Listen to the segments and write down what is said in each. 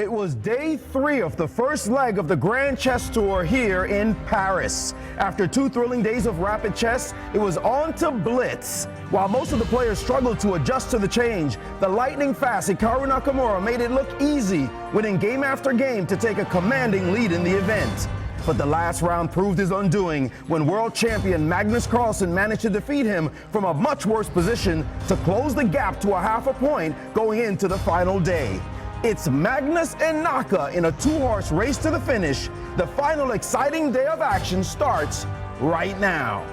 It was day 3 of the first leg of the Grand Chess Tour here in Paris. After 2 thrilling days of rapid chess, it was on to Blitz. While most of the players struggled to adjust to the change, the lightning-fast Hikaru Nakamura made it look easy, winning game after game to take a commanding lead in the event. But the last round proved his undoing when world champion Magnus Carlsen managed to defeat him from a much worse position to close the gap to a half a point going into the final day. It's Magnus and Naka in a 2-horse race to the finish. The final exciting day of action starts right now.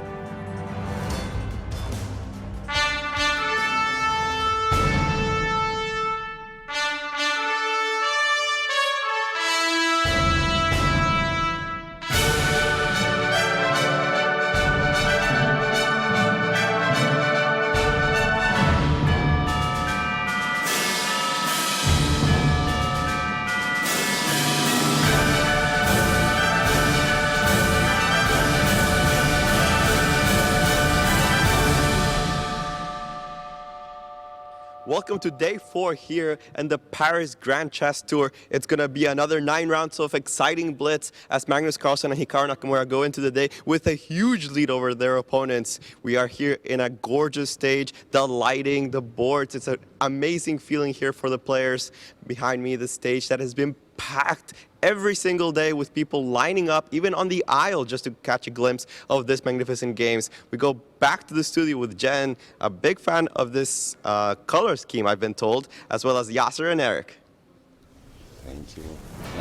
Welcome to day 4 here in the Paris Grand Chess Tour. It's going to be another 9 rounds of exciting blitz as Magnus Carlsen and Hikaru Nakamura go into the day with a huge lead over their opponents. We are here in a gorgeous stage. The lighting, the boards, it's an amazing feeling here for the players. Behind me, the stage that has been packed every single day with people lining up, even on the aisle, just to catch a glimpse of this magnificent games. We go back to the studio with Jen, a big fan of this color scheme, I've been told, as well as Yasser and Eric. Thank you.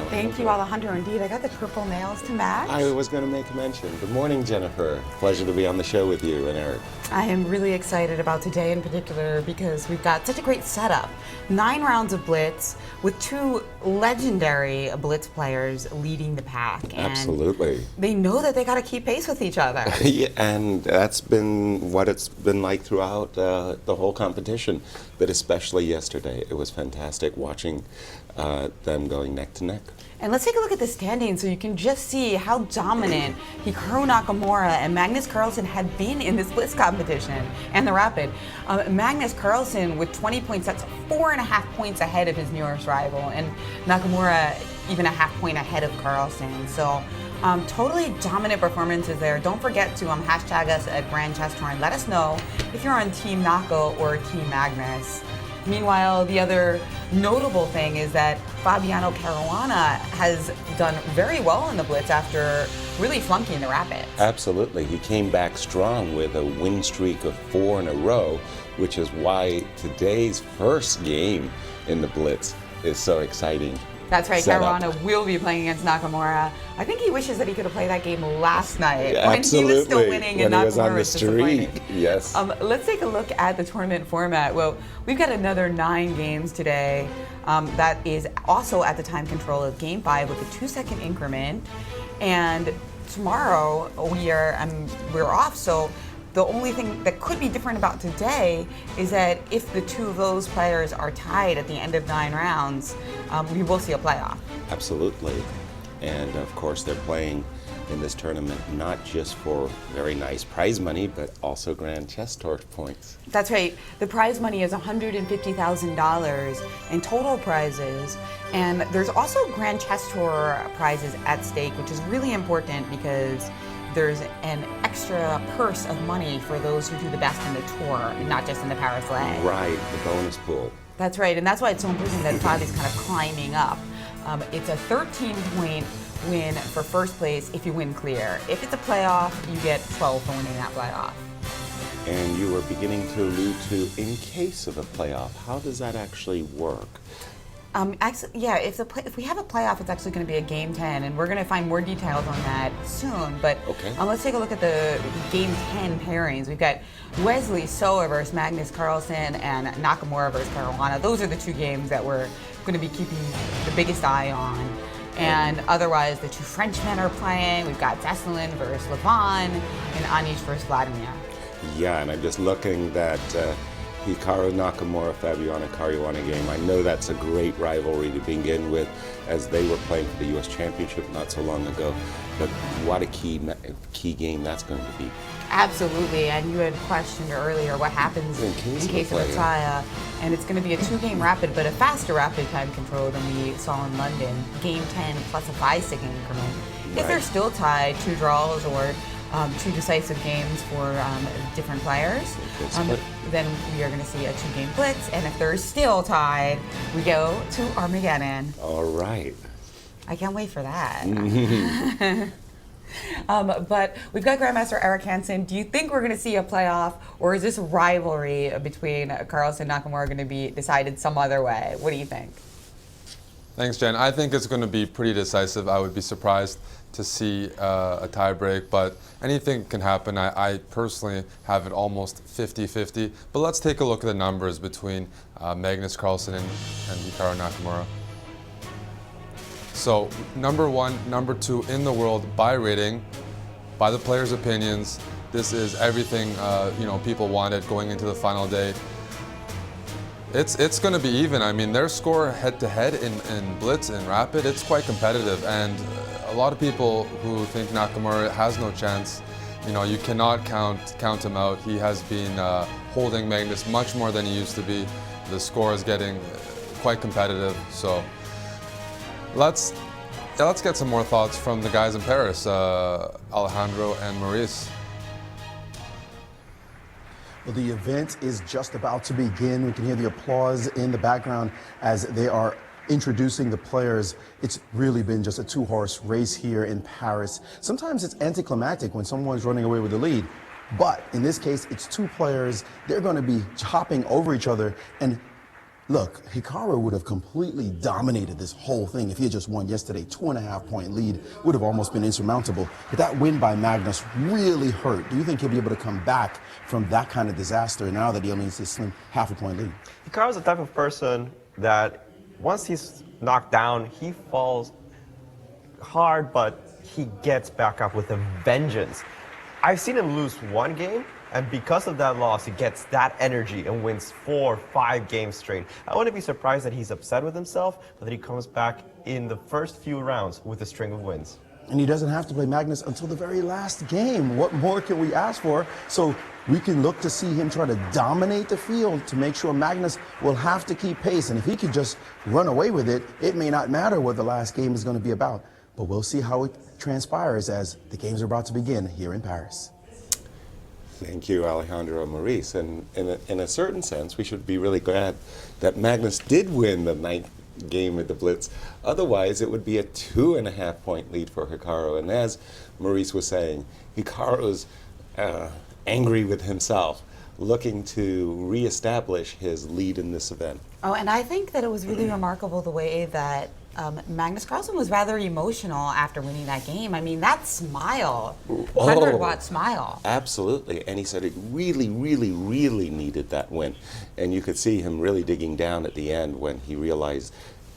Thank you, Alejandro. Indeed, I got the purple nails to match. I was going to make a mention. Good morning, Jennifer. Pleasure to be on the show with you and Eric. I am really excited about today in particular because we've got such a great setup. 9 rounds of Blitz with 2 legendary Blitz players leading the pack. And absolutely. They know that they got to keep pace with each other. Yeah, and that's been what it's been like throughout the whole competition, but especially yesterday. It was fantastic watching them going neck to neck. And let's take a look at the standings so you can just see how dominant Hikaru Nakamura and Magnus Carlsen had been in this Blitz competition and the Rapid. Magnus Carlsen with 20 points, that's 4.5 points ahead of his nearest rival, and Nakamura even a half point ahead of Carlsen. So totally dominant performances there. Don't forget to hashtag us at Grand Chess Tour and let us know if you're on Team Naka or Team Magnus. Meanwhile, the other notable thing is that Fabiano Caruana has done very well in the Blitz after really flunking the Rapid. Absolutely. He came back strong with a win streak of 4 in a row, which is why today's first game in the Blitz is so exciting. That's right, Caruana will be playing against Nakamura. I think he wishes that he could have played that game last night when he was still winning and Nakamura was disappointing. Yes. Let's take a look at the tournament format. Well, we've got another 9 games today. That is also at the time control of Game 5 with a 2-second increment. And tomorrow we're off, so the only thing that could be different about today is that if the 2 of those players are tied at the end of 9 rounds, we will see a playoff. Absolutely. And of course, they're playing in this tournament not just for very nice prize money, but also Grand Chess Tour points. That's right. The prize money is $150,000 in total prizes. And there's also Grand Chess Tour prizes at stake, which is really important because there's an extra purse of money for those who do the best in the tour, not just in the Paris leg. Right, the bonus pool. That's right, and that's why it's so important that Fabi's kind of climbing up. It's a 13-point win for first place if you win clear. If it's a playoff, you get 12 for winning that playoff. And you were beginning to allude to, in case of a playoff, how does that actually work? Actually, yeah, if we have a playoff, it's actually going to be a Game 10, and we're going to find more details on that soon. But okay. Let's take a look at the Game 10 pairings. We've got Wesley So versus Magnus Carlsen and Nakamura versus Caruana. Those are the 2 games that we're going to be keeping the biggest eye on. And otherwise, the 2 Frenchmen are playing. We've got Zeslin versus Levon and Anish versus Vladimir. Yeah, and I'm just looking that Hikaru Nakamura, Fabiano Caruana game. I know that's a great rivalry to begin with, as they were playing for the U.S. Championship not so long ago. But what a key game that's going to be. Absolutely, and you had questioned earlier what happens in case of a tie, and it's going to be a 2-game rapid, but a faster rapid time control than we saw in London. Game 10 plus a 5-second increment. Right. If they're still tied, 2 draws or 2 decisive games for different players, then we are going to see a 2-game blitz, and if they're still tied, we go to Armageddon. All right. I can't wait for that. But we've got Grandmaster Eric Hansen. Do you think we're going to see a playoff, or is this rivalry between Carlsen and Nakamura going to be decided some other way? What do you think? Thanks, Jen. I think it's going to be pretty decisive. I would be surprised to see a tie break, but anything can happen. I personally have it almost 50-50. But let's take a look at the numbers between Magnus Carlsen and Hikaru Nakamura. So, number 1, number 2 in the world by rating, by the players' opinions. This is everything people wanted going into the final day. It's going to be even. I mean, their score head-to-head in Blitz and Rapid, it's quite competitive. And a lot of people who think Nakamura has no chance, you cannot count him out. He has been holding Magnus much more than he used to be. The score is getting quite competitive. So let's get some more thoughts from the guys in Paris, Alejandro and Maurice. Well, the event is just about to begin. We can hear the applause in the background as they are introducing the players. It's really been just a 2-horse race here in Paris. Sometimes it's anticlimactic when someone's running away with the lead, but in this case, it's 2 players. They're going to be hopping over each other. And look, Hikaru would have completely dominated this whole thing if he had just won yesterday. 2.5-point lead would have almost been insurmountable. But that win by Magnus really hurt. Do you think he'll be able to come back from that kind of disaster now that he only needs a slim half-a-point lead? Hikaru's the type of person that once he's knocked down, he falls hard, but he gets back up with a vengeance. I've seen him lose 1 game, and because of that loss, he gets that energy and wins 4 or 5 games straight. I wouldn't be surprised that he's upset with himself, but that he comes back in the first few rounds with a string of wins. And he doesn't have to play Magnus until the very last game. What more can we ask for? So we can look to see him try to dominate the field to make sure Magnus will have to keep pace. And if he could just run away with it, it may not matter what the last game is going to be about. But we'll see how it transpires as the games are about to begin here in Paris. Thank you, Alejandro and Maurice. And in a certain sense, we should be really glad that Magnus did win the 9th game at the Blitz. Otherwise, it would be a 2.5-point lead for Hikaru. And as Maurice was saying, Hikaru's angry with himself, looking to reestablish his lead in this event. Oh, and I think that it was really remarkable the way that Magnus Carlsen was rather emotional after winning that game. I mean, that smile, 100-watt smile. Absolutely. And he said he really, really, really needed that win. And you could see him really digging down at the end when he realized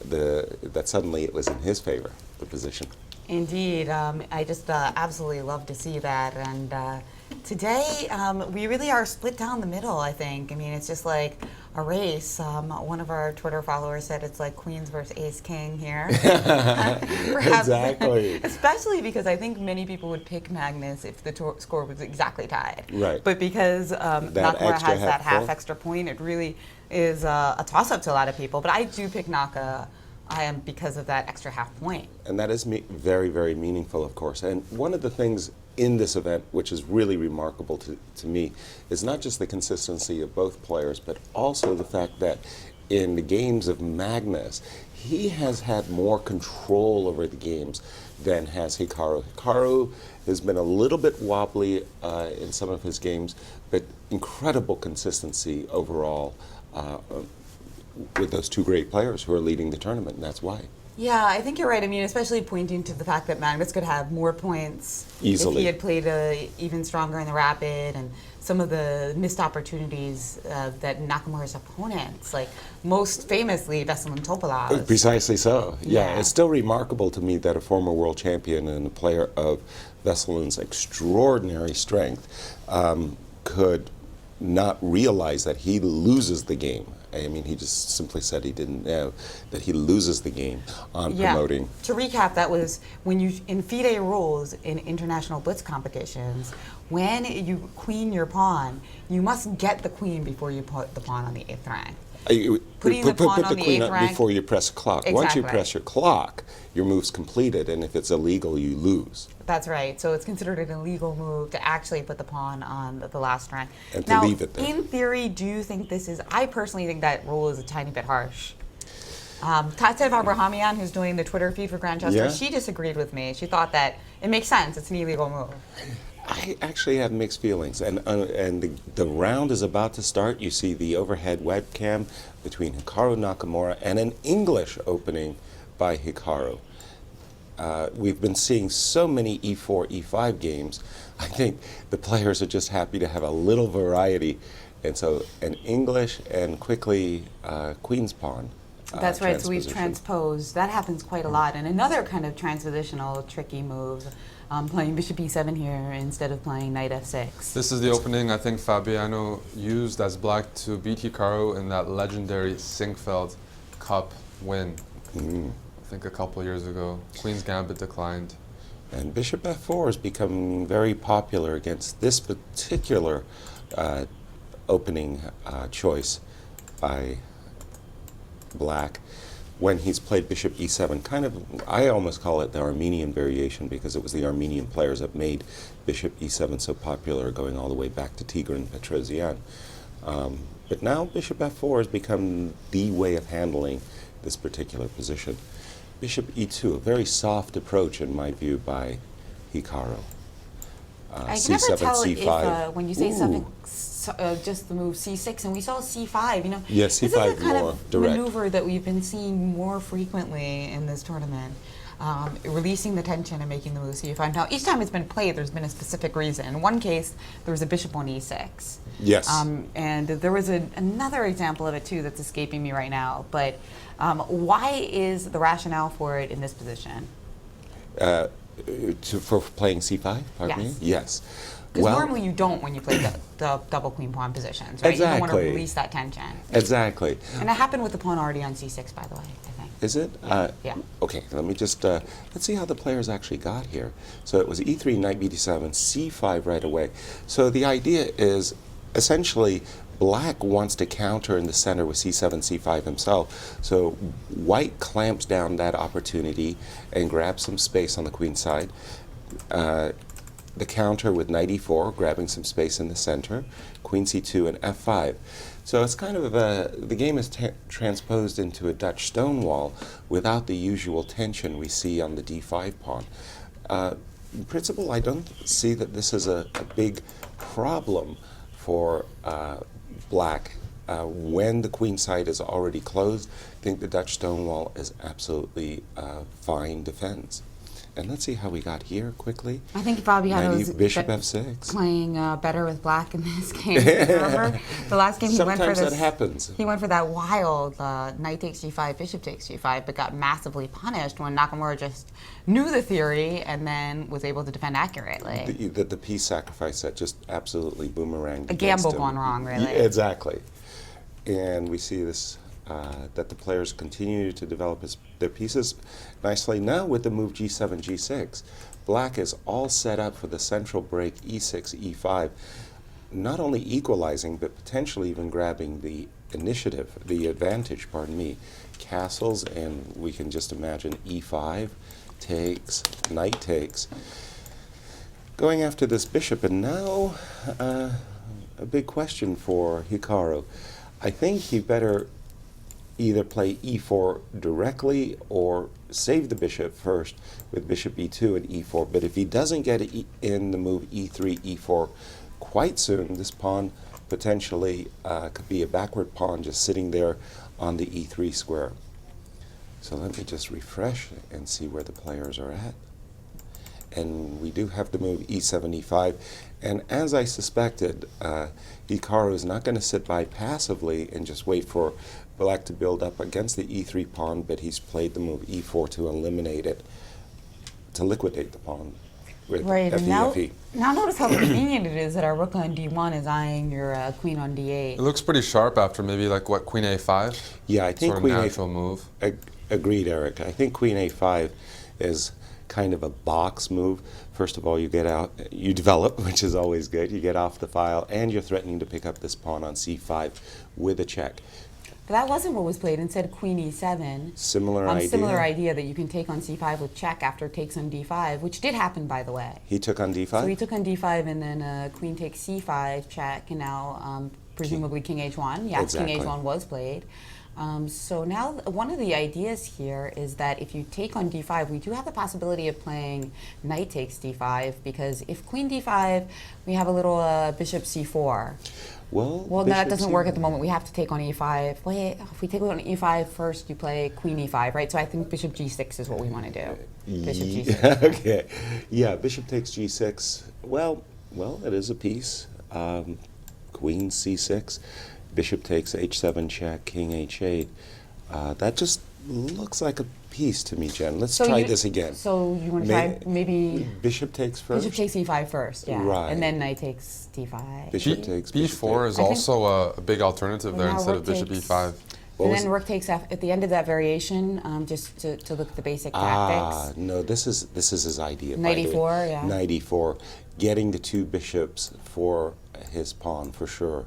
that suddenly it was in his favor, the position. Indeed. I just absolutely love to see that. And today, we really are split down the middle, I think. I mean, it's just like a race. One of our Twitter followers said it's like Queens versus Ace King here. Perhaps, exactly. Especially because I think many people would pick Magnus if the score was exactly tied. Right. But because Nakamura has that half extra point, it really is a toss-up to a lot of people. But I do pick Naka. I am because of that extra half point. And that is very, very meaningful, of course. And one of the things in this event, which is really remarkable to me, is not just the consistency of both players, but also the fact that in the games of Magnus, he has had more control over the games than has Hikaru. Hikaru has been a little bit wobbly in some of his games, but incredible consistency overall with those 2 great players who are leading the tournament, and that's why. Yeah, I think you're right. I mean, especially pointing to the fact that Magnus could have more points easily if he had played even stronger in the rapid, and some of the missed opportunities that Nakamura's opponents, like most famously Veselin Topalov. Precisely so. Yeah, it's still remarkable to me that a former world champion and a player of Veselin's extraordinary strength could not realize that he loses the game. I mean, he just simply said he didn't know that he loses the game on promoting. To recap, that was when you, in FIDE rules in international blitz competitions, when you queen your pawn, you must get the queen before you put the pawn on the 8th rank. Putting the pawn on the queen 8th rank before you press clock. Exactly. Once you press your clock, your move's completed, and if it's illegal, you lose. That's right. So it's considered an illegal move to actually put the pawn on the last rank. And now, to leave it there. In theory, do you think this is, I personally think that rule is a tiny bit harsh. Tatev Abrahamian, who's doing the Twitter feed for Grandchester, she disagreed with me. She thought that it makes sense. It's an illegal move. I actually have mixed feelings, and the round is about to start. You see the overhead webcam between Hikaru Nakamura and an English opening by Hikaru. We've been seeing so many E4, E5 games. I think the players are just happy to have a little variety, and so an English and quickly Queen's Pawn. That's right, so we've transposed. That happens quite a lot. And another kind of transpositional tricky move, playing bishop e7 here instead of playing knight f6. This is the opening I think Fabiano used as black to beat Hikaru in that legendary Sinkfeld Cup win. I think a couple years ago. Queen's Gambit declined. And bishop f4 has become very popular against this particular opening choice by black when he's played bishop e7. Kind of, I almost call it the Armenian variation because it was the Armenian players that made bishop e7 so popular, going all the way back to Tigran Petrosian. But now bishop f4 has become the way of handling this particular position. Bishop e2, a very soft approach in my view by Hikaru. I can c7, never tell c5. if when you say something, just the move c6, and we saw c5. You know, yes, this c5 is the kind more of direct maneuver that we've been seeing more frequently in this tournament, releasing the tension and making the move c5. Now, each time it's been played, there's been a specific reason. In one case, there was a bishop on e6. Yes. And there was another example of it too that's escaping me right now. But why is the rationale for it in this position? For playing c5, pardon me? Yes. Because normally you don't when you play the double queen pawn positions, right? Exactly. You don't want to release that tension. Exactly. And it happened with the pawn already on c6, by the way, I think. Is it? Yeah. Okay, let me just, let's see how the players actually got here. So it was e3, knight b7, c5 right away. So the idea is essentially black wants to counter in the center with c7, c5 himself. So white clamps down that opportunity and grabs some space on the queen side. The counter with knight e4, grabbing some space in the center, queen c2 and f5. So it's kind of the game is transposed into a Dutch stonewall without the usual tension we see on the d5 pawn. In principle, I don't see that this is a big problem for black. When the queen side is already closed, I think the Dutch stonewall is absolutely fine defense. And let's see how we got here quickly. I think Fabiano was bishop f6. Playing better with black in this game. Remember the last game he went for this. Sometimes that happens. He went for that wild knight takes g5, bishop takes g5, but got massively punished when Nakamura just knew the theory and then was able to defend accurately. The piece sacrifice that just absolutely boomeranged. A gamble gone wrong, really. Yeah, exactly. And we see this. That the players continue to develop their pieces nicely. Now with the move g7, g6, black is all set up for the central break e6, e5, not equally equalizing, but potentially even grabbing the initiative, the advantage, pardon me. Castles, and we can just imagine e5 takes, knight takes. Going after this bishop, and now a big question for Hikaru. I think he better either play e4 directly or save the bishop first with bishop e2 and e4. But if he doesn't get in the move e3, e4 quite soon, this pawn potentially could be a backward pawn just sitting there on the e3 square. So let me just refresh and see where the players are at. And we do have the move e7, e5. And as I suspected, Hikaru is not going to sit by passively and just wait for black to build up against the e3 pawn, but he's played the move e4 to eliminate it, to liquidate the pawn. with Right, and FE. now notice how convenient it is that our rook on d1 is eyeing your queen on d8. It looks pretty sharp after maybe like what, queen a5? Yeah, I think sort of queen natural move. Agreed, Eric. I think queen a5 is kind of a box move. First of all, you get out, you develop, which is always good. You get off the file, and you're threatening to pick up this pawn on c5 with a check. But that wasn't what was played. Instead, queen e7. Similar idea. Similar idea that you can take on c5 with check after takes on d5, which did happen, by the way. He took on d5? So he took on d5, and then queen takes c5, check, and now presumably king h1. Yeah, Exactly. king h1 was played. So now one of the ideas here is that if you take on d5, we do have the possibility of playing knight takes d5, because if queen d5, we have a little bishop c4. Well, no, that doesn't work at the moment. We have to take on e5. Wait, if we take on e5 first, you play queen e5, right? So I think bishop g6 is what we want to do. Bishop g6. Okay. Yeah, bishop takes g6. Well, it is a piece. Queen c6. Bishop takes h7 check, king h8. That just looks like a piece to me, Jen. Let's try this again. So you want to try maybe bishop takes first? Bishop takes e5 first, yeah. Right. And then knight takes d5. Bishop takes b4 is also a big alternative there instead of bishop e5. And then rook takes at the end of that variation, just to look at the basic tactics. No, this is his idea. Knight e4, yeah. Knight e4, getting the two bishops for his pawn for sure.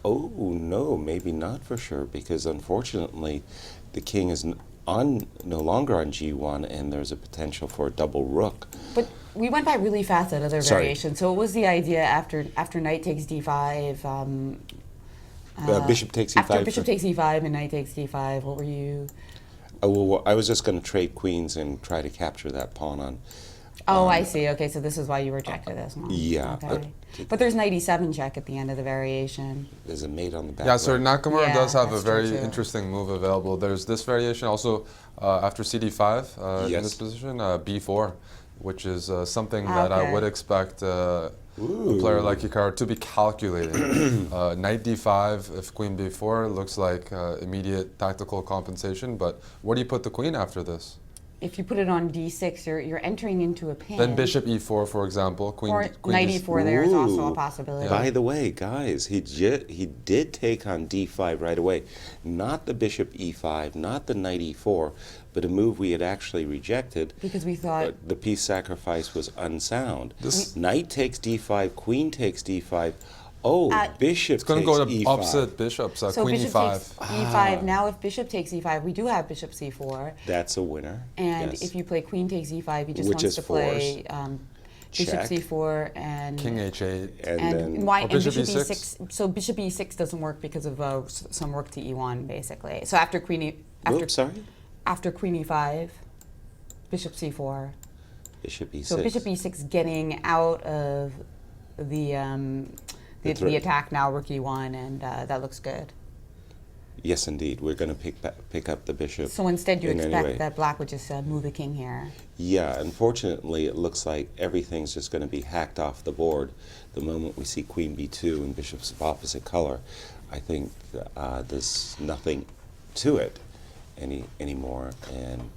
Oh no, maybe not for sure, because unfortunately, the king is no longer on g1, and there's a potential for a double rook. But we went by really fast at other variations. So it was the idea after knight takes d5. Bishop takes e5. After bishop takes e5 and knight takes d5, what were you? Oh, well, I was just going to trade queens and try to capture that pawn on. Oh, I see. Okay, so this is why you rejected this one. Yeah. Okay. But there's knight e7 check at the end of the variation. There's a mate on the back. Yeah, so Nakamura does have a that's very true, too. interesting move available. There's this variation also after cd5 in this position, b4, which is something that I would expect a player like Hikaru to be calculating. Knight d5, if queen b4, looks like immediate tactical compensation, but where do you put the queen after this? If you put it on d6, you're entering into a pin. Then bishop e4, for example. Queen knight e4 there is also a possibility. By the way, guys, he did take on d5 right away. Not the bishop e5, not the knight e4, but a move we had actually rejected. Because we thought the piece sacrifice was unsound. Knight takes d5, queen takes d5. Oh, bishop It's going to go to e5. opposite bishops, so queen bishop e5. takes e5. Now if bishop takes e5, we do have bishop c4. That's a winner. And yes. if you play queen takes e5, he just Which wants is to play bishop check. c4 and King h8. And then bishop e6. e6. So bishop e6 doesn't work because of some rook to e1, basically. So after queen after queen e5, bishop c4. Bishop e6. So bishop e6 getting out of the attack now, rook e1, and that looks good. Yes, indeed. We're going to pick up the bishop. So instead you expect that black would just move the king here. Yeah, unfortunately, it looks like everything's just going to be hacked off the board the moment we see queen b2 and bishops of opposite color. I think there's nothing to it anymore. And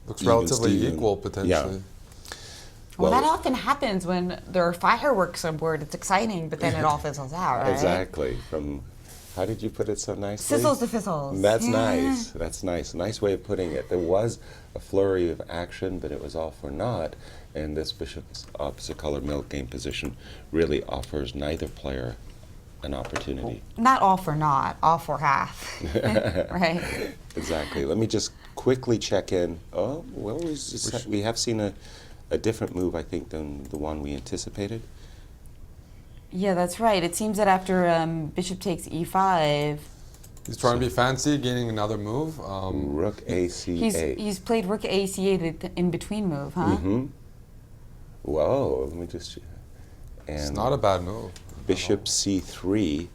looks relatively equal, potentially. Yeah. Well, that often happens when there are fireworks on board. It's exciting, but then it all fizzles out, right? Exactly. How did you put it so nicely? Sizzles to fizzles. That's nice. That's nice. Nice way of putting it. There was a flurry of action, but it was all for naught. And this bishop's opposite color middle game position really offers neither player an opportunity. Not all for naught, all for half. Right? Exactly. Let me just quickly check in. Oh, well, we have seen a different move, I think, than the one we anticipated. Yeah, that's right. It seems that after bishop takes e5... He's trying to be fancy, gaining another move. Rook a8. He's played rook a8 in between move, huh? Mm-hmm. Whoa, let me just... And it's not a bad move. Bishop c3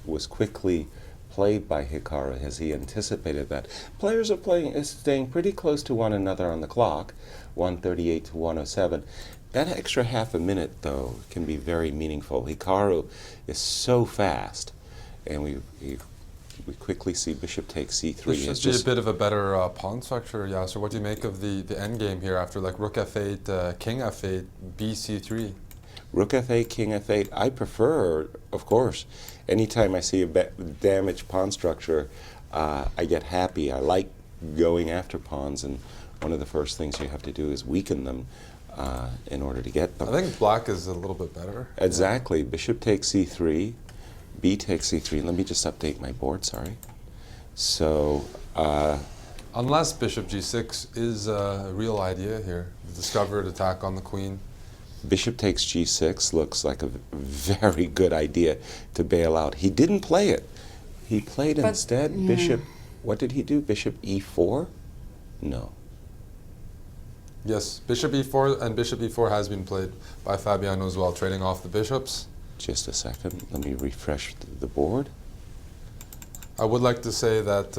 was quickly played by Hikaru as he anticipated that. Players are staying pretty close to one another on the clock, 138 to 107. That extra half a minute, though, can be very meaningful. Hikaru is so fast, and we we quickly see bishop takes c3. This should be a bit of a better pawn structure, Yasser. What do you make of the end game here after like rook f8, king f8, bc3? Rook f8, king f8. I prefer, of course, anytime I see a damaged pawn structure, I get happy. I like going after pawns, and one of the first things you have to do is weaken them in order to get them. I think black is a little bit better. Exactly. Bishop takes c3, b takes c3. Let me just update my board, sorry. So, unless bishop g6 is a real idea here, the discovered attack on the queen. bishop takes g6 looks like a very good idea to bail out. He didn't play it. He played instead bishop, what did he do? Bishop e4? No. Yes, bishop e4 and bishop e4 has been played by Fabiano as well, trading off the bishops. Just a second, let me refresh the board. I would like to say that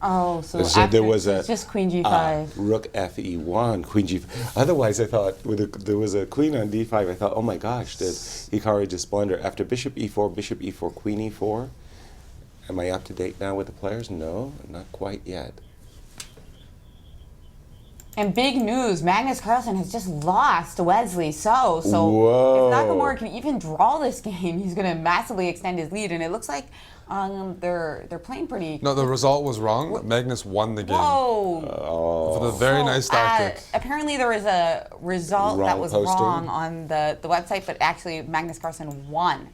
Oh, so So after there was it's a just queen g5. rook fe1, queen g5. Otherwise, I thought there was a queen on d5. I thought, oh my gosh, did Hikaru just blunder? After bishop e4, queen e4. Am I up to date now with the players? No, not quite yet. And big news, Magnus Carlsen has just lost to Wesley So. So Whoa. if Nakamura can even draw this game, he's going to massively extend his lead. And it looks like they're playing pretty. no, the result was wrong. Magnus won the game. Whoa. For the very nice tactic. Apparently there was a result that Wrong was posting. wrong on the website, but actually Magnus Carlsen won.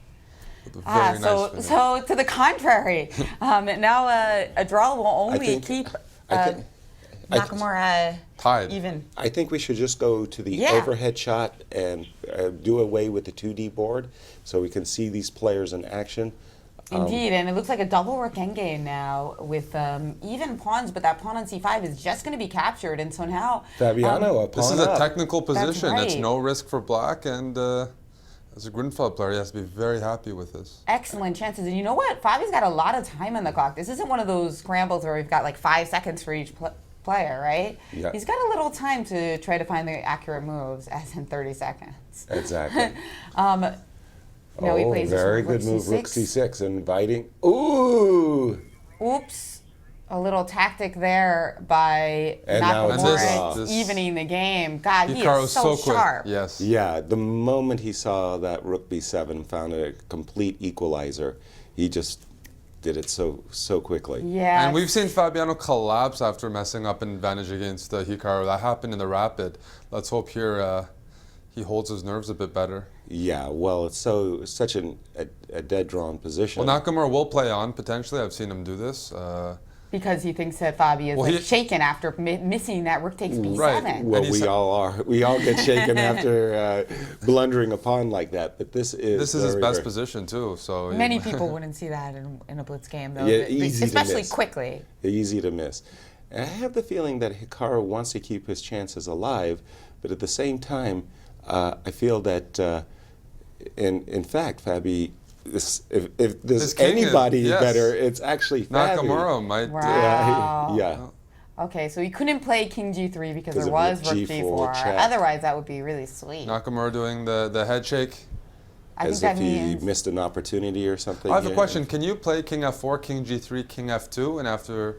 With a very nice finish. So to the contrary, now a draw will only keep Nakamura tied. even. I think we should just go to the Yeah. overhead shot and do away with the 2D board so we can see these players in action. Indeed, and it looks like a double rook endgame now with even pawns, but that pawn on c5 is just going to be captured, and so now Fabiano, a pawn This is a up. technical position. It's right. no risk for black, and as a Grunfeld player, he has to be very happy with this. excellent chances. And you know what? Fabi's got a lot of time on the clock. This isn't one of those scrambles where we've got like 5 seconds for each player, right? Yeah. He's got a little time to try to find the accurate moves, as in 30 seconds. Exactly. No, he plays this very rook good move, rook c6. c6, inviting. Ooh! Oops. A little tactic there by And now it's Nakamura, this- evening the game. God, he Hikaru is so quick. sharp. Yes. Yeah, the moment he saw that rook b7, found a complete equalizer, he just did it so quickly. Yeah. And we've seen Fabiano collapse after messing up an advantage against Hikaru. That happened in the rapid. Let's hope here he holds his nerves a bit better. Yeah, well, it's such a dead drawn position. Well, Nakamura will play on, potentially. I've seen him do this. Because he thinks that Fabi is Well, like shaken after missing that rook takes b7. Right. Well, And we all are. We all get shaken after blundering a pawn like that. But this is his very, best very- position, too. So Many people wouldn't see that in a blitz game, though. Yeah, easy to especially miss. quickly. Easy to miss. And I have the feeling that Hikaru wants to keep his chances alive, but at the same time, I feel that, in fact, Fabi, if there's His king is- anybody yes. better, it's actually Fabi. Nakamura might. Wow. Yeah. Okay, so he couldn't play king g3 because there of was rook rook g4 g4. check. Otherwise, that would be really sweet. Nakamura doing the head shake. I think As that if he means missed an opportunity or something. I have a yeah. question. Can you play king f4, king g3, king f2, and after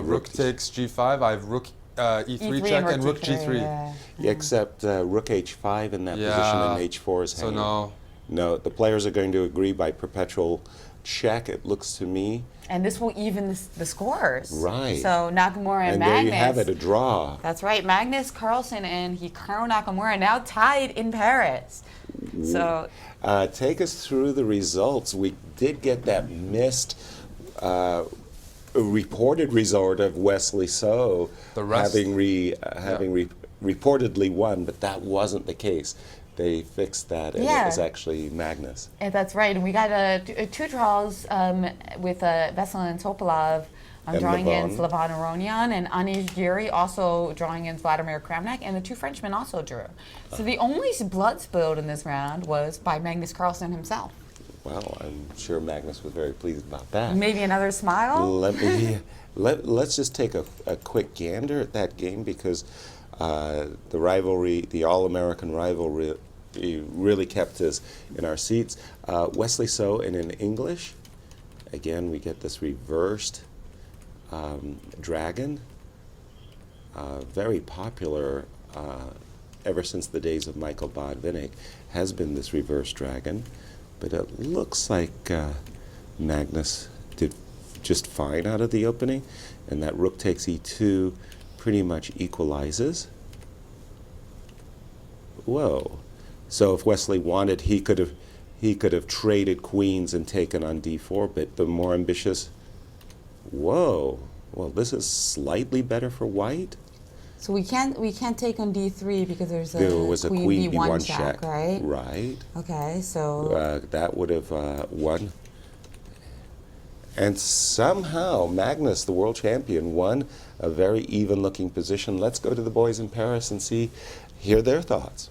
rook takes g5, I have rook e3 check and rook g3. Yeah. Yeah, except rook h5 in that Yeah. position and h4 is So hanging. no. No, the players are going to agree by perpetual check, it looks to me. And this will even the scores. Right. So Nakamura and And Magnus. there you have it, a draw. That's right. Magnus Carlsen and Hikaru Nakamura now tied in Paris. So Take us through the results. We did get that missed reported result of Wesley So The rest- having reportedly won, but that wasn't the case. They fixed that, and Yeah. it was actually Magnus. that's right. And we got two draws with Veselin Topalov And drawing Levon. against Levon Aronian, and Anish Giri also drawing against Vladimir Kramnik, and the two Frenchmen also drew. So the only blood spilled in this round was by Magnus Carlsen himself. Well, I'm sure Magnus was very pleased about that. Maybe another smile? Let's just take a quick gander at that game, because the rivalry, the All-American rivalry, really kept us in our seats. Wesley So in English, Again, we get this reversed dragon, very popular ever since the days of Michael Bodvinnik, has been this reverse dragon. But it looks like Magnus did just fine out of the opening, and that rook takes e2 pretty much equalizes. Whoa. So if Wesley wanted, he could have traded queens and taken on d4, but the more ambitious. Whoa. Well, this is slightly better for white. So we can't take on d3 because there's a, There was a queen b1 check, right? Right. Okay, so that would have won. And somehow Magnus, the world champion, won a very even-looking position. Let's go to the boys in Paris and hear their thoughts.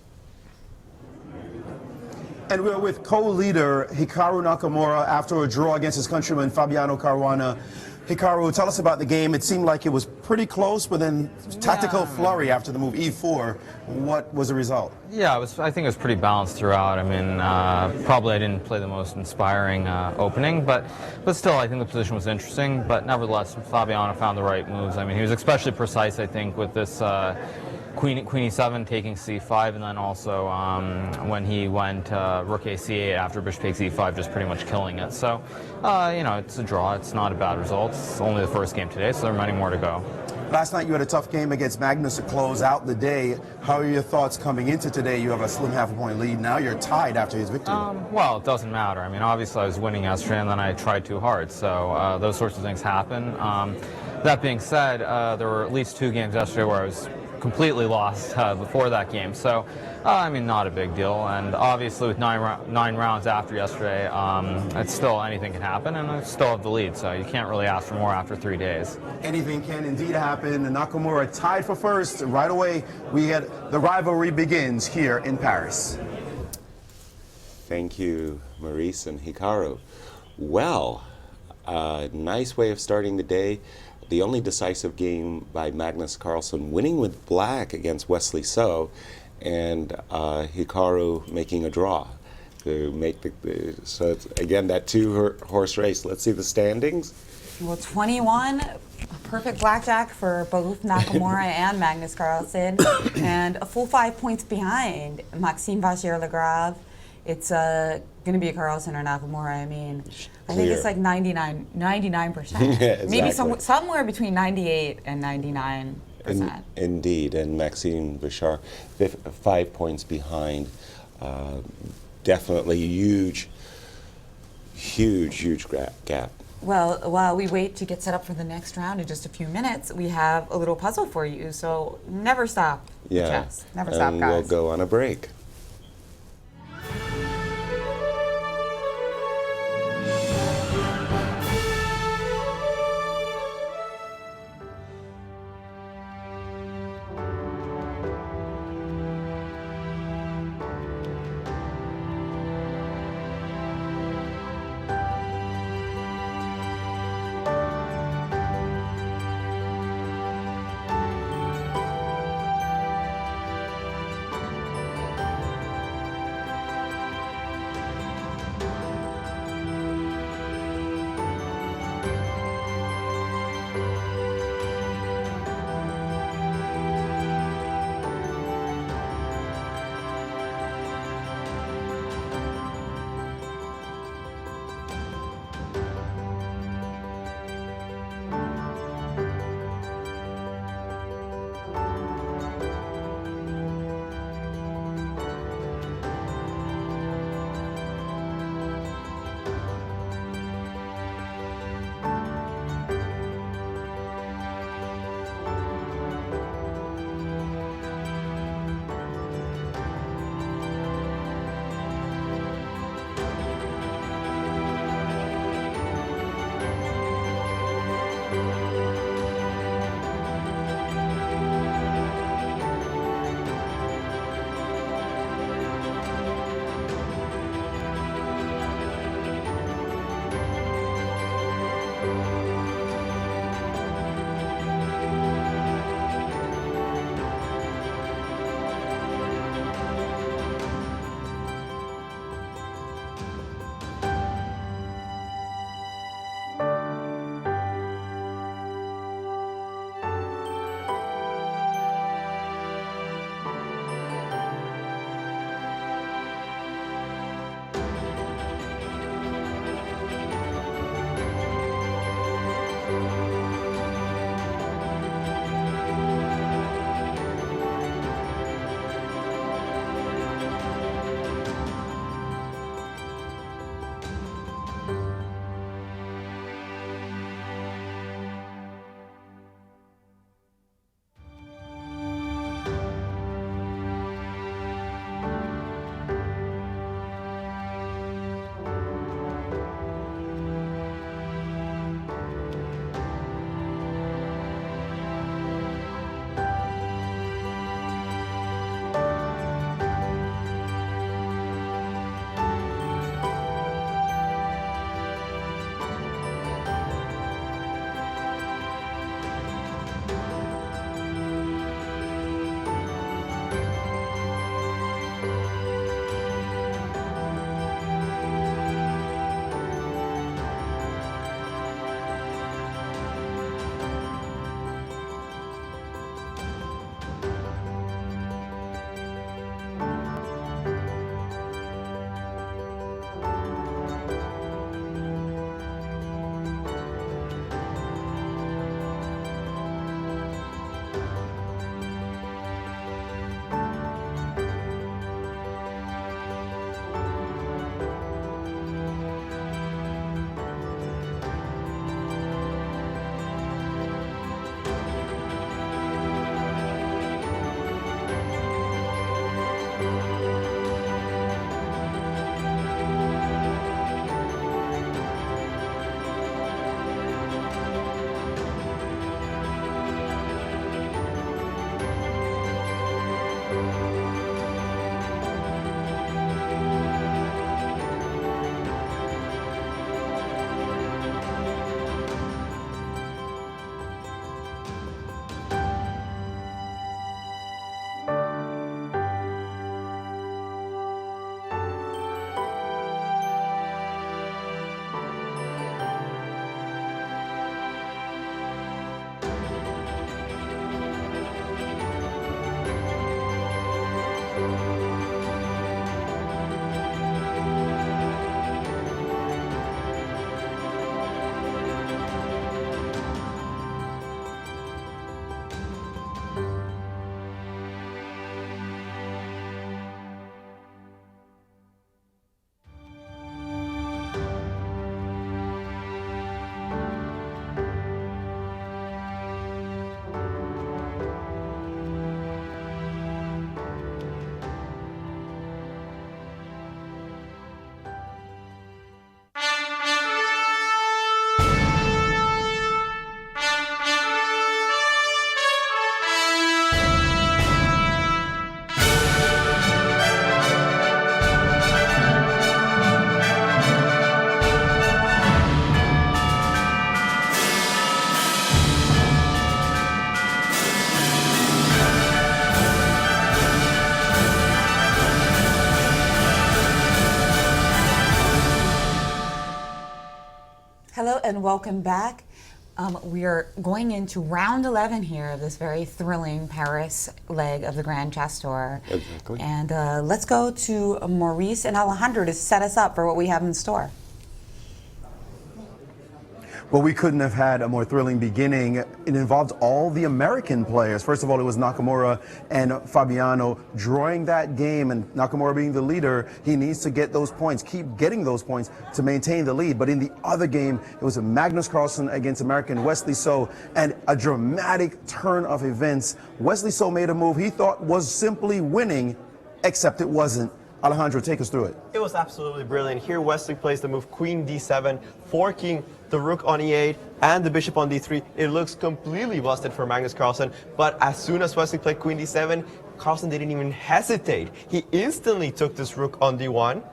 And we're with co-leader Hikaru Nakamura after a draw against his countryman Fabiano Caruana. Hikaru, tell us about the game. It seemed like it was pretty close, but then tactical flurry after the move e4. What was the result? Yeah, I think it was pretty balanced throughout. I mean, probably I didn't play the most inspiring opening, but still I think the position was interesting. But nevertheless, Fabiano found the right moves. I mean, he was especially precise, I think, with this Queen e7 taking c5, and then also when he went rook a c8 after bishop takes e5, just pretty much killing it. So, you know, it's a draw. It's not a bad result. It's only the first game today, so there are many more to go. Last night you had a tough game against Magnus to close out the day. How are your thoughts coming into today? You have a slim half-a-point lead. Now you're tied after his victory. Well, it doesn't matter. I mean, obviously I was winning yesterday, and then I tried too hard. So those sorts of things happen. That being said, there were at least 2 games yesterday where I was completely lost before that game. So, I mean, not a big deal. And obviously with nine rounds after yesterday, it's still anything can happen, and I still have the lead. So you can't really ask for more after 3 days. Anything can indeed happen. Nakamura tied for first. Right away, the rivalry begins here in Paris. Thank you, Maurice and Hikaru. Well, nice way of starting the day. The only decisive game by Magnus Carlsen, winning with black against Wesley So, and Hikaru making a draw to make so it's, again, that 2-horse race. Let's see the standings. well, 21, a perfect blackjack for both Nakamura and Magnus Carlsen, and a full 5 points behind Maxime Vachier-Lagrave. It's going to be a Carlsen or Nakamura. I mean, I think it's like 99%. Yeah, exactly. Maybe somewhere between 98 and 99%. Indeed, and Maxime Vachier 5 points behind. Definitely huge gap. Well, while we wait to get set up for the next round in just a few minutes, we have a little puzzle for you. So never stop. Yeah, Chess. Never stop, and guys. we'll go on a break. and welcome back. We are going into round 11 here of this very thrilling Paris leg of the Grand Chess Tour. Exactly. And let's go to Maurice and Alejandro to set us up for what we have in store. Well, we couldn't have had a more thrilling beginning. It involved all the American players. First of all, it was Nakamura and Fabiano drawing that game, and Nakamura being the leader, he needs to get those points, keep getting those points to maintain the lead. But in the other game, it was Magnus Carlsen against American Wesley So, and a dramatic turn of events. Wesley So made a move he thought was simply winning, except it wasn't. Alejandro, take us through it. It was absolutely brilliant. Here Wesley plays the move Queen D7, forking the rook on E8 and the bishop on D3. It looks completely busted for Magnus Carlsen, but as soon as Wesley played Queen D7, Carlsen didn't even hesitate. He instantly took this rook on D1,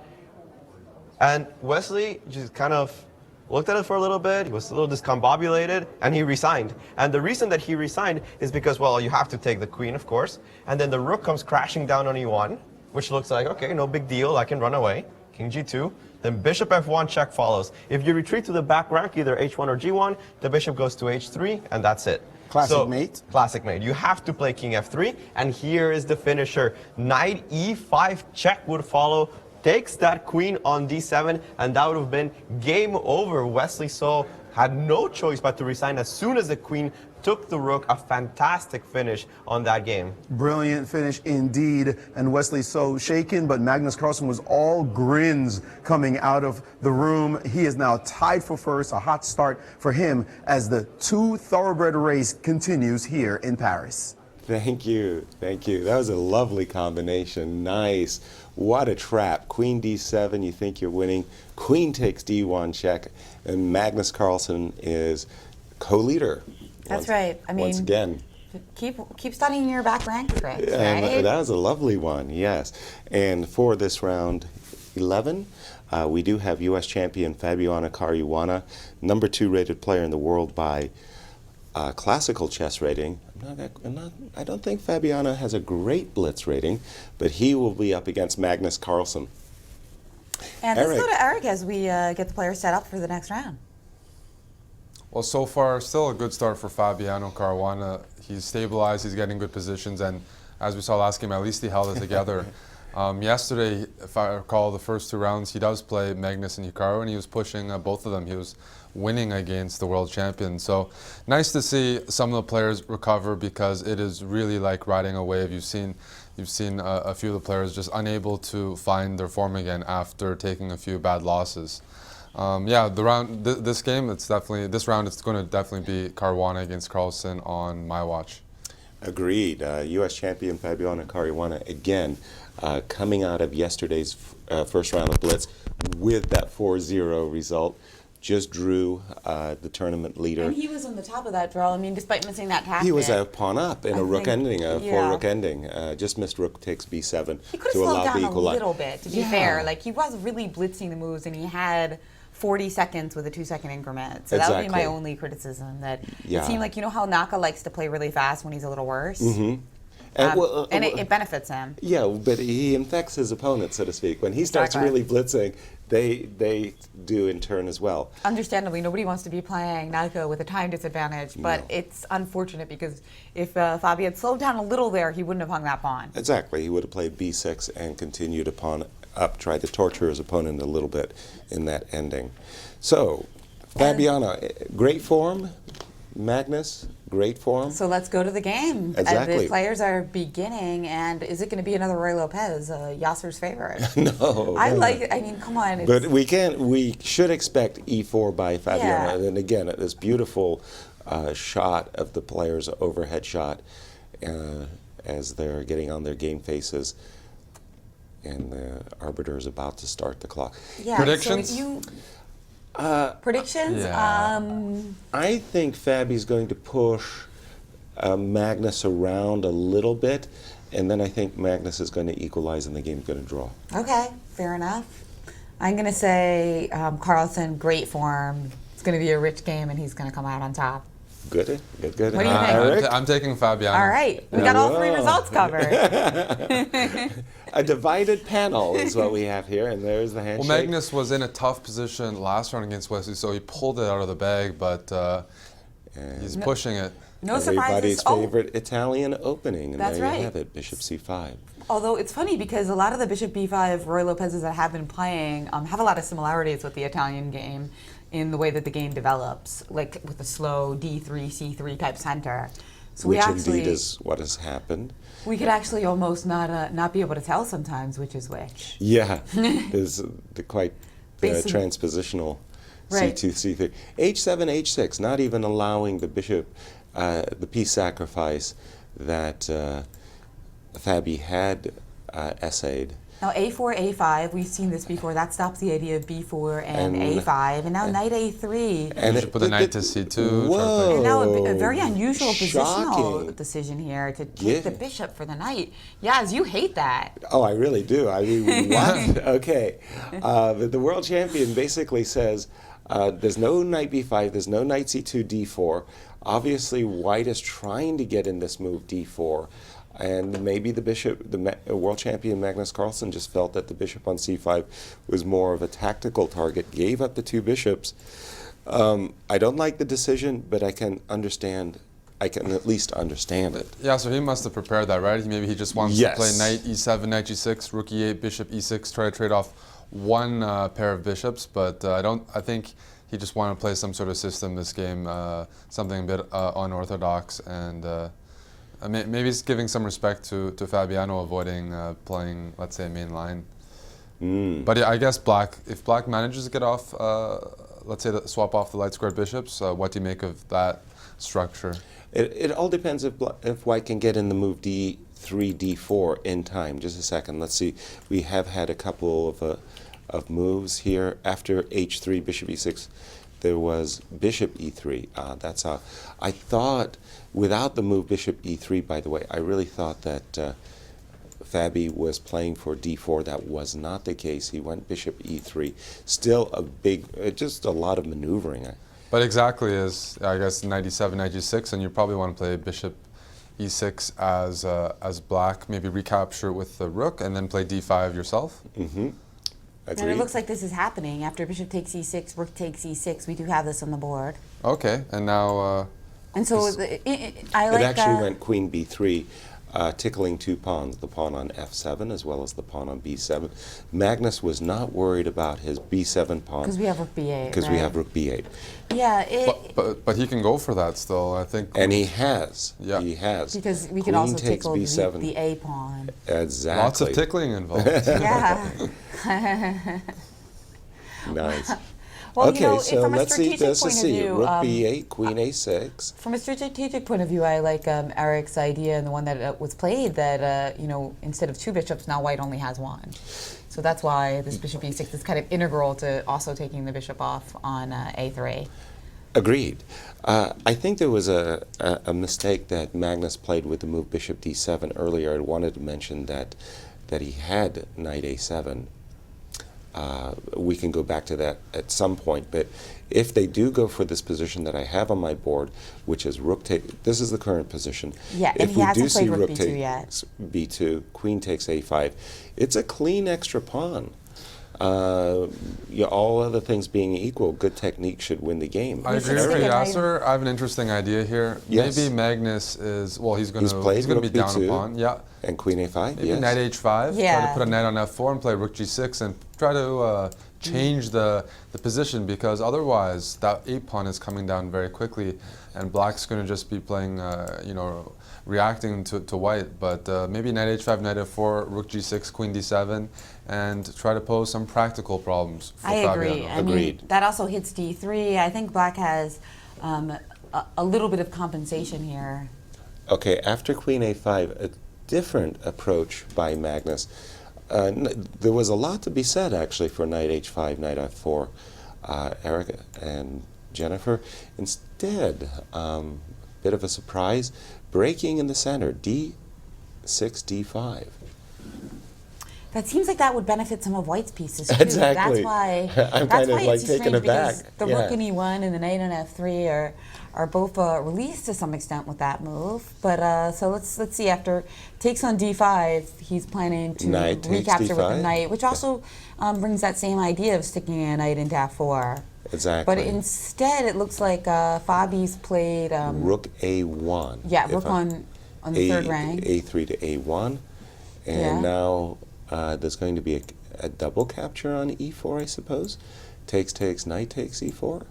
and Wesley just kind of looked at it for a little bit. He was a little discombobulated, and he resigned. And the reason that he resigned is because, well, you have to take the queen, of course, and then the rook comes crashing down on E1, which looks like, okay, no big deal, I can run away. King G2, then bishop F1, check follows. If you retreat to the back rank, either H1 or G1, the bishop goes to H3, and that's it. Classic mate. Classic mate. You have to play King F3, and here is the finisher. Knight E5 check would follow, takes that queen on D7, and that would have been game over. Wesley So had no choice but to resign as soon as the queen took the rook. A fantastic finish on that game. Brilliant finish indeed, and Wesley So shaken, but Magnus Carlsen was all grins coming out of the room. He is now tied for first, a hot start for him as the two thoroughbred race continues here in Paris. Thank you. Thank you. That was a lovely combination. Nice. What a trap. Queen D7, you think you're winning. Queen takes D1 check, and Magnus Carlsen is co-leader. That's right. I mean, once again. Keep studying your back rank tricks, And right? that was a lovely one, yes. And for this round 11, we do have U.S. champion Fabiano Caruana, number 2 rated player in the world by classical chess rating. I don't think Fabiano has a great Blitz rating, but he will be up against Magnus Carlsen. And let's go to Eric as we get the players set up for the next round. Well, so far, still a good start for Fabiano Caruana. He's stabilized, he's getting good positions, and as we saw last game, at least he held it together. Yesterday, if I recall, the first 2 rounds, he does play Magnus and Hikaru, and he was pushing both of them. He was winning against the world champion. So nice to see some of the players recover, because it is really like riding a wave. You've seen a few of the players just unable to find their form again after taking a few bad losses. Yeah, this round it's going to definitely be Caruana against Carlsen on my watch. Agreed. U.S. champion Fabiano Caruana again coming out of yesterday's first round of Blitz with that 4-0 result. Just drew the tournament leader. And he was on the top of that draw. I mean, despite missing that tactic. He was a pawn up in a rook ending, a 4-rook ending. Just missed rook takes B7 he could have to slowed allow down the a equalizer. little bit, to be fair. Like, he was really blitzing the moves, and he had 40 seconds with a 2-second increment. So that would be my only criticism. That it seemed like, you know how Naka likes to play really fast when he's a little worse? Mm-hmm. And it benefits him. Yeah, but he infects his opponent, so to speak. When he starts really blitzing, they do in turn as well. Understandably, nobody wants to be playing Naka with a time disadvantage, but it's unfortunate because if Fabi had slowed down a little there, he wouldn't have hung that pawn. Exactly. He would have played B6 and continued a pawn up, tried to torture his opponent a little bit in that ending. So, Fabiano, great form. Magnus, great form. So let's go to the game. Exactly. The players are beginning, and is it going to be another Roy Lopez, Yasser's favorite? No. I mean, come on. But we should expect E4 by Fabiano. And then again, this beautiful shot of the players' overhead shot as they're getting on their game faces. And the arbiter is about to start the clock. Yeah, predictions? So predictions? Yeah. I think Fabi's going to push Magnus around a little bit, and then I think Magnus is going to equalize and the game's going to draw. Okay, fair enough. I'm going to say Carlsen, great form. It's going to be a rich game, and he's going to come out on top. Good. What do you think? Eric? I'm taking Fabiano. All right, we got all three results covered. A divided panel is what we have here, and there's the handshake. Well, Magnus was in a tough position last round against Wesley, so he pulled it out of the bag, but he's pushing it. No surprises. Everybody's favorite Italian opening, and That's there right. you have it, Bishop C5. Although it's funny because a lot of the Bishop B5 Roy Lopez's that have been playing have a lot of similarities with the Italian game in the way that the game develops, like with the slow D3, C3 type center. So Which we actually, indeed is what has happened. we could actually almost not be able to tell sometimes which is which. Yeah, there's the quite Basically- transpositional Right. C2, C3. H7, H6, not even allowing the bishop, the piece sacrifice that Fabi had essayed. Now A4, A5, we've seen this before. That stops the idea of B4 and A5, and now knight A3. And You should put the knight to C2. Whoa. And now a very unusual positional Shocking. decision here to take Yeah. the bishop for the knight. Yaz, you hate that. Oh, I really do. I mean, what? Okay. But the world champion basically says there's no knight b5, there's no knight c2, d4. Obviously, white is trying to get in this move d4. And maybe the bishop, the world champion Magnus Carlsen, just felt that the bishop on c5 was more of a tactical target, gave up the two bishops. I don't like the decision, but I can understand. I can at least understand it. Yeah, so he must have prepared that, right? Maybe he just wants Yes. to play knight e7, knight g6, rook e8, bishop e6, try to trade off one pair of bishops. But I think he just wanted to play some sort of system this game, something a bit unorthodox, and maybe he's giving some respect to Fabiano, avoiding playing, let's say, main line. But yeah, I guess if black manages to get off, let's say, swap off the light squared bishops, what do you make of that structure? It all depends if white can get in the move d3, d4 in time. Just a second. Let's see. We have had a couple of moves here. After h3, bishop e6, there was bishop e3. That's how. I thought, without the move bishop e3, by the way, I really thought that Fabi was playing for d4. That was not the case. He went bishop e3. Still a big, just a lot of maneuvering. But exactly as, I guess, knight e7, knight g6, and you probably want to play bishop e6 as black, maybe recapture with the rook, and then play d5 yourself. Mm-hmm. And Agreed. it looks like this is happening. After bishop takes e6, rook takes e6, we do have this on the board. Okay, and now... And so I like It actually that. went queen b3, tickling two pawns, the pawn on f7 as well as the pawn on b7. Magnus was not worried about his b7 pawn. Because we have rook b8. Because we have rook b8. Yeah, But he can go for that still, I think. And he has. Yeah. He has. because we can Queen also takes tickle b7. the a pawn. Exactly. Lots of tickling involved. Yeah. Nice. Well, Okay, you know, so from a let's see. strategic Let's point of see. view, Rook b8, queen a6. from a strategic point of view, I like Eric's idea and the one that was played that, you know, instead of two bishops, now white only has one. So that's why this bishop e6 is kind of integral to also taking the bishop off on a3. Agreed. I think there was a mistake that Magnus played with the move bishop d7 earlier. I wanted to mention that he had knight a7. We can go back to that at some point, but if they do go for this position that I have on my board, which is rook take, this is the current position. Yeah, if and he we hasn't do see played rook rook b2 takes yet. b2, queen takes a5, it's a clean extra pawn. All other things being equal, good technique should win the game. I agree with Yasser. I have an interesting idea here. Yes. Maybe Magnus is, well, he's going to played be rook down a b2. pawn. Yeah. And queen a5, Maybe yes. knight h5. Try Yeah. to put a knight on f4 and play rook g6 and try to change the position, because otherwise that a pawn is coming down very quickly and black's going to just be playing, reacting to white. But maybe knight h5, knight f4, rook g6, queen d7, and try to pose some practical problems for I agree. Fabiano. I mean, Agreed. that also hits d3. I think black has a little bit of compensation here. Okay, after queen a5, a different approach by Magnus. There was a lot to be said, actually, for knight h5, knight f4, Eric and Jennifer. Instead, bit of a surprise, breaking in the center, d6, d5. That seems like that would benefit some of White's pieces too. Exactly. That's why. I'm that's kind of why like it's so taken strange aback. because the rook in E1 and the knight on F3 are both released to some extent with that move. But so let's see. After takes on D5, he's planning to Knight takes recapture with the D5. knight, which also brings that same idea of sticking a knight into F4. Exactly. But instead, it looks like Fabi's played Rook A1. yeah, If rook on the third rank. A3 to A1, and Yeah. now there's going to be a double capture on E4, I suppose. Takes, knight takes E4.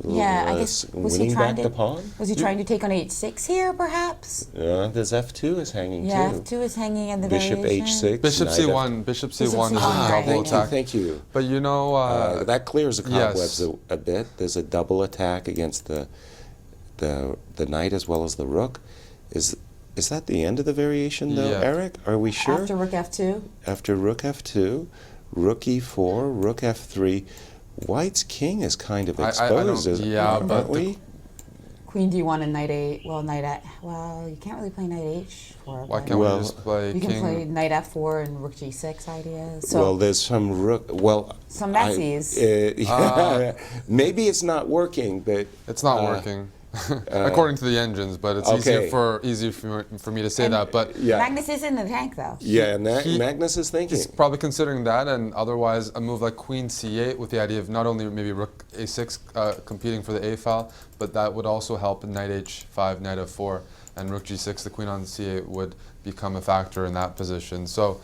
Yeah, I guess was he winning trying back to the pawn. was he trying to take on H6 here, perhaps? There's F2 is hanging Yeah, too. F2 is hanging in the Bishop variation. H6. Bishop knight C1, Bishop C1 is a C1, double right. attack. Thank you. But you know, That clears the cobwebs yes. a bit. There's a double attack against the knight as well as the rook. Is that the end of the variation though, Yeah. Eric? Are we sure? After rook F2? After rook F2, rook E4, rook F3, White's king is kind of exposed, aren't we? Queen D1 and knight A. Well, well, you can't really play knight H4. why but can't Well, we just play you king? can play knight F4 and rook G6 ideas. So Well, there's some rook. Well, some Messies. yeah, maybe it's not working, but It's not working, according to the engines. But it's okay. easier for me to say that. But yeah, Magnus is in the tank though. yeah. he- Magnus is thinking. he's probably considering that, and otherwise a move like Queen C8 with the idea of not only maybe Rook A6 competing for the A file, but that would also help Knight H5, Knight F4, and Rook G6. The Queen on C8 would become a factor in that position. So,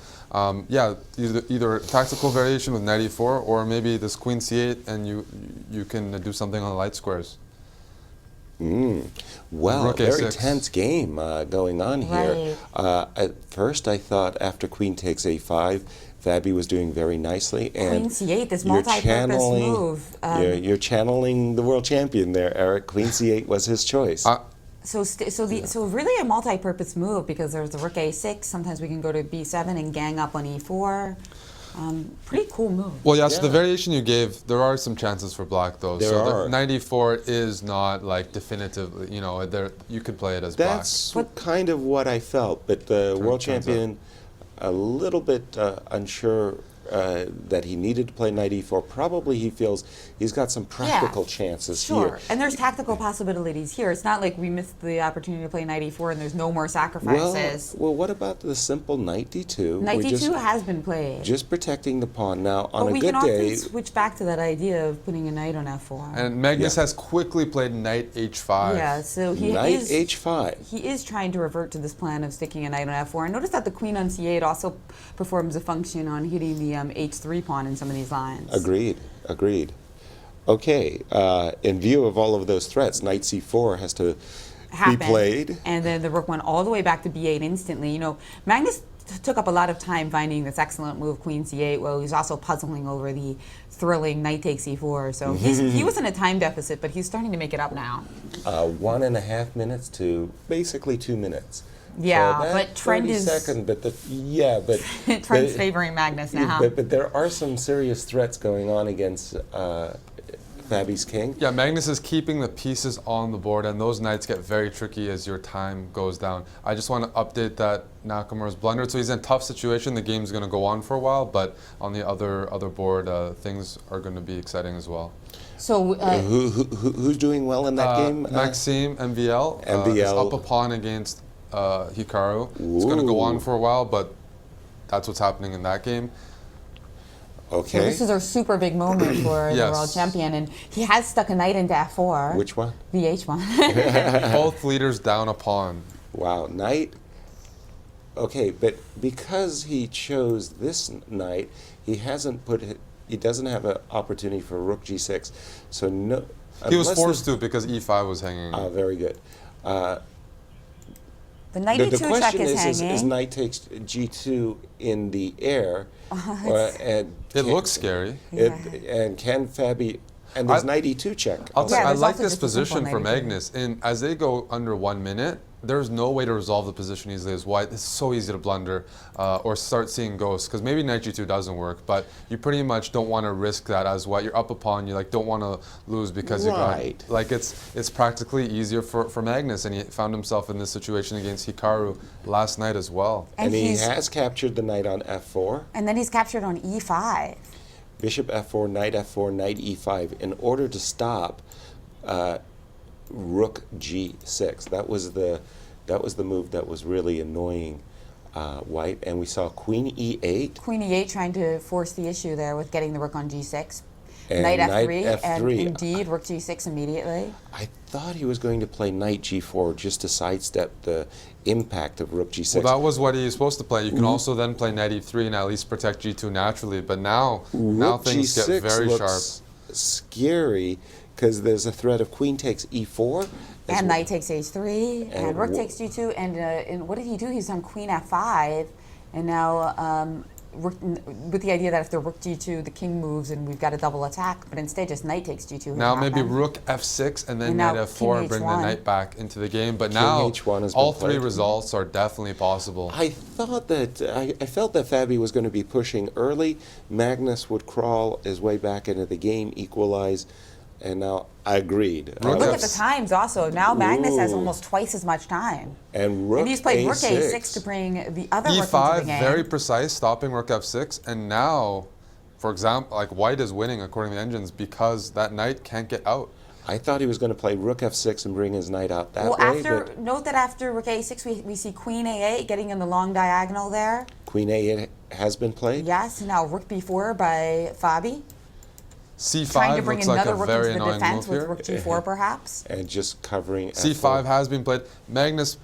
yeah, either tactical variation with Knight E4, or maybe this Queen C8, and you can do something on the light squares. Well, Rook very A6. tense game going on here. At first, I thought after Queen takes A5, Fabi was doing very nicely. And Queen C8, this you're multi-purpose channeling- move. You're channeling the world champion there, Eric. Queen C8 was his choice. So really a multi-purpose move because there's the rook A6. Sometimes we can go to B7 and gang up on E4. Pretty cool move. Well, yeah, so the Yeah. variation you gave, there are some chances for black, though. There so are. the 94 is not, like, definitively, you know, you could play it as That's But- kind of what I felt, but the world turns champion, a little bit unsure that he needed to play knight e4. Probably he feels he's got some practical chances Sure. here. And there's tactical possibilities here. It's not like we missed the opportunity to play knight e4 and there's no more sacrifices. Well, what about the simple knight d2? Knight We're d2 has been played. just protecting the pawn. Now, on but a we good can day, often switch back to that idea of putting a knight on f4. And Magnus Yeah. has quickly played knight h5. Yeah, so he knight is h5. he is trying to revert to this plan of sticking a knight on f4. And notice that the queen on c8 also performs a function on hitting the h3 pawn in some of these lines. Agreed. Okay, in view of all of those threats, knight c4 has to Happen. be played. And then the rook went all the way back to b8 instantly. You know, Magnus took up a lot of time finding this excellent move, queen c8, while he's also puzzling over the thrilling knight takes e4. So he was in a time deficit, but he's starting to make it up now. 1.5 minutes to basically 2 minutes. Yeah, So that but trend 30 is second, but trend's but- favoring Magnus now. But there are some serious threats going on against Fabi's king. Yeah, Magnus is keeping the pieces on the board, and those knights get very tricky as your time goes down. I just want to update that Nakamura's blundered, so he's in a tough situation. The game's going to go on for a while, but on the other board, things are going to be exciting as well. So Who's doing well in that game? Maxime, MVL, is MVL. up a pawn against Hikaru. It's going to go on Ooh. for a while, but that's what's happening in that game. So Okay. this is a super big moment for the Yes. world champion, and he has stuck a knight into f4. Which one? The h1. Both leaders down a pawn. Wow, knight. Okay, but because he chose this knight, he hasn't put it. He doesn't have an opportunity for rook g6. So no. He was unless forced this- to because e5 was hanging. Very good. The knight The e2 check question is is hanging. knight takes g2 in the air, and It looks scary. and can Fabi, and there's knight e2 check. I Yeah, like there's also this just a simple position for knight e2. Magnus. As they go under 1 minute, there's no way to resolve the position easily as white. It's so easy to blunder or start seeing ghosts, because maybe knight g2 doesn't work, but you pretty much don't want to risk that as white. You're up a pawn, you like don't want to lose because you got, like it's practically easier for Magnus, and he found himself in this situation against Hikaru last night as well. And he has captured the knight on f4. And then he's captured on e5. Bishop f4, knight e5 in order to stop rook g6. That was the move that was really annoying white. And we saw queen e8. Queen e8 trying to force the issue there with getting the rook on g6. And knight f3, and f3. indeed rook g6 immediately. I thought he was going to play knight g4 just to sidestep the impact of rook g6. Well, that was what he was supposed to play. You can also then play knight e3 and at least protect g2 naturally, but now things get very sharp. Scary, because there's a threat of queen takes e4. And knight takes h3, and rook takes g2, and what did he do? He's on queen f5, and now with the idea that if the rook g2, the king moves and we've got a double attack, but instead just knight takes g2. Now maybe rook f6 and then knight f4 and bring the knight back into the game, but now all three results are definitely possible. I thought that, I felt that Fabi was going to be pushing early. Magnus would crawl his way back into the game, equalize, and now I agreed. Look at the times also. Now Magnus has almost twice as much time. And he's played rook a6 to bring the other rook into the game. very precise, stopping rook f6, and now, for example, like white is winning according to the engines because that knight can't get out. I thought he was going to play rook f6 and bring his knight out that way. Well, note that after rook a6, we see queen a8 getting in the long diagonal there. Queen a8 has been played? Yes, now rook b4 by Fabi. C5 trying to bring looks like another a rook very into the annoying defense move with rook g4 perhaps. And just covering C5 f4. has been played. Magnus.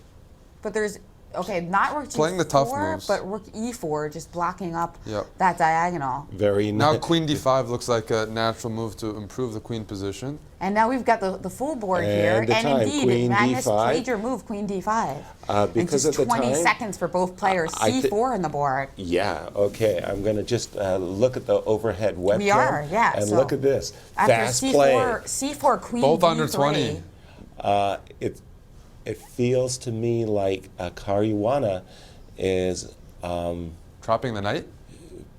But there's, not rook g4, playing the tough moves, but rook e4 just blocking up that diagonal. Now queen d5 looks like a natural move to improve the queen position. And now we've got the full board here, and indeed Magnus played your move, queen d5. Because and just of the 20 time, seconds for both players, c4 in the board. Yeah, okay. I'm going to just look at the overhead webcam. We are, yeah. And so look at this. Fast C4, play. C4, queen both d3. under 20. It feels to me like Caruana is trapping the knight?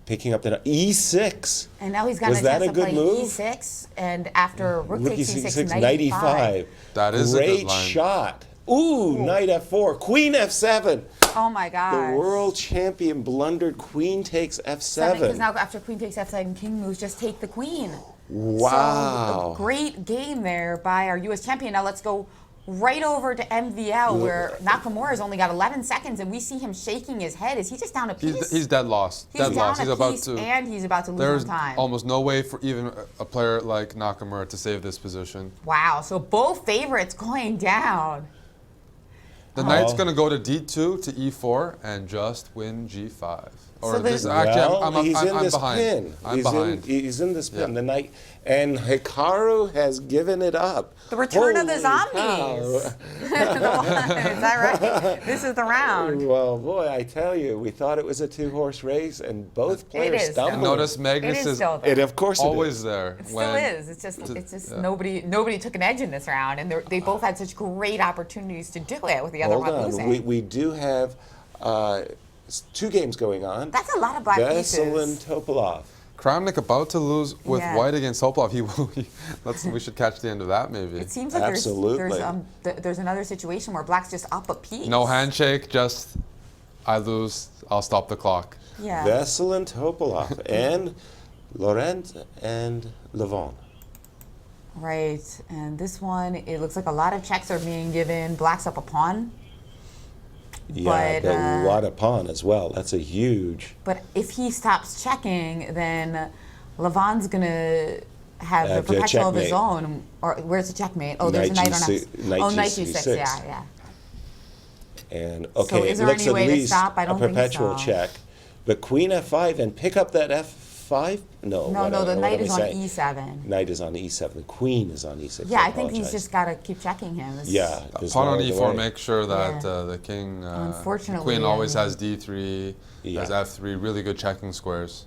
Picking up the knight. E6. And now he's got a chance to play e6, and after rook takes e6, knight e5. That is great a good line. shot. Ooh, knight f4, queen f7. Oh my God. The world champion blundered, queen takes f7. Because now after queen takes f7, king moves, just take the queen. Wow. So a great game there by our U.S. champion. Now let's go right over to MVL, where Nakamura's only got 11 seconds, and we see him shaking his head. Is he just down a piece? He's dead lost. He's about to, and he's about to lose There's on time. almost no way for even a player like Nakamura to save this position. Wow, so both favorites going down. The knight's going to go to d2 to e4 and just win g5. Or So this, the- actually, he's in I'm this behind. pin. I'm behind. He's in this pin. The knight, and Hikaru has given it up. The return of the Holy zombies. Is that right? This is the round. Well, boy, I tell you, we thought it was a two-horse race, and both players is. stumbled. And notice Magnus It is is still there. And of course it always is. there. It still is. It's just nobody took an edge in this round, and they both had such great opportunities to do it with the other Hold one on, losing. we do have two games going on. That's a lot of black Vesel and pieces. Topolov. Kramnik about to lose with Yeah. white against Topolov. We should catch the end of that maybe. It seems like there's another situation where black's just up a piece. No handshake, just I lose, I'll stop the clock. Yeah. Vesel and Topolov, and Laurent and Levon. Right, and this one, it looks like a lot of checks are being given. Black's up a pawn. Yeah, But, the Wada pawn as well. That's a huge. But if he stops checking, then Levon's going to have the perpetual of his checkmate. own. Or where's the checkmate? Oh, there's a knight on F6. Knight G6, yeah. And So okay, is it there looks any at way to least stop? I don't a think perpetual so. check. But queen f5 and pick up that f5? No, No, the knight is on saying? E7. Knight is on e7. The queen is on e6. Yeah, I think he's just got to keep checking him. Yeah. there's Pawn no on other e4, way. make sure that Yeah. the king, the Unfortunately, queen always has d3, Yeah. has f3, really good checking squares.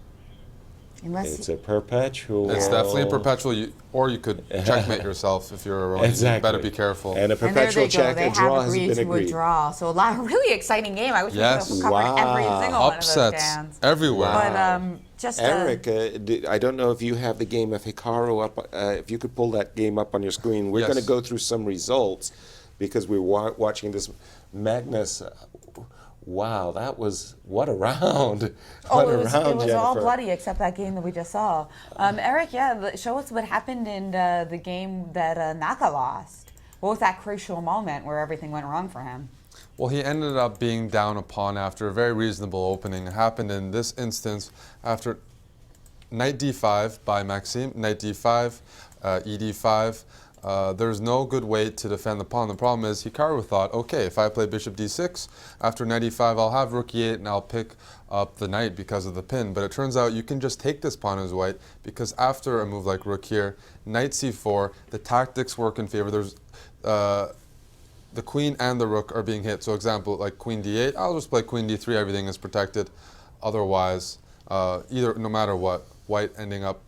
It's a perpetual. It's definitely a perpetual, or you could checkmate yourself if you're a Exactly. You better be careful. And a perpetual check, a draw has been to agreed. a draw. So a lot of really exciting game. I wish Yes. we could have covered every single one of those Upsets stands. everywhere. But just Eric, I don't know if you have the game of Hikaru up. If you could pull that game up on your screen, we're Yes. going to go through some results because we're watching this Magnus. Wow, that was what a round! What a round, it was all Jennifer. bloody except that game that we just saw. Eric, show us what happened in the game that Naka lost. What was that crucial moment where everything went wrong for him? Well, he ended up being down a pawn after a very reasonable opening. It happened in this instance after knight d5 by Maxime, knight d5, ed5. There's no good way to defend the pawn. The problem is Hikaru thought, okay, if I play bishop d6, after knight e5, I'll have rook e8 and I'll pick up the knight because of the pin. But it turns out you can just take this pawn as white because after a move like rook here, knight c4, the tactics work in favor. There's the queen and the rook are being hit. So example, like queen d8, I'll just play queen d3, everything is protected. Otherwise, no matter what, white ending up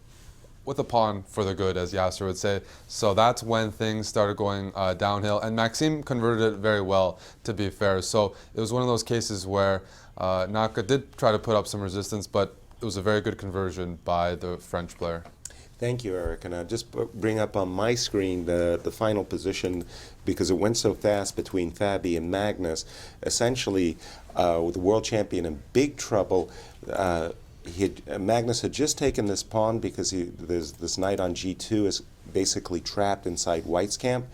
with a pawn for the good, as Yasser would say. So that's when things started going downhill. And Maxime converted it very well, to be fair. So it was one of those cases where Naka did try to put up some resistance, but it was a very good conversion by the French player. Thank you, Eric. And I'll just bring up on my screen the final position because it went so fast between Fabi and Magnus. Essentially, with the world champion in big trouble, Magnus had just taken this pawn because there's this knight on g2 is basically trapped inside White's camp.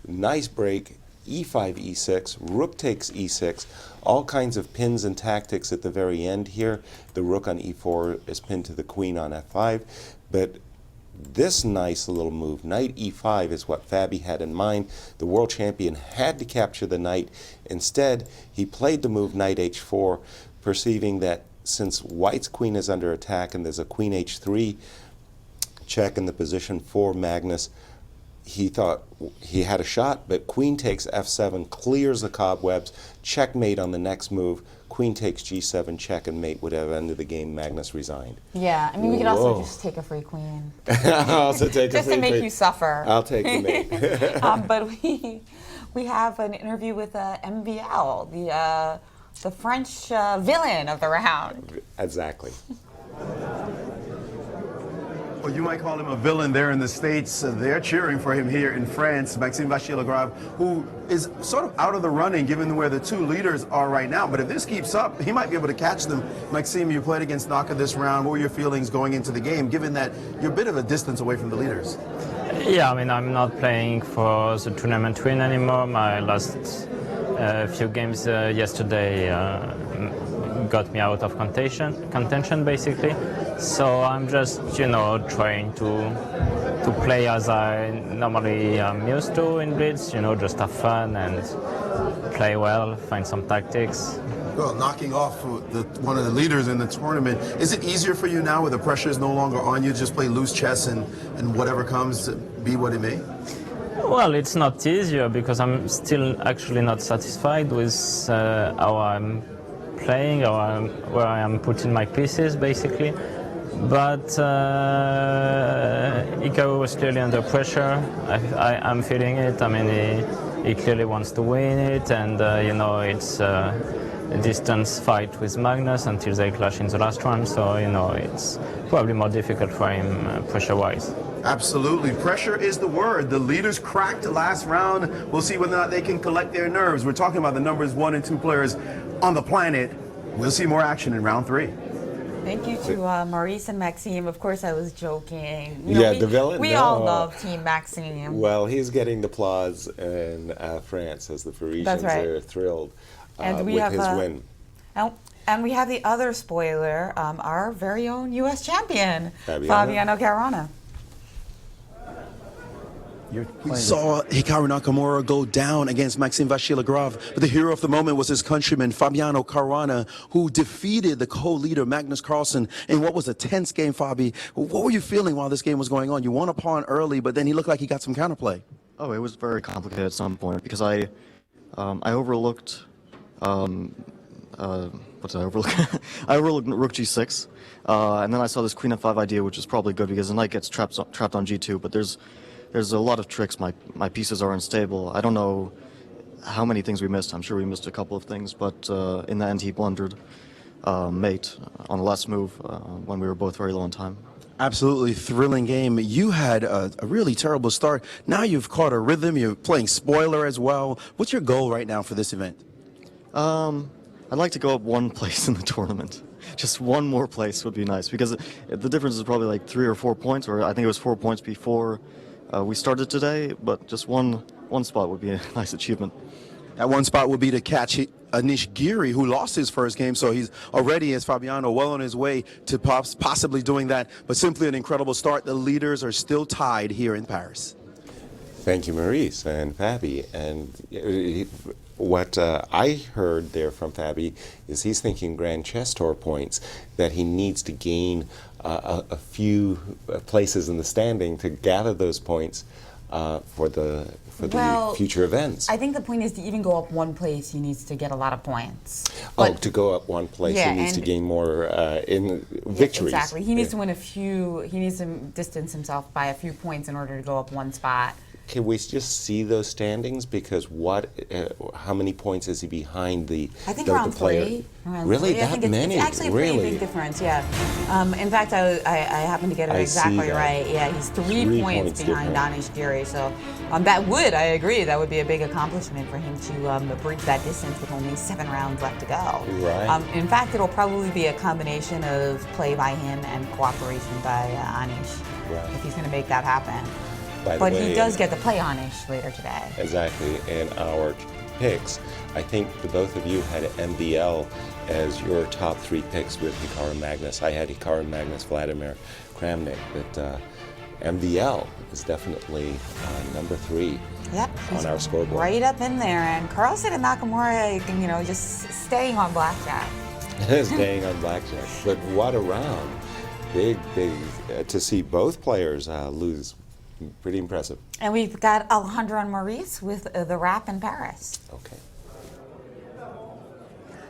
Nice break, e5, e6, rook takes e6, all kinds of pins and tactics at the very end here. The rook on e4 is pinned to the queen on f5, but this nice little move, knight e5, is what Fabi had in mind. The world champion had to capture the knight. Instead, he played the move knight h4, perceiving that since White's queen is under attack and there's a queen h3 check in the position for Magnus, he thought he had a shot, but queen takes f7, clears the cobwebs, checkmate on the next move. Queen takes g7, check and mate would have ended the game. Magnus resigned. Yeah, I mean, we could also just take a free queen. I'll also take just a free to make queen. you suffer. I'll take the mate. But we have an interview with MVL, the French villain of the round. Exactly. Well, you might call him a villain there in the States. They're cheering for him here in France. Maxime Vachier-Lagrave, who is sort of out of the running given where the two leaders are right now. But if this keeps up, he might be able to catch them. Maxime, you played against Naka this round. What were your feelings going into the game, given that you're a bit of a distance away from the leaders? Yeah, I mean, I'm not playing for the tournament win anymore. My last few games yesterday got me out of contention basically. So I'm just, trying to play as I normally am used to in Blitz, just have fun and play well, find some tactics. Well, knocking off one of the leaders in the tournament, is it easier for you now where the pressure is no longer on you, just play loose chess and whatever comes, be what it may? Well, it's not easier because I'm still actually not satisfied with how I'm playing or where I am putting my pieces, basically. But Hikaru was clearly under pressure. I'm feeling it. I mean, he clearly wants to win it, and it's a distance fight with Magnus until they clash in the last round. So it's probably more difficult for him pressure-wise. Absolutely. Pressure is the word. The leaders cracked last round. We'll see whether or not they can collect their nerves. We're talking about the numbers 1 and 2 players on the planet. We'll see more action in round 3. Thank you to Maurice and Maxime. Of course, I was joking. The villain. We all love Team Maxime. Well, he's getting the applause in France as the Parisians are thrilled and we with have his win. And we have the other spoiler, our very own U.S. champion, Fabiano Caruana. We saw Hikaru Nakamura go down against Maxime Vachier-Lagrave, but the hero of the moment was his countryman, Fabiano Caruana, who defeated the co-leader, Magnus Carlsen, in what was a tense game, Fabi. What were you feeling while this game was going on? You won a pawn early, but then he looked like he got some counterplay. Oh, it was very complicated at some point because I overlooked what did I overlook? I overlooked rook g6, and then I saw this queen f5 idea, which is probably good because the knight gets trapped on g2. But there's a lot of tricks. My pieces are unstable. I don't know how many things we missed. I'm sure we missed a couple of things, but in the end he blundered mate on the last move when we were both very low on time. Absolutely thrilling game. You had a really terrible start. Now you've caught a rhythm. You're playing spoiler as well. What's your goal right now for this event? I'd like to go up one place in the tournament. Just one more place would be nice because the difference is probably like 3 or 4 points, or I think it was 4 points before we started today, but just one spot would be a nice achievement. That one spot would be to catch Anish Giri, who lost his first game, so he's already, as Fabiano, well on his way to possibly doing that, but simply an incredible start. The leaders are still tied here in Paris. Thank you, Maurice and Fabi. And what I heard there from Fabi is he's thinking Grand Chess Tour points, that he needs to gain a few places in the standing to gather those points for the future events. I think the point is to even go up one place, he needs to get a lot of points. Oh, to go up one place, he needs to gain more in victories. Exactly. He needs to win a few, he needs to distance himself by a few points in order to go up one spot. Can we just see those standings? Because how many points is he behind the I think the around player? 3. Around Really, 3. that many? It's actually a pretty big difference, yeah. In fact, I happen to get it exactly right. Yeah, he's 3 points behind Anish Giri. So that would, I agree, that would be a big accomplishment for him to bridge that distance with only 7 rounds left to go. Right. In fact, it'll probably be a combination of play by him and cooperation by Anish, if he's going to make that happen. But he does get to play Anish later today. Exactly. In our picks, I think the both of you had MBL as your top 3 picks with Hikaru Magnus. I had Hikaru Magnus, Vladimir Kramnik, but MBL is definitely number 3 on our scoreboard. Right up in there. And Carlsen and Nakamura, just staying on blackjack. Staying on blackjack. But what a round. Big, to see both players lose. Pretty impressive. And we've got Alejandro and Maurice with the wrap in Paris. Okay.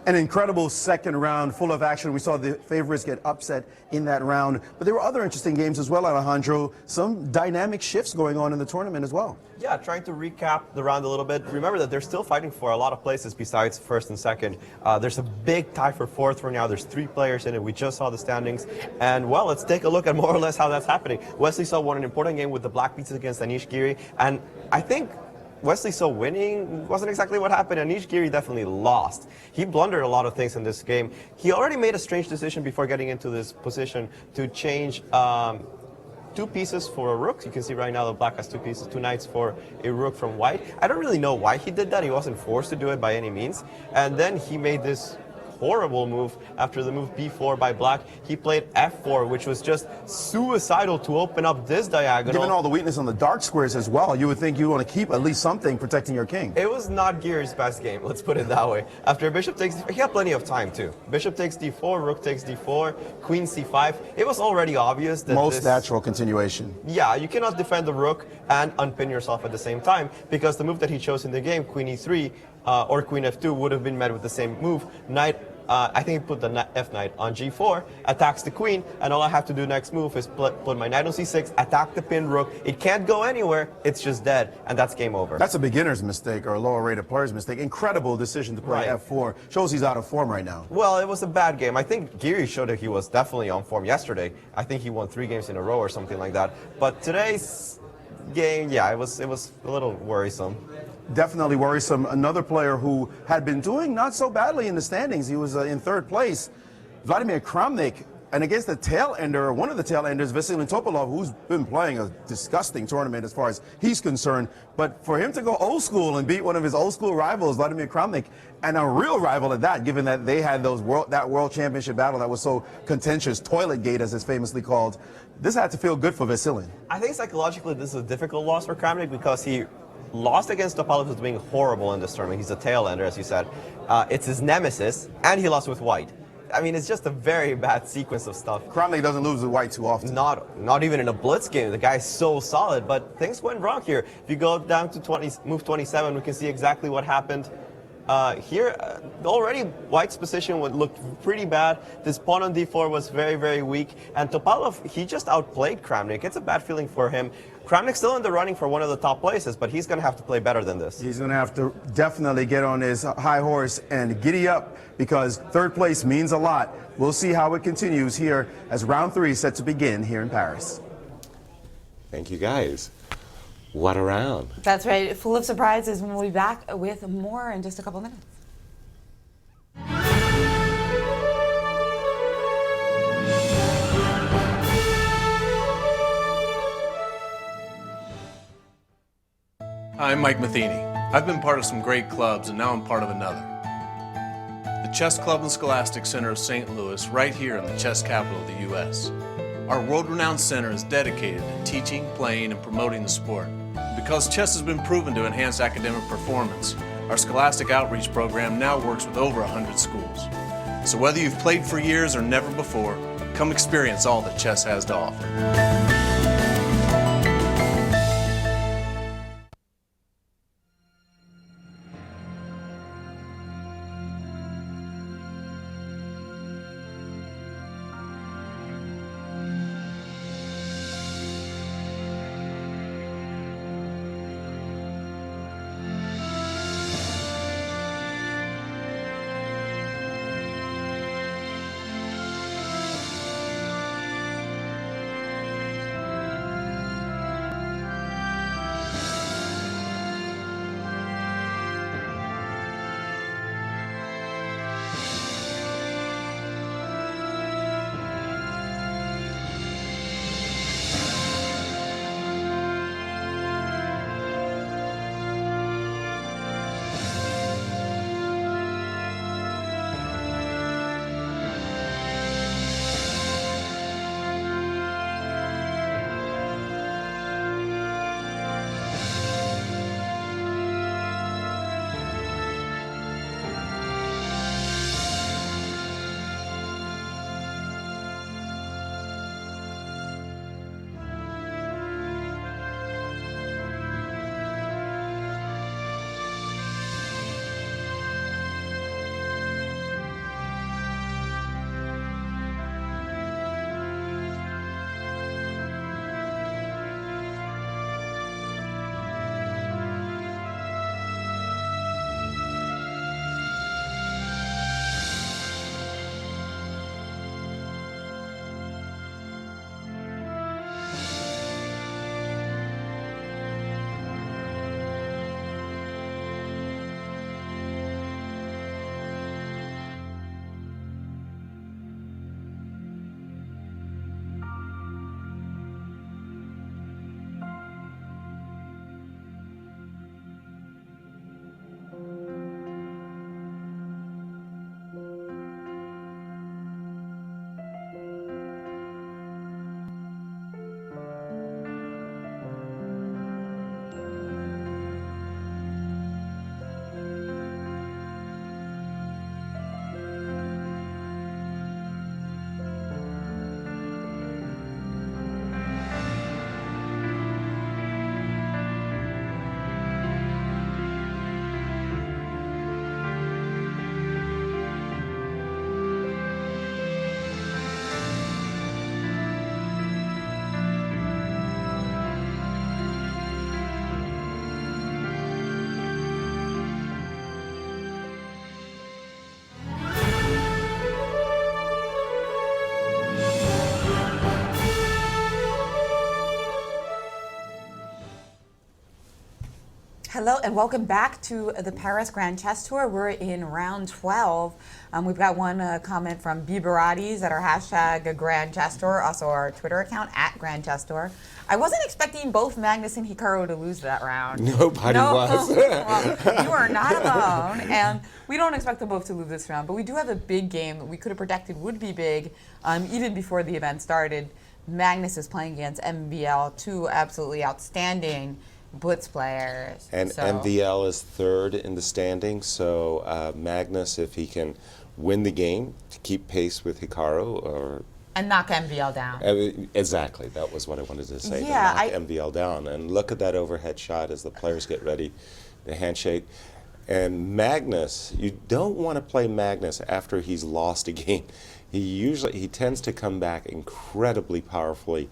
An incredible second round full of action. We saw the favorites get upset in that round. But there were other interesting games as well, Alejandro. Some dynamic shifts going on in the tournament as well. Yeah, trying to recap the round a little bit. Remember that they're still fighting for a lot of places besides first and second. There's a big tie for fourth right now. There's 3 players in it. We just saw the standings. And, well, let's take a look at more or less how that's happening. Wesley So won an important game with the black pieces against Anish Giri. And I think Wesley So winning wasn't exactly what happened. Anish Giri definitely lost. He blundered a lot of things in this game. He already made a strange decision before getting into this position to change 2 pieces for a rook. You can see right now the black has 2 pieces, 2 knights for a rook from white. I don't really know why he did that. He wasn't forced to do it by any means. And then he made this horrible move after the move b4 by black. He played f4, which was just suicidal to open up this diagonal. Given all the weakness on the dark squares as well, you would think you want to keep at least something protecting your king. It was not Giri's best game, let's put it that way. After bishop takes d4, he had plenty of time too. Bishop takes d4, rook takes d4, queen c5. It was already obvious that most natural continuation. Yeah, you cannot defend the rook and unpin yourself at the same time, because the move that he chose in the game, queen e3 or queen f2, would have been met with the same move. Knight, I think he put the f knight on g4, attacks the queen, and all I have to do next move is put my knight on c6, attack the pinned rook. It can't go anywhere, it's just dead, and that's game over. That's a beginner's mistake or a lower rated player's mistake. Incredible decision to play f4. Shows he's out of form right now. Well, it was a bad game. I think Giri showed that he was definitely on form yesterday. I think he won 3 games in a row or something like that. But today's game, yeah, it was a little worrisome. Definitely worrisome. Another player who had been doing not so badly in the standings. He was in 3rd place, Vladimir Kramnik, and against the tail ender, one of the tail enders, Vasilij Topalov, who's been playing a disgusting tournament as far as he's concerned. But for him to go old school and beat one of his old school rivals, Vladimir Kramnik, and a real rival at that, given that they had that world championship battle that was so contentious, Toilet Gate as it's famously called, this had to feel good for Vasilij. I think psychologically this is a difficult loss for Kramnik because he lost against Topalov, who's being horrible in this tournament. He's a tail ender, as you said. It's his nemesis, and he lost with white. I mean, it's just a very bad sequence of stuff. Kramnik doesn't lose with white too often. Not even in a blitz game. The guy's so solid, but things went wrong here. If you go down to move 27, we can see exactly what happened. Already White's position would look pretty bad. This pawn on d4 was very, very weak. And Topalov, he just outplayed Kramnik. It's a bad feeling for him. Kramnik's still in the running for one of the top places, but he's going to have to play better than this. He's going to have to definitely get on his high horse and giddy up, because third place means a lot. We'll see how it continues here as round 3 is set to begin here in Paris. Thank you, guys. What a round. That's right. Full of surprises. We'll be back with more in just a couple minutes. I'm Mike Matheny. I've been part of some great clubs, and now I'm part of another. The Chess Club and Scholastic Center of St. Louis, right here in the chess capital of the U.S. Our world-renowned center is dedicated to teaching, playing, and promoting the sport. Because chess has been proven to enhance academic performance, our Scholastic Outreach program now works with over 100 schools. So whether you've played for years or never before, come experience all that chess has to offer. Hello and welcome back to the Paris Grand Chess Tour. We're in round 12. We've got one comment from Biberatis at our hashtag Grand Chess Tour, also our Twitter account at Grand Chess Tour. I wasn't expecting both Magnus and Hikaru to lose that round. Nobody was. Well, you are not alone, and we don't expect them both to lose this round, but we do have a big game that we could have predicted would be big even before the event started. Magnus is playing against MVL, two absolutely outstanding Blitz players. And so. MVL is third in the standings, so Magnus, if he can win the game to keep pace with Hikaru, and knock MVL down. Exactly, that was what I wanted to say. Yeah, to knock MVL down. And look at that overhead shot as the players get ready, the handshake. And Magnus, you don't want to play Magnus after he's lost a game. He tends to come back incredibly powerfully.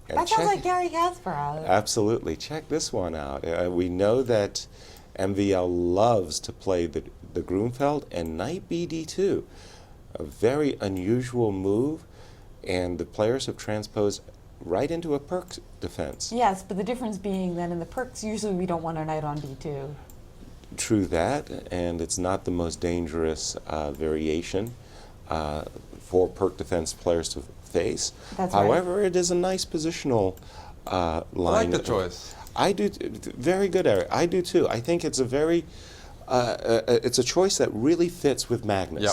And That sounds like Gary Kasparov. Absolutely. Check this one out. We know that MVL loves to play the Grunfeld and knight BD2. A very unusual move, and the players have transposed right into a perk defense. Yes, but the difference being that in the perks, usually we don't want our knight on B2. True that, and it's not the most dangerous variation for perk defense players to face. That's right. However, it is a nice positional line. I like the choice. I do. Very good, Eric. I do too. I think it's a very, it's a choice that really fits with Magnus. Yep.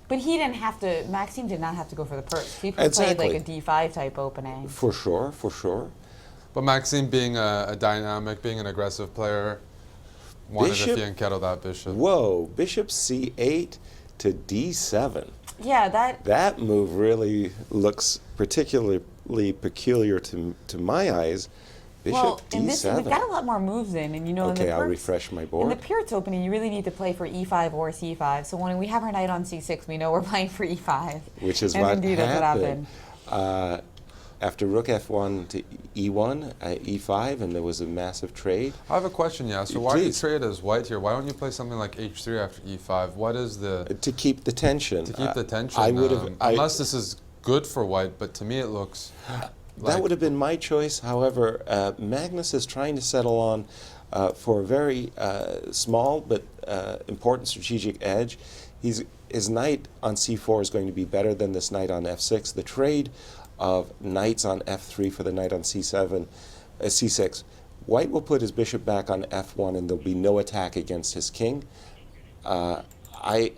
But he didn't have to, Maxime did not have to go for the perks. He Exactly. played like a D5 type opening. For sure, for sure. But Maxime being a dynamic, being an aggressive player, wanted Bishop- to fianchetto that bishop. Whoa, bishop c8 to d7. Yeah, That move really looks particularly peculiar to my eyes. Bishop well, d7. in this, we've got a lot more moves in, and you know, in Okay, the I'll perks, refresh my in board. the Pirates opening, you really need to play for E5 or C5. So when we have our knight on C6, we know we're playing for E5. Which is and what indeed, happened. that's what happened. After rook f1 to e1, e5, and there was a massive trade. I have a question, yeah. So why do you Please. trade as white here? Why don't you play something like h3 after e5? What is the... To keep the tension. To keep the tension? I would have... unless this is good for white, but to me it looks... That would have been my choice. However, Magnus is trying to settle on for a very small but important strategic edge. His knight on c4 is going to be better than this knight on f6. The trade of knights on f3 for the knight on c7, c6. White will put his bishop back on f1, and there'll be no attack against his king. I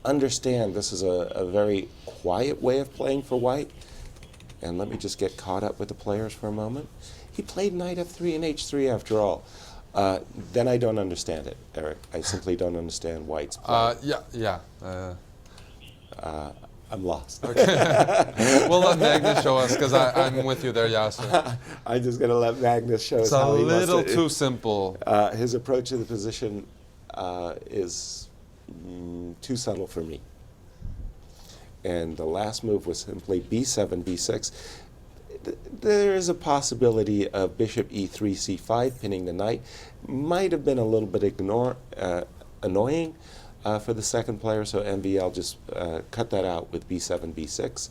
understand this is a very quiet way of playing for white. And let me just get caught up with the players for a moment. He played knight f3 and h3 after all. Then I don't understand it, Eric. I simply don't understand white's play. Yeah. I'm lost. Okay. We'll let Magnus show us, because I'm with you there, Yasser. I'm just going to let Magnus show us It's a how he wants little to- too simple. His approach to the position is too subtle for me. And the last move was simply b7, b6. There is a possibility of bishop e3, c5, pinning the knight. Might have been a little bit annoying for the second player, so MVL just cut that out with b7, b6.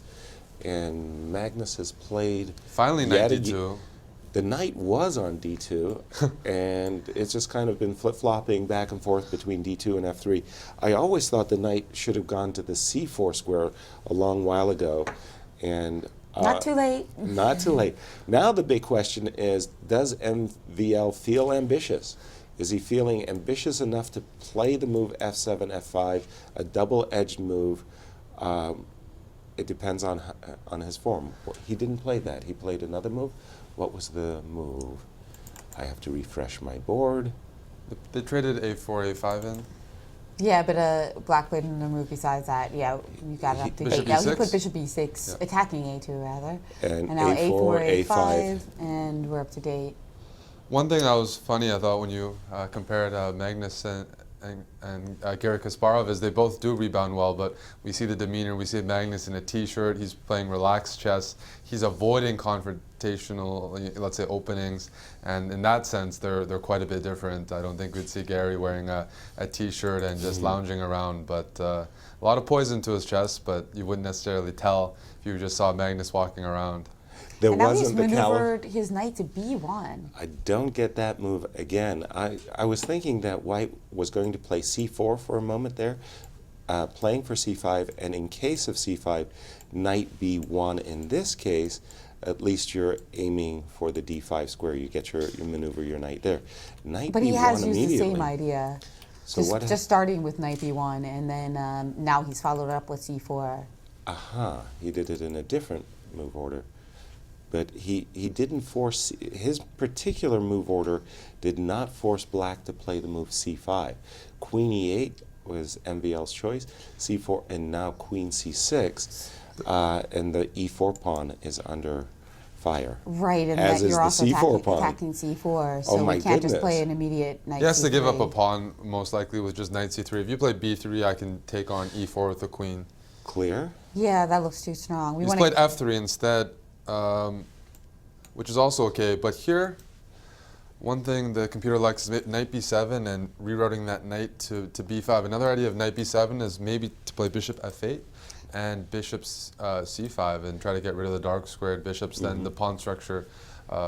And Magnus has played... Finally, knight d2. The knight was on d2, and it's just kind of been flip-flopping back and forth between d2 and f3. I always thought the knight should have gone to the c4 square a long while ago, and Not too late. not too late. Now the big question is, does MVL feel ambitious? Is he feeling ambitious enough to play the move f7, f5, a double-edged move? It depends on his form. He didn't play that. He played another move. What was the move? I have to refresh my board. They traded a4, a5 in. Yeah, but Black played another move besides that. Yeah, you got it up to Bishop yeah, he e6? put bishop e6, Yeah. attacking a2 rather. And now a4, a5, and we're up to date. One thing that was funny, I thought, when you compared Magnus and Garry Kasparov, is they both do rebound well, but we see the demeanor. We see Magnus in a t-shirt. He's playing relaxed chess. He's avoiding confrontational, let's say, openings, and in that sense, they're quite a bit different. I don't think we'd see Gary wearing a t-shirt and just lounging around, but a lot of poison to his chess, but you wouldn't necessarily tell if you just saw Magnus walking around. There And now he's wasn't the maneuvered his knight to b1. I don't get that move again. I was thinking that white was going to play c4 for a moment there, playing for c5, and in case of c5, knight b1. In this case, at least you're aiming for the d5 square. You get you maneuver your knight there. Knight But b1 he has used the immediately. same idea. So Just starting with knight b1, and then now he's followed up with c4. Aha, he did it in a different move order. But he didn't force, his particular move order did not force black to play the move c5. Queen e8 was MVL's choice, c4, and now queen c6, and the e4 pawn is under fire. Right, and as that is you're the also C4 pawn. attacking C4, so Oh my we can't just play goodness. an immediate knight He has to give up C3. a pawn, most likely, with just knight c3. If you play b3, I can take on e4 with the queen. Clear? Yeah, that looks too strong. We He's wanna- played f3 instead, which is also okay. But here, one thing the computer likes is knight b7 and rerouting that knight to b5. Another idea of knight b7 is maybe to play bishop f8 and bishop c5 and try to get rid of the dark squared bishops. Then the pawn structure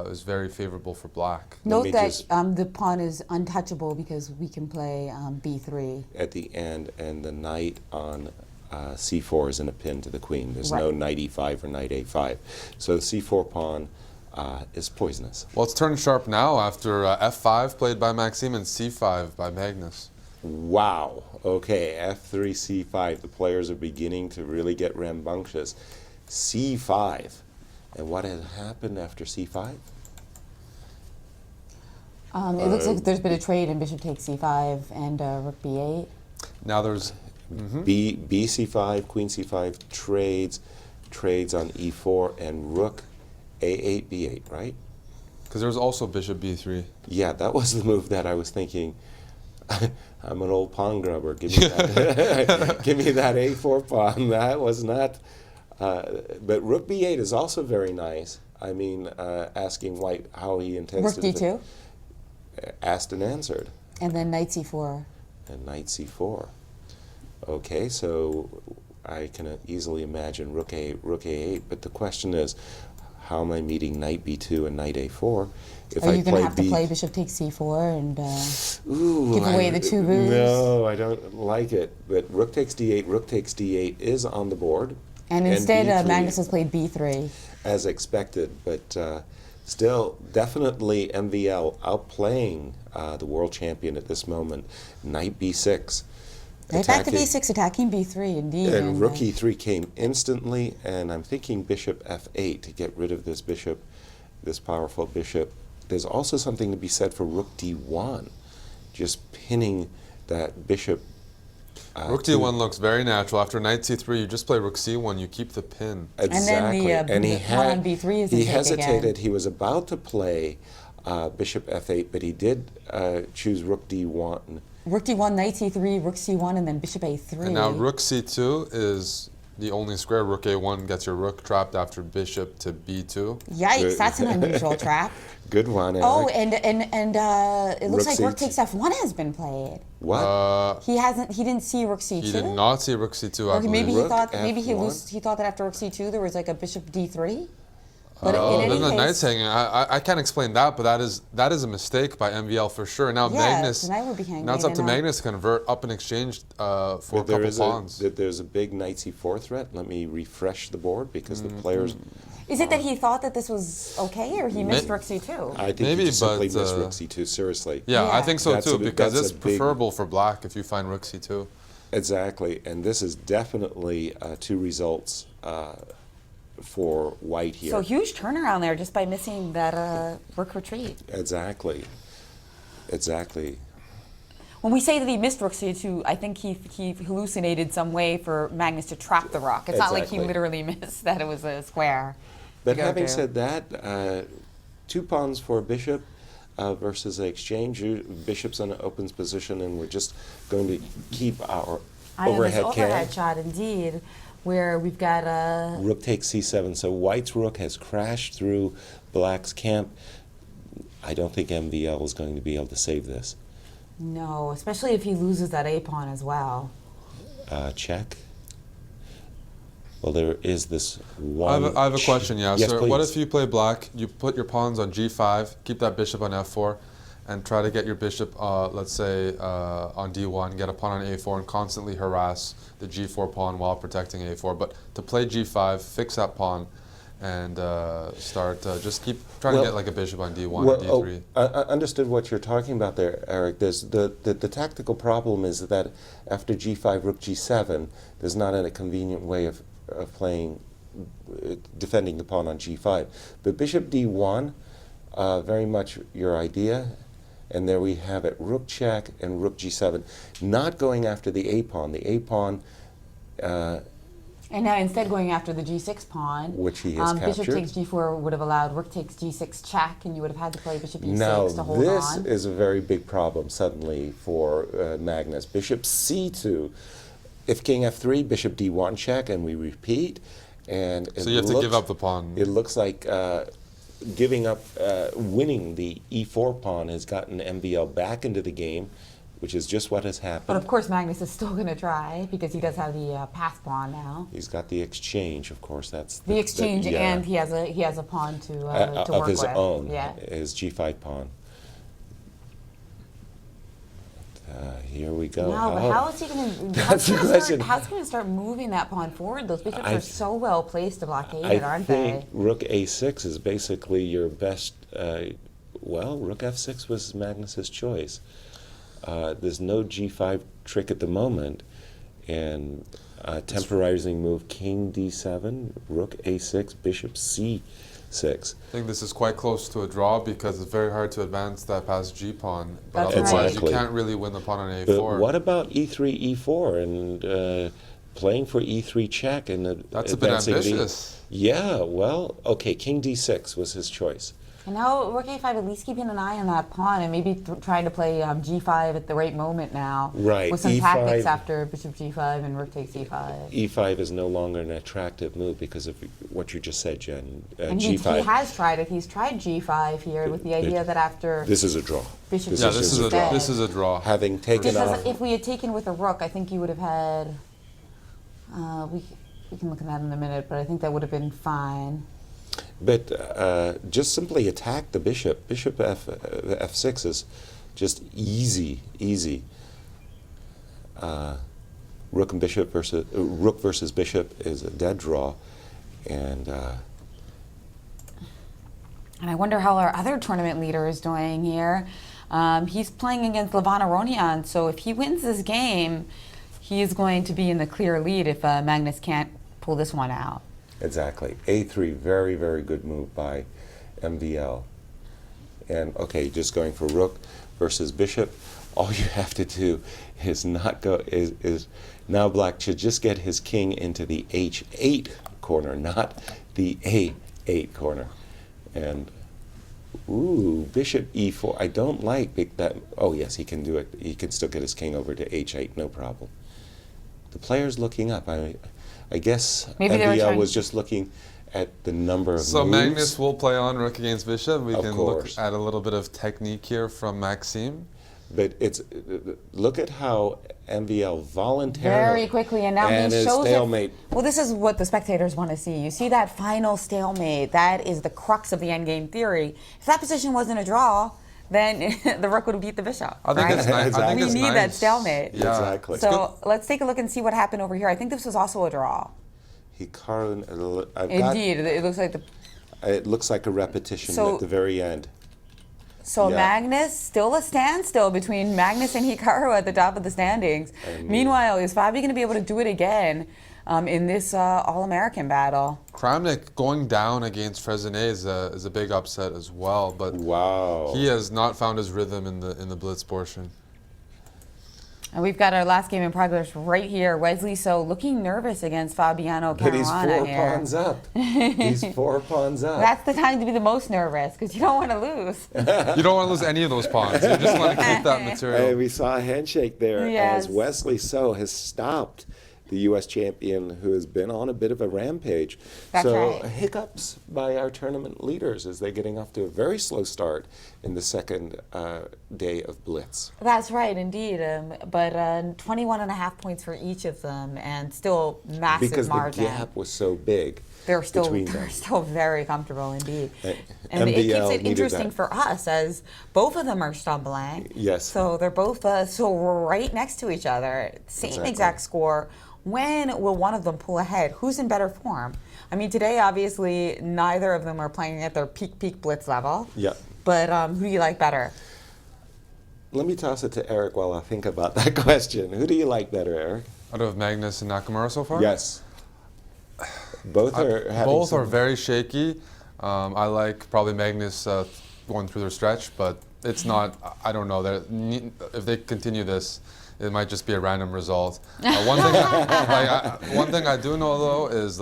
is very favorable for black. Note that the pawn is untouchable because we can play b3. At the end, and the knight on c4 is in a pin to the queen. There's Right. no knight e5 or knight a5. So the c4 pawn is poisonous. Well, it's turned sharp now after f5 played by Maxime and c5 by Magnus. Wow. Okay, f3, c5. The players are beginning to really get rambunctious. c5. And what has happened after c5? It looks like there's been a trade in bishop takes c5 and rook b8. Now there's b c5, queen c5 trades on e4 and rook a8, b8, right? because there was also bishop b3. Yeah, that was the move that I was thinking. I'm an old pawn grubber. Give me that. Give me that a4 pawn. That was not. But rook b8 is also very nice. I mean, asking white how he intends Rook to. d2. Asked and answered. And then knight c4. And knight c4. Okay, so I can easily imagine rook a8. But the question is, how am I meeting knight b2 and knight a4? If Are you going to have to play bishop takes c4 and give away the two moves? No, I don't like it. But rook takes d8 is on the board. And instead, b3, Magnus has played b3. as expected. But still, definitely MVL outplaying the world champion at this moment. Knight b6. Right back to b6, attacking b3, indeed. And rook e3 came instantly, and I'm thinking bishop f8 to get rid of this bishop, this powerful bishop. There's also something to be said for rook d1, just pinning that bishop. Rook d1 looks very natural. After knight c3, you just play rook c1, you keep the pin. Exactly. And then the pawn on b3 is he a take hesitated. again. He was about to play bishop f8, but he did choose rook d1. Rook d1, knight c3, rook c1, and then bishop a3. And now rook c2 is the only square. Rook a1 gets your rook trapped after bishop to b2. Yikes, that's an unusual trap. Good one, Eric. Oh, and it looks Rook like rook C2. takes f1 has been played. What? He didn't see rook c2. He did not see rook c2, I Or maybe believe. he thought F1? he thought that after rook c2 there was like a bishop d3. But Oh, in then any the case, knight's hanging. I can't explain that, but that is a mistake by MVL for sure. Now Yeah, Magnus, the knight would be hanging, now it's up to and, Magnus to convert up in exchange for a But couple pawns. there's a big knight c4 threat. Let me refresh the board because the players. is it that he thought that this was okay, or he missed rook c2? I think Maybe, he just simply but, missed rook c2. Seriously. Yeah, I Yeah. think so That's too, a- because that's it's a big- preferable for black if you find rook c2. Exactly, and this is definitely two results for white here. So huge turnaround there just by missing that rook retreat. Exactly. When we say that he missed rook c2, I think he hallucinated some way for Magnus to trap the rook. It's not like he Exactly. literally missed that it was a square. But go having to. said that, 2 pawns for a bishop versus an exchange. Bishop's in an open position, and we're just going to keep our overhead overhead cam. shot, indeed, where we've got a Rook takes c7, so white's rook has crashed through black's camp. I don't think MVL is going to be able to save this. no, especially if he loses that a pawn as well. Check. Well, there is this one. I have a question, yeah. Yes, So what please. if you play black, you put your pawns on g5, keep that bishop on f4, and try to get your bishop, let's say, on d1, get a pawn on a4, and constantly harass the g4 pawn while protecting a4. But to play g5, fix that pawn, and start, just keep trying to get like a bishop on d1 or d3. I understood what you're talking about there, Eric. There's the tactical problem is that after g5, rook g7, there's not a convenient way of playing, defending the pawn on g5. But bishop d1, very much your idea. And there we have it, rook check and rook g7. Not going after the a pawn. The a pawn And now instead going after the g6 pawn, which he has bishop captured. takes g4 would have allowed rook takes g6 check, and you would have had to play bishop e6 Now to hold this on. is a very big problem suddenly for Magnus. Bishop c2. If king f3, bishop d1 check, and we repeat. And So you have to give up the pawn. It looks like giving up, winning the e4 pawn has gotten MVL back into the game, which is just what has happened. But of course Magnus is still going to try, because he does have the pass pawn now. He's got the exchange, of course. That's The exchange, yeah, and he has a pawn to work of his with. own, Yeah. his g5 pawn. Here we go. No, but how is he going to? That's the question. How's he going to start moving that pawn forward? Those bishops are so well placed to blockade it, aren't think they? rook a6 is basically your best. Well, rook f6 was Magnus's choice. There's no g5 trick at the moment, and temporizing move king d7, rook a6, bishop c6. I think this is quite close to a draw because it's very hard to advance that past g pawn. But That's otherwise, right. Exactly. you can't really win the pawn on a4. But what about e3, e4, and playing for e3 check and That's a bit advancing ambitious. Yeah, well, okay, king d6 was his choice. And now rook a5, at least keeping an eye on that pawn, and maybe trying to play g5 at the right moment now. Right, With some e5 tactics after bishop g5 and rook takes e5. E5 is no longer an attractive move because of what you just said, Jen. And he G5. has tried it. He's tried g5 here with the idea that after This is a draw. bishop Yeah, g6 this is a dead. this is a draw. Having taken Because off. if we had taken with a rook, I think you would have had. We can look at that in a minute, but I think that would have been fine. But just simply attack the bishop. Bishop f6 is just easy. Rook and bishop versus rook versus bishop is a dead draw, and I wonder how our other tournament leader is doing here. He's playing against Levan Aronian, so if he wins this game, he is going to be in the clear lead if Magnus can't pull this one out. exactly. A3, very, very good move by MVL. And okay, just going for rook versus bishop. All you have to do is not go. Is now black should just get his king into the h8 corner, not the a8 corner. And ooh, bishop e4. I don't like that. Oh yes, he can do it. He can still get his king over to h8, no problem. The player's looking up. I guess Maybe they were MVL trying- was just looking at the number of So moves. Magnus will play on rook against bishop. We Of can look course. at a little bit of technique here from Maxime. But it's look at how MVL voluntarily Very quickly, and now and he his shows stalemate. it. Well, this is what the spectators want to see. You see that final stalemate. That is the crux of the endgame theory. If that position wasn't a draw, then the rook would have beat the bishop. I think right? it's nice. I think We it's need nice. that stalemate. Yeah. Exactly. So let's take a look and see what happened over here. I think this was also a draw. Indeed, it looks like the. It looks like a repetition So- at the very end. So Yeah. Magnus, still a standstill between Magnus and Hikaru at the top of the standings. Meanwhile, is Fabi going to be able to do it again in this All-American battle? Kramnik going down against Fresinet is a big upset as well, but Wow. he has not found his rhythm in the blitz portion. And we've got our last game in progress right here. Wesley So looking nervous against Fabiano But he's Caruana 4 here. pawns up. He's 4 pawns up. That's the time to be the most nervous because you don't want to lose. You don't want to lose any of those pawns. You just want to keep that material. Hey, we saw a handshake there Yes. as Wesley So has stopped the U.S. champion who has been on a bit of a rampage. That's so right. hiccups by our tournament leaders as they're getting off to a very slow start in the second day of Blitz. That's right, indeed. But 21 and a half points for each of them and still massive Because margin. the gap was so big They're still between them. very comfortable indeed. And And it keeps MBL it needed interesting that. for us as both of them are stumbling. Yes. So they're both so right next to each other, same Exactly. exact score. When will one of them pull ahead? Who's in better form? I mean, today obviously neither of them are playing at their peak blitz level. Yeah. But who do you like better? Let me toss it to Eric while I think about that question. Who do you like better, Eric? Out of Magnus and Nakamura so far? Yes. Both are having Both are some- very shaky. I like probably Magnus going through their stretch, but it's not. I don't know. If they continue this, it might just be a random result. One thing I do know though is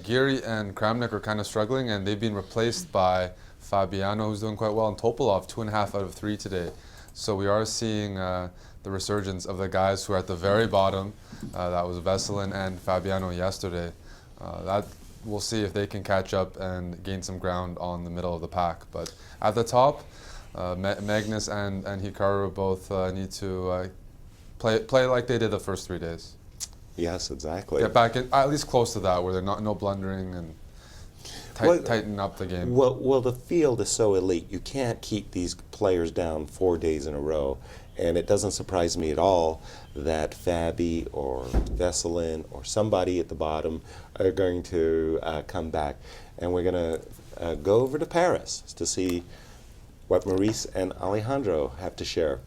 Giri and Kramnik are kind of struggling, and they've been replaced by Fabiano, who's doing quite well, and Topalov 2.5 out of 3 today. So we are seeing the resurgence of the guys who are at the very bottom. That was Veselin and Fabiano yesterday. That we'll see if they can catch up and gain some ground on the middle of the pack. But at the top, Magnus and Hikaru both need to play like they did the first 3 days. Yes, exactly. Get back in, at least close to that, where they're no blundering and tighten up the game. Well, the field is so elite. You can't keep these players down 4 days in a row. And it doesn't surprise me at all that Fabi or Veselin or somebody at the bottom are going to come back. And we're going to go over to Paris to see what Maurice and Alejandro have to share.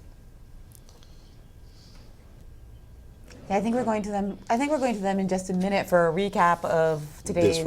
Yeah, I think we're going to them. I think we're going to them in just a minute for a recap of today's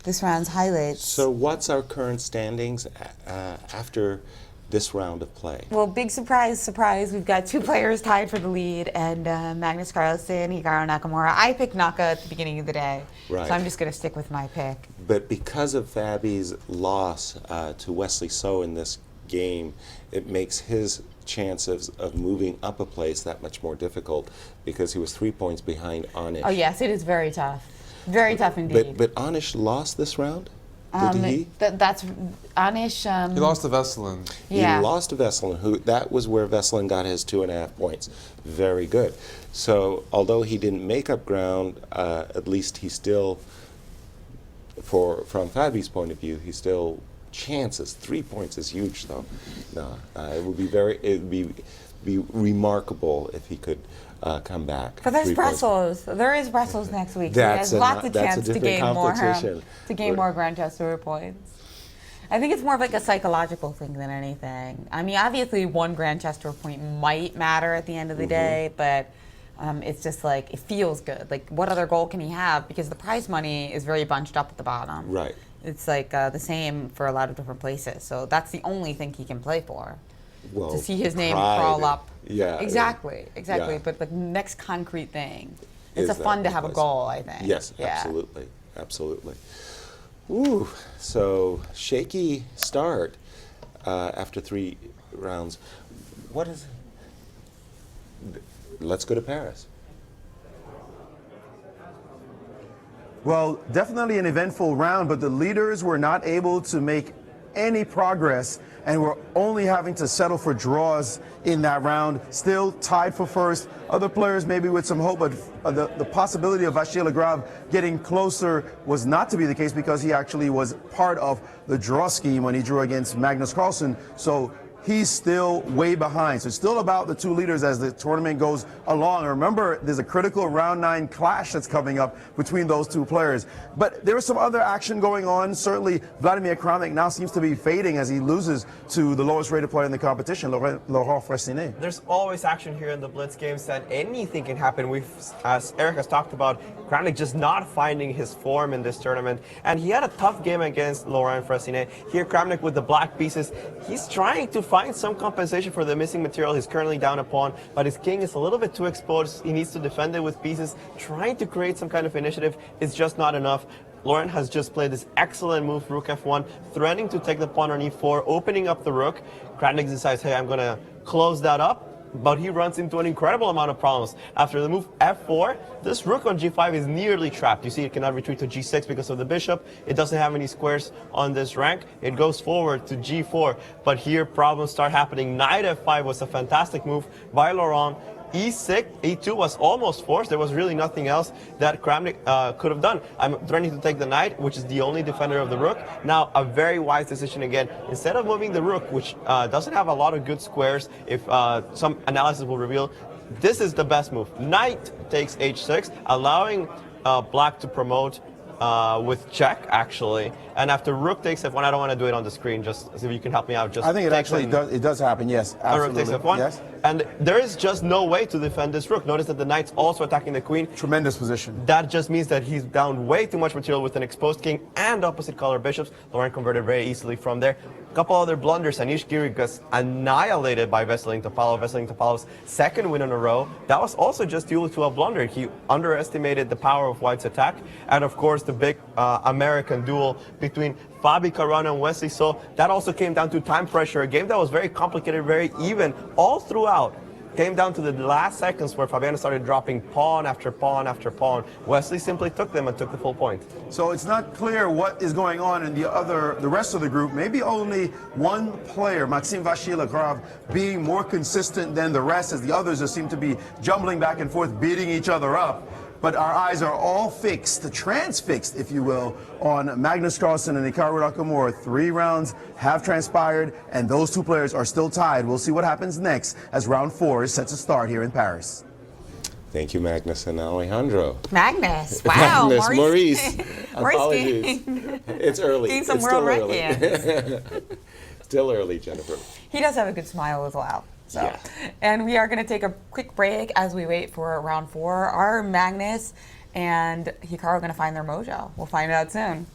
this round's highlights. So, what's our current standings after this round of play? Well, big surprise! We've got 2 players tied for the lead, and Magnus Carlsen, Hikaru Nakamura. I picked Naka at the beginning of the day, right. So I'm just going to stick with my pick. But because of Fabi's loss to Wesley So in this game, it makes his chances of moving up a place that much more difficult, because he was 3 points behind Anish. Oh yes, it is very tough. Very tough indeed. But Anish lost this round? Did he? That's Anish. He lost to Veselin. Yeah. He lost to Veselin, that was where Veselin got his 2.5 points. Very good. So although he didn't make up ground, at least he still, from Fabi's point of view, he still chances. 3 points is huge, though. No, it would be remarkable if he could come back. But there's Brussels. There is Brussels next week. So he has lots of chance to gain more Grand Tour points. I think it's more of like a psychological thing than anything. I mean, obviously, 1 Grand Tour point might matter at the end of the day, but it's just like it feels good. Like, what other goal can he have? Because the prize money is very bunched up at the bottom. Right. It's like the same for a lot of different places. So that's the only thing he can play for. Well, to see his name crawl up. Yeah. Exactly. Yeah. But the next concrete thing. It's fun to have a goal, I think. Yes, yeah. Absolutely. Ooh, so shaky start after 3 rounds. What is it? Let's go to Paris. Well, definitely an eventful round, but the leaders were not able to make any progress and were only having to settle for draws in that round. Still tied for first. Other players maybe with some hope, but the possibility of Achille Lagrave getting closer was not to be the case, because he actually was part of the draw scheme when he drew against Magnus Carlsen. So he's still way behind. So it's still about the 2 leaders as the tournament goes along. And remember, there's a critical round 9 clash that's coming up between those 2 players. But there was some other action going on. Certainly, Vladimir Kramnik now seems to be fading as he loses to the lowest rated player in the competition, Laurent Fressinet. There's always action here in the Blitz games, and anything can happen. As Eric has talked about, Kramnik just not finding his form in this tournament. And he had a tough game against Laurent Fressinet. Here, Kramnik with the black pieces, he's trying to find some compensation for the missing material he's currently down upon, but his king is a little bit too exposed. He needs to defend it with pieces. Trying to create some kind of initiative is just not enough. Laurent has just played this excellent move, rook f1, threatening to take the pawn on e4, opening up the rook. Kramnik decides, hey, I'm going to close that up. But he runs into an incredible amount of problems. After the move f4, this rook on g5 is nearly trapped. You see it cannot retreat to g6 because of the bishop. It doesn't have any squares on this rank. It goes forward to g4. But here problems start happening. Knight f5 was a fantastic move by Laurent. e6, e2 was almost forced. There was really nothing else that Kramnik could have done. I'm threatening to take the knight, which is the only defender of the rook. Now, a very wise decision again. Instead of moving the rook, which doesn't have a lot of good squares, if some analysis will reveal, this is the best move. Knight takes h6, allowing black to promote with check, actually. And after rook takes f1, I don't want to do it on the screen, just if you can help me out. Just I think it actually does happen, yes. Absolutely. Rook takes f1. Yes. And there is just no way to defend this rook. Notice that the knight's also attacking the queen. Tremendous position. That just means that he's down way too much material with an exposed king and opposite color bishops. Laurent converted very easily from there. couple other blunders. Anish Giri gets annihilated by Veselin Topalov. Veselin Topalov's second win in a row. That was also just due to a blunder. He underestimated the power of White's attack. And of course, the big American duel between Fabi Caruana and Wesley So. That also came down to time pressure. A game that was very complicated, very even all throughout. Came down to the last seconds where Fabiano started dropping pawn after pawn after pawn. Wesley simply took them and took the full point. So it's not clear what is going on in the rest of the group. Maybe only one player, Maxim Vasilyev, being more consistent than the rest, as the others just seem to be jumbling back and forth, beating each other up. But our eyes are all fixed, transfixed, if you will, on Magnus Carlsen and Hikaru Nakamura. 3 rounds have transpired, and those 2 players are still tied. We'll see what happens next as round 4 is set to start here in Paris. Thank you, Magnus and Alejandro. Magnus, wow. Magnus, Maurice. Apologies. Maurice It's early. getting some It's world still early. rankings. Still early, Jennifer. He does have a good smile as well. So. Yeah. And we are going to take a quick break as we wait for round 4. Are Magnus and Hikaru going to find their mojo? We'll find out soon.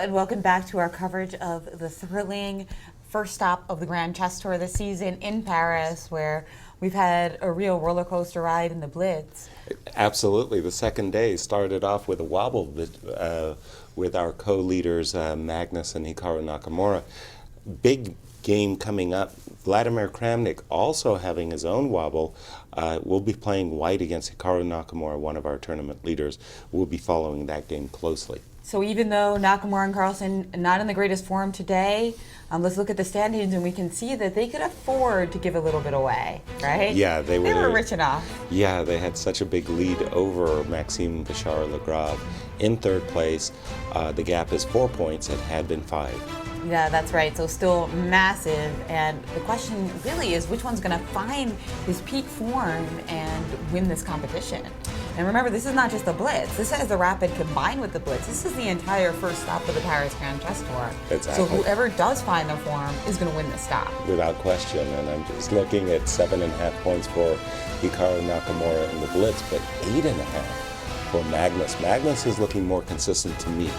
and welcome back to our coverage of the thrilling first stop of the Grand Chess Tour this season in Paris, where we've had a real roller coaster ride in the Blitz. Absolutely. The second day started off with a wobble with our co-leaders Magnus and Hikaru Nakamura. Big game coming up. Vladimir Kramnik also having his own wobble. We'll be playing white against Hikaru Nakamura, one of our tournament leaders. We'll be following that game closely. So even though Nakamura and Carlsen not in the greatest form today, let's look at the standings and we can see that they could afford to give a little bit away, right? Yeah, they were rich enough. Yeah, they had such a big lead over Maxime Bouchard-Lagrave in third place. The gap is 4 points. It had been 5. Yeah, that's right. So still massive. And the question really is which one's going to find his peak form and win this competition. And remember, this is not just the Blitz. This is the Rapid combined with the Blitz. This is the entire first stop of the Paris Grand Chess Tour. Exactly. So whoever does find their form is going to win this stop. Without question. And I'm just looking at 7.5 points for Hikaru Nakamura in the Blitz, but 8.5 for Magnus. Magnus is looking more consistent to me.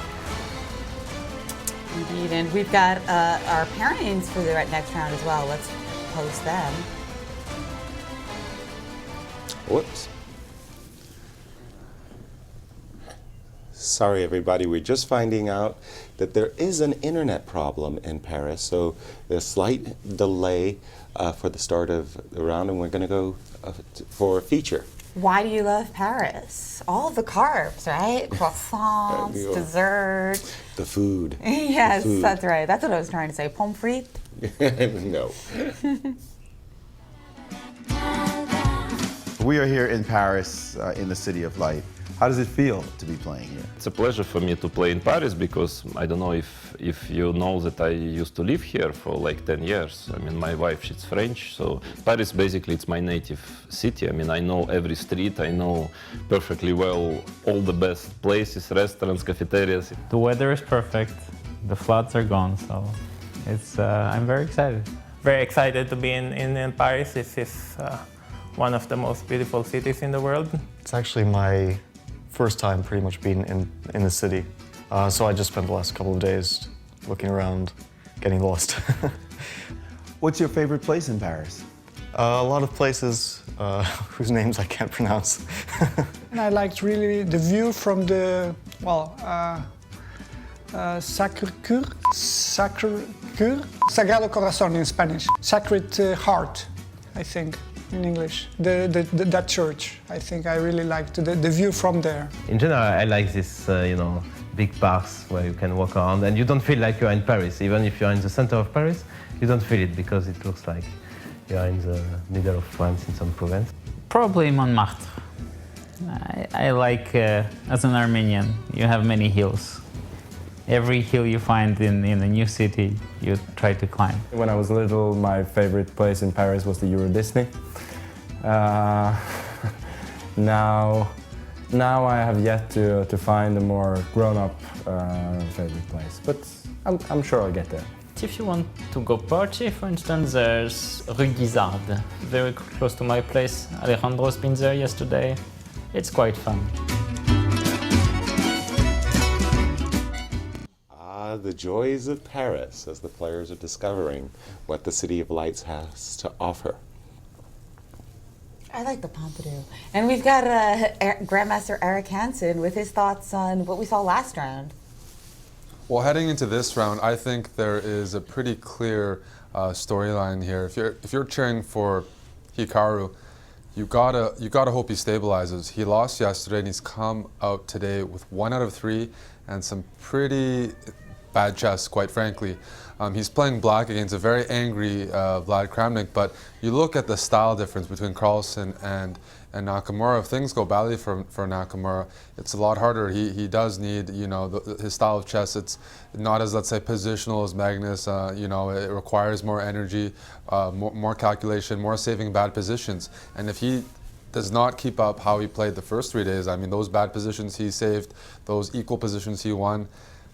Indeed, and we've got our pairings for the next round as well. Let's post them. Whoops. Sorry, everybody. We're just finding out that there is an internet problem in Paris, so there's a slight delay for the start of the round, and we're going to go for a feature. Why do you love Paris? All of the carbs, right? Croissants, dessert. The food. Yes, the food. That's right. That's what I was trying to say. Pommes frites? No. We are here in Paris, in the City of Light. How does it feel to be playing here? It's a pleasure for me to play in Paris because I don't know if you know that I used to live here for like 10 years. I mean, my wife, she's French, so Paris basically it's my native city. I mean, I know every street, I know perfectly well all the best places, restaurants, cafeterias. The weather is perfect, the floods are gone, so it's I'm very excited. Very excited to be in Paris. This is one of the most beautiful cities in the world. It's actually my first time pretty much being in the city. So I just spent the last couple of days looking around, getting lost. What's your favorite place in Paris? A lot of places whose names I can't pronounce. And I liked really the view from the, Sacré-Cœur? Sagrado Corazón in Spanish. Sacred Heart, I think. In English, that church. I think I really liked the view from there. In general, I like this, big parks where you can walk around and you don't feel like you're in Paris. Even if you're in the center of Paris, you don't feel it because it looks like you're in the middle of France in some province. Probably Montmartre. I like, as an Armenian, you have many hills. Every hill you find in a new city, you try to climb. When I was little, my favorite place in Paris was the Euro Disney. Now I have yet to find a more grown-up favorite place, but I'm sure I'll get there. If you want to go party, for instance, there's Rue Guizarde, very close to my place. Alejandro's been there yesterday. It's quite fun. The joys of Paris as the players are discovering what the City of Lights has to offer. I like the Pompidou. And we've got Grandmaster Eric Hansen with his thoughts on what we saw last round. Well, heading into this round, I think there is a pretty clear storyline here. If you're cheering for Hikaru, you gotta hope he stabilizes. He lost yesterday and he's come out today with 1 out of 3 and some pretty bad chess, quite frankly. He's playing black against a very angry Vlad Kramnik, but you look at the style difference between Carlsen and Nakamura. If things go badly for Nakamura, it's a lot harder. He does need, his style of chess. It's not as, let's say, positional as Magnus. It requires more energy, more calculation, more saving bad positions. And if he does not keep up how he played the first 3 days, I mean, those bad positions he saved, those equal positions he won,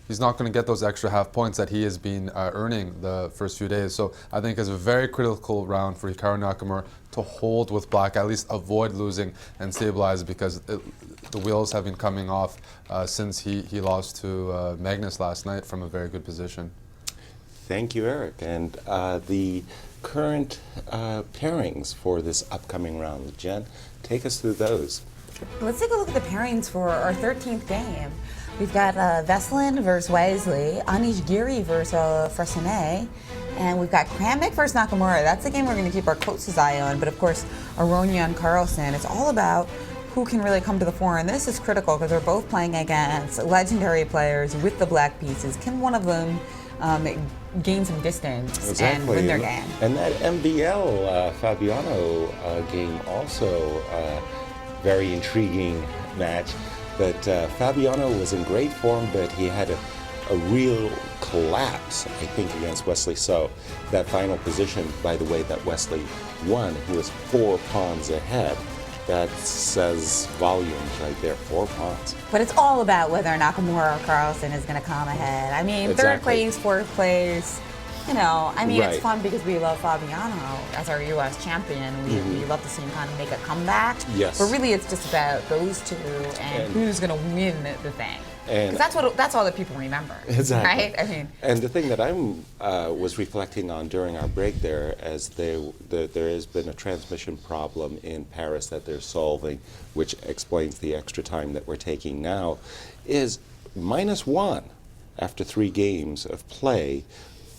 he's not going to get those extra half points that he has been earning the first few days. So I think it's a very critical round for Hikaru Nakamura to hold with black, at least avoid losing and stabilize, because the wheels have been coming off since he lost to Magnus last night from a very good position. Thank you, Eric. And the current pairings for this upcoming round. Jen, take us through those. Let's take a look at the pairings for our 13th game. We've got Veselin versus Wesley, Anish Giri versus Fressinet, and we've got Kramnik versus Nakamura. That's the game we're going to keep our closest eye on, but of course, Aronian Carlsen. It's all about who can really come to the fore, and this is critical because they're both playing against legendary players with the black pieces. Can one of them gain some distance and win their game? And that MBL Fabiano game also very intriguing match. But Fabiano was in great form, but he had a real collapse, I think, against Wesley. So that final position, by the way, that Wesley won, he was 4 pawns ahead. That says volumes right there, 4 pawns. But it's all about whether Nakamura or Carlsen is going to come ahead. I mean, Exactly. 3rd place, 4th place. You know, I mean, Right. it's fun because we love Fabiano as our U.S. champion. We love to see him kind of make a comeback. Yes. But really, it's just about those two and who's going to win the thing. And 'cause that's all that people remember. Exactly. Right? I mean, and the thing that I was reflecting on during our break there, as there has been a transmission problem in Paris that they're solving, which explains the extra time that we're taking now, is -1 after 3 games of play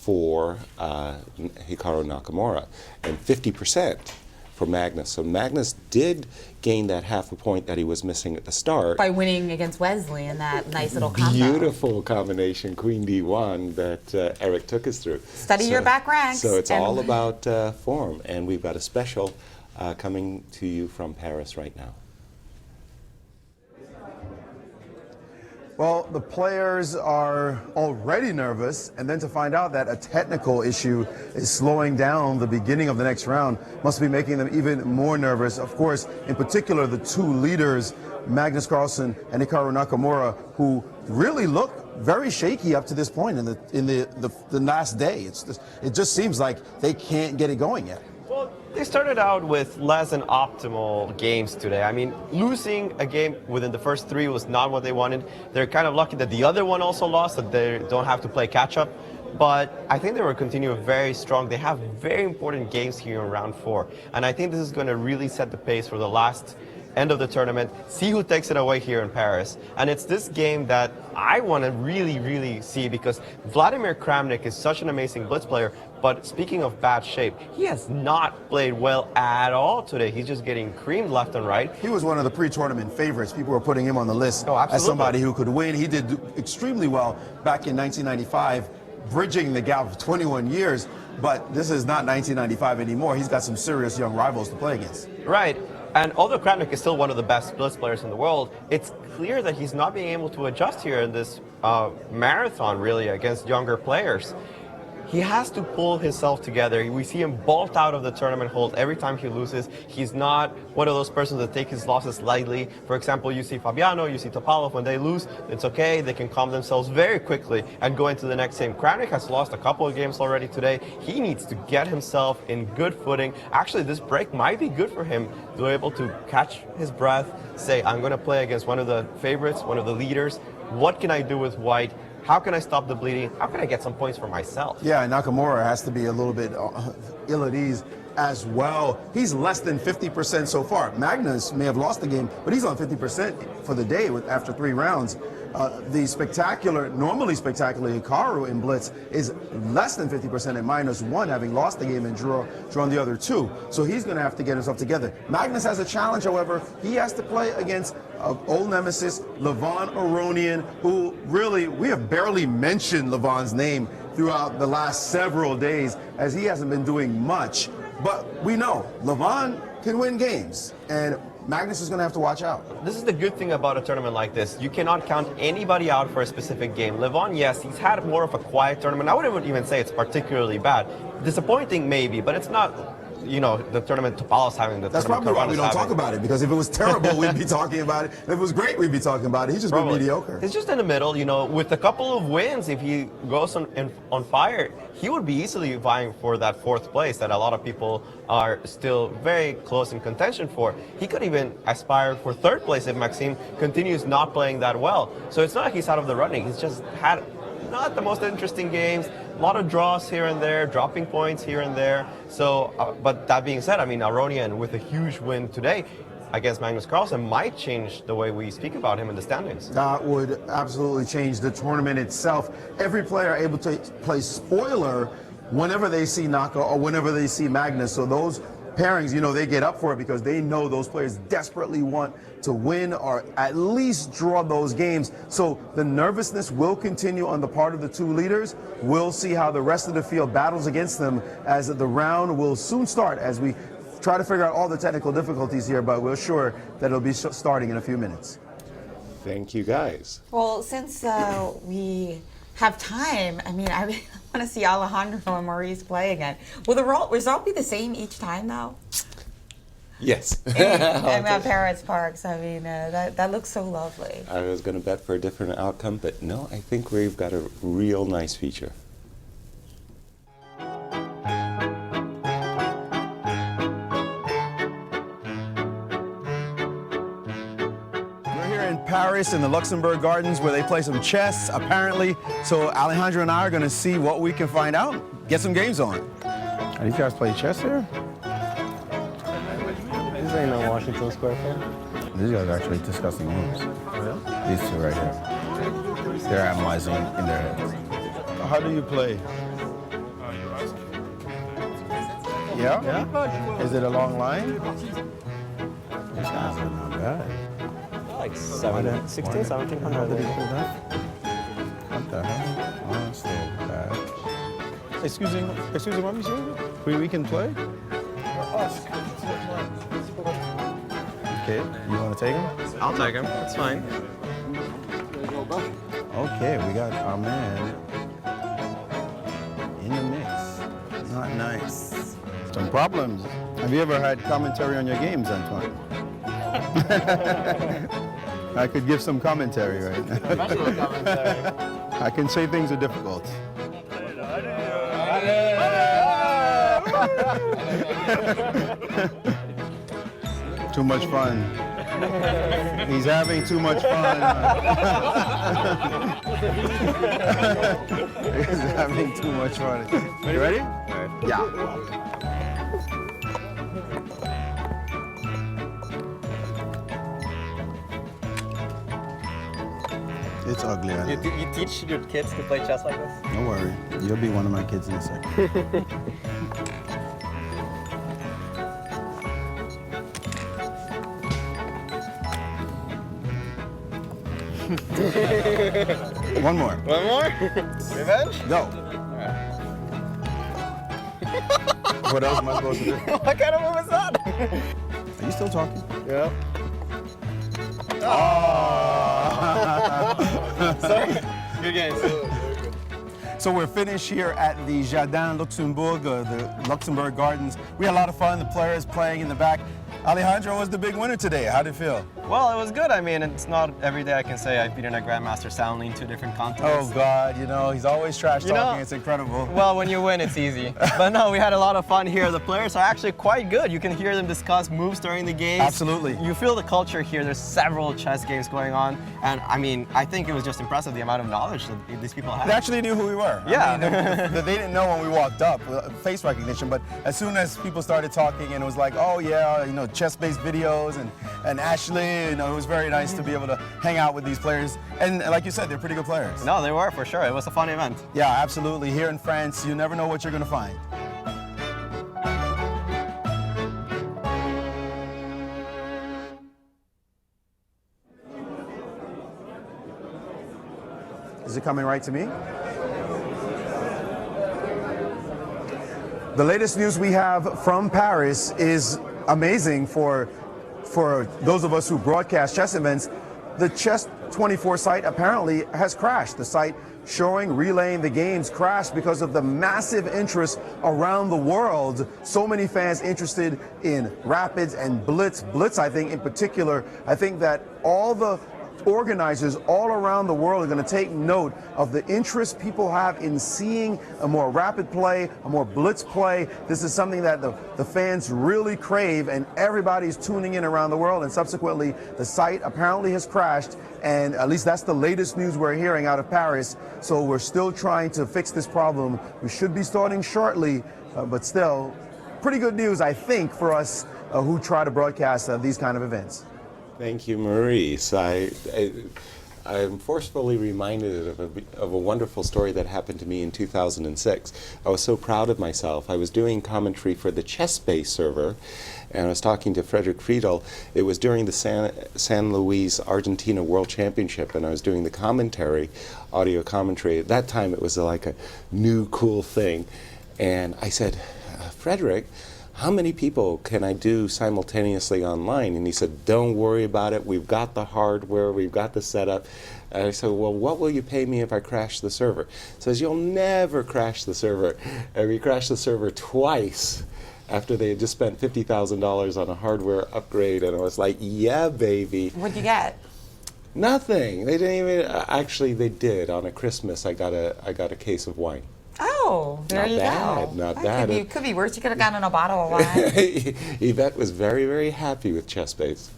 for Hikaru Nakamura, and 50% for Magnus. So Magnus did gain that half a point that he was missing at the start. by winning against Wesley in that nice little combo. Beautiful combination, Queen D1, that Eric took us through. Study your back ranks. So it's and- all about form, and we've got a special coming to you from Paris right now. Well, the players are already nervous, and then to find out that a technical issue is slowing down the beginning of the next round must be making them even more nervous. Of course, in particular, the 2 leaders, Magnus Carlsen and Hikaru Nakamura, who really look very shaky up to this point in the last day. It just seems like they can't get it going yet. Well, they started out with less than optimal games today. I mean, losing a game within the first 3 was not what they wanted. They're kind of lucky that the other one also lost, that they don't have to play catch-up. But I think they will continue very strong. They have very important games here in round 4. And I think this is going to really set the pace for the last end of the tournament, see who takes it away here in Paris. And it's this game that I want to really, really see, because Vladimir Kramnik is such an amazing blitz player, but speaking of bad shape, he has not played well at all today. He's just getting creamed left and right. He was one of the pre-tournament favorites. People were putting him on the list as somebody who could win. He did extremely well back in 1995, bridging the gap of 21 years, but this is not 1995 anymore. He's got some serious young rivals to play against. Right. And although Kramnik is still one of the best blitz players in the world, it's clear that he's not being able to adjust here in this marathon, really, against younger players. He has to pull himself together. We see him bolt out of the tournament hold every time he loses. He's not one of those persons that take his losses lightly. For example, you see Fabiano, you see Topalov, when they lose, it's okay. They can calm themselves very quickly and go into the next game. Kramnik has lost a couple of games already today. He needs to get himself in good footing. Actually, this break might be good for him to be able to catch his breath, say, I'm going to play against one of the favorites, one of the leaders. What can I do with white? How can I stop the bleeding? How can I get some points for myself? Yeah, and Nakamura has to be a little bit ill at ease as well. He's less than 50% so far. Magnus may have lost the game, but he's on 50% for the day after 3 rounds. The normally spectacular Hikaru in Blitz is less than 50% at -1, having lost the game and drawn the other 2. So he's going to have to get himself together. Magnus has a challenge, however. He has to play against old nemesis, Levon Aronian, who really, we have barely mentioned Levon's name throughout the last several days, as he hasn't been doing much. But we know Levon can win games, and Magnus is going to have to watch out. This is the good thing about a tournament like this. You cannot count anybody out for a specific game. Levon, yes, he's had more of a quiet tournament. I wouldn't even say it's particularly bad. Disappointing, maybe, but it's not the tournament Topala's having. That's probably why we don't talk about it, because if it was terrible, we'd be talking about it. If it was great, we'd be talking about it. He's just been mediocre. He's just in the middle, with a couple of wins. If he goes on fire, he would be easily vying for that 4th place that a lot of people are still very close in contention for. He could even aspire for 3rd place if Maxime continues not playing that well. So it's not like he's out of the running. He's just had not the most interesting games, a lot of draws here and there, dropping points here and there. So, but that being said, Aronian with a huge win today against Magnus Carlsen might change the way we speak about him in the standings. That would absolutely change the tournament itself. Every player able to play spoiler whenever they see Naka or whenever they see Magnus. So those pairings, they get up for it because they know those players desperately want to win or at least draw those games. So the nervousness will continue on the part of the 2 leaders. We'll see how the rest of the field battles against them as the round will soon start as we try to figure out all the technical difficulties here, but we're sure that it'll be starting in a few minutes. Thank you, guys. Well, since we have time, I really want to see Alejandro and Maurice play again. Will the result be the same each time, though? Yes. At Paris Parks, that looks so lovely. I was going to bet for a different outcome, but no, I think we've got a real nice feature. Paris in the Luxembourg Gardens where they play some chess, apparently. So Alejandro and I are going to see what we can find out, get some games on. Are these guys play chess here? This ain't no Washington Square fan. These guys are actually discussing moves. Yeah? These 2 right here. They're analyzing in their heads. How do you play? Yeah? Yeah. Is it a long line? These guys are not bad. Like 16, 1700. What the hell? Oh, it's still bad. Excuse me, what monsieur? We can play? Okay, you want to take him? I'll take him. That's fine. Okay, we got our man in the mix. Not nice. Some problems. Have you ever had commentary on your games, Antoine? I could give some commentary right now. I can say things are difficult. Too much fun. He's having too much fun. He's having too much fun. You ready? Yeah. It's ugly. You teach your kids to play chess like this? Don't worry. You'll be one of my kids in a second. One more. One more? Revenge? Go. What else am I supposed to do? What kind of move is that? Are you still talking? Yeah. Oh! Sorry. Good game. So we're finished here at the Jardin Luxembourg, the Luxembourg Gardens. We had a lot of fun, the players playing in the back. Alejandro was the big winner today. How did it feel? Well, it was good. I mean, it's not every day I can say I've beaten a Grandmaster soundly in 2 different continents. Oh, God, he's always trash talking. It's incredible. Well, when you win, it's easy. But no, we had a lot of fun here. The players are actually quite good. You can hear them discuss moves during the games. Absolutely. You feel the culture here. There's several chess games going on. And I mean, I think it was just impressive the amount of knowledge that these people have. They actually knew who we were. Yeah. They didn't know when we walked up, face recognition, but as soon as people started talking and it was like, oh yeah, chess-based videos and Ashley, it was very nice to be able to hang out with these players. And like you said, they're pretty good players. No, they were for sure. It was a fun event. Yeah, absolutely. Here in France, you never know what you're going to find. Is it coming right to me? The latest news we have from Paris is amazing for those of us who broadcast chess events. The Chess 24 site apparently has crashed. The site showing, relaying the games crashed because of the massive interest around the world. So many fans interested in Rapids and Blitz. Blitz, I think, in particular, I think that all the organizers all around the world are going to take note of the interest people have in seeing a more rapid play, a more blitz play. This is something that the fans really crave, and everybody's tuning in around the world. And subsequently, the site apparently has crashed, and at least that's the latest news we're hearing out of Paris. So we're still trying to fix this problem. We should be starting shortly, but still, pretty good news, I think, for us who try to broadcast these kind of events. Thank you, Maurice. I'm forcefully reminded of a wonderful story that happened to me in 2006. I was so proud of myself. I was doing commentary for the chess-based server, and I was talking to Frederick Friedel. It was during the San Luis, Argentina World Championship, and I was doing the commentary, audio commentary. At that time, it was like a new, cool thing. And I said, Frederick, how many people can I do simultaneously online? And he said, don't worry about it. We've got the hardware. We've got the setup. And I said, well, what will you pay me if I crash the server? He says, you'll never crash the server. And we crashed the server twice after they had just spent $50,000 on a hardware upgrade. And I was like, yeah, baby. What'd you get? Nothing. They didn't even, actually they did. On a Christmas, I got a case of wine. Oh, there you go. Not bad. It could be worse. You could have gotten a bottle of wine. Yvette was very, very happy with chess-based.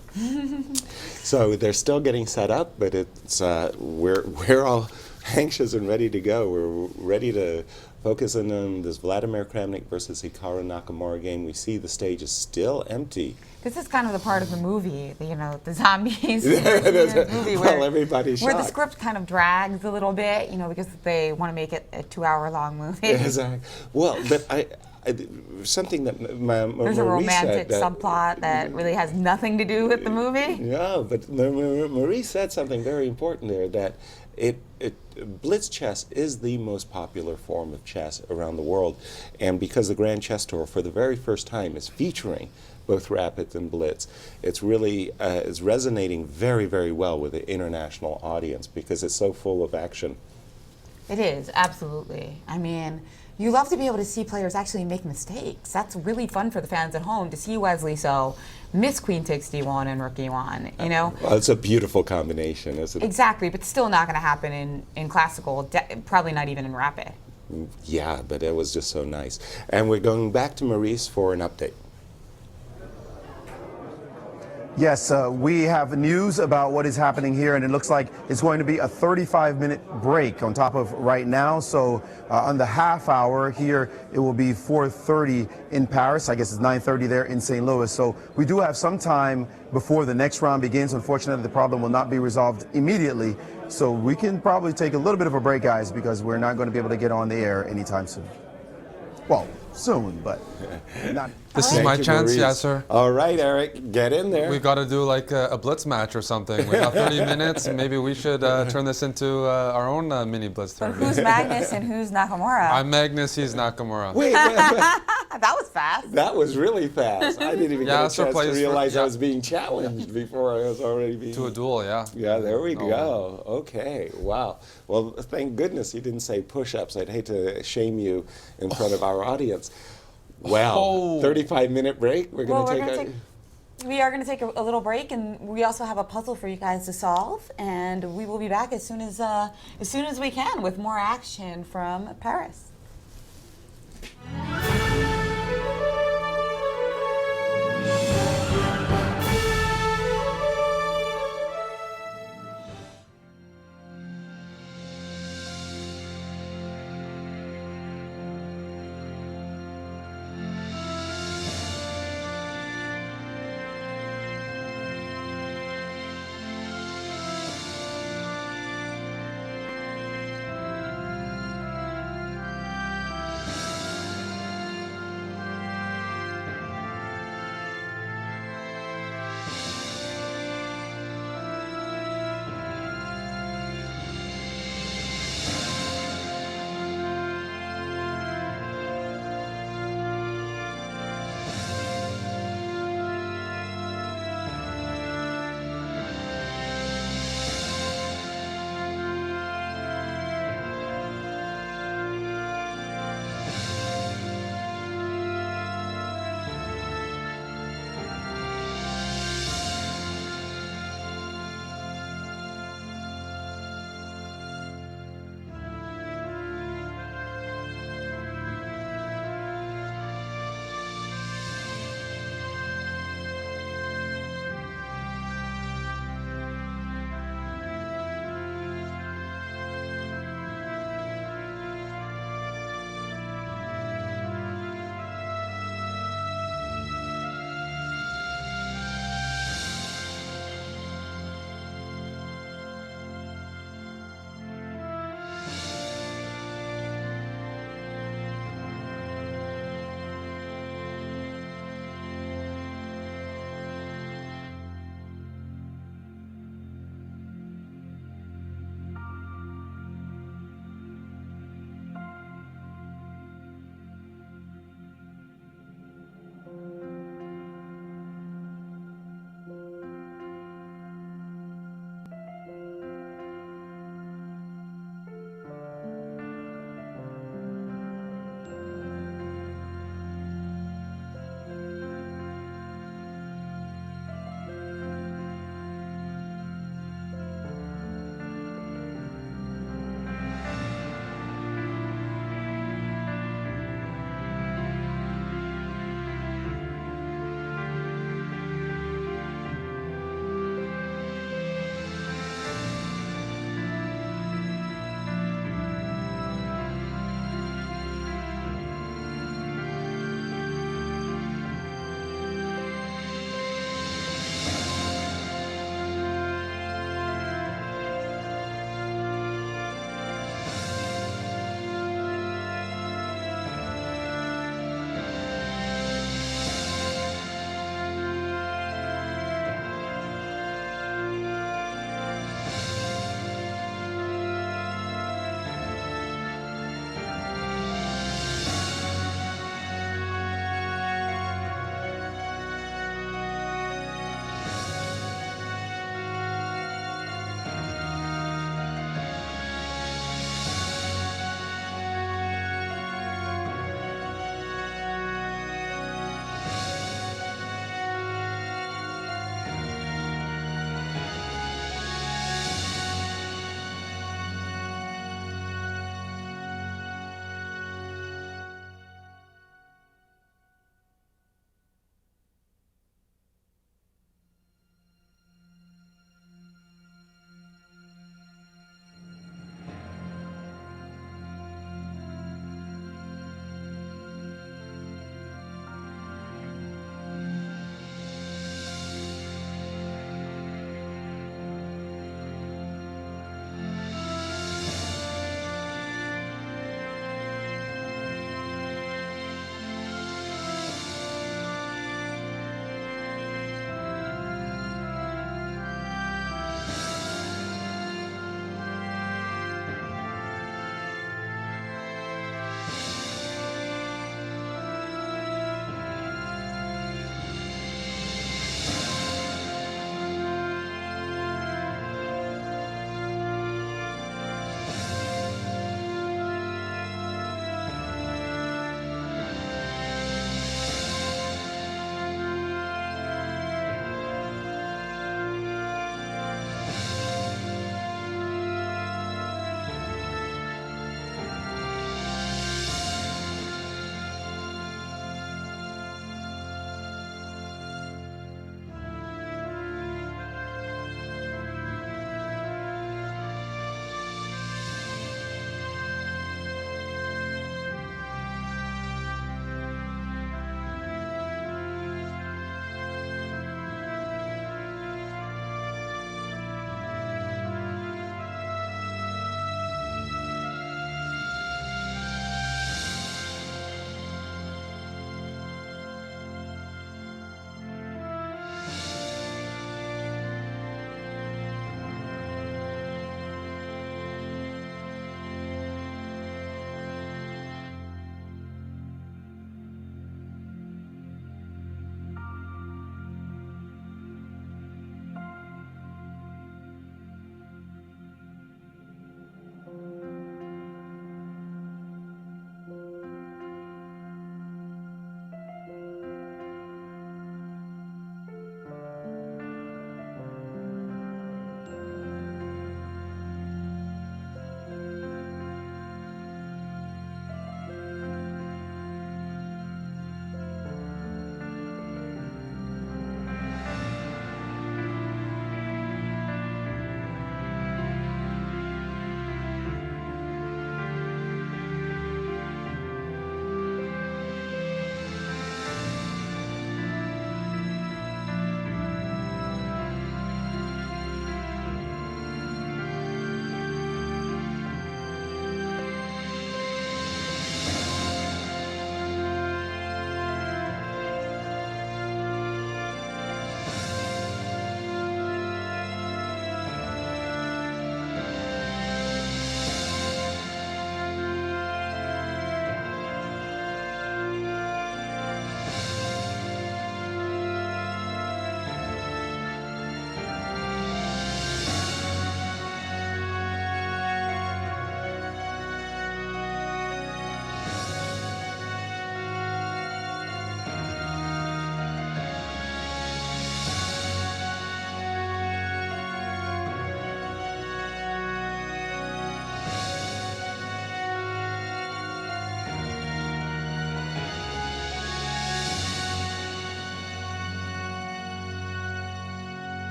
So they're still getting set up, but it's we're all anxious and ready to go. We're ready to focus on this Vladimir Kramnik versus Hikaru Nakamura game. We see the stage is still empty. This is kind of the part of the movie, the zombies movie well, everybody's where the shocked. script kind of drags a little bit, because they want to make it a 2-hour-long movie. Exactly. Well, but something that there's a romantic subplot that really has nothing to do with the movie. Yeah, but Maurice said something very important there, that Blitz chess is the most popular form of chess around the world, and because the Grand Chess Tour for the very first time is featuring both Rapids and Blitz, it's really is resonating very, very well with the international audience because it's so full of action. It is, absolutely. I mean, you love to be able to see players actually make mistakes. That's really fun for the fans at home to see Wesley So miss Queen takes D1 and Rook E1, Well, it's a beautiful combination, isn't it? Exactly, but still not going to happen in classical, probably not even in Rapid. Yeah, but it was just so nice. And we're going back to Maurice for an update. Yes, we have news about what is happening here, and it looks like it's going to be a 35-minute break on top of right now. So on the half hour here, it will be 4:30 in Paris. I guess it's 9:30 there in St. Louis. So we do have some time before the next round begins. Unfortunately, the problem will not be resolved immediately. So we can probably take a little bit of a break, guys, because we're not going to be able to get on the air anytime soon. Well, soon, but not. This is my chance, Yasser. All right, Eric, get in there. We got to do like a blitz match or something. We got 30 minutes. Maybe we should turn this into our own mini blitz tournament. Who's Magnus and who's Nakamura? I'm Magnus, he's Nakamura. Wait. That was fast. That was really fast. I didn't even get a chance to realize I was being challenged before I was already being... To a duel, yeah. Yeah, there we go. Okay, wow. Well, thank goodness you didn't say push-ups. I'd hate to shame you in front of our audience. Wow, 35-minute break. We are going to take a little break, and we also have a puzzle for you guys to solve, and we will be back as soon as we can with more action from Paris.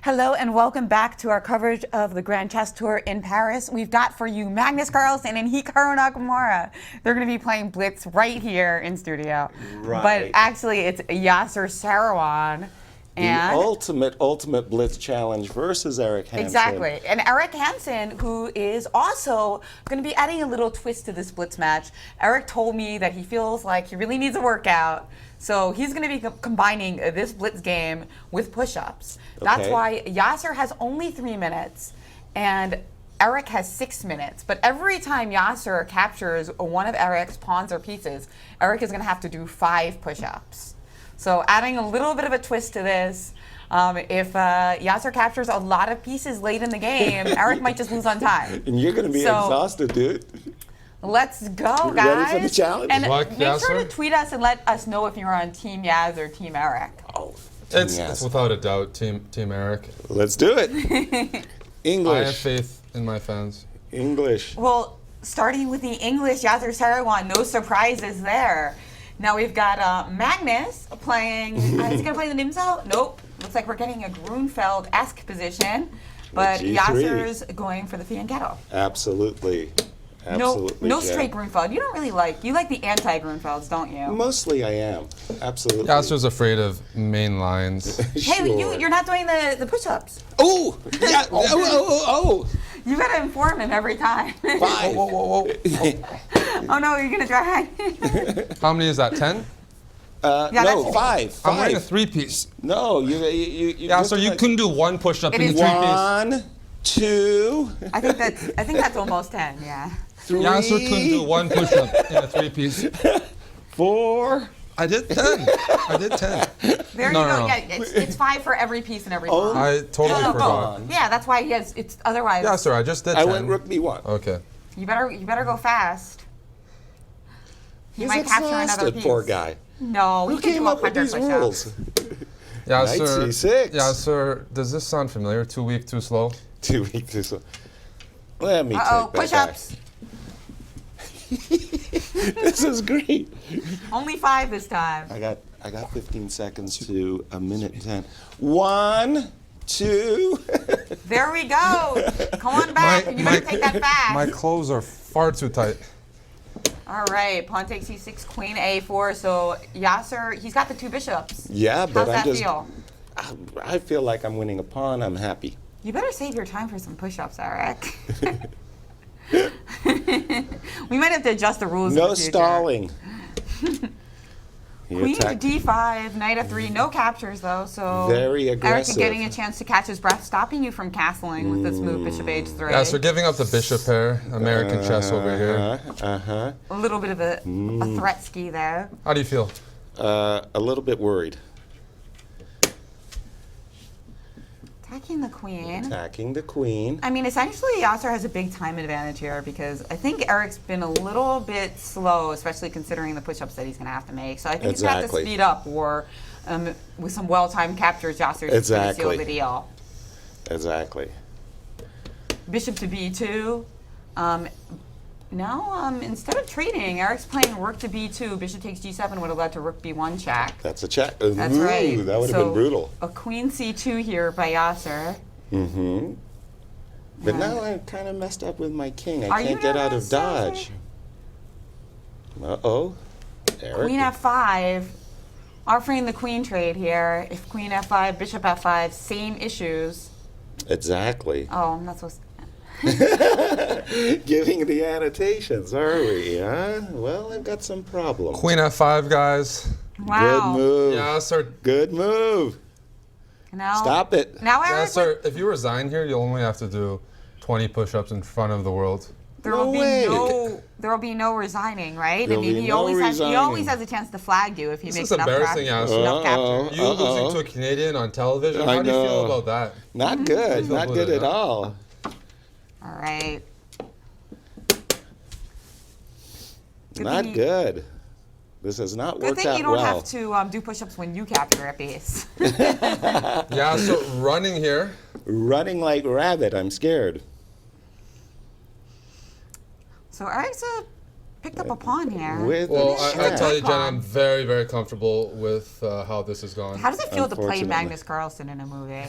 Hello and welcome back to our coverage of the Grand Chess Tour in Paris. We've got for you Magnus Carlsen and Hikaru Nakamura. They're going to be playing Blitz right here in studio. Right. But actually it's Yasser Seirawan. And The ultimate Blitz challenge versus Eric Hansen. Exactly. And Eric Hansen, who is also going to be adding a little twist to this Blitz match. Eric told me that he feels like he really needs a workout. So he's going to be combining this Blitz game with push-ups. That's why Yasser has only 3 minutes and Eric has 6 minutes. But every time Yasser captures one of Eric's pawns or pieces, Eric is going to have to do 5 push-ups. So adding a little bit of a twist to this, if Yasser captures a lot of pieces late in the game, Eric might just lose on time. And you're going to be exhausted, dude. Let's go, guys. Ready for the challenge? And make sure to tweet us and let us know if you're on Team Yaz or Team Eric. Oh, it's without a doubt Team Eric. Let's do it. English. I have faith in my fans. English. Well, starting with the English, Yasser Seirawan, no surprises there. Now we've got Magnus playing, is he going to play the Nimzo? Nope. Looks like we're getting a Grunfeld-esque position, but Yasser's going for the Fianchetto. Absolutely. Absolutely. No straight Grunfeld. You don't really you like the anti-Grunfelds, don't you? Mostly I am. Absolutely. Yasser's afraid of main lines. Hey, you're not doing the push-ups. Oh! Yeah. Oh! You gotta inform him every time. 5. Whoa. Oh no, you're gonna drag. How many is that, 10? No, 5. I'm wearing a 3-piece. No, you Yeah, so you couldn't do 1 push-up in a 3-piece. 1, 2. I think that's almost 10, yeah. 3. Yasser couldn't do 1 push-up in a 3-piece. 4. I did 10. There you go. No. Yeah, it's 5 for every piece and every pawn. I totally forgot. Yeah, that's why it's otherwise. Yeah, sir, I just did 10. I went rook b1. Okay. You better go fast. He might capture another piece. Poor guy. No, Who came up with these rules? Yeah, Knight sir. c6. Yeah, sir. Does this sound familiar? Too weak, too slow? Too weak, too slow. Let me take that push-ups. This is great. Only 5 this time. I got 15 seconds to a minute 10. 1, 2. There we go. Come on back. You better take that fast. My clothes are far too tight. All right, pawn takes c6, queen a4. So Yasser, he's got the 2 bishops. Yeah, but How's that feel? I feel like I'm winning a pawn. I'm happy. You better save your time for some push-ups, Eric. We might have to adjust the rules. No stalling. Queen to d5, knight f3, no captures though, so very aggressive. Eric is getting a chance to catch his breath, stopping you from castling with this move, bishop h3. Yeah, so giving up the bishop pair, American chess over here. A little bit of a threat ski there. How do you feel? A little bit worried. Attacking the queen. Attacking the queen. I mean, essentially, Yasser has a big time advantage here because I think Eric's been a little bit slow, especially considering the push-ups that he's going to have to make. So I think he's going to have to speed up, or with some well-timed captures, Yasser's going to seal the deal. Exactly. Bishop to b2. Now, instead of trading, Eric's playing rook to b2. Bishop takes g7 would have led to rook b1 check. That's a check. That's right. That would have been brutal. A queen c2 here by Yasser. Mm-hmm. But now I'm kind of messed up with my king. I can't get out of dodge. Uh-oh. Eric. Queen f5. Offering the queen trade here. If queen f5, bishop f5, same issues. Exactly. Oh, I'm not supposed to. Giving the annotations, are we? Huh? Well, I've got some problems. Queen f5, guys. Wow. Good move. Yeah, sir. Good move. Now, stop it. Now, Eric. Yeah, sir. If you resign here, you'll only have to do 20 push-ups in front of the world. There will be no resigning, right? I mean, he always has a chance to flag you if he makes enough embarrassing, enough capture. You losing to a Canadian on television? How do you feel about that? Not good. Not good at all. All right. Not good. This has not worked out well. Good thing you don't have to do push-ups when you capture a piece. Yeah, so running here. Running like rabbit. I'm scared. So Eric's picked up a pawn here. Well, I tell you, Jen, I'm very, very comfortable with how this has gone. How does it feel to play Magnus Carlsen in a movie?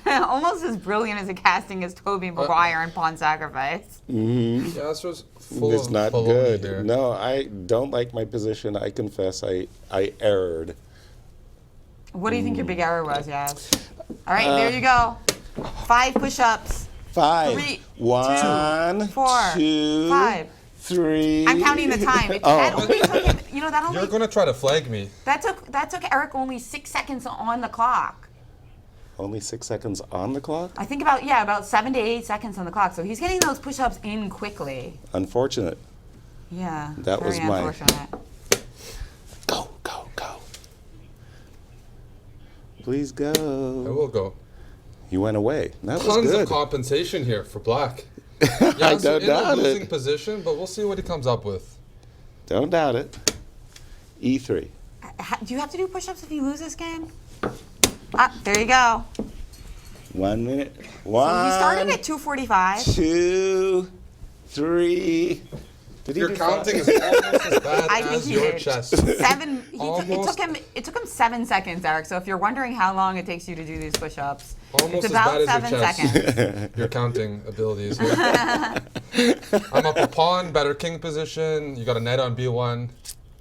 Almost as brilliant as a casting as Tobey Maguire in Pawn Sacrifice. Mm-hmm. Yeah, this was full It's of not baloney good. here. No, I don't like my position. I confess I erred. What do you think your big error was, Yaz? All right, there you go. 5 push-ups. 5. 3, 1, 2, 4, 2, 5. 3. I'm counting the time. That only took him, you know, that only You're going to try to flag me. that took Eric only 6 seconds on the clock. Only 6 seconds on the clock? I think about 7 to 8 seconds on the clock. So he's getting those push-ups in quickly. Unfortunate. Yeah. That was my. Unfortunate. Go. Please go. I will go. You went away. That was Tons good. of compensation here for black. I don't in doubt a losing it. position, but we'll see what he comes up with. Don't doubt it. E3. Do you have to do push-ups if you lose this game? Ah, there you go. 1 minute. So he 1. started at 2:45. 2, 3. Did he Your do counting 5? is almost as bad I think as he your did. chest. 7. Almost. It took him 7 seconds, Eric. So if you're wondering how long it takes you to do these push-ups, Almost it's as about bad as 7 your chest. seconds. Your counting abilities. I'm up a pawn, better king position. You got a knight on b1.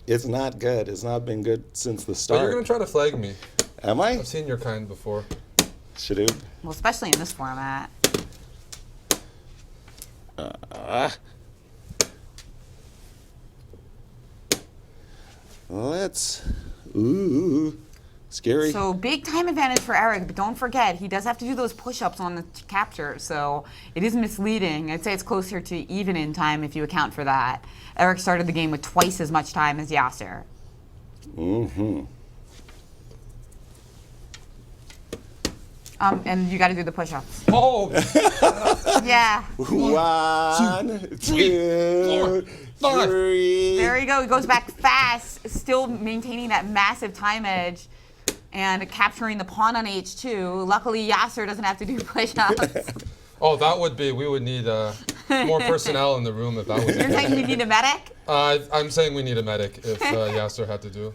It's not good. It's not been good since the But start. you're going to try to flag me. Am I? I've seen your kind before. Shadoop. Well, especially in this format. Ooh, scary. So big time advantage for Eric, but don't forget, he does have to do those push-ups on the capture, so it is misleading. I'd say it's closer to even in time if you account for that. Eric started the game with twice as much time as Yasser. Mm-hmm. And you got to do the push-ups. Oh! Yeah. 1, 2, 3. There you go. He goes back fast, still maintaining that massive time edge and capturing the pawn on h2. Luckily, Yasser doesn't have to do push-ups. Oh, that would be, we would need more personnel in the room if that was You're saying we need a medic? I'm saying we need a medic if Yasser had to do.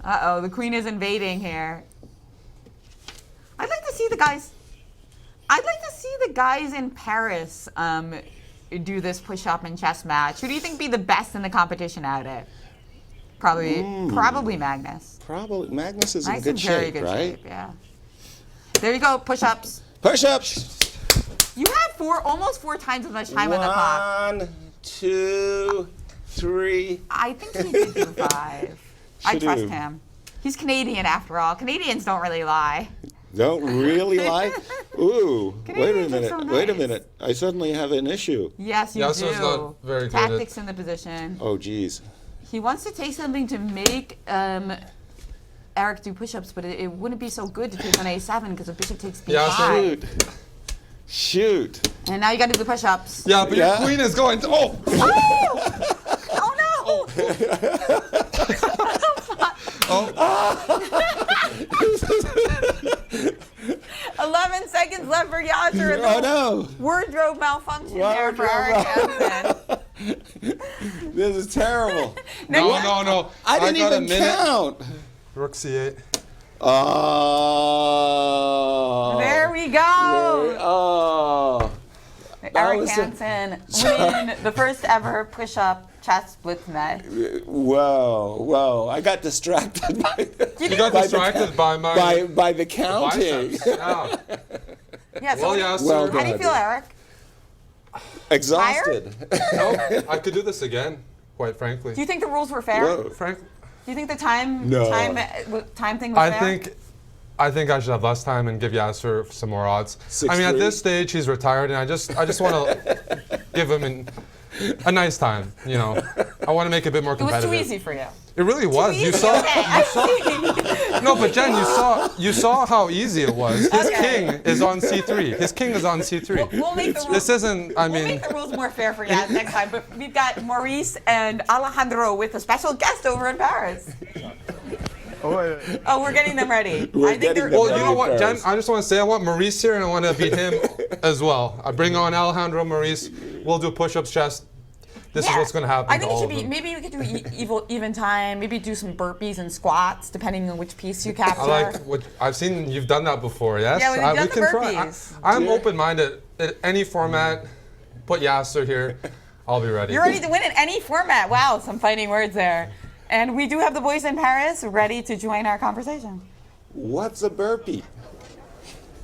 Uh-oh, the queen is invading here. I'd like to see the guys in Paris do this push-up and chess match. Who do you think be the best in the competition at it? Probably Magnus. Probably Magnus is Nice in and good very shape, good right? shape, yeah. There you go, push-ups. Push-ups. You had almost 4 times as much time on the clock. 1, 2, 3. I think he did do 5. I Should trust do. him. He's Canadian after all. Canadians don't really lie. Don't really like? Ooh, wait a Canadians are minute. so Wait a nice. minute. I suddenly have an issue. Yes, you Yasser's do. not very good Tactics in the position. Oh, geez. He wants to take something to make Eric do push-ups, but it wouldn't be so good to take on a7 because the bishop takes b5. Shoot. And now you got to do the push-ups. Yeah, but your queen is going to, oh! Oh no! Oh. 11 seconds left for Yasser. Oh no! Wardrobe malfunction there for Eric Hansen. This is terrible. No. I didn't got a even minute. count. Rook c8. Oh. There we go. Oh. Eric Hansen win the first ever push-up chess blitz match. Whoa. I got distracted by You got distracted by the counting. biceps. Yeah. Yeah, so Well, Yasser. Well how do you feel, Eric? Exhausted. No, I could do this again, quite frankly. Do you think the rules were fair? Whoa. Frank, Do you think the time thing was fair? I think I should have less time and give Yasser some more odds. 6-3. I mean, at this stage, he's retired, and I just want to give him a nice time. You know, I want to make it a bit more It was competitive. too easy for you. It really was. You Easy, saw. okay, I see. No, but Jen, you saw how easy it was. His Okay. king is on c3. His king is on c3. We'll make the rules. This isn't. I We'll mean. make the rules more fair for Yaz next time. But we've got Maurice and Alejandro with a special guest over in Paris. Oh, we're getting them ready. We're getting them Well, ready you know what, Jen? first. I just want to say I want Maurice here, and I want to beat him as well. I bring on Alejandro Maurice. We'll do push-ups, chest. This is what's going to happen. I think to it all should of be, them. maybe we could do even time, maybe do some burpees and squats, depending on which piece you capture. I like what I've seen. You've done that before, yes? Yeah, we've done we the can try. burpees. I'm open-minded. In any format, put Yasser here. I'll be ready. You're ready to win in any format. Wow, some fighting words there. And we do have the boys in Paris ready to join our conversation. What's a burpee?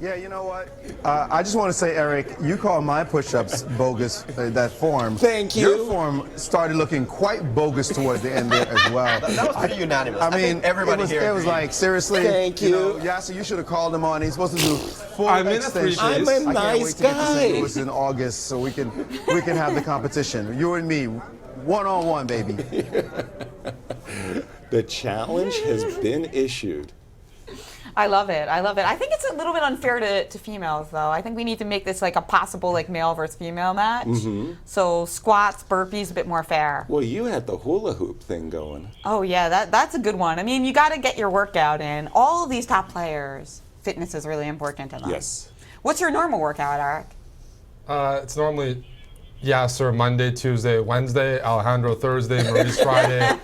Yeah, you know what? I just want to say, Eric, you call my push-ups bogus, that form. Thank you. Your form started looking quite bogus towards the end there as well. That was pretty unanimous. I I mean, think everybody here it was agreed. like, seriously. Thank You know, you. Yasser, you should have called him on. He's supposed to do full I'm in a extension. three-piece. I'm a I can't nice wait to get to St. guy. Louis in August so we can have the competition. You and me, one-on-one, baby. The challenge has been issued. I love it. I love it. I think it's a little bit unfair to females, though. I think we need to make this like a possible like male versus female match. So squats, burpees, a bit more fair. Well, you had the hula hoop thing going. Oh yeah, that's a good one. I mean, you got to get your workout in. All of these top players, fitness is really important to them. Yes. What's your normal workout, Eric? It's normally Yasser Monday, Tuesday, Wednesday, Alejandro Thursday, Maurice Friday.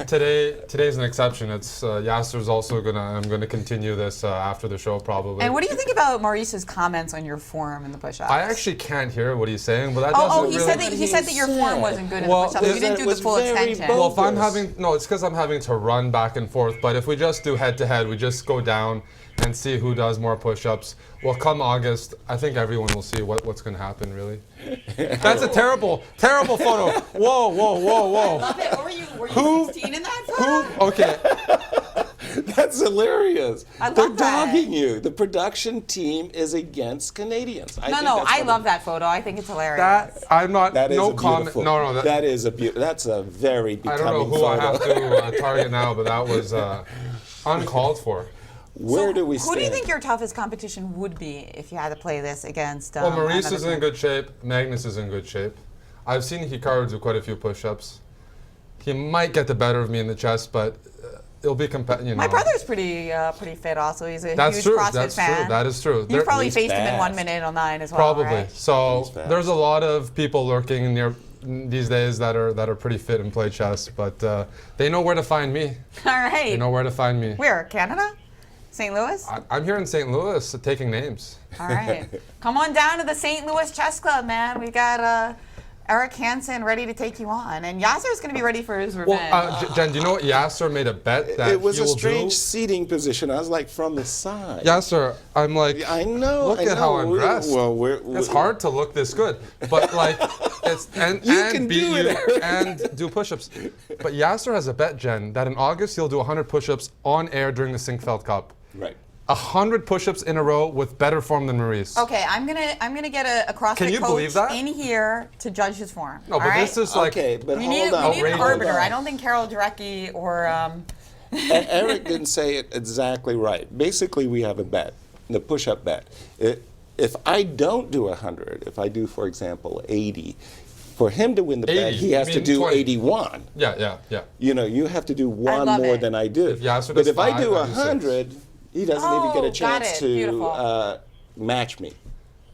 Today's an exception. It's Yasser's also I'm gonna continue this after the show probably. And what do you think about Maurice's comments on your form in the push-ups? I actually can't hear what he's saying, but that doesn't Oh, really. he said that your form wasn't good in Well, the push-ups. You didn't do the full extension. Well, if I'm it's because I'm having to run back and forth. But if we just do head-to-head, we just go down and see who does more push-ups. Well, come August, I think everyone will see what's going to happen, really. That's a terrible photo. Whoa. I love it. Were you 16 in that photo? Okay. That's hilarious. I love They're that. dogging you. The production team is against Canadians. I love that photo. I think it's hilarious. I'm not. That is no a comment. beautiful. No. That's a very I becoming don't know who photo. I have to target now, but that was uncalled for. Where do we stand? Who do you think your toughest competition would be if you had to play this against? Well, Maurice another is in team? good shape. Magnus is in good shape. I've seen Hikaru do quite a few push-ups. He might get the better of me in the chest, but it'll be competitive. My brother's pretty fit also. He's a That's huge true. CrossFit That's fan. true. That is true. You've probably He's faced him in 1 fast. minute online as well, Probably. right? So there's a lot of people lurking near these days that are pretty fit and play chess, but they know where to find me. All right. They know where to find me. Where? Canada? St. Louis? I'm here in St. Louis taking names. All right. Come on down to the St. Louis Chess Club, man. We got Eric Hansen ready to take you on. And Yasser's going to be ready for his revenge. Well, Jen, do you know what Yasser made a bet that It was he a will strange do? seating position. I was like from the side. Yasser, I'm like, I know. look at how I'm dressed. Well, It's hard to look this good, but like, and can beat do you it. and do push-ups. But Yasser has a bet, Jen, that in August he'll do 100 push-ups on air during the Sinkfeld Cup. Right. 100 push-ups in a row with better form than Maurice. Okay, I'm gonna get a CrossFit Can you coach believe that? in here to judge his form. No, all but right? this is like Okay, but we hold need on. an Hold arbiter. on. I don't think Carol Drecke or Eric didn't say it exactly right. Basically, we have a bet, the push-up bet. If I don't do 100, if I do, for example, 80, for him to win the bet, 80, he has you to mean do 20. 81. Yeah. You know, you have to do one love more it. than I do. If Yasser But does if I 5, do I do 6. 100, he doesn't even get a Oh, got chance it. to Beautiful. match me.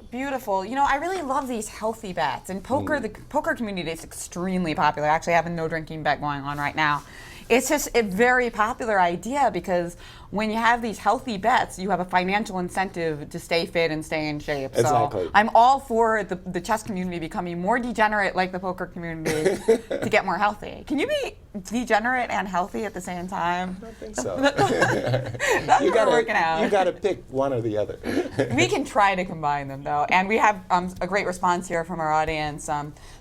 Beautiful. You know, I really love these healthy bets. And poker, the poker community is extremely popular. I actually have a no drinking bet going on right now. It's just a very popular idea because when you have these healthy bets, you have a financial incentive to stay fit and stay in shape. Exactly. So I'm all for the chess community becoming more degenerate like the poker community to get more healthy. Can you be degenerate and healthy at the same time? I don't think so. That's you what we're working out. You got to pick one or the other. We can try to combine them, though. And we have a great response here from our audience.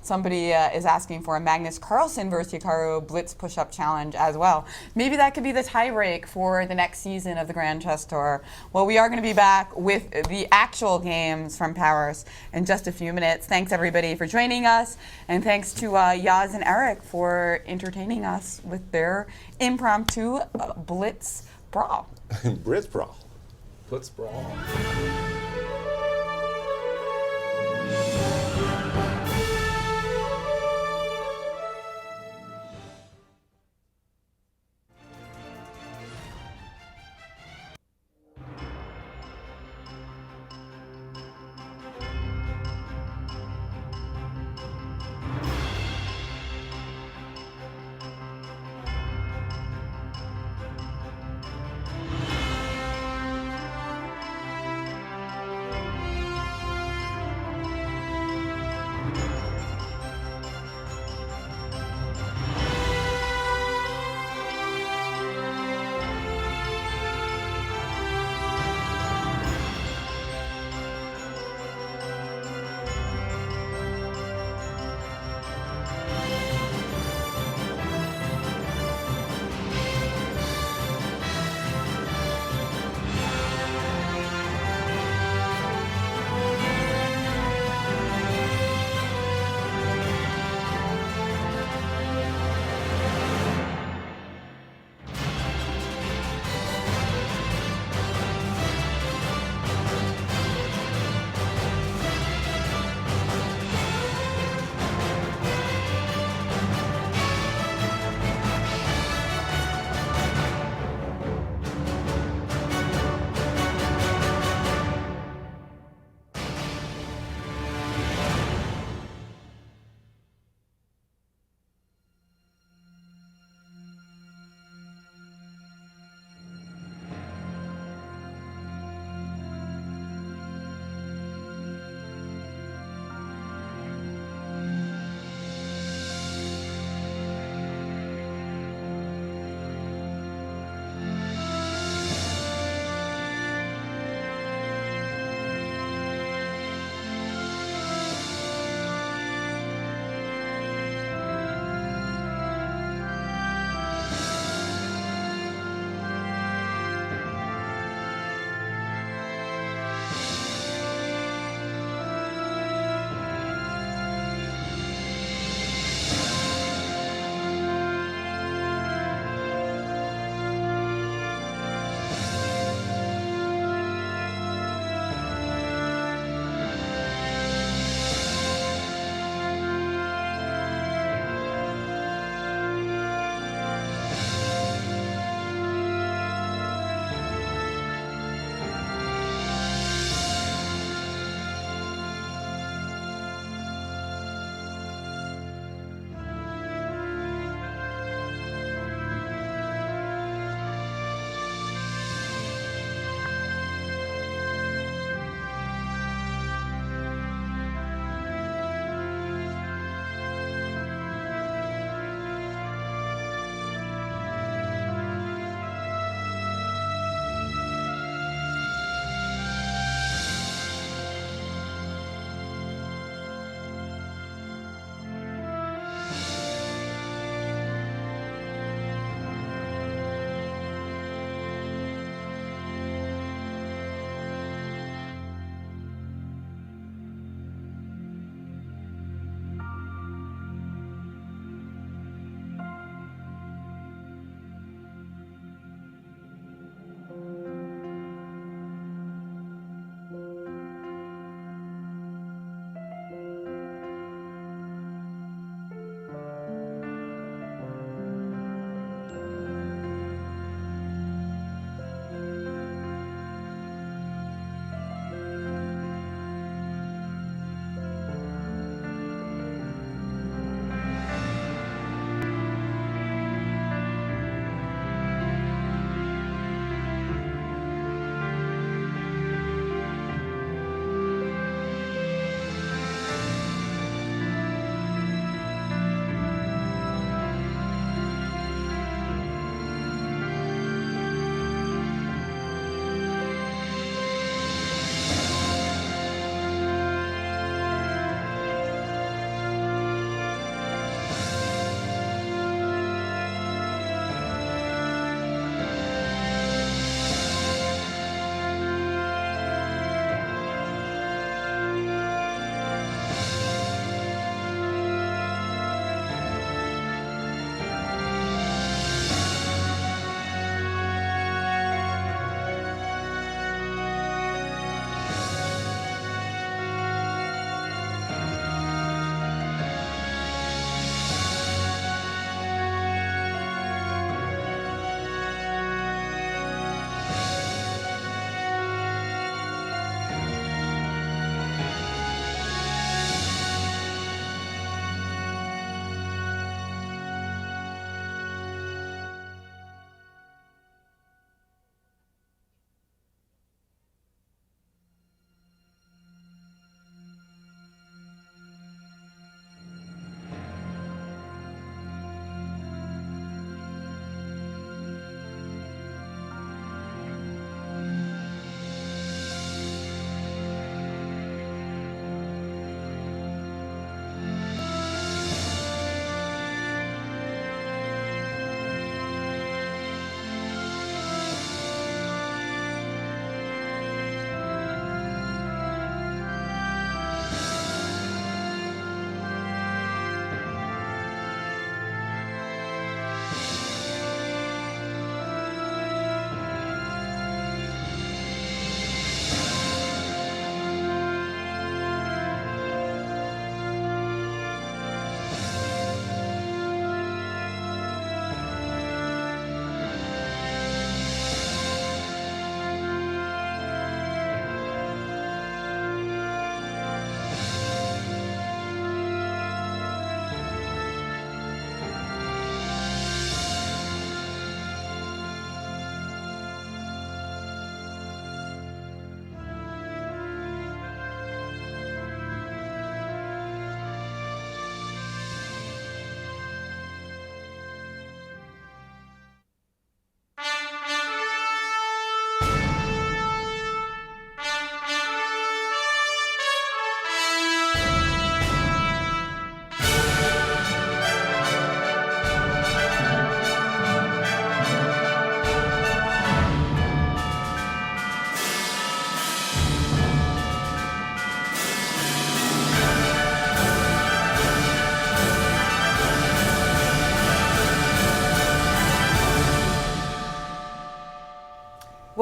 Somebody is asking for a Magnus Carlsen versus Hikaru Blitz push-up challenge as well. Maybe that could be the tiebreak for the next season of the Grand Chess Tour. Well, we are going to be back with the actual games from Paris in just a few minutes. Thanks, everybody, for joining us. And thanks to Yaz and Eric for entertaining us with their impromptu Blitz brawl. Blitz brawl. Blitz brawl.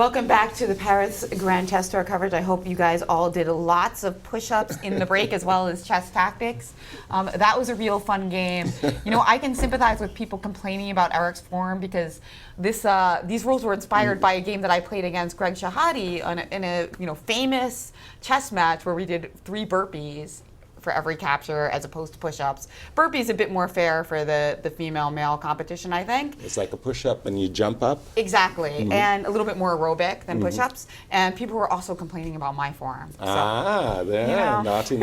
Welcome back to the Paris Grand Chess Tour coverage. I hope you guys all did lots of push-ups in the break as well as chess tactics. That was a real fun game. You know, I can sympathize with people complaining about Eric's form because these rules were inspired by a game that I played against Greg Shahade in a famous chess match where we did 3 burpees for every capture as opposed to push-ups. Burpees a bit more fair for the female-male competition, I think. It's like a push-up and you jump up? Exactly, and a little bit more aerobic than push-ups. And people were also complaining about my form. So, naughty,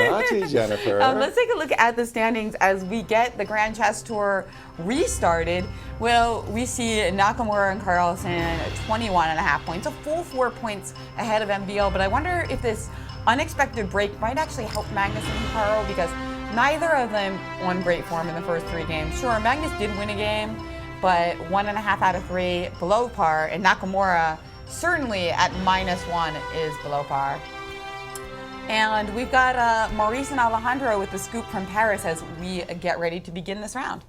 Jennifer. Let's take a look at the standings as we get the Grand Chess Tour restarted. Well, we see Nakamura and Carlsen 21.5 points, a full 4 points ahead of MVL, but I wonder if this unexpected break might actually help Magnus and Hikaru because neither of them on great form in the first 3 games. Sure, Magnus did win a game, but 1.5 out of 3 below par, and Nakamura certainly at -1 is below par. And we've got Maurice and Alejandro with the scoop from Paris as we get ready to begin this round.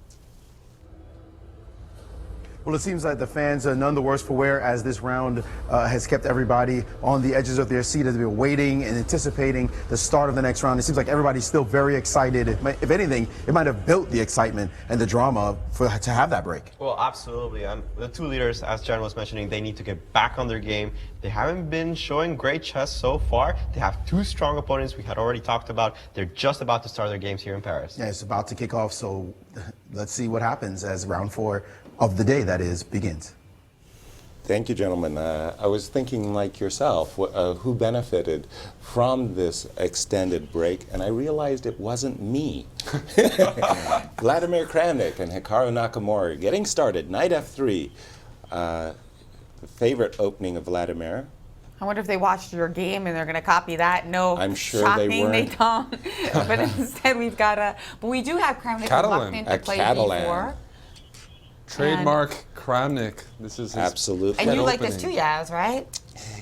Well, it seems like the fans are none the worse for wear as this round has kept everybody on the edges of their seat as they're waiting and anticipating the start of the next round. It seems like everybody's still very excited. If anything, it might have built the excitement and the drama to have that break. Well, absolutely. And the 2 leaders, as Jen was mentioning, they need to get back on their game. They haven't been showing great chess so far. They have 2 strong opponents we had already talked about. They're just about to start their games here in Paris. Yeah, it's about to kick off, so let's see what happens as round 4 of the day, that is, begins. Thank you, gentlemen. I was thinking like yourself, who benefited from this extended break, and I realized it wasn't me. Vladimir Kramnik and Hikaru Nakamura getting started, knight f3. The favorite opening of Vladimir. I wonder if they watched your game and they're going to copy that. No, I'm sure shocking they weren't. They don't. But instead we've got but we do have Kramnik reluctant to play e4. Trademark Kramnik. This is his absolutely. And you like this too, Yaz, right?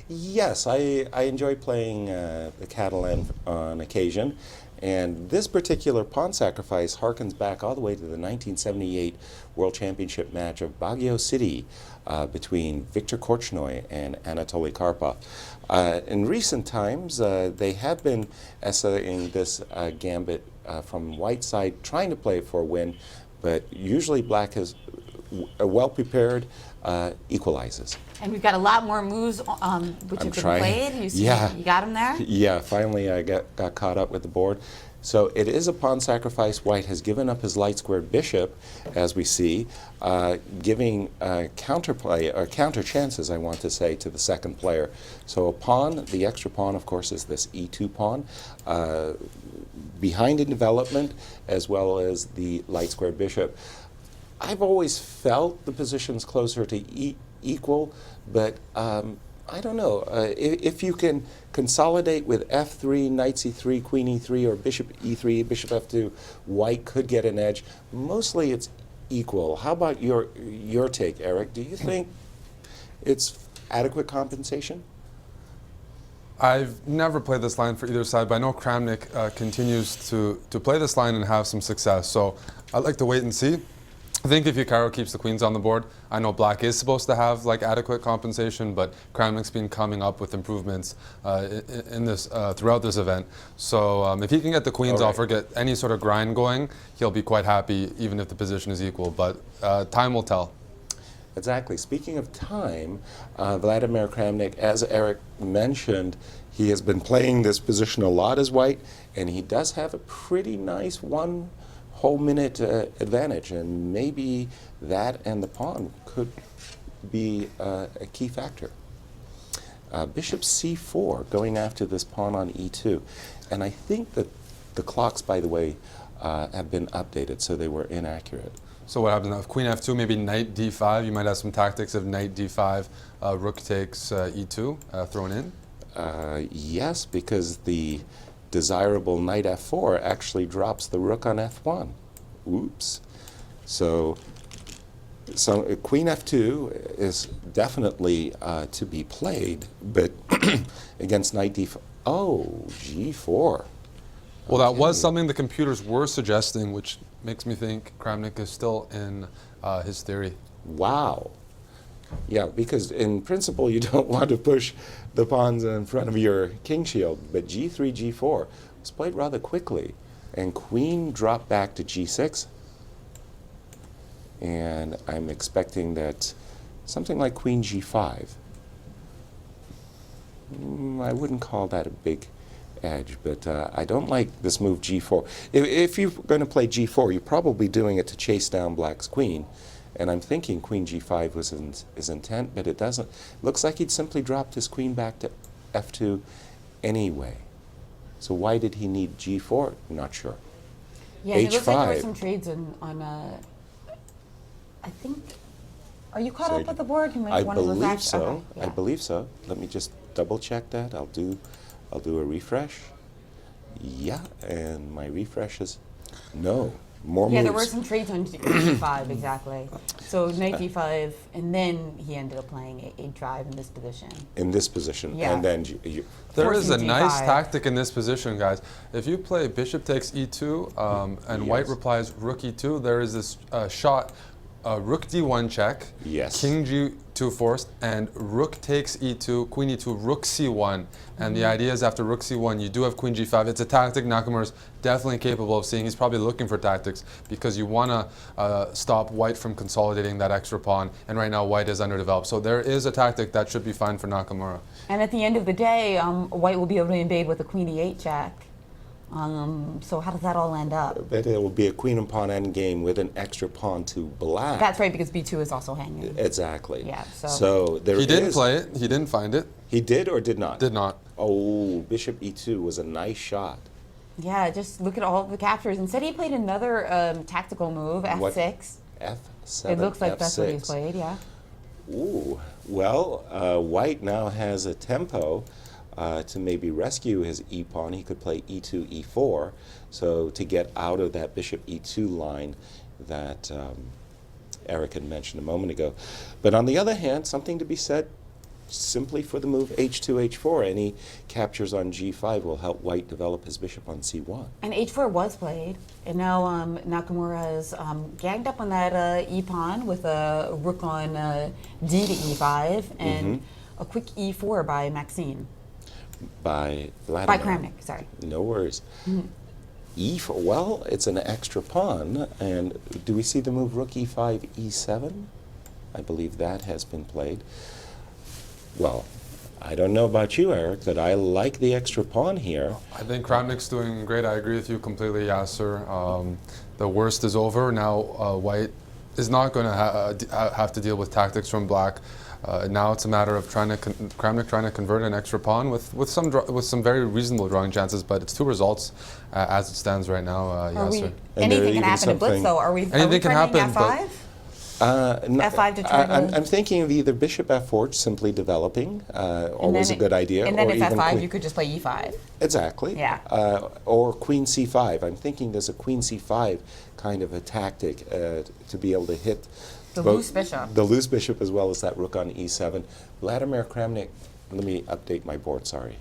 Yes, I enjoy playing the Catalan on occasion. And this particular pawn sacrifice harkens back all the way to the 1978 World Championship match of Baguio City between Viktor Korchnoi and Anatoly Karpov. In recent times, they have been essaying this gambit from white side, trying to play for a win, but usually black has well prepared equalizes. And we've got a lot more moves which have been played. You got them there? Yeah, finally I got caught up with the board. So it is a pawn sacrifice. White has given up his light squared bishop, as we see, giving counterplay, or counter chances, I want to say, to the second player. So a pawn, the extra pawn, of course, is this e2 pawn, behind in development, as well as the light squared bishop. I've always felt the position's closer to equal, but I don't know. If you can consolidate with f3, knight c3, queen e3, or bishop e3, bishop f2, white could get an edge. Mostly it's equal. How about your take, Eric? Do you think it's adequate compensation? I've never played this line for either side, but I know Kramnik continues to play this line and have some success. So I'd like to wait and see. I think if Hikaru keeps the queens on the board, I know black is supposed to have like adequate compensation, but Kramnik's been coming up with improvements in this throughout this event. So if he can get the queens off or get any sort of grind going, he'll be quite happy even if the position is equal, but time will tell. Exactly. Speaking of time, Vladimir Kramnik, as Eric mentioned, he has been playing this position a lot as white, and he does have a pretty nice whole minute advantage, and maybe that and the pawn could be a key factor. Bishop c4 going after this pawn on e2, and I think that the clocks, by the way, have been updated, so they were inaccurate. So what happens now? If queen f2, maybe knight d5, you might have some tactics of knight d5, rook takes e2 thrown in? Yes, because the desirable knight f4 actually drops the rook on f1. Oops. So queen f2 is definitely to be played, but against knight d5. Oh, g4. Well, that was something the computers were suggesting, which makes me think Kramnik is still in his theory. Wow. Yeah, because in principle you don't want to push the pawns in front of your king shield, but g3, g4 was played rather quickly, and queen dropped back to g6, and I'm expecting that something like queen g5. I wouldn't call that a big edge, but I don't like this move g4. If you're going to play g4, you're probably doing it to chase down black's queen. And I'm thinking queen g5 was his intent, but it doesn't. Looks like he'd simply dropped his queen back to f2 anyway. So why did he need g4? Not sure. Yeah, it looks like there were some trades on I think, are you caught up with the board? You I believe so. Okay, yeah. I believe so. Let me just double check that. I'll do a refresh. Yeah, and my refresh is no. More moves. Yeah, there were some trades on g5, exactly. So knight d5, and then he ended up playing a drive in this position. In this position, yeah. And then there is a nice tactic in this position, guys. If you play bishop takes e2, and white replies rook e2, there is this shot, rook d1 check, king g2 forced, and rook takes e2, queen e2, rook c1. And the idea is after rook c1, you do have queen g5. It's a tactic Nakamura's definitely capable of seeing. He's probably looking for tactics because you want to stop white from consolidating that extra pawn. And right now, white is underdeveloped. So there is a tactic that should be fine for Nakamura. And at the end of the day, white will be able to invade with a queen e8 check. So how does that all end up? But it will be a queen and pawn endgame with an extra pawn to black. That's right, because b2 is also hanging. Exactly. Yeah. So there he didn't play it. He didn't find it. He did or did not? Did not. Oh, bishop e2 was a nice shot. Yeah, just look at all the captures. Instead, he played another tactical move, f6. What? f7. It looks like f6. that's what he's played. Yeah. Ooh. Well, white now has a tempo to maybe rescue his e-pawn. He could play e2, e4, so to get out of that bishop e2 line that Eric had mentioned a moment ago. But on the other hand, something to be said simply for the move h2, h4. Any captures on g5 will help white develop his bishop on c1. And h4 was played, and now Nakamura is ganged up on that e-pawn with a rook on d to e5, and a quick e4 by Maxine. By Vladimir. By Kramnik, sorry. No worries. E4, well, it's an extra pawn, and do we see the move rook e5, e7? I believe that has been played. Well, I don't know about you, Eric, but I like the extra pawn here. I think Kramnik's doing great. I agree with you completely, Yasser. The worst is over. Now white is not going to have to deal with tactics from black. Now it's a matter of Kramnik trying to convert an extra pawn with some very reasonable drawing chances, but it's 2 results as it stands right now, Yasser. Anything can happen to Blitz, though. Are we anything can happen, f5? F5 to try to... I'm thinking of either bishop f4 simply developing, always a good idea. And then or if even f5, you could just play e5. Exactly. Yeah. Or queen c5. I'm thinking there's a queen c5 kind of a tactic to be able to hit the loose bishop. The loose bishop as well as that rook on e7. Vladimir Kramnik, let me update my board, sorry.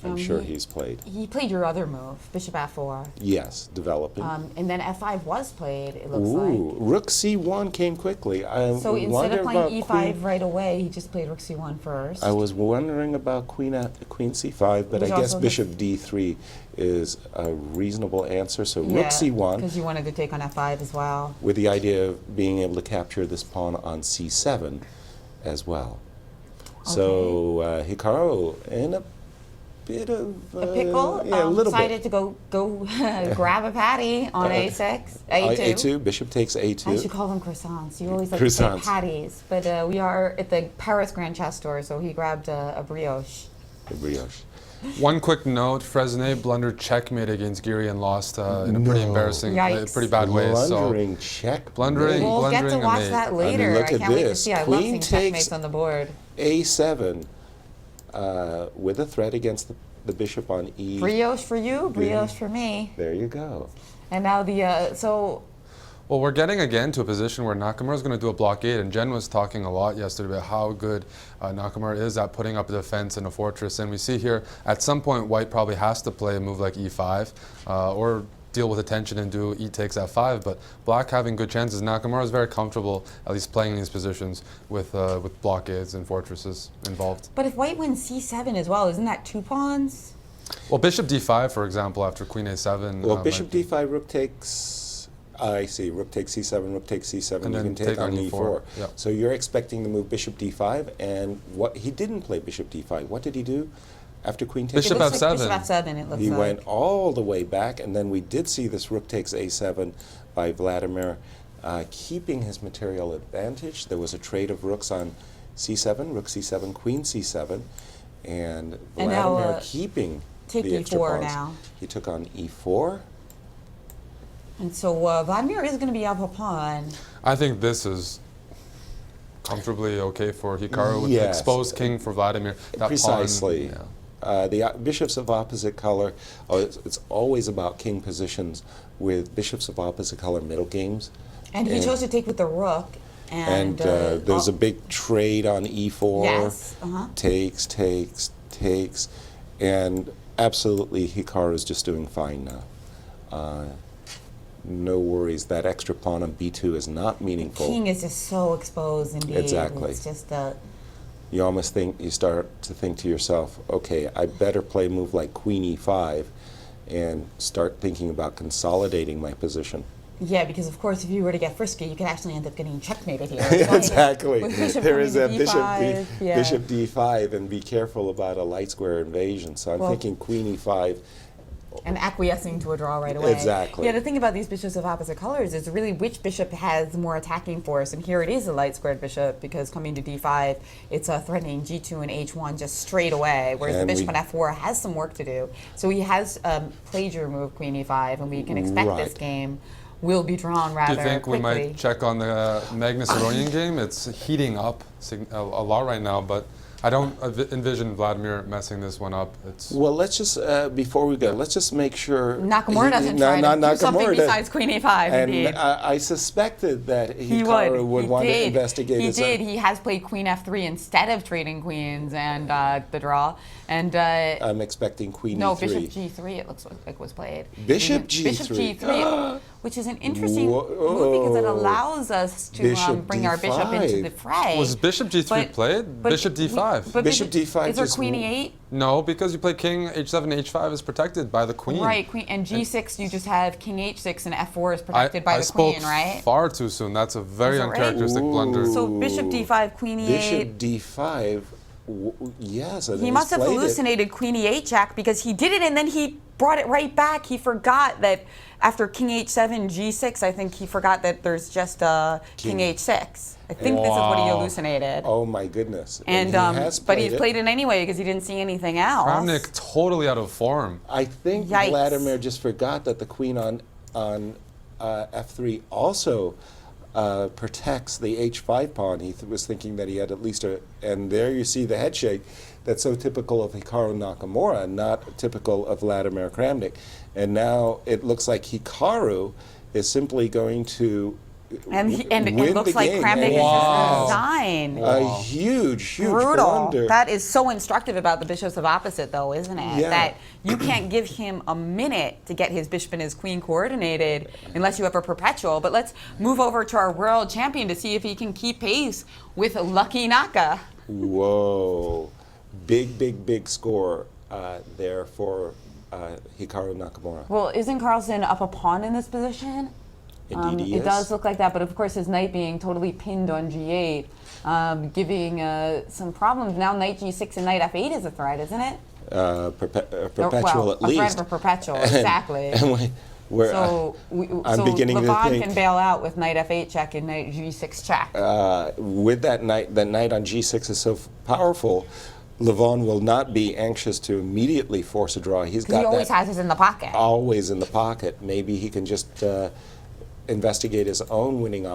I'm sure he's played. He played your other move, bishop f4. Yes, developing. And then f5 was played, it looks like. Rook c1 came quickly. So instead of playing e5 right away, he just played rook c1 first. I was wondering about queen c5, but I guess bishop d3 is a reasonable answer. So rook c1. Because you wanted to take on f5 as well. With the idea of being able to capture this pawn on c7 as well. Okay. So Hikaru in a bit of a pickle. Yeah, a little decided bit. to go grab a patty on a6, a2. A2. Bishop takes a2. I should call them croissants. You always like to say patties, but we are at the Paris Grand Chess Tour, so he grabbed a brioche. A brioche. One quick note: Fresnay blundered checkmate against Giri and lost in a pretty embarrassing, pretty bad way. Blundering check. Blundering. We'll get to watch that later. I mean, look at can't wait to this. see. I love seeing checkmates on the board. A7. With a threat against the bishop on e. Brioche for you, brioche for me. There you go. And now the Well, we're getting again to a position where Nakamura is going to do a blockade, and Jen was talking a lot yesterday about how good Nakamura is at putting up a defense in a fortress. And we see here at some point White probably has to play a move like e5 or deal with attention and do e takes f5, but black having good chances. Nakamura is very comfortable, at least playing these positions with blockades and fortresses involved. But if white wins c7 as well, isn't that 2 pawns? Well, bishop d5, for example, after queen a7. Well, bishop d5, rook takes. I see. Rook takes c7, rook takes c7. And you then can take on e4. Yep. So you're expecting to move bishop d5, and what he didn't play bishop d5. What did he do after queen takes? Bishop Like f7. bishop f7. It looks He like. went all the way back, and then we did see this rook takes a7 by Vladimir, keeping his material advantage. There was a trade of rooks on c7, rook c7, queen c7, and Vladimir now, keeping take the extra e4 pawns. now. He took on e4. And so Vladimir is going to be up a pawn. I think this is comfortably okay for Hikaru with the Yes. exposed king for Vladimir. That Precisely. Pawn, yeah. The bishops of opposite color, it's always about king positions with bishops of opposite color middle games. And he chose to take with the rook. And there's a big trade on e4. Yes. Takes, takes, takes. And absolutely, Hikaru is just doing fine now. No worries. That extra pawn on b2 is not meaningful. King is just so exposed indeed. Exactly. It's just You almost think, you start to think to yourself, okay, I better play a move like queen e5 and start thinking about consolidating my position. yeah, because of course if you were to get frisky, you could actually end up getting checkmated here. Exactly. There is a bishop bishop d5, and be careful about a light square invasion. So I'm thinking queen e5. And acquiescing to a draw right away. Exactly. Yeah, the thing about these bishops of opposite colors is really which bishop has more attacking force. And here it is a light squared bishop, because coming to d5, it's threatening g2 and h1 just straight away, whereas the bishop on f4 has some work to do. So he has played your move, queen e5, and we can expect this game will be drawn rather quickly. Do you think quickly. we might check on the Magnus Aronian game? It's heating up a lot right now, but I don't envision Vladimir messing this one up. Well, let's just, before we go, let's just make sure... Nakamura doesn't try to do something besides queen e5, and indeed. I suspected that Hikaru would want to investigate He his did. He has played queen f3 instead of trading queens and the draw. And I'm expecting queen no, e3. bishop g3 it looks like was played. Bishop g3? Bishop g3, which is an interesting move because it allows us to bring our bishop into the fray. Was bishop g3 played? Bishop d5. But bishop d5 is there queen e8? No, because you play king h7, h5 is protected by the queen. Right, queen, and g6 you just have king h6 and f4 is protected by the spoke queen, right? far too soon. That's a very uncharacteristic blunder. So bishop d5, queen e8. Bishop d5, yes. He must have hallucinated queen e8 jack because he did it and then he brought it right back. He forgot that after king h7, g6, I think he forgot that there's just king h6. I think this is what he hallucinated. Oh my goodness. And but he played it anyway because he didn't see anything else. Kramnik totally out of form. I think Vladimir just forgot that the queen on f3 also protects the h5 pawn. He was thinking that he had at least and there you see the head shake that's so typical of Hikaru Nakamura, not typical of Vladimir Kramnik. And now it looks like Hikaru is simply going to it looks like Kramnik is just resigned. A huge brutal. blunder. That is so instructive about the bishops of opposite, though, isn't it? Yeah. That you can't give him a minute to get his bishop and his queen coordinated unless you have a perpetual. But let's move over to our world champion to see if he can keep pace with Lucky Naka. Whoa. Big score there for Hikaru Nakamura. Well, isn't Carlsen up a pawn in this position? Indeed he is. It does look like that, but of course his knight being totally pinned on g8, giving some problems. Now knight g6 and knight f8 is a threat, isn't it? Perpetual at least. A threat for perpetual, exactly. I'm beginning to Levon think can bail out with knight f8 check and knight g6 check. With that knight on g6 is so powerful. Levon will not be anxious to immediately force a draw. He always has his in the pocket. Always in the pocket. Maybe he can just investigate his own winning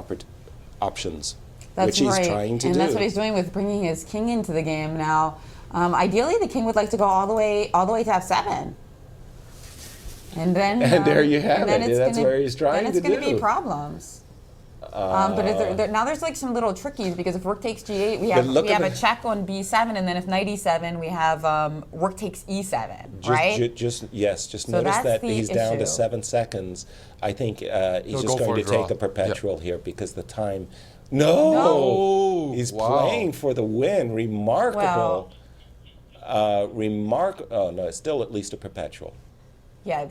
options, which he's trying to do. And that's what he's doing with bringing his king into the game now. Ideally, the king would like to go all the way to f7. And then there you have it. That's where he's trying to do. Then it's going to be problems. But now there's like some little trickies because if rook takes g8, we have a check on b7, and then if knight e7, we have rook takes e7, right? Just So notice that's that the he's down to issue. 7 seconds. I think he's He'll just go going for to a draw. take a perpetual here because the time. No! No! He's Wow. playing for the win. Remarkable. Well- Oh no, it's still at least a perpetual. Yeah,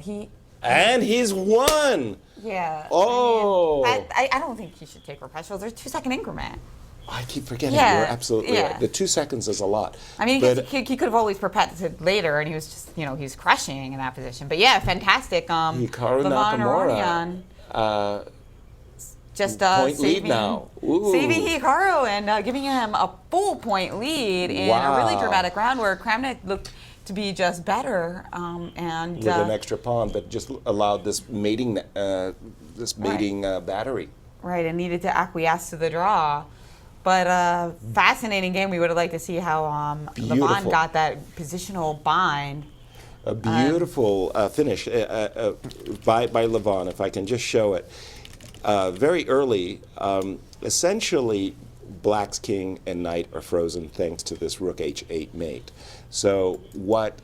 And he's won. Yeah. Oh. I don't think he should take perpetuals. There's 2-second increment. I keep forgetting. Yeah, You're absolutely yeah. right. The 2 seconds is a lot. I mean, But he could have always perpetuated later, and he was just, he's crushing in that position. But yeah, fantastic. Hikaru Levon Nakamura. Aronian just Point lead now. Ooh. saving Hikaru and giving him a full point lead in a really dramatic round where Kramnik looked to be just better and with an extra pawn, but just allowed this mating battery. Right, and needed to acquiesce to the draw. But fascinating game. We would have liked to see how Levon got that positional bind. A beautiful finish by Levon, if I can just show it. Very early, essentially, Black's king and knight are frozen thanks to this rook h8 mate. So what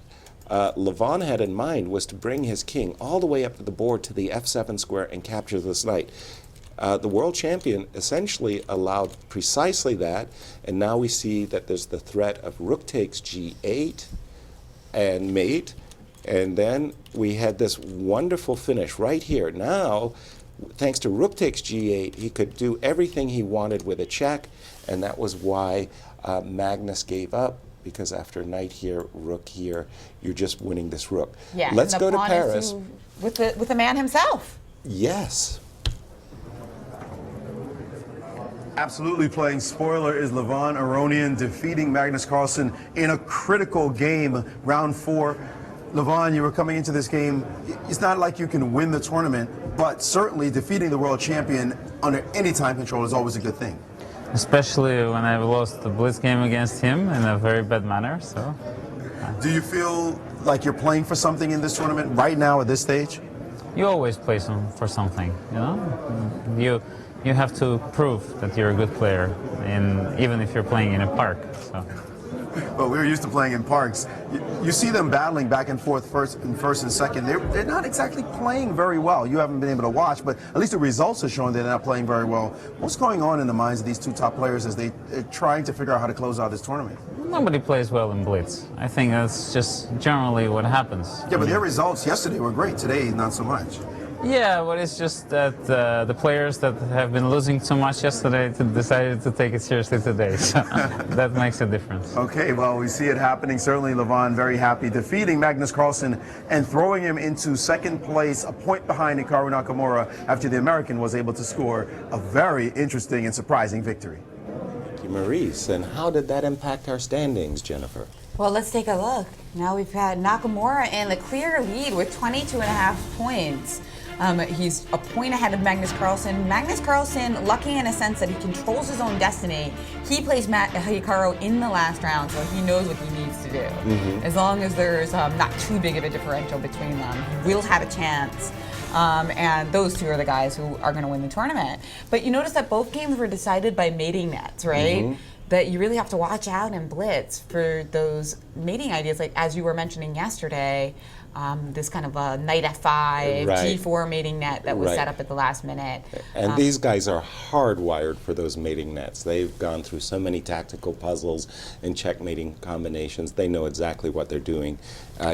Levon had in mind was to bring his king all the way up to the board to the f7 square and capture this knight. The world champion essentially allowed precisely that, and now we see that there's the threat of rook takes g8 and mate, and then we had this wonderful finish right here. Now, thanks to rook takes g8, he could do everything he wanted with a check, and that was why Magnus gave up, because after knight here, rook here, you're just winning this rook. Yeah, Let's and the go to pawn Paris. is with the man himself. Yes. Absolutely playing spoiler is Levon Aronian defeating Magnus Carlsen in a critical game, round 4. Levon, you were coming into this game. It's not like you can win the tournament, but certainly defeating the world champion under any time control is always a good thing. Especially when I've lost the Blitz game against him in a very bad manner. So, Do you feel like you're playing for something in this tournament right now at this stage? you always play for something, you know. You have to prove that you're a good player, even if you're playing in a park. So. Well, we're used to playing in parks. You see them battling back and forth first and second. They're not exactly playing very well. You haven't been able to watch, but at least the results are showing they're not playing very well. What's going on in the minds of these two top players as they're trying to figure out how to close out this tournament? Nobody plays well in Blitz. I think that's just generally what happens. Yeah, but their results yesterday were great. Today, not so much. Yeah, but it's just that the players that have been losing so much yesterday decided to take it seriously today. So that makes a difference. Okay, well, we see it happening. Certainly, Levon very happy defeating Magnus Carlsen and throwing him into second place, a point behind Hikaru Nakamura after the American was able to score a very interesting and surprising victory. Thank you, Maurice. And how did that impact our standings, Jennifer? Well, let's take a look. Now we've had Nakamura in the clear lead with 22.5 points. He's a point ahead of Magnus Carlsen. Magnus Carlsen, lucky in a sense that he controls his own destiny. He plays Hikaru in the last round, so he knows what he needs to do. As long as there's not too big of a differential between them, he will have a chance. And those two are the guys who are going to win the tournament. But you notice that both games were decided by mating nets, right? That you really have to watch out in Blitz for those mating ideas, like as you were mentioning yesterday, this kind of a knight f5, g4 mating net that was set up at the last minute. And these guys are hardwired for those mating nets. They've gone through so many tactical puzzles and checkmating combinations. They know exactly what they're doing,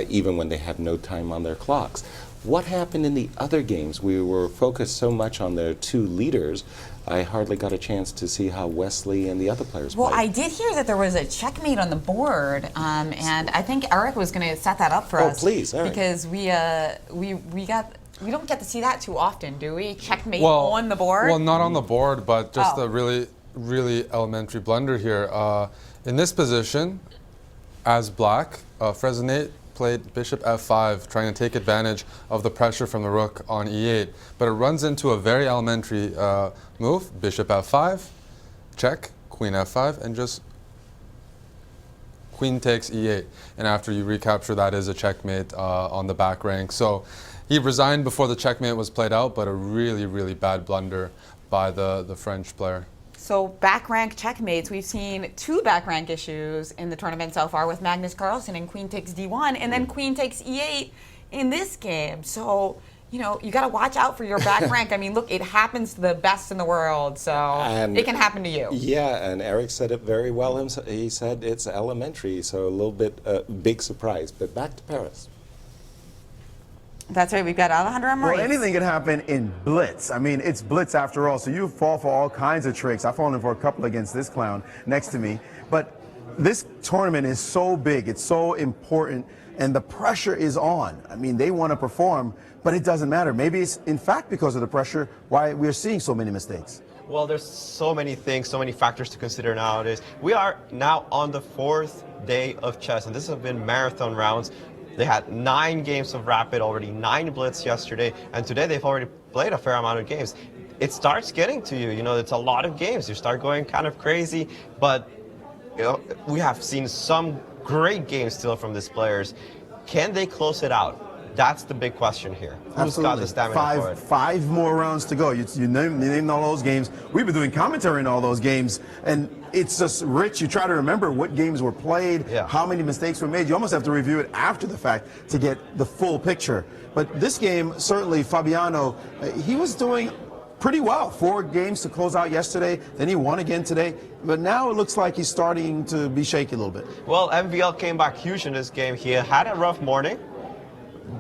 even when they have no time on their clocks. What happened in the other games? We were focused so much on their two leaders, I hardly got a chance to see how Wesley and the other players played. Well, I did hear that there was a checkmate on the board, and I think Eric was going to set that up for us. Oh, please, Eric. Because we don't get to see that too often, do we? Checkmate on the board? Well, not on the board, but just a really, really elementary blunder here. In this position, as black, Fresnate played bishop f5, trying to take advantage of the pressure from the rook on e8. But it runs into a very elementary move, bishop f5, check, queen f5, and just queen takes e8. And after you recapture, that is a checkmate on the back rank. So he resigned before the checkmate was played out, but a really, really bad blunder by the French player. So back rank checkmates, we've seen 2 back rank issues in the tournament so far with Magnus Carlsen and queen takes D1 and then queen takes E8 in this game. So, you know, you got to watch out for your back rank. I mean, look, it happens to the best in the world, so it can happen to you. Yeah, and Eric said it very well. He said it's elementary, so a little bit big surprise. But back to Paris. That's right, we've got Alejandro Ramirez. Well, anything can happen in Blitz. I mean, it's Blitz after all, so you fall for all kinds of tricks. I've fallen for a couple against this clown next to me. But this tournament is so big, it's so important, and the pressure is on. I mean, they want to perform, but it doesn't matter. Maybe it's, in fact, because of the pressure, why we're seeing so many mistakes. Well, there's so many things, so many factors to consider nowadays. We are now on the 4th day of chess, and this has been marathon rounds. They had 9 games of rapid already, 9 blitz yesterday, and today they've already played a fair amount of games. It starts getting to you, you know, it's a lot of games. You start going kind of crazy, but you know, we have seen some great games still from these players. Can they close it out? That's the big question here. Who's got the stamina for it? 5 more rounds to go. You named all those games. We've been doing commentary in all those games, and it's just rich. You try to remember what games were played, how many mistakes were made. You almost have to review it after the fact to get the full picture. But this game, certainly Fabiano, he was doing pretty well. 4 games to close out yesterday, then he won again today. But now it looks like he's starting to be shaky a little bit. Well, MVL came back huge in this game. He had a rough morning,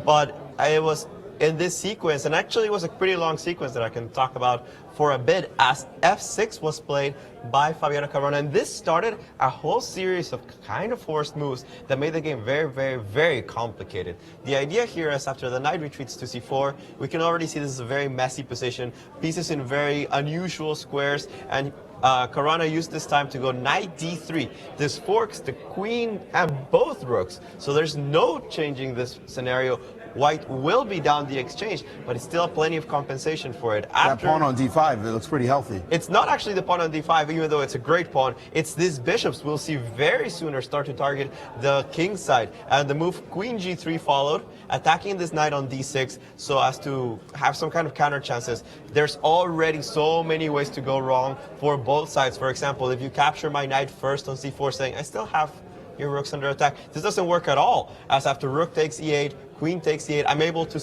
but it was in this sequence, and actually it was a pretty long sequence that I can talk about for a bit, as F6 was played by Fabiano Caruana, and this started a whole series of kind of forced moves that made the game very, very, very complicated. The idea here is after the knight retreats to C4, we can already see this is a very messy position, pieces in very unusual squares, and Caruana used this time to go knight D3. This forks the queen and both rooks, so there's no changing this scenario. White will be down the exchange, but it's still plenty of compensation for it. That pawn on D5, it looks pretty healthy. It's not actually the pawn on D5, even though it's a great pawn. It's these bishops we'll see very soon are start to target the king side. And the move Queen G3 followed, attacking this knight on D6 so as to have some kind of counter chances. There's already so many ways to go wrong for both sides. For example, if you capture my knight first on C4 saying, I still have your rook's under attack. This doesn't work at all, as after rook takes E8, queen takes E8, I'm able to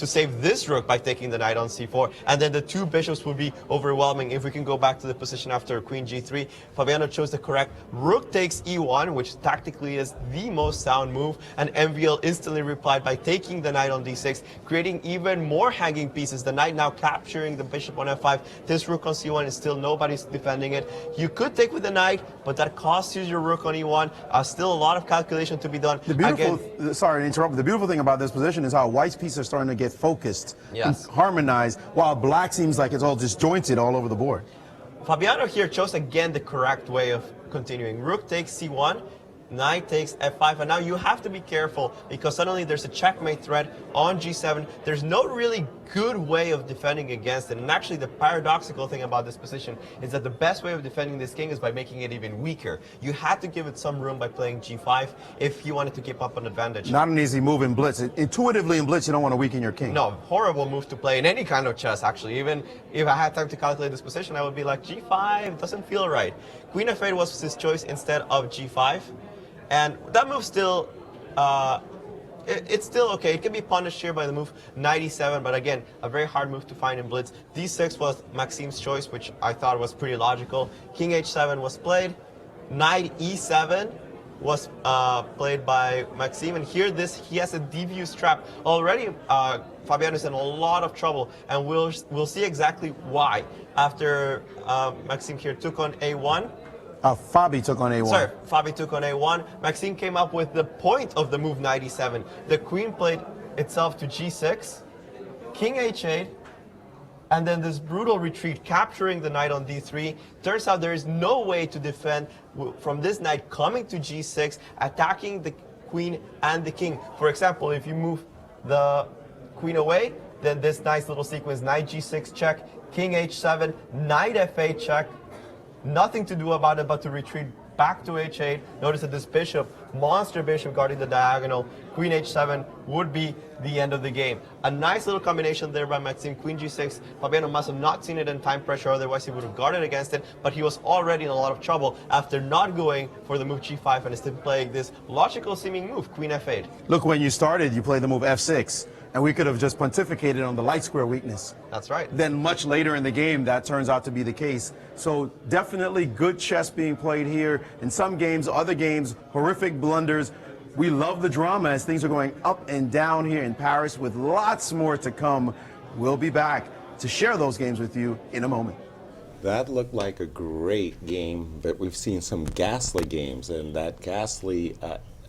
save this rook by taking the knight on C4, and then the 2 bishops would be overwhelming. If we can go back to the position after queen G3, Fabiano chose the correct rook takes E1, which tactically is the most sound move, and MVL instantly replied by taking the knight on D6, creating even more hanging pieces. The knight now capturing the bishop on F5. This rook on C1 is still nobody's defending it. You could take with the knight, but that costs you your rook on E1. Still a lot of calculation to be done. The beautiful, sorry to interrupt, the beautiful thing about this position is how White's pieces are starting to get focused and harmonized, while Black seems like it's all disjointed all over the board. Fabiano here chose again the correct way of continuing. Rook takes C1, knight takes F5, and now you have to be careful because suddenly there's a checkmate threat on G7. There's no really good way of defending against it, and actually the paradoxical thing about this position is that the best way of defending this king is by making it even weaker. You had to give it some room by playing G5 if you wanted to keep up an advantage. Not an easy move in Blitz. Intuitively in Blitz, you don't want to weaken your king. No, horrible move to play in any kind of chess, actually. Even if I had time to calculate this position, I would be like, G5 doesn't feel right. Queen F8 was his choice instead of G5. And that move still, it's still okay. It can be punished here by the move knight E7, but again, a very hard move to find in Blitz. D6 was Maxime's choice, which I thought was pretty logical. King H7 was played. Knight E7 was played by Maxime, and here he has a devious trap. Already, Fabiano is in a lot of trouble, and we'll see exactly why. After Maxime here took on A1, Fabi took on A1. Sorry, Fabi took on A1. Maxime came up with the point of the move knight E7. The queen played itself to G6, King H8, and then this brutal retreat, capturing the knight on D3. Turns out there is no way to defend from this knight coming to G6, attacking the queen and the king. For example, if you move the queen away, then this nice little sequence, knight G6 check, King H7, knight F8 check. Nothing to do about it but to retreat back to h8. Notice that this bishop, monster bishop guarding the diagonal, queen h7 would be the end of the game. A nice little combination there by Maxime, queen g6. Fabiano must have not seen it in time pressure, otherwise he would have guarded against it, but he was already in a lot of trouble after not going for the move g5 and instead playing this logical seeming move, queen f8. Look, when you started, you played the move f6, and we could have just pontificated on the light square weakness. That's right. Then much later in the game, that turns out to be the case. So definitely good chess being played here. In some games, other games, horrific blunders. We love the drama as things are going up and down here in Paris with lots more to come. We'll be back to share those games with you in a moment. That looked like a great game, but we've seen some ghastly games, and that ghastly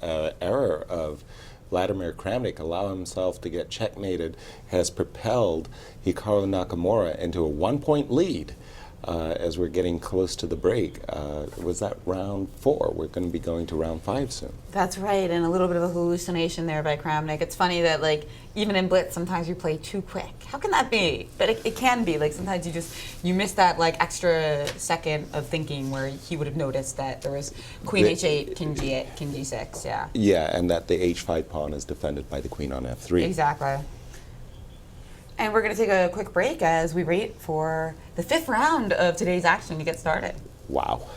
error of Vladimir Kramnik allowing himself to get checkmated has propelled Hikaru Nakamura into a 1-point lead as we're getting close to the break. Was that round 4? We're going to be going to round 5 soon. That's right, and a little bit of a hallucination there by Kramnik. It's funny that, like, even in Blitz, sometimes you play too quick. How can that be? But it can be. Like, sometimes you miss that, like, extra second of thinking where he would have noticed that there was queen h8, king g8, king g6, yeah. Yeah, and that the h5 pawn is defended by the queen on f3. Exactly. And we're going to take a quick break as we wait for the 5th round of today's action to get started. Wow.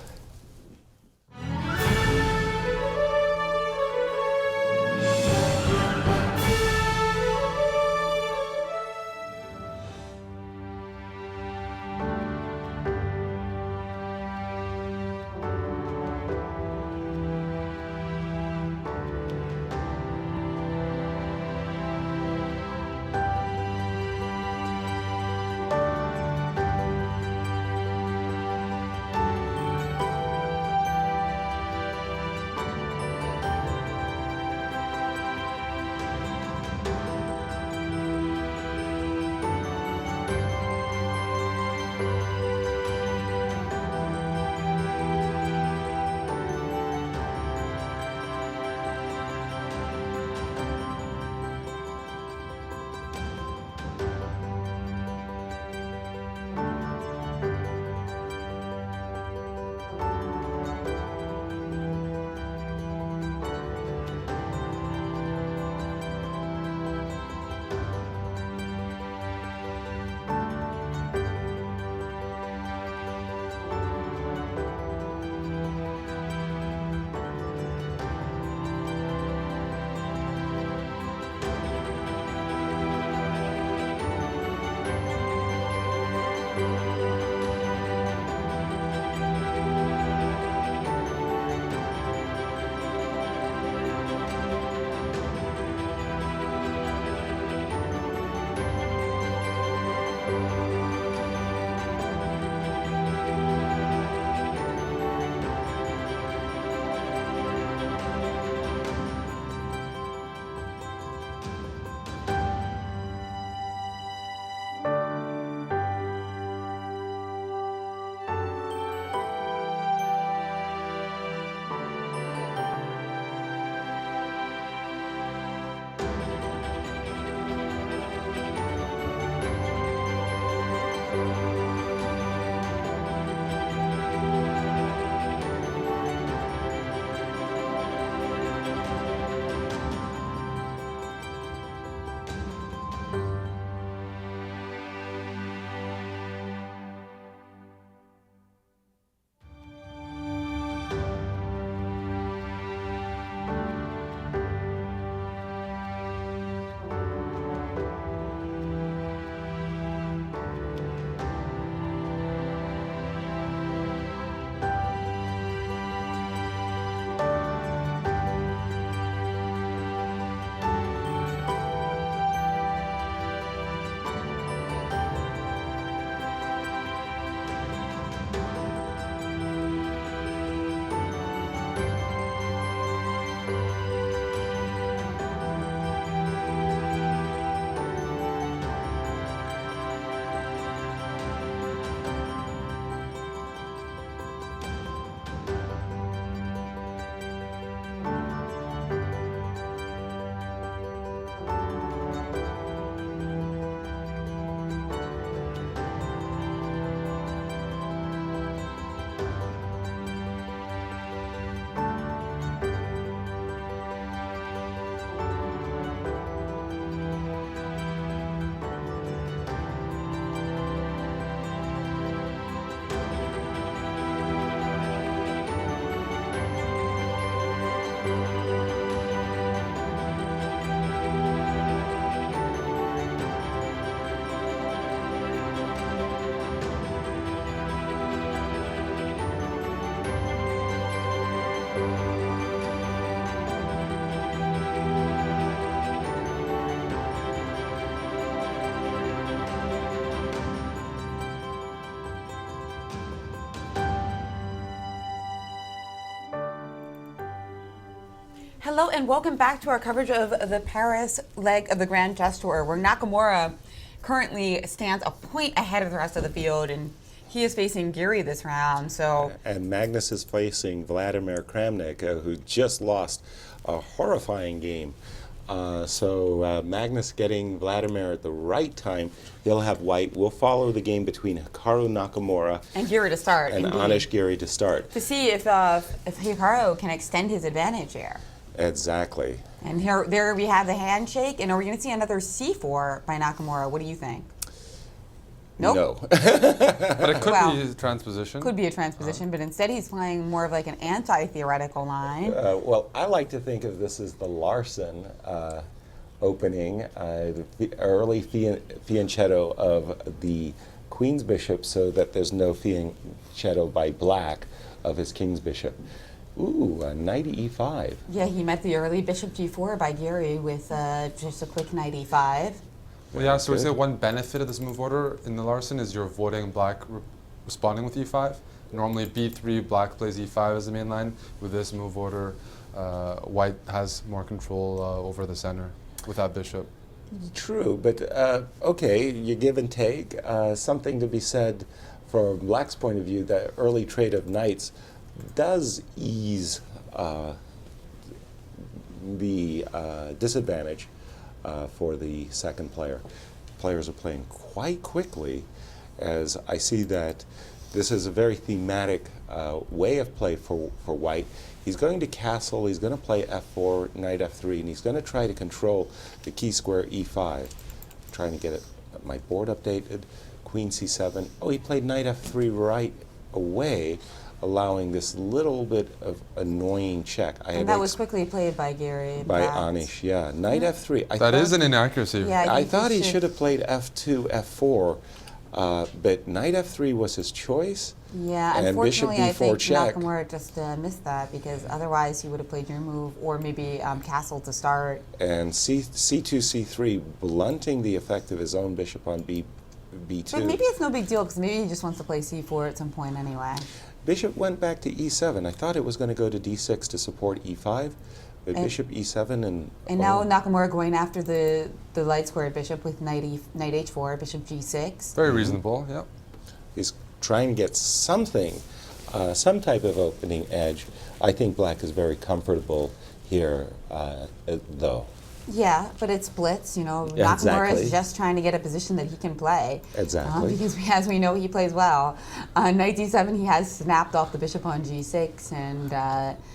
Hello and welcome back to our coverage of the Paris leg of the Grand Chess Tour, where Nakamura currently stands a point ahead of the rest of the field, and he is facing Giri this round. So and Magnus is facing Vladimir Kramnik, who just lost a horrifying game. Magnus getting Vladimir at the right time. He'll have white. We'll follow the game between Hikaru Nakamura and Giri to start, and Anish Giri to start, to see if Hikaru can extend his advantage here. Exactly. And there we have the handshake, and are we going to see another C4 by Nakamura? What do you think? Nope. No. But it could be a transposition. Could be a transposition, but instead he's playing more of like an anti-theoretical line. Well, I like to think of this as the Larsen opening, the early fianchetto of the Queen's Bishop, so that there's no fianchetto by black of his King's Bishop. Ooh, knight e5. Yeah, he met the early bishop g4 by Giri with just a quick knight e5. Well, yeah, so we say one benefit of this move order in the Larsen is you're avoiding black responding with e5. Normally b3, black plays e5 as the main line. With this move order, white has more control over the center with that bishop. True, but okay, you give and take. Something to be said from black's point of view, that early trade of knights does ease the disadvantage for the second player. Players are playing quite quickly, as I see that this is a very thematic way of play for white. He's going to castle, he's going to play f4, knight f3, and he's going to try to control the key square e5. Trying to get my board updated. Queen c7. Oh, he played knight f3 right away, allowing this little bit of annoying check. And that was quickly played by Giri. By Anish, yeah. Knight f3. That is an inaccuracy. Yeah, I thought he should have played f2, f4, but knight f3 was his choice. Yeah, and unfortunately, bishop I think b4 check. Nakamura just missed that, because otherwise he would have played your move, or maybe castle to start. And c2, c3, blunting the effect of his own bishop on b2. But maybe it's no big deal, because maybe he just wants to play c4 at some point anyway. Bishop went back to e7. I thought it was going to go to d6 to support e5, but bishop e7 and now Nakamura going after the light squared bishop with knight h4, bishop g6. Very reasonable, yeah. He's trying to get something, some type of opening edge. I think black is very comfortable here, though. Yeah, but it's Blitz, you know. Yeah, Nakamura exactly. is just trying to get a position that he can play. Exactly. Because as we know, he plays well. Knight d7, he has snapped off the bishop on g6, and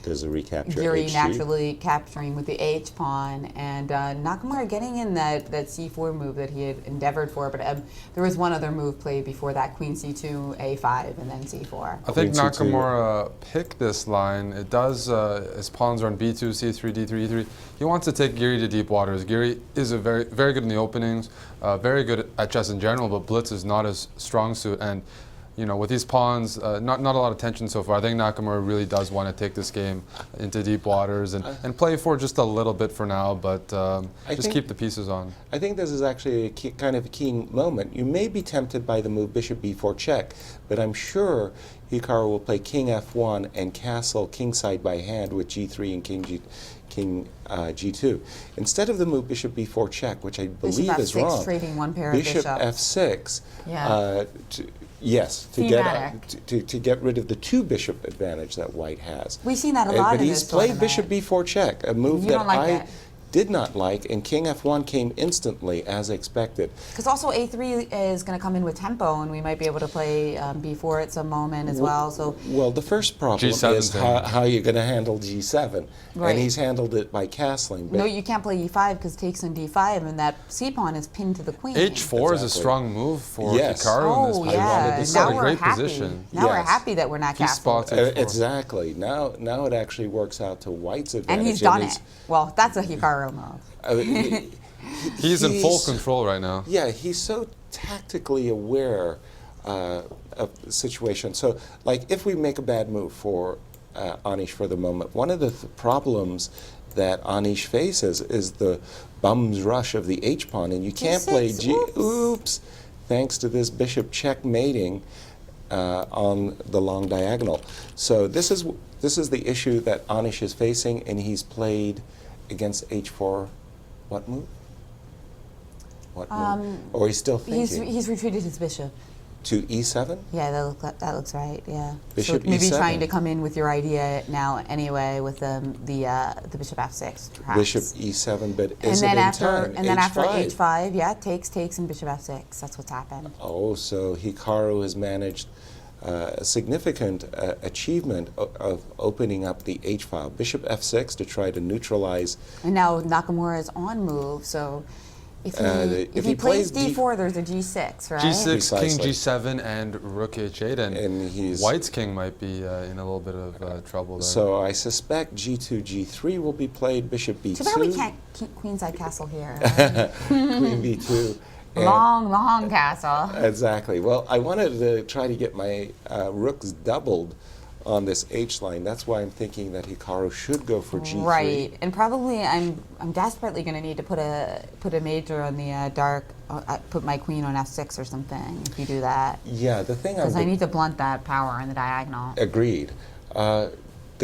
there's a recapture. Giri naturally capturing with the h pawn, and Nakamura getting in that c4 move that he had endeavored for, but there was one other move played before that, queen c2, a5, and then c4. I think Nakamura picked this line. It does, his pawns are on b2, c3, d3, e3. He wants to take Giri to deep waters. Giri is very good in the openings, very good at chess in general, but Blitz is not his strong suit. And you know, with these pawns, not a lot of tension so far. I think Nakamura really does want to take this game into deep waters and play for just a little bit for now, but just keep the pieces on. I think this is actually a kind of a key moment. You may be tempted by the move bishop b4 check, but I'm sure Hikaru will play king f1 and castle kingside by hand with g3 and king g2. Instead of the move bishop b4 check, which I believe is wrong, trading one pair bishop of bishops. f6. Yeah. To get rid of the two bishop advantage that white has. We've seen that a lot. But he's played bishop b4 check, a move that I did not like, and king f1 came instantly as expected. Because also a3 is going to come in with tempo, and we might be able to play b4 at some moment as well. So well, the first problem is how you're going to handle g7, right. And he's handled it by castling. No, you can't play e5 because takes in d5, and that c pawn is pinned to the queen. h4 is a strong move for Hikaru in this position. Yeah. This is now a great position. Now we're happy that we're not castling. Exactly. Now it actually works out to white's advantage. And he's done it. Well, that's a Hikaru move. He's in full control right now. Yeah, he's so tactically aware of the situation. So, like, if we make a bad move for Anish for the moment, one of the problems that Anish faces is the bum's rush of the h-pawn, and you can't play oops, thanks to this bishop checkmating. on the long diagonal. So this is the issue that Anish is facing, and he's played against h4. What move? What move? Or he's still thinking. He's retreated his bishop. To e7? Yeah, that looks right. Yeah. Bishop so maybe e7. trying to come in with your idea now anyway with the bishop f6. Perhaps. Bishop e7, but and is then it in after time? and then H5. after h5, yeah, takes and bishop f6. That's what's happened. Oh, so Hikaru has managed a significant achievement of opening up the h file. Bishop f6 to try to neutralize. And now Nakamura is on move, so. If he plays d4, there's a g6, right? g6, Precisely. king g7, and rook h8, and White's king might be in a little bit of trouble there. So I suspect g2, g3 will be played, bishop b2. Too bad we can't keep queenside castle here. Queen b2. Long castle. Exactly. Well, I wanted to try to get my rooks doubled on this H line. That's why I'm thinking that Hikaru should go for G3. Right, and probably I'm desperately going to need to put a major on the dark. Put my queen on f6 or something. If you do that. Yeah, the thing because I need to blunt that power in the diagonal. Agreed. The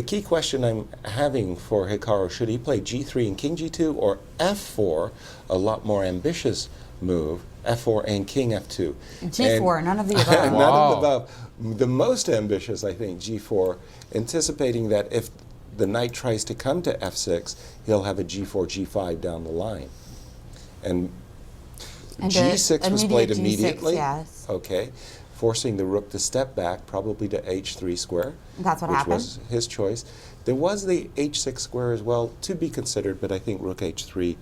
key question I'm having for Hikaru, should he play G3 and King G2 or F4, a lot more ambitious move, F4 and King F2? G4, and none of the above. None of the above. The most ambitious, I think, G4, anticipating that if the knight tries to come to F6, he'll have a G4, G5 down the line. And G6 was played immediately. G6, yes. Okay. Forcing the rook to step back, probably to h3 square. That's what happened. Which was his choice. There was the h6 square as well to be considered, but I think rook h3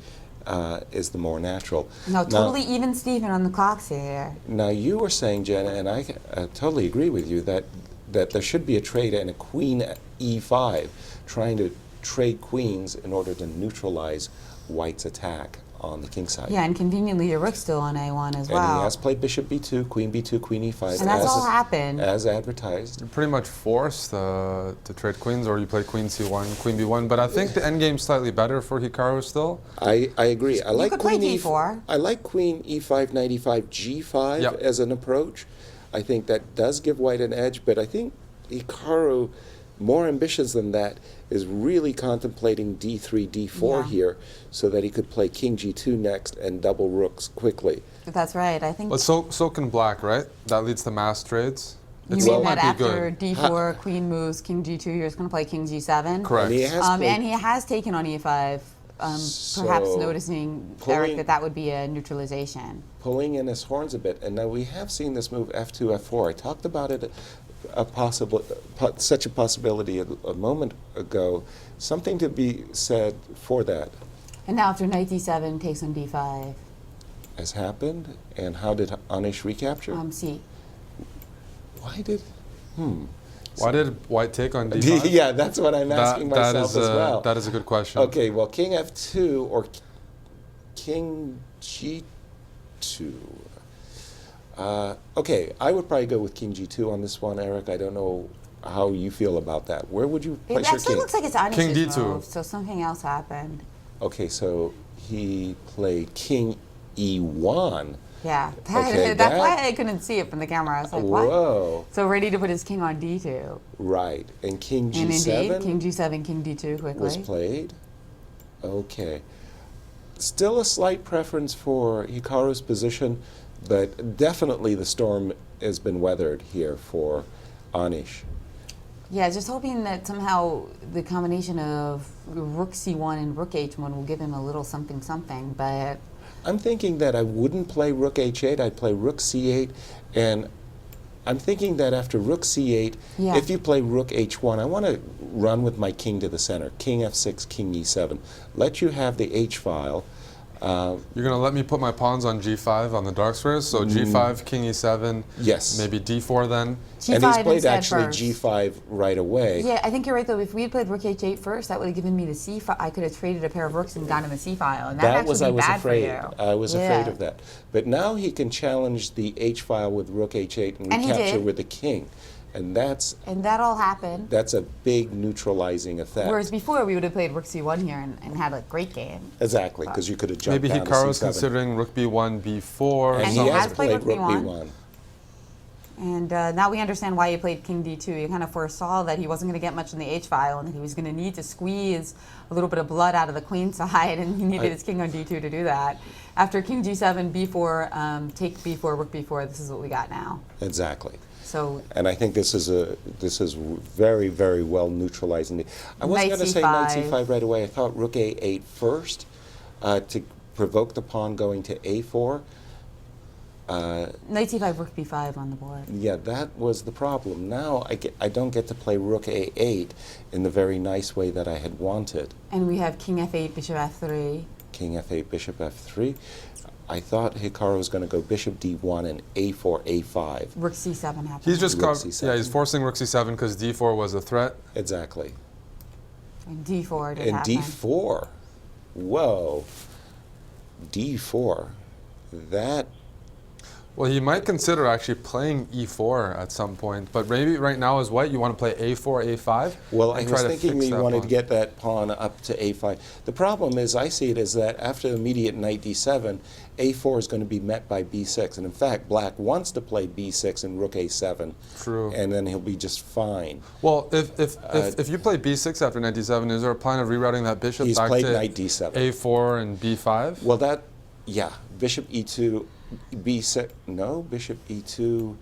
is the more natural. No, totally even Steven on the clocks here. Now you were saying, Jenna, and I totally agree with you, that there should be a trade and a queen e5, trying to trade queens in order to neutralize White's attack on the king side. Yeah, and conveniently your rook's still on a1 as well. And he has played bishop b2, queen b2, queen e5. And that's all happened. As advertised. You're pretty much forced to trade queens, or you play queen c1, queen b1. But I think the endgame's slightly better for Hikaru still. I agree. I like could queen play d4. I like queen e5, knight e5, g5 as an approach. I think that does give White an edge, but I think Hikaru, more ambitious than that, is really contemplating d3, d4 here, so that he could play king g2 next and double rooks quickly. That's right. I think. But so can black, right? That leads to mass trades. You mean that after d4, queen moves, king g2, you're just going to play king g7? Correct. And he has taken on e5, perhaps noticing, Eric, that would be a neutralization. Pulling in his horns a bit. And now we have seen this move f2, f4. I talked about it, such a possibility a moment ago. Something to be said for that. And now after knight d7 takes on d5. Has happened. And how did Anish recapture? C. Why did... Why did White take on d5? Yeah, that's what I'm asking myself as well. That is a good question. Okay, well, king f2 or king g2. Okay, I would probably go with king g2 on this one, Eric. I don't know how you feel about that. Where would you place your king? It actually looks like it's Anish's king d2. move, so something else happened. Okay, so he played king e1. Yeah, Okay, that's why I couldn't see it from the camera. I was like, what? Whoa. So ready to put his king on d2. Right, and king g7 and indeed, king g7, king d2 quickly. was played. Okay. Still a slight preference for Hikaru's position, but definitely the storm has been weathered here for Anish. Yeah, just hoping that somehow the combination of rook c1 and rook h1 will give him a little something something, but... I'm thinking that I wouldn't play rook h8, I'd play rook c8, and I'm thinking that after rook c8, if you play rook h1, I want to run with my king to the center, king f6, king e7. Let you have the h-file. You're going to let me put my pawns on g5 on the dark squares, so g5, king e7, yes, maybe d4 then. G5 and he's played actually first. G5 right away. Yeah, I think you're right though. If we had played rook h8 first, that would have given me the c file. I could have traded a pair of rooks and gotten the c file, and that was actually I be was bad afraid. for you. I was afraid of that. But now he can challenge the h file with rook h8 and recapture with the king. And that all happened. That's a big neutralizing effect. Whereas before we would have played rook c1 here and had a great game. Exactly, because you could have jumped maybe down Hikaru's to c7. considering rook b1, b4. And he has played rook b1. And now we understand why he played king d2. He kind of foresaw that he wasn't going to get much in the h-file and that he was going to need to squeeze a little bit of blood out of the queen side, and he needed his king on d2 to do that. After king g7, b4, take b4, rook b4, this is what we got now. Exactly. So, and I think this is very, very well neutralizing. I wasn't going to say knight c5 right away. I thought rook a8 first to provoke the pawn going to a4. Knight c5, rook b5 on the board. Yeah, that was the problem. Now I don't get to play rook a8 in the very nice way that I had wanted. And we have king f8, bishop f3. King f8, bishop f3. I thought Hikaru was going to go bishop d1 and a4, a5. Rook c7 happened. He's just yeah, he's forcing rook c7 because d4 was a threat. Exactly. And d4 did and happen. d4. Whoa. d4. That. Well, he might consider actually playing e4 at some point, but maybe right now as white, you want to play a4, a5? Well, I was thinking you wanted to get that pawn up to a5. The problem is, I see it as that after the immediate knight d7, a4 is going to be met by b6. And in fact, black wants to play b6 and rook a7. True. And then he'll be just fine. Well, if you play b6 after knight d7, is there a plan of rerouting that bishop back played to knight d7. a4 and b5? Well, yeah, bishop e2. B6, no, bishop e2,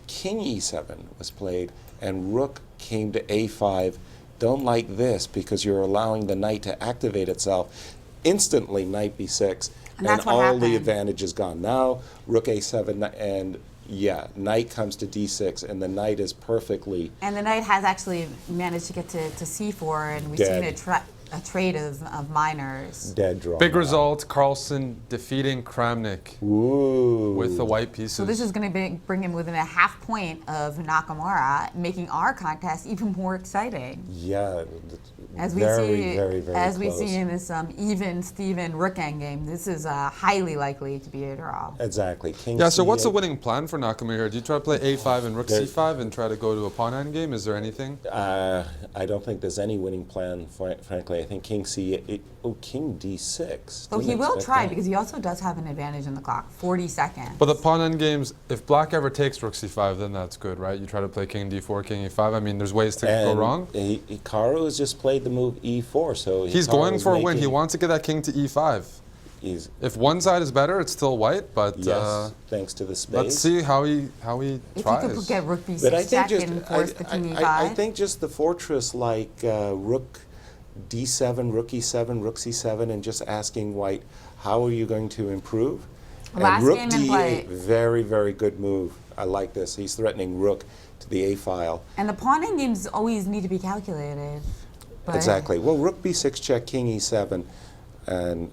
king e7 was played, and rook came to a5. Don't like this because you're allowing the knight to activate itself. Instantly, knight b6, and all the advantage is gone. Now, rook a7, and yeah, knight comes to d6, and the knight is perfectly. And the knight has actually managed to get to c4, and we've seen a trade of minors. Dead draw. Big result, Carlsen defeating Kramnik with the white pieces. So this is going to bring him within a half point of Nakamura, making our contest even more exciting. Yeah, as we see in this even Steven rook endgame, this is highly likely to be a draw. Exactly. King so what's the winning plan for Nakamura here? Do you try to play a5 and rook c5 and try to go to a pawn endgame? Is there anything? I don't think there's any winning plan, frankly. I think king c8, king d6. Well, he will try because he also does have an advantage in the clock, 40 seconds. But the pawn endgames, if black ever takes rook c5, then that's good, right? You try to play king d4, king e5. I mean, there's ways to go wrong. Hikaru has just played the move e4, so he's going for a win. He wants to get that king to e5. If one side is better, it's still white, but yes, thanks to the space. Let's see how he tries. If you could get rook b6 check and force the king e5. I think just the fortress like rook d7, rook e7, rook c7, and just asking white, how are you going to improve? Last rook game d8, very, very good move. I like this. He's threatening rook to the a file. And the pawn endgames always need to be calculated. Exactly. Well, rook b6 check, king e7, and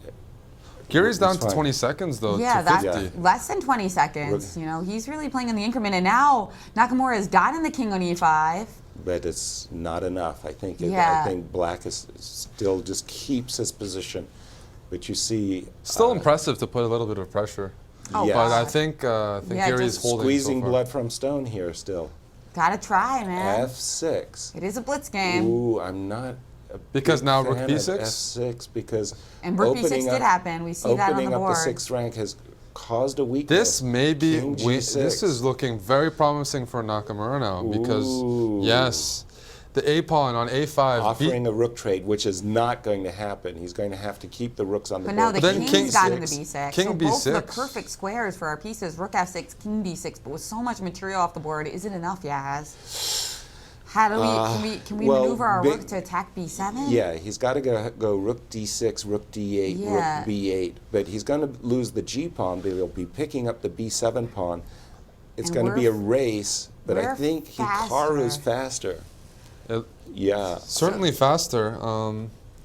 Gary's down to 20 seconds though. Yeah, that's less than 20 seconds. You know, he's really playing in the increment, and now Nakamura has gotten the king on e5. But it's not enough. I think. Yeah. I think black is still just keeps his position, but you see. Still impressive to put a little bit of pressure. Oh, but I think Gary's holding. Squeezing so blood from stone here still. Gotta try, man. F6. It is a blitz game. Ooh, I'm not. Because now rook b6? F6 because and rook b6 did happen. We see that on the board. Opening up the sixth rank has caused a weakness. This may be, this is looking very promising for Nakamura now because, yes, the a pawn on a5. Offering a rook trade, which is not going to happen. He's going to have to keep the rooks on the board. But now the king's gotten the b6. King so b6. Both the perfect squares for our pieces, rook f6, king b6, but with so much material off the board, is it enough, Yaz? How do can we maneuver our rook to attack b7? Yeah, he's got to go rook d6, rook d8, rook b8. But he's going to lose the g pawn, but he'll be picking up the b7 pawn. It's going to be a race, but I think Hikaru's faster. Yeah. Certainly faster.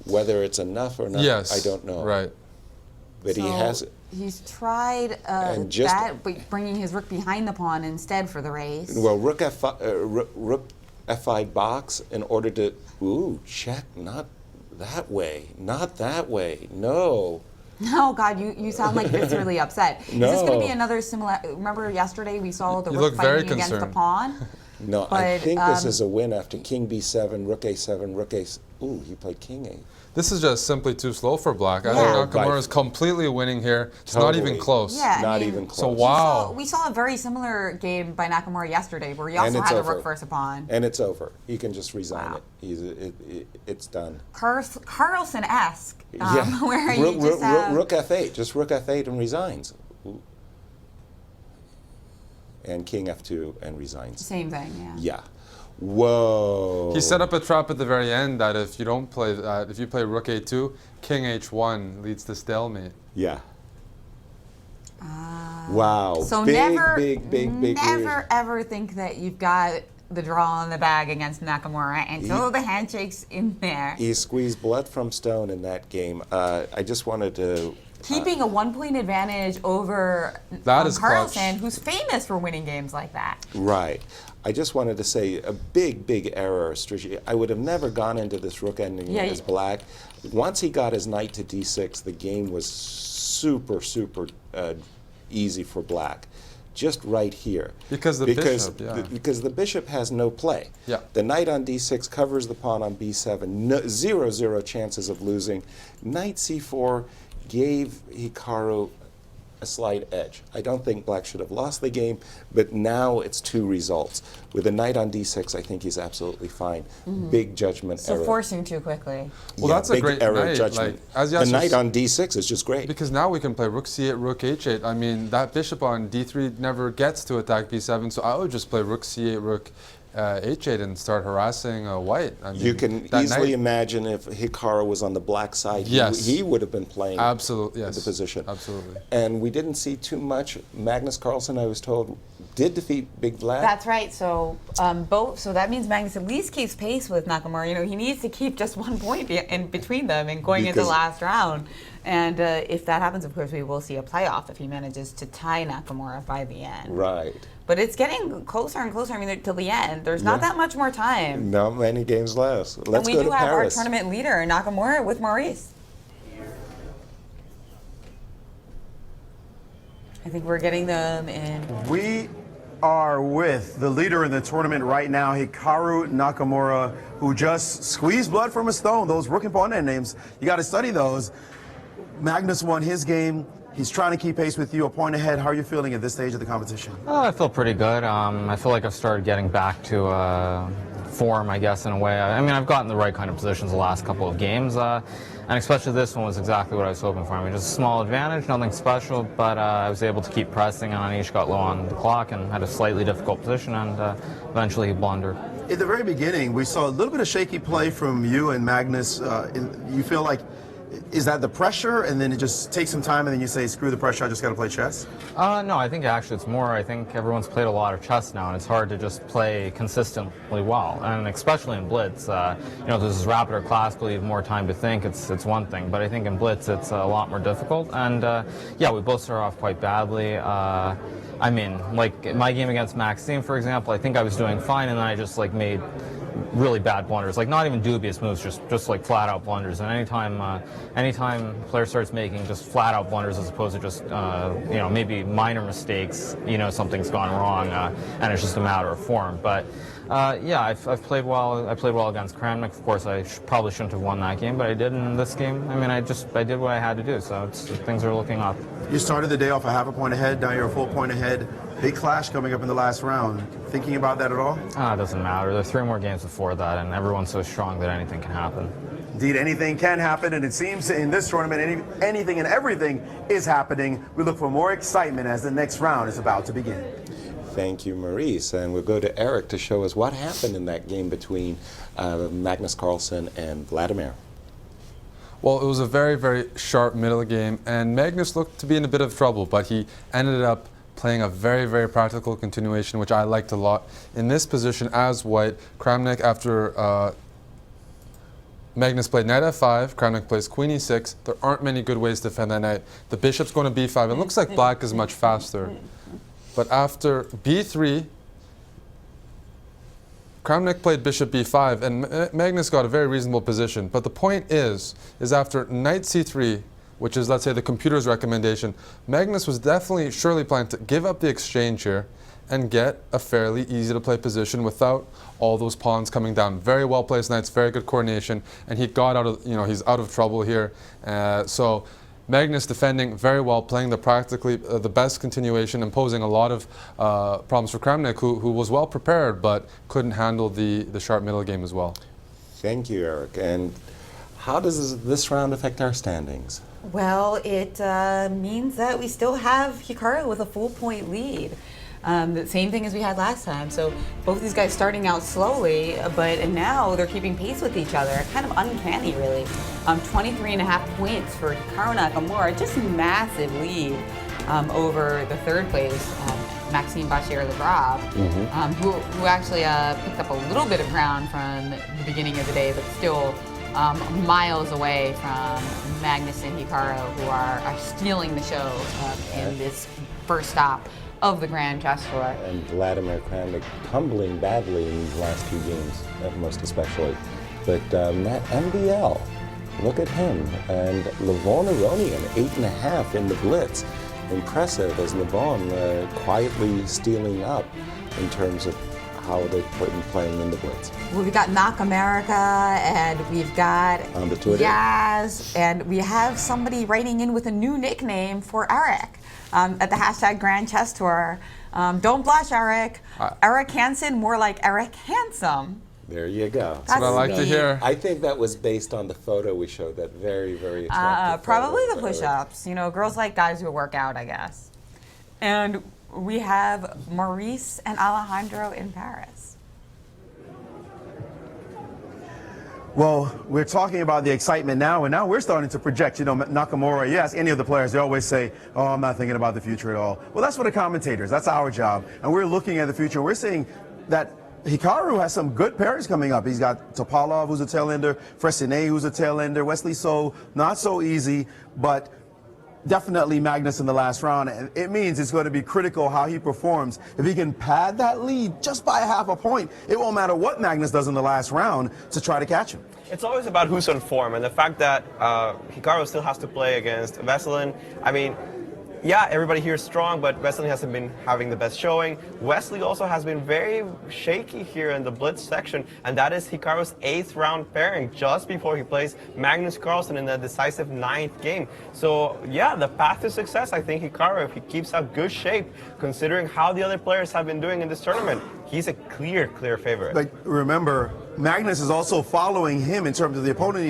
Whether it's enough or not, I don't know. Right. But he has. He's tried that, but bringing his rook behind the pawn instead for the race. Well, rook f5 box in order to check, not that way, not that way, no. No, God, you sound like you're really upset. No. Is this going to be another similar? Remember yesterday we saw the you rook fighting against the pawn. No, but, I think this is a win after king b7, rook a7, rook a. Ooh, he played king a. This is just simply too slow for black. I Yeah. think Nakamura is completely winning here. It's not even close. Yeah, I Not mean, even close. So wow. We saw a very similar game by Nakamura yesterday, where he And also it's had a over. rook first a pawn. And it's over. He can just resign it. It's done. Carlsen-esque, where you Rook, just have... rook f8, just rook f8 and resigns. And king f2 and resigns. Same thing, yeah. Yeah. Whoa. He set up a trap at the very end that if you don't play that, if you play rook a2, king h1 leads to stalemate. Yeah. Wow. So big, never, big never ever think that you've got the draw in the bag against Nakamura until the handshake's in there. He squeezed blood from stone in that game. I just wanted to... Keeping a 1-point advantage over That is Carlsen, clutch. who's famous for winning games like that. Right. I just wanted to say a big error. I would have never gone into this rook ending as black. Once he got his knight to d6, the game was super easy for black. Just right here. Because the bishop, because the bishop has no play. Yeah. The knight on d6 covers the pawn on b7. No, zero chances of losing. Knight c4 gave Hikaru a slight edge. I don't think black should have lost the game, but now it's 2 results. With a knight on d6, I think he's absolutely fine. Big judgment error. So forcing too quickly. Well, Yeah, that's a big great error knight. judgment. Like, as the Yasser knight on d6 is just great. Because now we can play rook c8, rook h8. I mean, that bishop on d3 never gets to attack b7, so I would just play rook c8, rook h8 and start harassing white. I mean, You can easily imagine if Hikaru was on the black side, he would have been playing the position. Absolutely. And we didn't see too much. Magnus Carlsen, I was told, did defeat Big Black. That's right. So so that means Magnus at least keeps pace with Nakamura. You know, he needs to keep just 1 point in between them and going into the last round. And if that happens, of course, we will see a playoff if he manages to tie Nakamura by the end. Right. But it's getting closer and closer. I mean, till the end. There's not that much more time. Not many games left. Let's and we go do to have Paris. our tournament leader, Nakamura, with Maurice. I think we're getting them in. We are with the leader in the tournament right now, Hikaru Nakamura, who just squeezed blood from a stone. Those rook and pawn end names, you got to study those. Magnus won his game. He's trying to keep pace with you, a point ahead. How are you feeling at this stage of the competition? I feel pretty good. I feel like I've started getting back to form, I guess, in a way. I mean, I've gotten the right kind of positions the last couple of games, and especially this one was exactly what I was hoping for. I mean, just a small advantage, nothing special, but I was able to keep pressing, and Anish got low on the clock and had a slightly difficult position, and eventually he blundered. In the very beginning, we saw a little bit of shaky play from you and Magnus. You feel like, is that the pressure, and then it just takes some time, and then you say, screw the pressure, I just got to play chess? No, I think actually it's more, I think everyone's played a lot of chess now, and it's hard to just play consistently well, and especially in Blitz. You know, this is rapid or classical, you have more time to think, it's one thing, but I think in Blitz it's a lot more difficult, and yeah, we both started off quite badly. I mean, like in my game against Maxime, for example, I think I was doing fine, and then I just like made really bad blunders, like not even dubious moves, just like flat out blunders. And anytime a player starts making just flat out blunders as opposed to just you know, maybe minor mistakes, you know, something's gone wrong, and it's just a matter of form. But yeah, I've played well. I played well against Kramnik. Of course, I probably shouldn't have won that game, but I did in this game. I mean, I did what I had to do. So things are looking up. You started the day off a half a point ahead, now you're a full point ahead. Big clash coming up in the last round. Thinking about that at all? It doesn't matter. There are 3 more games before that, and everyone's so strong that anything can happen. Indeed, anything can happen, and it seems in this tournament, anything and everything is happening. We look for more excitement as the next round is about to begin. Thank you, Maurice. And we'll go to Eric to show us what happened in that game between Magnus Carlsen and Vladimir. Well, it was a very, very sharp middle game, and Magnus looked to be in a bit of trouble, but he ended up playing a very, very practical continuation, which I liked a lot. In this position as white, Kramnik, after Magnus played knight f5, Kramnik plays queen e6. There aren't many good ways to defend that knight. The bishop's going to b5. It looks like black is much faster. But after b3, Kramnik played bishop b5, and Magnus got a very reasonable position. But the point is after knight c3, which is, let's say, the computer's recommendation, Magnus was surely planning to give up the exchange here and get a fairly easy to play position without all those pawns coming down. Very well placed knights, very good coordination, and he got out of, he's out of trouble here. So Magnus defending very well, playing practically the best continuation, imposing a lot of problems for Kramnik, who was well prepared but couldn't handle the sharp middle game as well. Thank you, Eric. And how does this round affect our standings? Well, it means that we still have Hikaru with a full point lead. The same thing as we had last time. So both these guys starting out slowly, but now they're keeping pace with each other. Kind of uncanny, really. 23.5 points for Hikaru Nakamura, just massive lead over the third place, Maxime Bachir-Legrave, who actually picked up a little bit of ground from the beginning of the day, but still miles away from Magnus and Hikaru, who are stealing the show in this first stop of the Grand Chess Tour. And Vladimir Kramnik tumbling badly in these last few games, most especially. But Matt MBL, look at him. And Levon Aronian, 8.5 in the Blitz. Impressive as Levon quietly stealing up in terms of how they've been playing in the Blitz. Well, we've got Knock America, and we've got Yaz, and we have somebody writing in with a new nickname for Eric at the hashtag Grand Chess Tour. Don't blush, Eric. Eric Hansen, more like Eric Handsome. There you go. That's what I like to hear. I think that was based on the photo we showed, that very, very attractive probably photo the push-ups. Girls like guys who work out, I guess. And we have Maurice and Alejandro in Paris. Well, we're talking about the excitement now, and now we're starting to project. Nakamura, you ask any of the players, they always say, oh, I'm not thinking about the future at all. Well, that's for the commentators. That's our job. And we're looking at the future. We're seeing that Hikaru has some good pairings coming up. He's got Topalov, who's a tail ender, Fressinet, who's a tail ender, Wesley So, not so easy, but definitely Magnus in the last round. And it means it's going to be critical how he performs. If he can pad that lead just by half a point, it won't matter what Magnus does in the last round to try to catch him. It's always about who's on form, and the fact that Hikaru still has to play against Vesselin. I mean, yeah, everybody here is strong, but Vesselin hasn't been having the best showing. Wesley also has been very shaky here in the Blitz section, and that is Hikaru's 8th round pairing just before he plays Magnus Carlsen in the decisive 9th game. So yeah, the path to success, I think Hikaru, if he keeps up good shape, considering how the other players have been doing in this tournament, he's a clear favorite. But remember, Magnus is also following him in terms of the opponents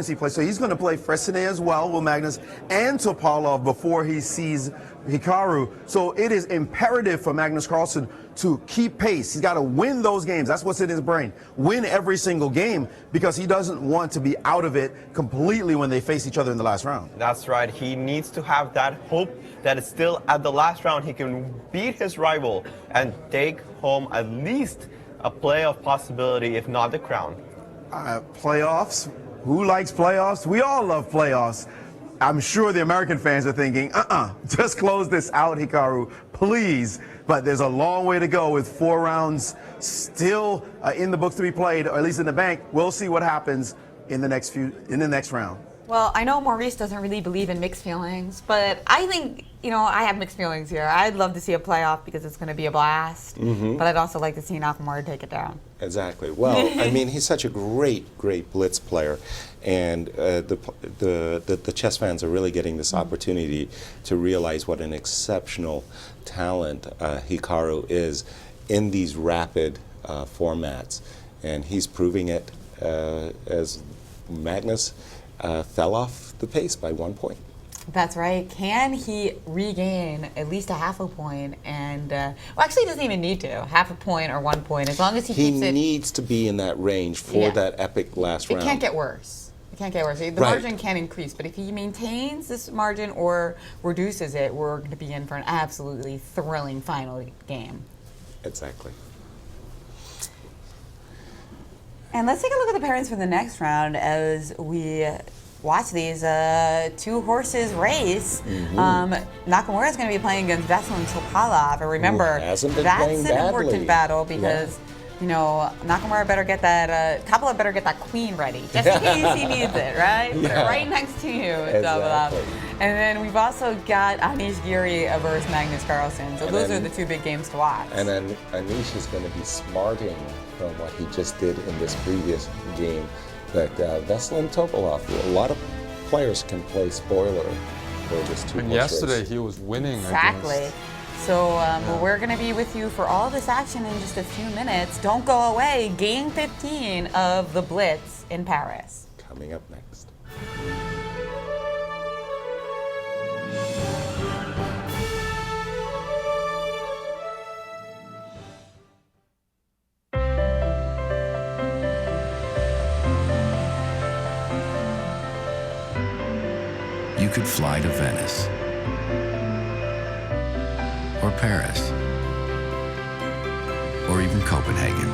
he plays. So he's going to play Fressinet as well with Magnus and Topalov before he sees Hikaru. So it is imperative for Magnus Carlsen to keep pace. He's got to win those games. That's what's in his brain. Win every single game, because he doesn't want to be out of it completely when they face each other in the last round. That's right. He needs to have that hope that it's still at the last round he can beat his rival and take home at least a playoff possibility, if not the crown. Playoffs? Who likes playoffs? We all love playoffs. I'm sure the American fans are thinking, just close this out, Hikaru, please. But there's a long way to go with 4 rounds still in the books to be played, or at least in the bank. We'll see what happens in the next round. Well, I know Maurice doesn't really believe in mixed feelings, but I think, I have mixed feelings here. I'd love to see a playoff because it's going to be a blast, but I'd also like to see Nakamura take it down. Exactly. Well, I mean, he's such a great Blitz player, and the chess fans are really getting this opportunity to realize what an exceptional talent Hikaru is in these rapid formats, and he's proving it as Magnus fell off the pace by 1 point. That's right. Can he regain at least a half a point? And well, actually, he doesn't even need to. Half a point or 1 point, as long as he keeps it. He needs to be in that range for that epic last round. It can't get worse. It can't get worse. The margin can increase, but if he maintains this margin or reduces it, we're going to be in for an absolutely thrilling final game. Exactly. And let's take a look at the pairings for the next round as we watch these 2 horses race. Nakamura is going to be playing against Vesselin Topalov. And remember, that's an important battle because, Nakamura better get that, Topalov better get that queen ready, just in case he needs it, right? Put it right next to you, Topalov. And then we've also got Anish Giri versus Magnus Carlsen. So And those then- are the two big games to watch. And then Anish is going to be smarting from what he just did in this previous game. But Veselin Topalov, a lot of players can play spoiler for this two. And yesterday he was winning. Exactly. Against. So we're going to be with you for all this action in just a few minutes. Don't go away. Game 15 of the Blitz in Paris. Coming up next. You could fly to Venice or Paris or even Copenhagen.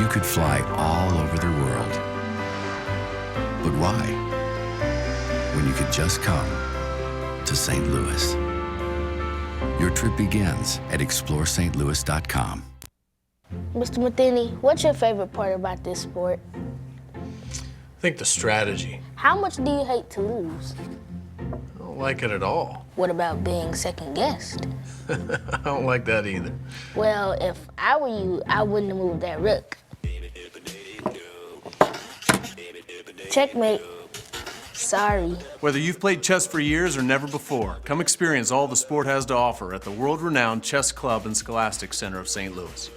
You could fly all over the world. But why? When you could just come to St. Louis. Your trip begins at ExploreSt.Louis.com. Mr. Matheny, what's your favorite part about this sport? I think the strategy. How much do you hate to lose? I don't like it at all. What about being second guessed? I don't like that either. Well, if I were you, I wouldn't have moved that rook. Checkmate. Sorry. Whether you've played chess for years or never before, come experience all the sport has to offer at the world-renowned Chess Club and Scholastic Center of St. Louis.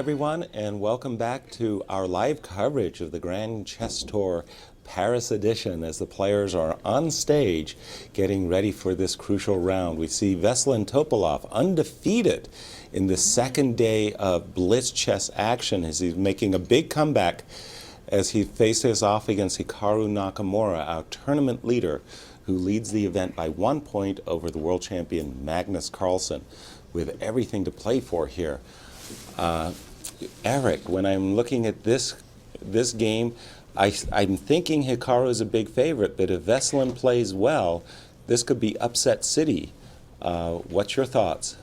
everyone, and welcome back to our live coverage of the Grand Chess Tour Paris edition as the players are on stage getting ready for this crucial round. We see Veselin Topalov undefeated in the second day of Blitz chess action as he's making a big comeback as he faces off against Hikaru Nakamura, our tournament leader, who leads the event by 1 point over the world champion Magnus Carlsen, with everything to play for here. Eric, when I'm looking at this game, I'm thinking Hikaru is a big favorite, but if Veselin plays well, this could be upset city. What's your thoughts?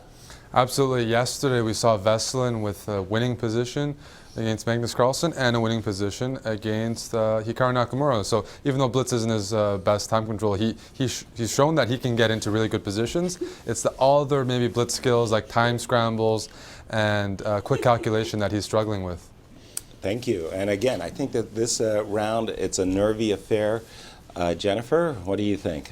Absolutely. Yesterday we saw Veselin with a winning position against Magnus Carlsen and a winning position against Hikaru Nakamura. So even though Blitz isn't his best time control, he's shown that he can get into really good positions. It's the other maybe Blitz skills like time scrambles and quick calculation that he's struggling with. Thank you. And again, I think that this round, it's a nervy affair. Jennifer, what do you think?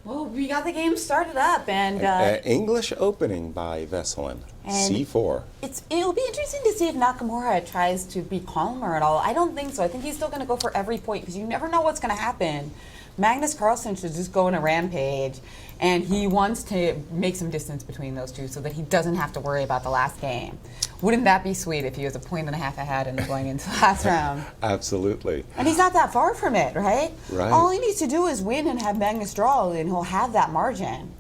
Well, we got the game started up, and English opening by Veselin, C4. It'll be interesting to see if Nakamura tries to be calmer at all. I don't think so. I think he's still going to go for every point because you never know what's going to happen. Magnus Carlsen should just go on a rampage, and he wants to make some distance between those two so that he doesn't have to worry about the last game. Wouldn't that be sweet if he was a point and a half ahead and going into the last round? Absolutely. And he's not that far from it, right? Right. All he needs to do is win and have Magnus draw, and he'll have that margin.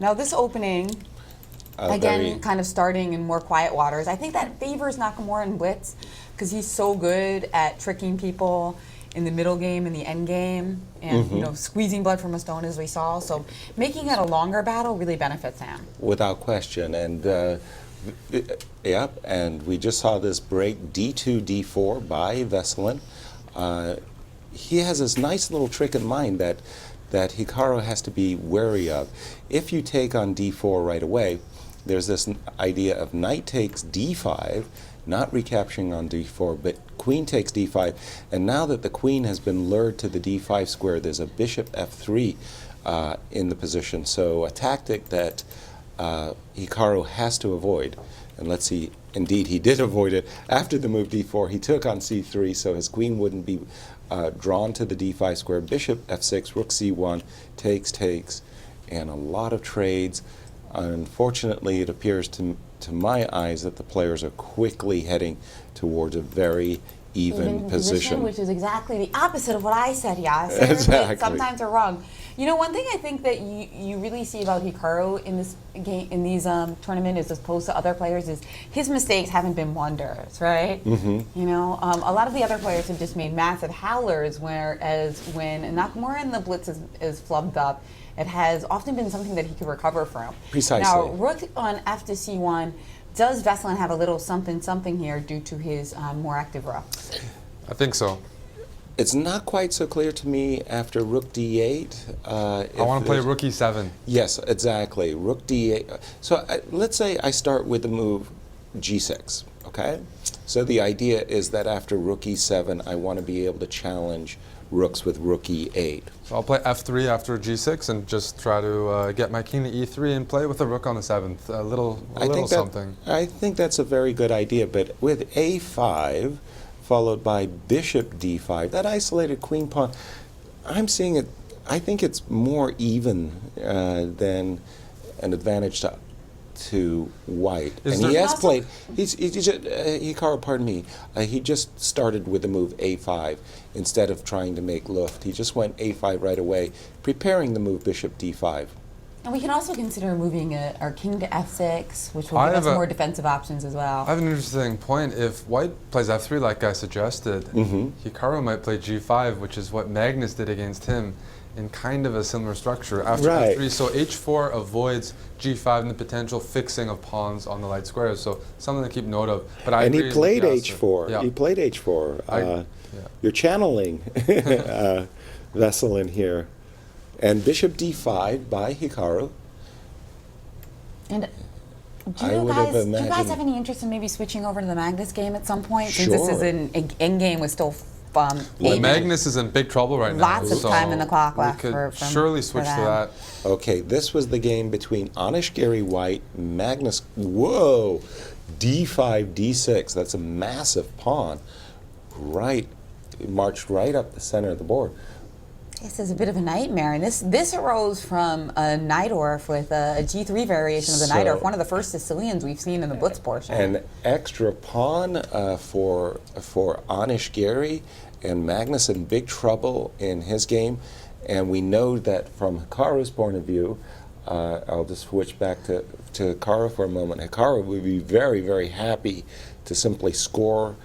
Now this opening, again, kind of starting in more quiet waters, I think that favors Nakamura and Blitz because he's so good at tricking people in the middle game and the end game, and you know, squeezing blood from a stone as we saw. So making it a longer battle really benefits him. Without question. And yep, and we just saw this break D2, D4 by Veselin. He has this nice little trick in mind that Hikaru has to be wary of. If you take on D4 right away, there's this idea of knight takes D5, not recapturing on D4, but queen takes D5. And now that the queen has been lured to the D5 square, there's a bishop F3 in the position. So a tactic that Hikaru has to avoid. And let's see, indeed he did avoid it. After the move D4, he took on C3, so his queen wouldn't be drawn to the D5 square. Bishop F6, rook C1, takes, and a lot of trades. Unfortunately, it appears to my eyes that the players are quickly heading towards a very even position. Which is exactly the opposite of what I said, Yasser. Exactly. But sometimes we're wrong. You know, one thing I think that you really see about Hikaru in this game, in these tournament, as opposed to other players, is his mistakes haven't been blunders, right? You know, a lot of the other players have just made massive howlers, whereas when Nakamura in the Blitz is flubbed up, it has often been something that he could recover from. Precisely. Now, rook on F to C1, does Veselin have a little something here due to his more active rooks? I think so. It's not quite so clear to me after rook D8. I want to play rook E7. Yes, exactly. Rook D8. So let's say I start with the move G6, okay? So the idea is that after rook E7, I want to be able to challenge rooks with rook E8. So I'll play F3 after G6 and just try to get my king to E3 and play with a rook on the 7th. A little something. I think that's a very good idea, but with A5, followed by bishop D5, that isolated queen pawn, I'm seeing it, I think it's more even than an advantage to white. And he has played, Hikaru, pardon me, he just started with the move A5 instead of trying to make luft. He just went A5 right away, preparing the move bishop D5. And we can also consider moving our king to F6, which will give us more defensive options as well. I have an interesting point. If white plays F3 like I suggested, Hikaru might play G5, which is what Magnus did against him in kind of a similar structure after F3. So H4 avoids G5 and the potential fixing of pawns on the light squares. So something to keep note of. But and he played H4. Yeah. He played H4. You're channeling Veselin here. And bishop D5 by Hikaru. And do you guys have any interest in maybe switching over to the Magnus game at some point? Sure. Since this is an end game with still Magnus is in big trouble right now. Lots of time in the clock left we could for surely switch to them. that. Okay, this was the game between Anish Gary White, Magnus, whoa, d5, d6. That's a massive pawn. Right, it marched right up the center of the board. This is a bit of a nightmare, and this arose from a Najdorf with a G3 variation of the Najdorf, one of the first Sicilians we've seen in the Blitz portion. An extra pawn for Anish Gary, and Magnus in big trouble in his game. And we know that from Hikaru's point of view, I'll just switch back to Hikaru for a moment. Hikaru would be very, very happy to simply score,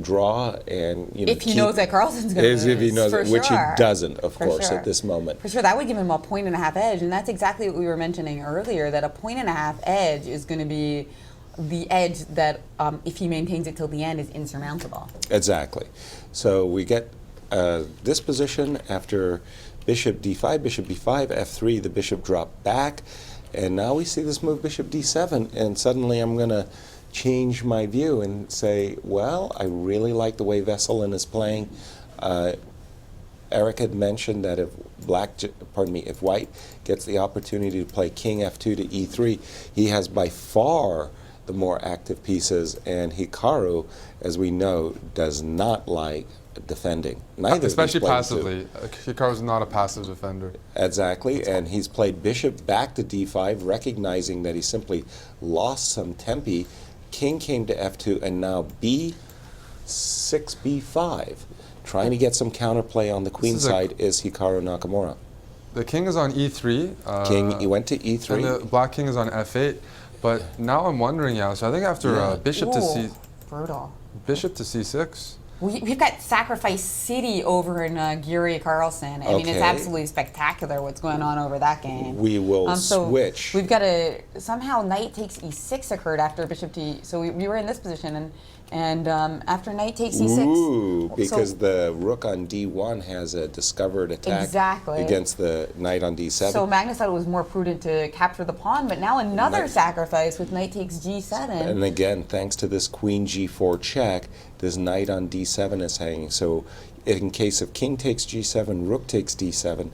draw, and if he knows that Carlsen's going to lose, if he knows it, which he doesn't, of For course, sure. at this moment. For sure, that would give him a 1.5 edge, and that's exactly what we were mentioning earlier. That a 1.5 edge is going to be the edge that, if he maintains it till the end, is insurmountable. Exactly. So we get this position after bishop d5, bishop b5, f3. The bishop dropped back, and now we see this move bishop d7, and suddenly I'm going to change my view and say, well, I really like the way Veselin is playing. Eric had mentioned that if if White gets the opportunity to play king f2 to e3, he has by far the more active pieces, and Hikaru, as we know, does not like defending. Neither Especially of these players passively. Hikaru's not a passive defender. Exactly, and he's played bishop back to d5, recognizing that he simply lost some tempi. King came to f2, and now b6, b5. Trying to get some counterplay on the queen side is Hikaru Nakamura. The king is on e3. King, he went to e3. And the black king is on f8. But now I'm wondering, so I think after bishop to c, brutal. Bishop to c6. We've got Sacrifice City over in Giri Carlsen. I mean, it's absolutely spectacular what's going on over that game. We will switch. We've got somehow knight takes e6 occurred after bishop to so we were in this position, and after knight takes e6. Ooh, because the rook on d1 has a discovered attack against the knight on d7. So Magnus thought it was more prudent to capture the pawn, but now another sacrifice with knight takes g7. And again, thanks to this queen g4 check, this knight on d7 is hanging. So in case of king takes g7, rook takes d7,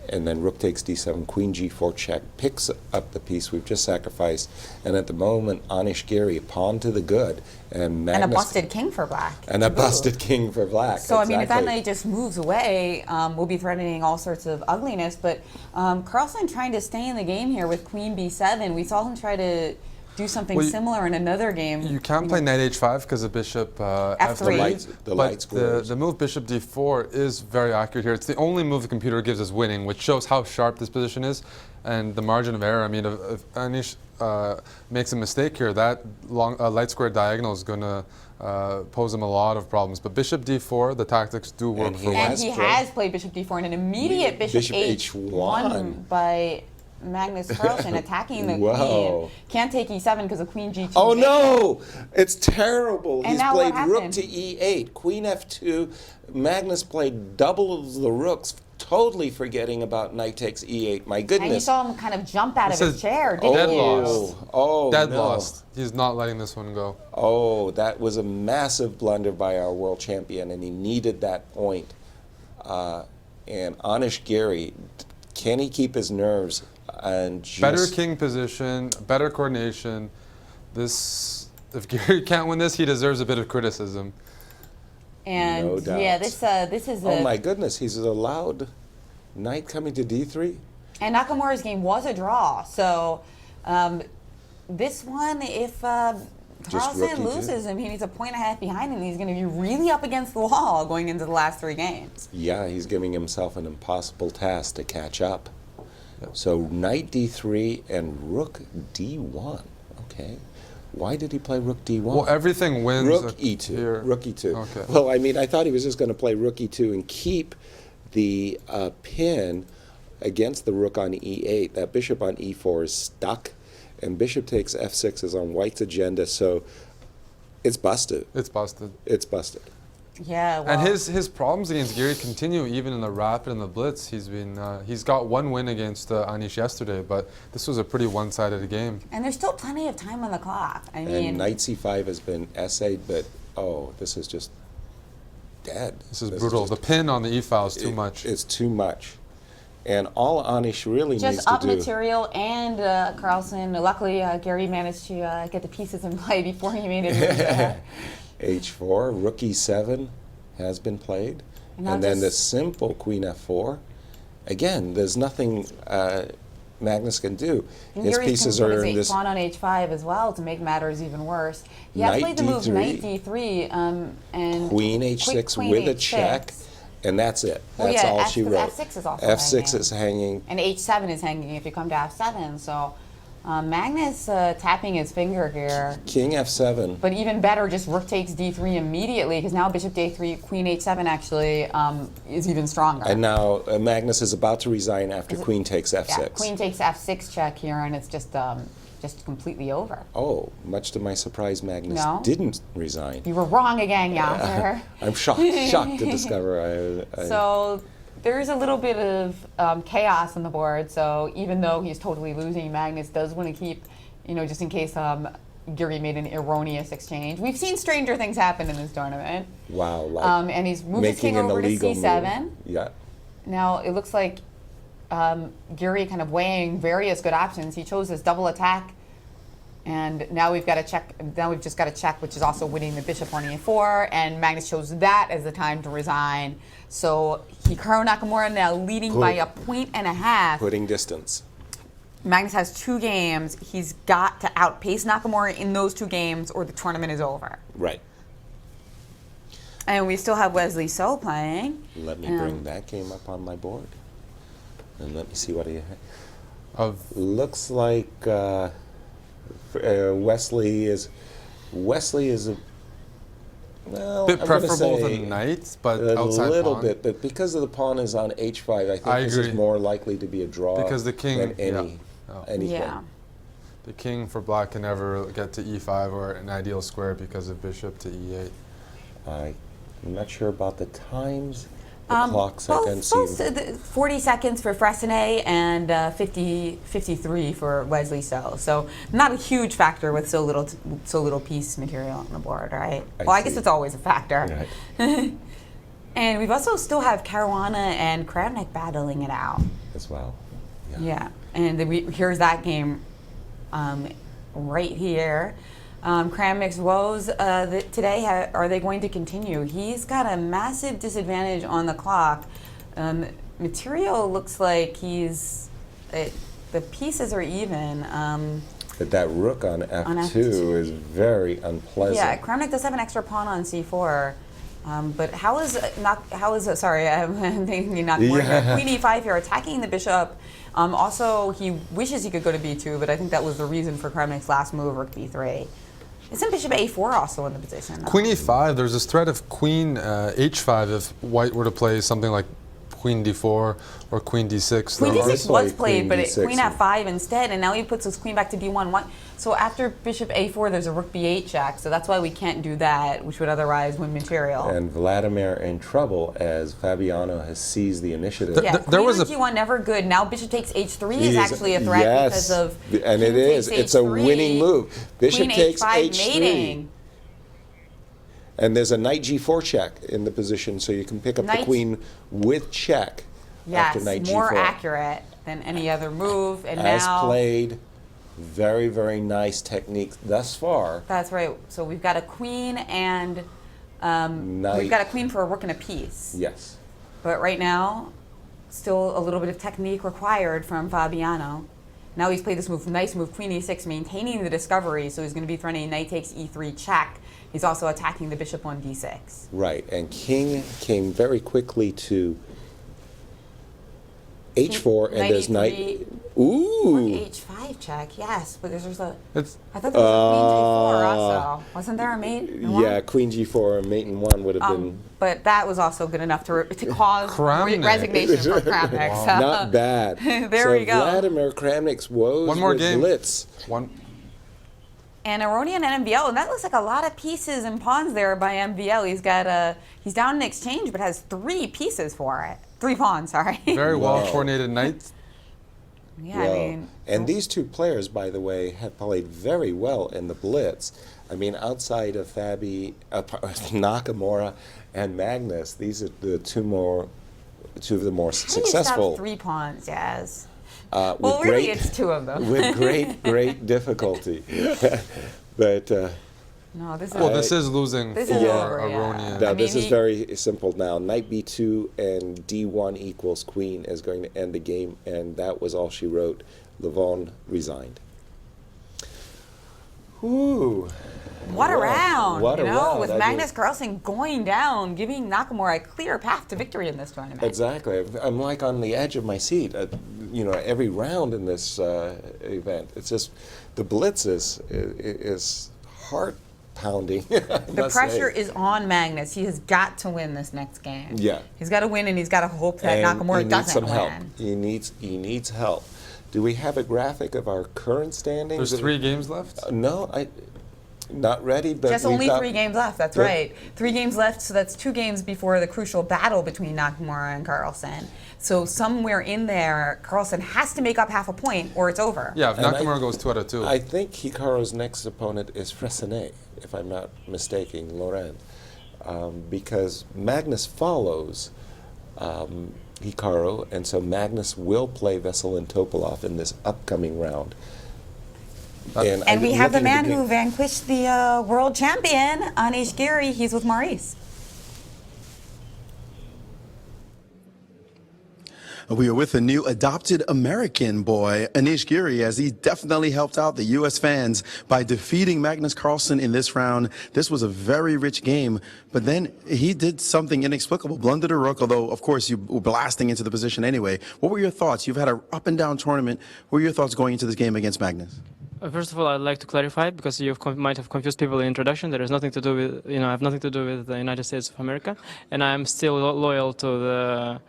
and then rook takes d7, queen g4 check, picks up the piece we've just sacrificed. And at the moment, Anish Giri, pawn to the good. And Magnus, and a busted king for black. And a busted king for black. So, I mean, if that knight just moves away, we'll be threatening all sorts of ugliness. But Carlsen trying to stay in the game here with queen b7. We saw him try to do something similar in another game. You can't play knight h5 because of bishop f3. But the move bishop d4 is very accurate here. It's the only move the computer gives us winning, which shows how sharp this position is and the margin of error. I mean, if Anish makes a mistake here, that long light square diagonal is going to pose him a lot of problems. But bishop d4, the tactics do work for White. And he has played bishop d4 and an immediate bishop h1 by Magnus Carlsen attacking the queen. Can't take e7 because of queen g2. Oh no! It's terrible. And He's now played what rook happened? to e8, queen f2. Magnus played double of the rooks, totally forgetting about knight takes e8. My goodness. And you saw him kind of jump out of his chair, didn't Dead you? lost. Oh, Dead no. lost. He's not letting this one go. Oh, that was a massive blunder by our world champion, and he needed that point. And Anish Giri, can he keep his nerves? And Better king position, better coordination. If Gary can't win this, he deserves a bit of criticism. And no doubt. yeah, this is oh my goodness, he's allowed knight coming to d3. And Nakamura's game was a draw. So this one, if Carlsen loses, I mean, he's a 1.5 behind, and he's going to be really up against the wall going into the last 3 games. Yeah, he's giving himself an impossible task to catch up. So knight d3 and rook d1. Okay. Why did he play rook d1? Well, everything wins. Rook e2. Here. Rook e2. Okay. Well, I mean, I thought he was just going to play rook e2 and keep the pin against the rook on e8. That bishop on e4 is stuck, and bishop takes f6 is on White's agenda. So it's busted. It's busted. It's busted. Yeah, well. And his problems against Giri continue even in the Rapid and the Blitz. He's got 1 win against Anish yesterday, but this was a pretty one-sided game. And there's still plenty of time on the clock. I mean, And knight c5 has been essayed, but oh, this is just dead. This is brutal. The pin on the e-file is too much. It's too much. And all Anish really needs Just to up do... material and Carlsen. Luckily, Gary managed to get the pieces in play before he made it. H4, rook e7 has been played. And then the simple queen f4. Again, there's nothing Magnus can do. His pieces are in this... pawn on h5 as well to make matters even worse. He has played the move knight d3 and queen h6 with a check, and that's it. That's all she wrote. f6 is also f6 hanging. is hanging. And h7 is hanging if you come to f7. So Magnus tapping his finger here. King f7. But even better, just rook takes d3 immediately, because now bishop d3, queen h7 actually is even stronger. And now Magnus is about to resign after queen takes f6. Yeah, queen takes f6 check here, and it's just completely over. Oh, much to my surprise, Magnus didn't resign. You were wrong again, Yasser. I'm shocked to discover So there's a little bit of chaos on the board, so even though he's totally losing, Magnus does want to keep, just in case Giri made an erroneous exchange. We've seen stranger things happen in this tournament. Wow. And he's moved his king over to c7. Move. Yeah. Now it looks like Giri kind of weighing various good options. He chose this double attack, and now we've got to check. Now we've just got to check, which is also winning the bishop on e4. And Magnus chose that as the time to resign. So Hikaru Nakamura now leading by a point and a half. Putting distance. Magnus has 2 games. He's got to outpace Nakamura in those 2 games, or the tournament is over. Right. And we still have Wesley So playing. Let me bring that game up on my board, and let me see what he has. Looks like Wesley is a bit preferable than knight, but outside a little pawn. bit. But because of the pawn is on h5, I think this is more likely to be a draw because the king, than anything. The king for black can never get to e5 or an ideal square because of bishop to e8. I'm not sure about the times. The clocks, I can see. 40 seconds for Fressinet and 53 for Wesley So. So not a huge factor with so little piece material on the board, right? I guess it's always a factor. Right. And we've also still have Caruana and Kramnik battling it out as well. Yeah. And here's that game right here. Kramnik's woes today, are they going to continue? He's got a massive disadvantage on the clock. Material looks like the pieces are even. But that rook on f2 is very unpleasant. Yeah, Kramnik does have an extra pawn on c4. But sorry, I'm thinking not more here. Queen e5 here, attacking the bishop. Also, he wishes he could go to b2, but I think that was the reason for Kramnik's last move, rook b3. Isn't bishop a4 also in the position? Queen e5, there's this threat of queen h5 if white were to play something like queen d4 or queen d6. Queen d6 was played, but queen f5 instead, and now he puts his queen back to d1. So after bishop a4, there's a rook b8 check, so that's why we can't do that, which would otherwise win material. And Vladimir in trouble as Fabiano has seized the initiative. Yeah, there was g1 never good. Now bishop takes h3 is actually a threat because of. And it is. It's a winning move. Bishop takes h3. Mating. And there's a knight g4 check in the position, so you can pick up the queen with check after knight g4. More accurate than any other move. And as now, played, very, very nice technique thus far. That's right. So we've got a queen and we've got a queen for a rook and a piece. Yes. But right now, still a little bit of technique required from Fabiano. Now he's played this move, nice move, queen e6, maintaining the discovery. So he's going to be threatening knight takes e3 check. He's also attacking the bishop on d6. Right, and king came very quickly to h4, and there's knight. Ooh. h5 check, yes, but there's a. I thought there was a queen g4 also. Wasn't there a mate? Yeah, queen g4, a mate in 1 would have been. But that was also good enough to cause resignation from Kramnik. Wow. So. Not bad. There we go. Vladimir Kramnik's woes. One more with game. Blitz. And Aronian and MVL, and that looks like a lot of pieces and pawns there by MVL. He's down in exchange, but has 3 pieces for it. 3 pawns, sorry. Very well coordinated knights. Yeah, I mean. And these 2 players, by the way, have played very well in the Blitz. I mean, outside of Nakamura and Magnus, these are the two of the more How do you successful. stop 3 pawns, Jazz? Well, Well, really, it's 2 of them. With great difficulty. But no, this is well, this is losing this for is over, Aronian. now this is very simple. Now knight b2 and d1 equals queen is going to end the game, and that was all she wrote. Levon resigned. Ooh. What a round, What a you know, round. with I Magnus Carlsen going down, giving Nakamura a clear path to victory in this tournament. Exactly. I'm like on the edge of my seat. You know, every round in this event, it's just the blitz is heart pounding. The pressure is on Magnus. He has got to win this next game. Yeah. He's got to win, and he's got to hope that And Nakamura he needs doesn't some win. help. He needs help. Do we have a graphic of our current standings? There's 3 games left? No, not ready, but Just we've only got 3 games left, that's Yeah. right. 3 games left, so that's 2 games before the crucial battle between Nakamura and Carlsen. So somewhere in there, Carlsen has to make up half a point or it's over. Yeah, if Nakamura goes 2 out of 2. I think Hikaru's next opponent is Fressinet, if I'm not mistaken, Laurent, because Magnus follows Hikaru, and so Magnus will play Veselin Topalov in this upcoming round. And we have the man who vanquished the world champion, Anish Giri. He's with Maurice. We are with a new adopted American boy, Anish Giri, as he definitely helped out the U.S. fans by defeating Magnus Carlsen in this round. This was a very rich game, but then he did something inexplicable, blundered a rook, although, of course, you were blasting into the position anyway. What were your thoughts? You've had an up-and-down tournament. What were your thoughts going into this game against Magnus? First of all, I'd like to clarify, because you might have confused people in the introduction. There is nothing to do with, I have nothing to do with the United States of America, and I am still loyal to the,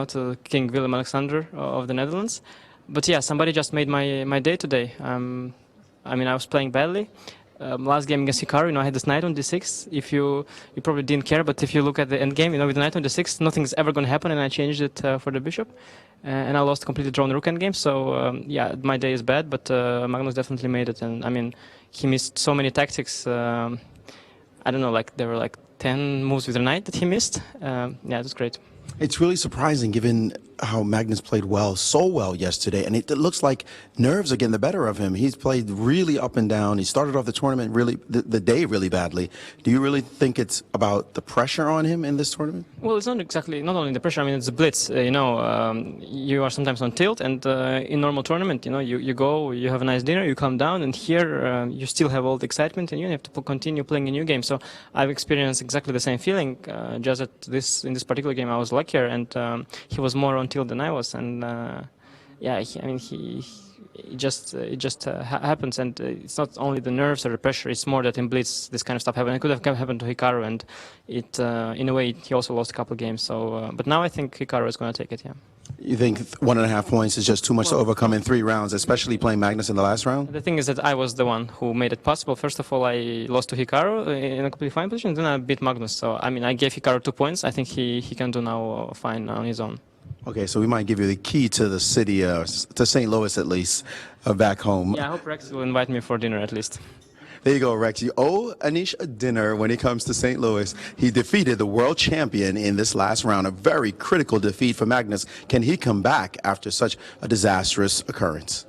to King Willem Alexander of the Netherlands. But yeah, somebody just made my day today. I was playing badly. Last game against Hikaru, I had this knight on d6. If you probably didn't care, but if you look at the end game, with the knight on d6, nothing's ever going to happen, and I changed it for the bishop. And I lost completely drawn rook endgame, so yeah, my day is bad, but Magnus definitely made it. And he missed so many tactics. I don't know, there were 10 moves with the knight that he missed. Yeah, it was great. It's really surprising given how Magnus played so well yesterday, and it looks like nerves are getting the better of him. He's played really up and down. He started off the tournament the day really badly. Do you really think it's about the pressure on him in this tournament? Well, it's not only the pressure. It's the blitz. You are sometimes on tilt, and in normal tournament, you go, you have a nice dinner, you come down, and here you still have all the excitement, and you have to continue playing a new game. So I've experienced exactly the same feeling. Just in this particular game, I was luckier, and he was more on tilt than I was, and yeah, it just happens, and it's not only the nerves or the pressure, it's more that in Blitz this kind of stuff happened. It could have happened to Hikaru, and it in a way he also lost a couple of games, so but now I think Hikaru is going to take it. Yeah. You think 1.5 points is just too much to overcome in 3 rounds, especially playing Magnus in the last round? The thing is that I was the one who made it possible. First of all, I lost to Hikaru in a completely fine position, then I beat Magnus, so I gave Hikaru 2 points. I think he can do now fine on his own. Okay, so we might give you the key to the city, to St. Louis at least, back home. Yeah, I hope Rex will invite me for dinner at least. There you go, Rex. You owe Anish a dinner when he comes to St. Louis. He defeated the world champion in this last round, a very critical defeat for Magnus. Can he come back after such a disastrous occurrence?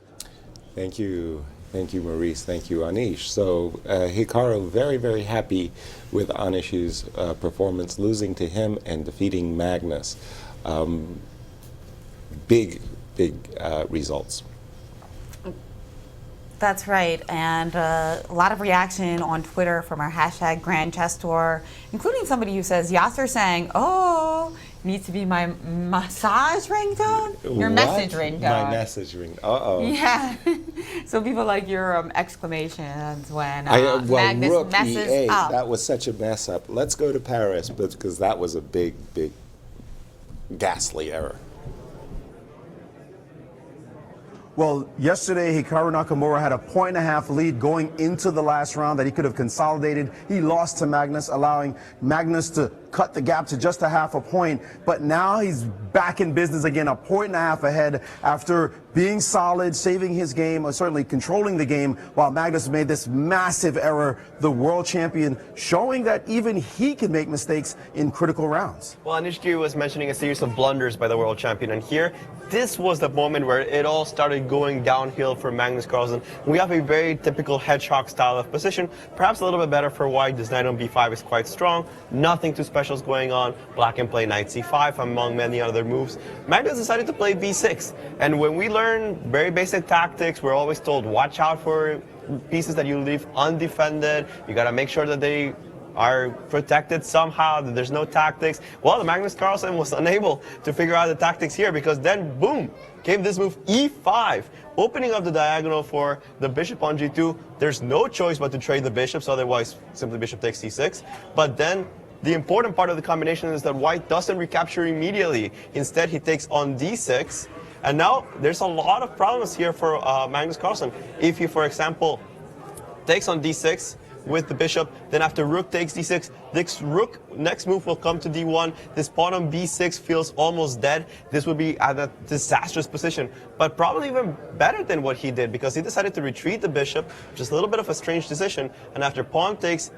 Thank you. Thank you, Maurice. Thank you, Anish. So Hikaru very, very happy with Anish's performance, losing to him and defeating Magnus. Big results. That's right, and a lot of reaction on Twitter from our hashtag Grand Chess Tour, including somebody who says, Yasser saying, oh, needs to be my massage ringtone? Your What? message ringtone. My message ring. Uh-oh. Yeah. So people like your exclamations when well, Magnus Rook messes E8, up. that was such a mess up. Let's go to Paris, because that was a big, ghastly error. Well, yesterday, Hikaru Nakamura had a 1.5 lead going into the last round that he could have consolidated. He lost to Magnus, allowing Magnus to cut the gap to just a half a point. But now he's back in business again, a point and a half ahead after being solid, saving his game, or certainly controlling the game, while Magnus made this massive error, the world champion, showing that even he can make mistakes in critical rounds. Well, Anish Giri was mentioning a series of blunders by the world champion, and here, this was the moment where it all started going downhill for Magnus Carlsen. We have a very typical hedgehog style of position, perhaps a little bit better for white. This knight on b5 is quite strong, nothing too special is going on. Black can play knight c5 among many other moves. Magnus decided to play b6, and when we learn very basic tactics, we're always told watch out for pieces that you leave undefended. You got to make sure that they are protected somehow, that there's no tactics. Well, the Magnus Carlsen was unable to figure out the tactics here, because then, boom, came this move e5, opening up the diagonal for the bishop on g2. There's no choice but to trade the bishops, otherwise simply bishop takes c6. But then the important part of the combination is that white doesn't recapture immediately. Instead, he takes on d6. And now there's a lot of problems here for Magnus Carlsen. If he, for example, takes on d6 with the bishop, then after rook takes d6, this rook next move will come to d1. This pawn on b6 feels almost dead. This would be at a disastrous position, but probably even better than what he did, because he decided to retreat the bishop, which is a little bit of a strange decision. And after pawn takes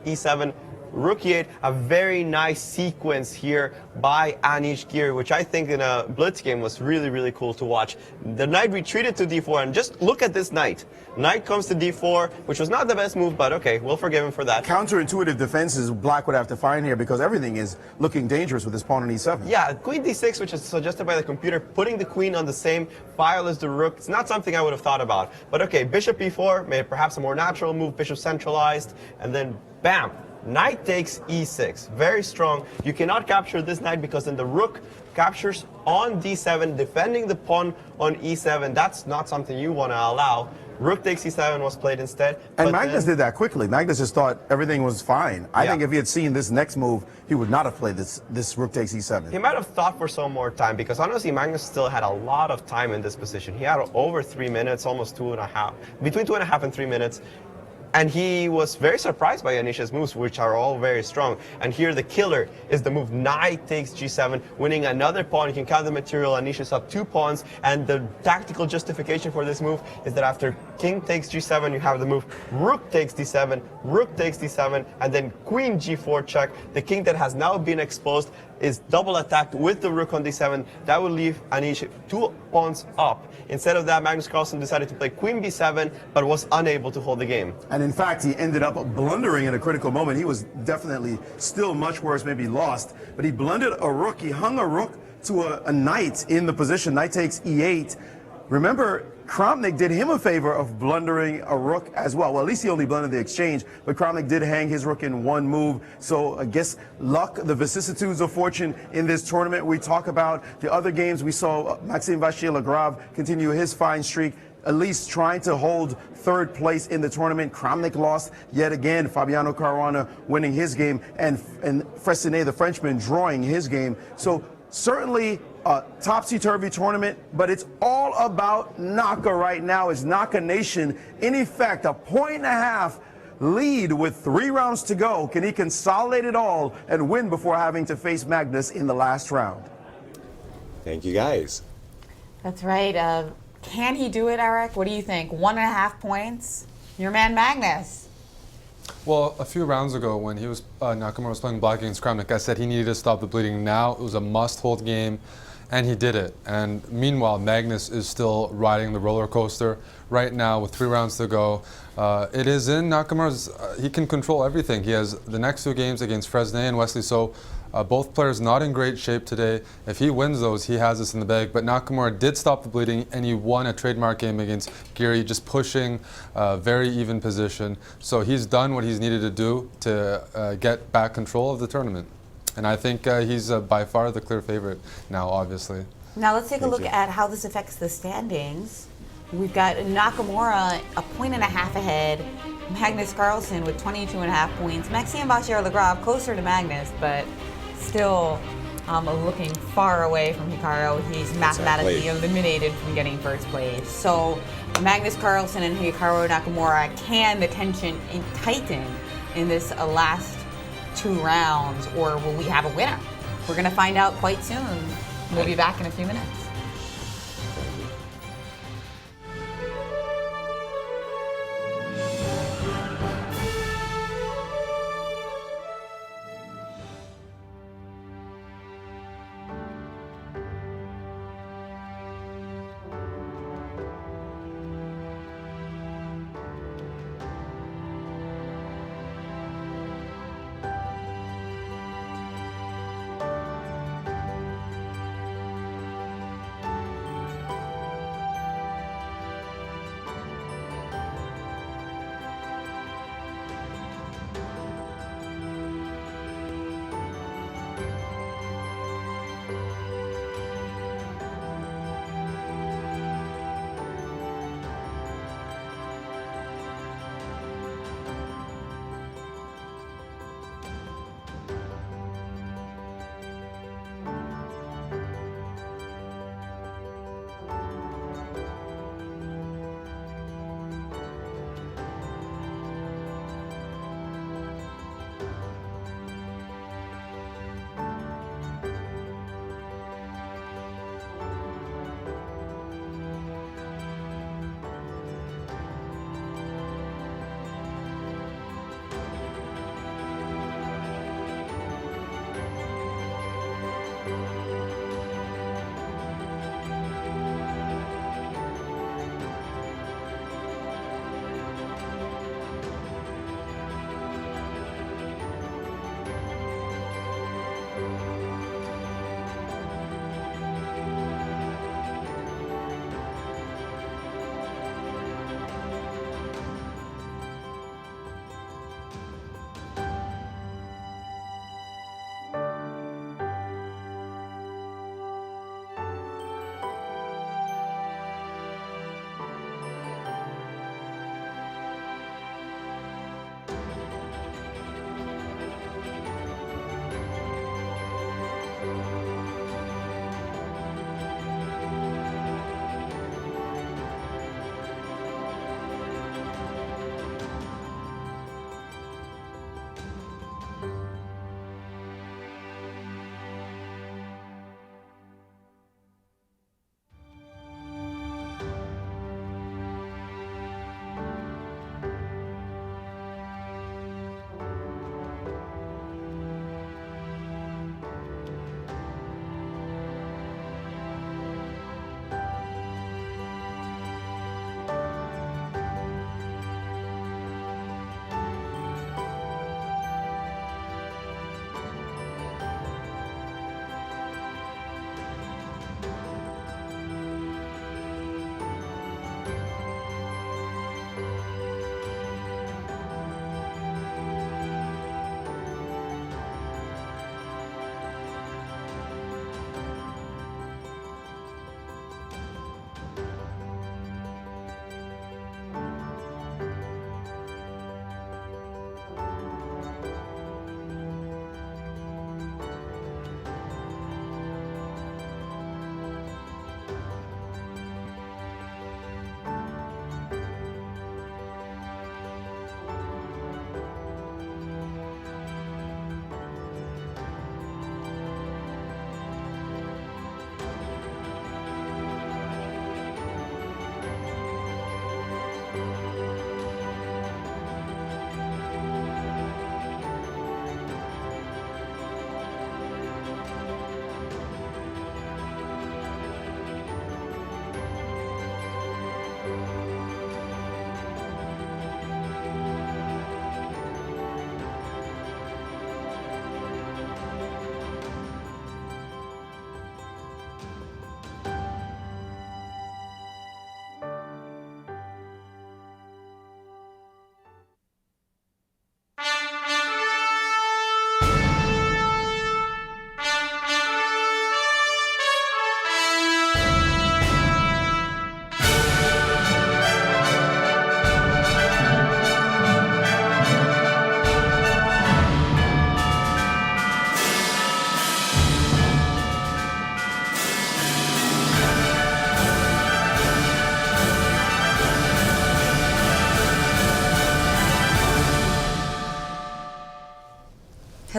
e7, rook e8, a very nice sequence here by Anish Giri, which I think in a blitz game was really, really cool to watch. The knight retreated to d4, and just look at this knight. Knight comes to d4, which was not the best move, but okay, we'll forgive him for that. Counterintuitive defenses Black would have to find here, because everything is looking dangerous with this pawn on e7. Yeah, queen d6, which is suggested by the computer, putting the queen on the same file as the rook. It's not something I would have thought about. But okay, bishop e4, made perhaps a more natural move, bishop centralized, and then bam, knight takes e6, very strong. You cannot capture this knight, because then the rook captures on d7, defending the pawn on e7. That's not something you want to allow. Rook takes e7 was played instead. And Magnus did that quickly. Magnus just thought everything was fine. I think if he had seen this next move, he would not have played this rook takes e7. He might have thought for some more time, because honestly, Magnus still had a lot of time in this position. He had over 3 minutes, almost 2.5, between 2.5 and 3 minutes. And he was very surprised by Anish's moves, which are all very strong. And here the killer is the move knight takes g7, winning another pawn. You can count the material. Anish is up 2 pawns. And the tactical justification for this move is that after king takes g7, you have the move rook takes d7, rook takes d7, and then queen g4 check. The king that has now been exposed is double attacked with the rook on d7. That would leave Anish 2 pawns up. Instead of that, Magnus Carlsen decided to play queen b7, but was unable to hold the game. And in fact, he ended up blundering in a critical moment. He was definitely still much worse, maybe lost, but he blundered a rook. He hung a rook to a knight in the position. Knight takes e8. Remember, Kramnik did him a favor of blundering a rook as well. Well, at least he only blundered the exchange, but Kramnik did hang his rook in one move. So I guess luck, the vicissitudes of fortune in this tournament. We talk about the other games. We saw Maxime Vachier-Lagrave continue his fine streak, at least trying to hold third place in the tournament. Kramnik lost yet again. Fabiano Caruana winning his game, and Fressinet, the Frenchman, drawing his game. So certainly a topsy-turvy tournament, but it's all about Naka right now. It's Naka Nation in effect, a 1.5 lead with 3 rounds to go. Can he consolidate it all and win before having to face Magnus in the last round? Thank you, guys. That's right. Can he do it, Eric? What do you think? 1.5 points? Your man Magnus. Well, a few rounds ago when he was Nakamura was playing black against Kramnik, I said he needed to stop the bleeding now. It was a must-hold game, and he did it. And meanwhile, Magnus is still riding the roller coaster right now with 3 rounds to go. It is in Nakamura's, he can control everything. He has the next 2 games against Fresnay and Wesley So. Both players not in great shape today. If he wins those, he has this in the bag. But Nakamura did stop the bleeding, and he won a trademark game against Giri, just pushing a very even position. So he's done what he's needed to do to get back control of the tournament. And I think he's by far the clear favorite now, obviously. Now let's take a look at how this affects the standings. We've got Nakamura a 1.5 ahead, Magnus Carlsen with 22.5 points, Maxime Vachier-Lagrave closer to Magnus, but still looking far away from Hikaru. He's mathematically eliminated from getting first place. So Magnus Carlsen and Hikaru Nakamura, can the tension tighten in this last 2 rounds, or will we have a winner? We're going to find out quite soon. We'll be back in a few minutes.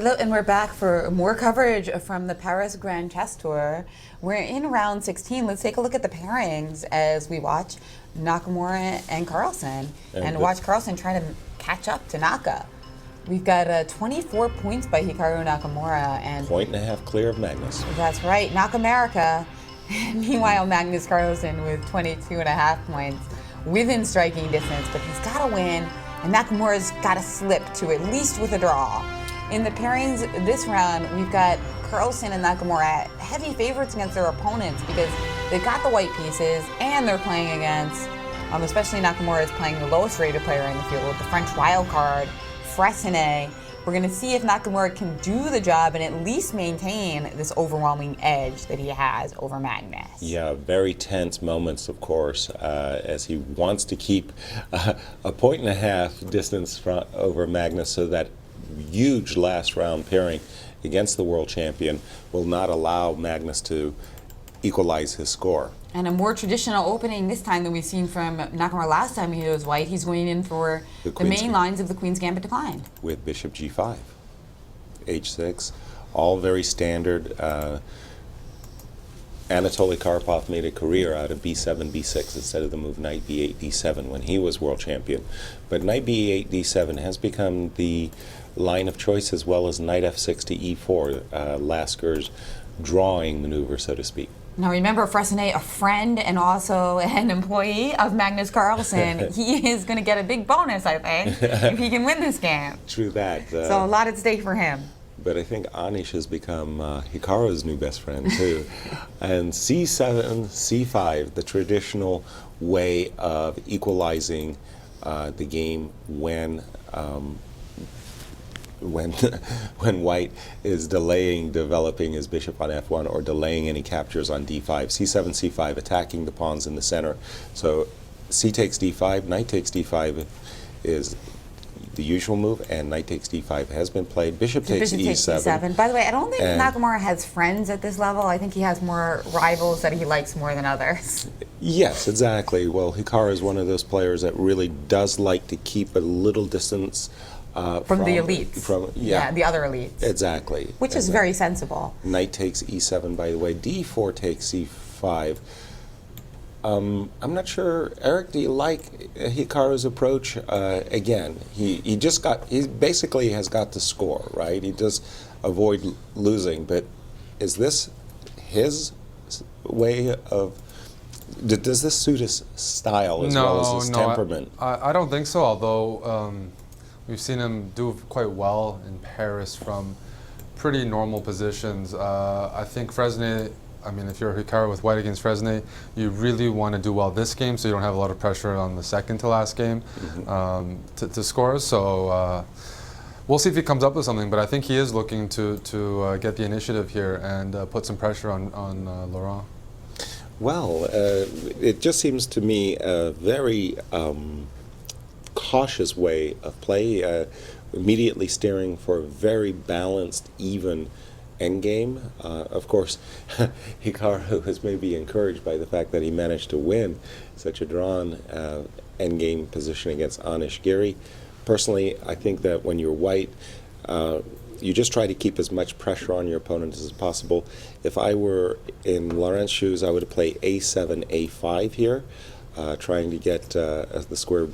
Hello, and we're back for more coverage from the Paris Grand Chess Tour. We're in round 16. Let's take a look at the pairings as we watch Nakamura and Carlsen, and watch Carlsen try to catch up to Naka. We've got 24 points by Hikaru Nakamura, and Point and a half clear of Magnus. that's right, Nakamerica. Meanwhile, Magnus Carlsen with 22.5 points within striking distance, but he's got to win, and Nakamura's got to slip to at least with a draw. In the pairings this round, we've got Carlsen and Nakamura heavy favorites against their opponents because they've got the white pieces and they're playing against, especially Nakamura is playing the lowest rated player in the field, the French wildcard, Fressinet. We're going to see if Nakamura can do the job and at least maintain this overwhelming edge that he has over Magnus. Yeah, very tense moments, of course, as he wants to keep a point and a half distance over Magnus, so that huge last round pairing against the world champion will not allow Magnus to equalize his score. And a more traditional opening this time than we've seen from Nakamura last time he was white. He's going in for the main lines of the Queen's Gambit decline. With bishop g5, h6, all very standard. Anatoly Karpov made a career out of b7, b6 instead of the move knight b8, d7 when he was world champion. But knight b8, d7 has become the line of choice, as well as knight f6 to e4, Lasker's drawing maneuver, so to speak. Now remember, Fressinet, a friend and also an employee of Magnus Carlsen, he is going to get a big bonus, I think, if he can win this game. True that. So a lot at stake for him. But I think Anish has become Hikaru's new best friend, too. And c7, c5, the traditional way of equalizing the game when white is delaying developing his bishop on f1 or delaying any captures on d5. c7, c5, attacking the pawns in the center. So c takes d5, knight takes d5 is the usual move, and knight takes d5 has been played. Bishop takes e7. By the way, I don't think Nakamura has friends at this level. I think he has more rivals that he likes more than others. Yes, exactly. Well, Hikaru is one of those players that really does like to keep a little distance from the elites. The other elites. Exactly. Which is very sensible. Knight takes e7, by the way. d4 takes c5. I'm not sure, Eric, do you like Hikaru's approach? Again, he basically has got the score, right? He does avoid losing, but is this his way of, does this suit his style as well as his temperament? I don't think so, although we've seen him do quite well in Paris from pretty normal positions. I think Fressinet, I mean, if you're Hikaru with white against Fressinet, you really want to do well this game so you don't have a lot of pressure on the second to last game to score. So we'll see if he comes up with something, but I think he is looking to get the initiative here and put some pressure on Laurent. Well, it just seems to me a very cautious way of play, immediately steering for a very balanced, even endgame. Of course, Hikaru is maybe encouraged by the fact that he managed to win such a drawn endgame position against Anish Giri. Personally, I think that when you're white, you just try to keep as much pressure on your opponent as possible. If I were in Laurent's shoes, I would play a7, a5 here, trying to get the square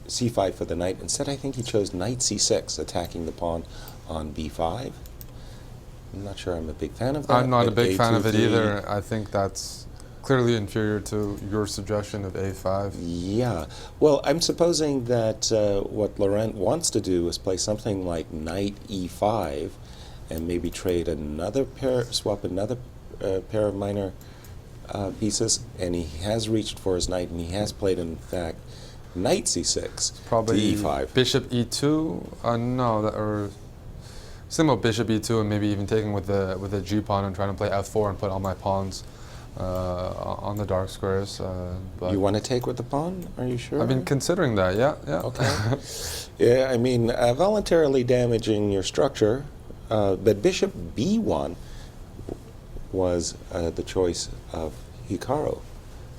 c5 for the knight. Instead, I think he chose knight c6, attacking the pawn on b5. I'm not sure I'm a big fan of that. I'm not a big fan of it either. I think that's clearly inferior to your suggestion of a5. Yeah. Well, I'm supposing that what Laurent wants to do is play something like knight e5 and maybe trade another pair, swap another pair of minor pieces, and he has reached for his knight, and he has played, in fact, knight c6 probably to e5. Bishop e2? Or similar bishop e2, and maybe even taking with the g pawn and trying to play f4 and put all my pawns on the dark squares. But you want to take with the pawn? Are you sure? I've been considering that. Yeah. Okay. Yeah, I mean, voluntarily damaging your structure. But bishop b1 was the choice of Hikaru.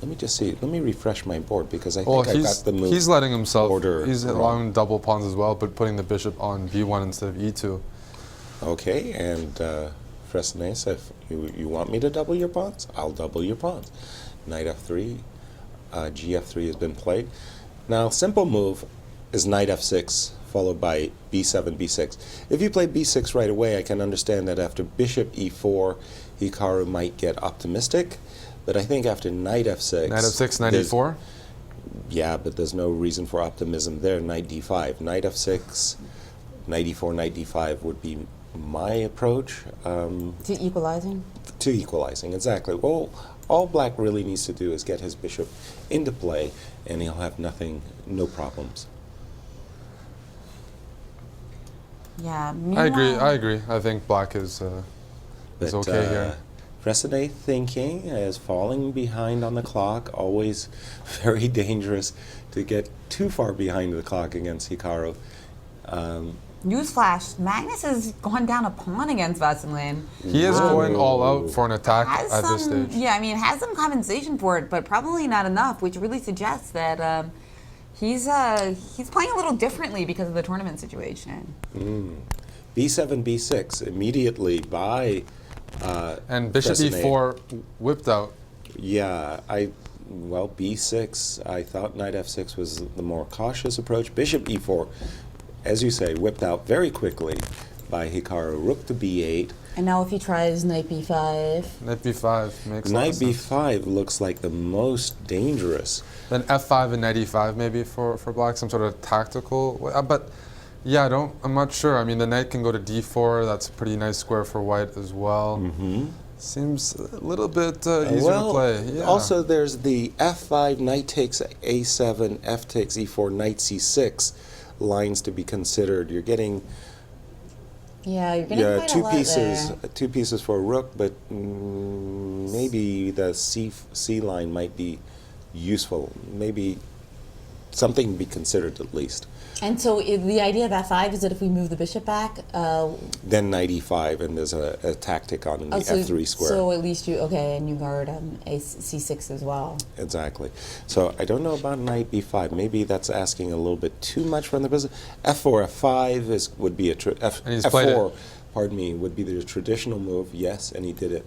Let me just see. Let me refresh my board because I Well, think I got the move. he's letting himself. order He's wrong. allowing double pawns as well, but putting the bishop on b1 instead of e2. Okay, and Fresnay said, if you want me to double your pawns? I'll double your pawns. Knight f3, gf3 has been played. Now, simple move is knight f6, followed by b7, b6. If you play b6 right away, I can understand that after bishop e4, Hikaru might get optimistic. But I think after knight f6... Knight f6, knight e4? Yeah, but there's no reason for optimism there. Knight d5. Knight f6, knight e4, knight d5 would be my approach. To equalizing? To equalizing, exactly. Well, all black really needs to do is get his bishop into play, and he'll have no problems. Yeah, I agree. I think black is okay here. Fresnay thinking is falling behind on the clock, always very dangerous to get too far behind the clock against Hikaru. Newsflash, Magnus has gone down a pawn against Veselin. He is going all out for an attack at this stage. Yeah, I mean, has some compensation for it, but probably not enough, which really suggests that he's playing a little differently because of the tournament situation. B7, B6 immediately by and bishop Fresnay. e4 whipped out. Yeah, well, b6, I thought knight f6 was the more cautious approach. Bishop e4, as you say, whipped out very quickly by Hikaru. Rook to b8. And now if he tries knight b5. Knight b5 makes Knight sense. b5 looks like the most dangerous. Then f5 and knight e5 maybe for black, some sort of tactical. But yeah, I'm not sure. I mean, the knight can go to d4. That's a pretty nice square for white as well. Seems a little bit easier to play. Yeah. Also, there's the f5, knight takes a7, f takes e4, knight c6 lines to be considered. You're getting you're getting quite two a lot pieces, there. two pieces for a rook, but maybe the C line might be useful. Maybe something to be considered at least. And so the idea of f5 is that if we move the bishop back, Then knight e5, and there's a tactic on the f3 square. So at least and you guard a c6 as well. Exactly. So I don't know about knight b5. Maybe that's asking a little bit too much from the business. f4, f5 would be f4. Pardon me, would be the traditional move. Yes, and he did it.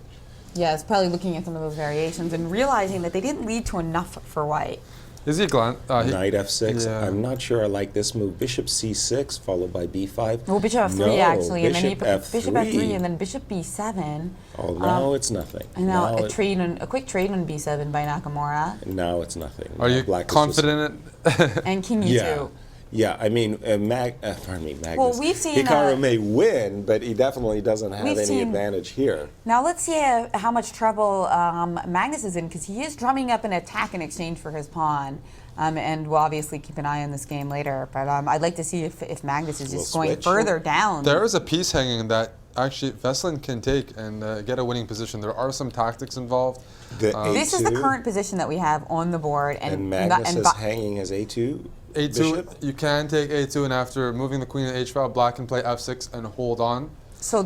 Yeah, it's probably looking at some of those variations and realizing that they didn't lead to enough for white. Is he Glenn? Knight f6. Yeah. I'm not sure I like this move. Bishop c6 followed by b5. Well, bishop f3 no, actually, and then bishop f3. bishop f3, and then bishop b7. Oh, now it's nothing. And now a quick trade on b7 by Nakamura. Now it's nothing. Are you confident in it? And king e2. Yeah, I mean, Magnus. Well, we've seen Hikaru may win, but he definitely doesn't have any advantage here. Now let's see how much trouble Magnus is in, because he is drumming up an attack in exchange for his pawn. And we'll obviously keep an eye on this game later. But I'd like to see if Magnus is just going further down. There is a piece hanging that actually Veselin can take and get a winning position. There are some tactics involved. This is the current position that we have on the board. And Magnus is hanging his a2. A2, bishop. you can take a2, and after moving the queen to h5, black can play f6 and hold on. So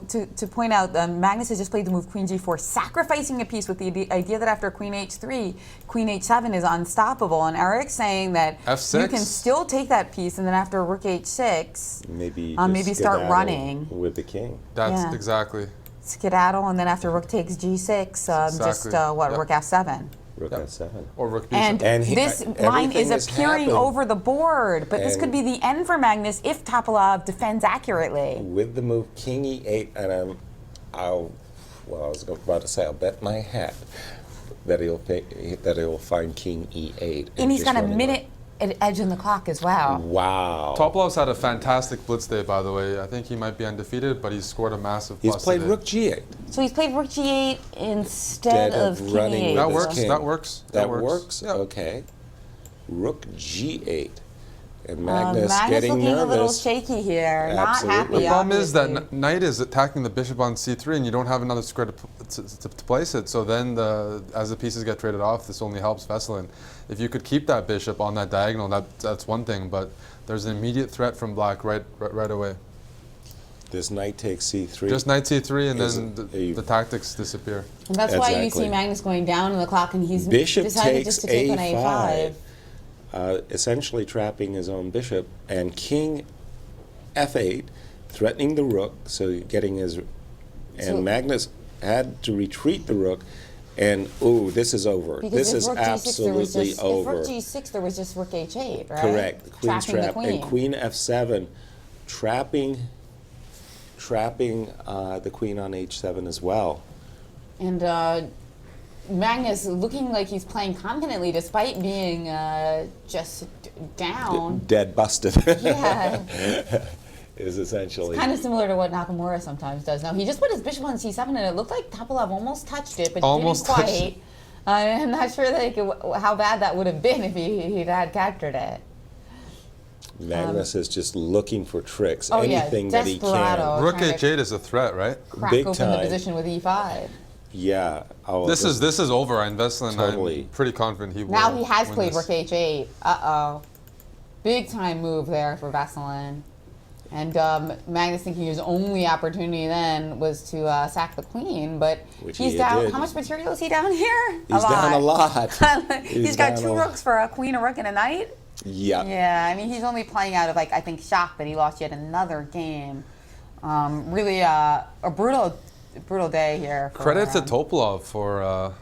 to point out, Magnus has just played the move queen g4, sacrificing a piece with the idea that after queen h3, queen h7 is unstoppable. And Eric's saying that f6? You can still take that piece, and then after rook h6, maybe start running with the king. That's exactly. Skedaddle, and then after rook takes g6, rook f7. Rook f7. Or rook b7. And this line is appearing over the board, but this could be the end for Magnus if Topalov defends accurately. With the move king e8, and I was about to say, I'll bet my hat that he'll find king e8. And he's got a minute edge on the clock as well. Wow. Topalov's had a fantastic blitz day, by the way. I think he might be undefeated, but he's scored a massive plus. He's played today. rook g8. So he's played rook g8 instead of king running e8. That works. That works? Yeah. Okay. Rook g8. And Magnus Magnus getting looking nervous. a little shaky here. Absolutely. Not happy, The problem is obviously. that knight is attacking the bishop on c3, and you don't have another square to place it. So then, as the pieces get traded off, this only helps Veselin. If you could keep that bishop on that diagonal, that's one thing. But there's an immediate threat from black right away. This knight takes c3. Just knight c3, and then the tactics disappear. And that's why you see Magnus going down on the clock, and he's Bishop decided takes just to take on a5, a5. essentially trapping his own bishop, and king f8, threatening the rook, so getting his... And Magnus had to retreat the rook, and ooh, this is over. This is absolutely over. If rook g6, there was just rook h8, right? Correct. Queen's Trapping trap. the queen. And queen f7, trapping the queen on h7 as well. And Magnus looking like he's playing confidently despite being just down. Dead busted. Yeah. Is essentially. It's kind of similar to what Nakamura sometimes does. Now, he just put his bishop on c7, and it looked like Topalov almost touched it, but didn't quite. I'm not sure how bad that would have been if he'd had captured it. Magnus is just looking for tricks, oh anything yeah, that he can. Rook h8 is a threat, right? Crack Big open time. the position with e5. Yeah. Oh, this is over. Veselin, totally. I'm pretty confident he will. Now he has win played this. rook h8. Uh-oh. Big time move there for Veselin. And Magnus thinking his only opportunity then was to sack the queen, but which he's down. How much material is he down here? He's down a lot. He's got 2 rooks for a queen, a rook, and a knight. Yeah. Yeah, I mean, he's only playing out of, like, I think, shock that he lost yet another game. Really a brutal day here. For, Credit to Topalov for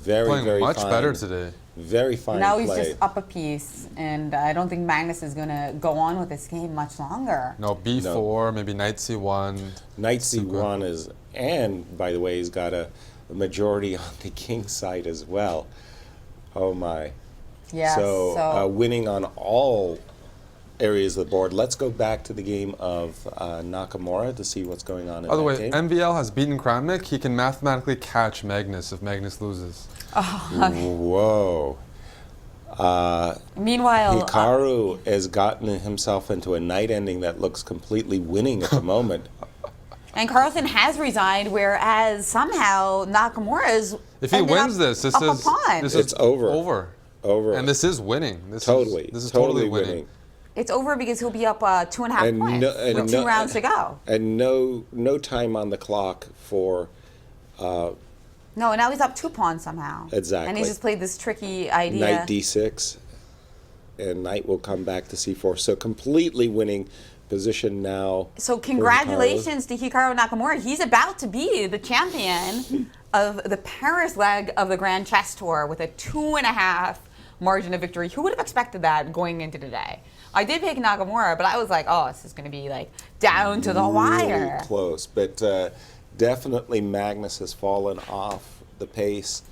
playing very much fine. better today. Very fine Now play. he's just up a piece, and I don't think Magnus is going to go on with this game much longer. No, b4, maybe knight c1. Knight c1 is, and by the way, he's got a majority on the king side as well. Oh my. Yeah. So winning on all areas of the board. Let's go back to the game of Nakamura to see what's going on in By the that way, game. MVL has beaten Kramnik. He can mathematically catch Magnus if Magnus loses. Whoa. Meanwhile, Hikaru has gotten himself into a night ending that looks completely winning at the moment. and Carlsen has resigned, whereas somehow Nakamura's If he wins this is it's over. Over. And this is winning. This is totally winning. It's over because he'll be up 2.5 points with 2 rounds to go. And no time on the clock for... No, now he's up 2 pawns somehow. Exactly. And he's just played this tricky idea. Knight d6, and knight will come back to c4. So completely winning position now. So congratulations to Hikaru Nakamura. He's about to be the champion of the Paris leg of the Grand Chess Tour with a 2.5 margin of victory. Who would have expected that going into today? I did pick Nakamura, but I was like, oh, this is going to be like down to the wire. Really close, but definitely Magnus has fallen off the pace.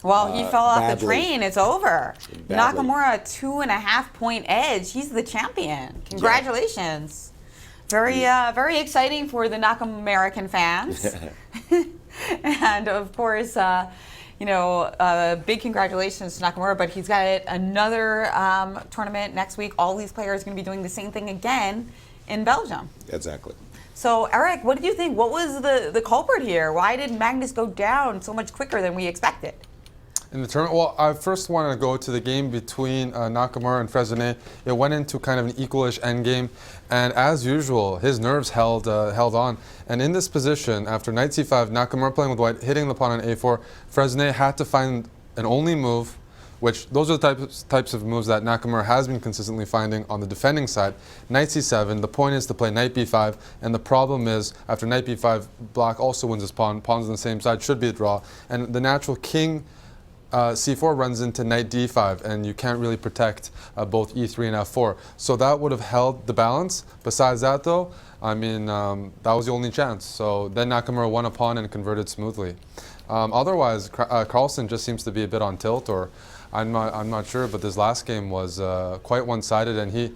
Well, he fell off badly. the train. It's over. Badly. Nakamura, a 2.5 point edge. He's the champion. Congratulations. Yeah. Very exciting for the Nakamerican fans. And of course, big congratulations to Nakamura, but he's got another tournament next week. All these players are going to be doing the same thing again in Belgium. Exactly. So, Eric, what did you think? What was the culprit here? Why did Magnus go down so much quicker than we expected? In the tournament, well, I first wanted to go to the game between Nakamura and Fresnay. It went into kind of an equalish endgame, and as usual, his nerves held on. And in this position, after knight c5, Nakamura playing with white, hitting the pawn on a4, Fresnay had to find an only move, which those are the types of moves that Nakamura has been consistently finding on the defending side. Knight c7, the point is to play knight b5, and the problem is, after knight b5, black also wins his pawn, pawns on the same side, should be a draw, and the natural king c4 runs into knight d5, and you can't really protect both e3 and f4. So that would have held the balance. Besides that, though, I mean, that was the only chance. So then Nakamura won a pawn and converted smoothly. Otherwise, Carlsen just seems to be a bit on tilt, or I'm not sure. But this last game was quite one-sided, and he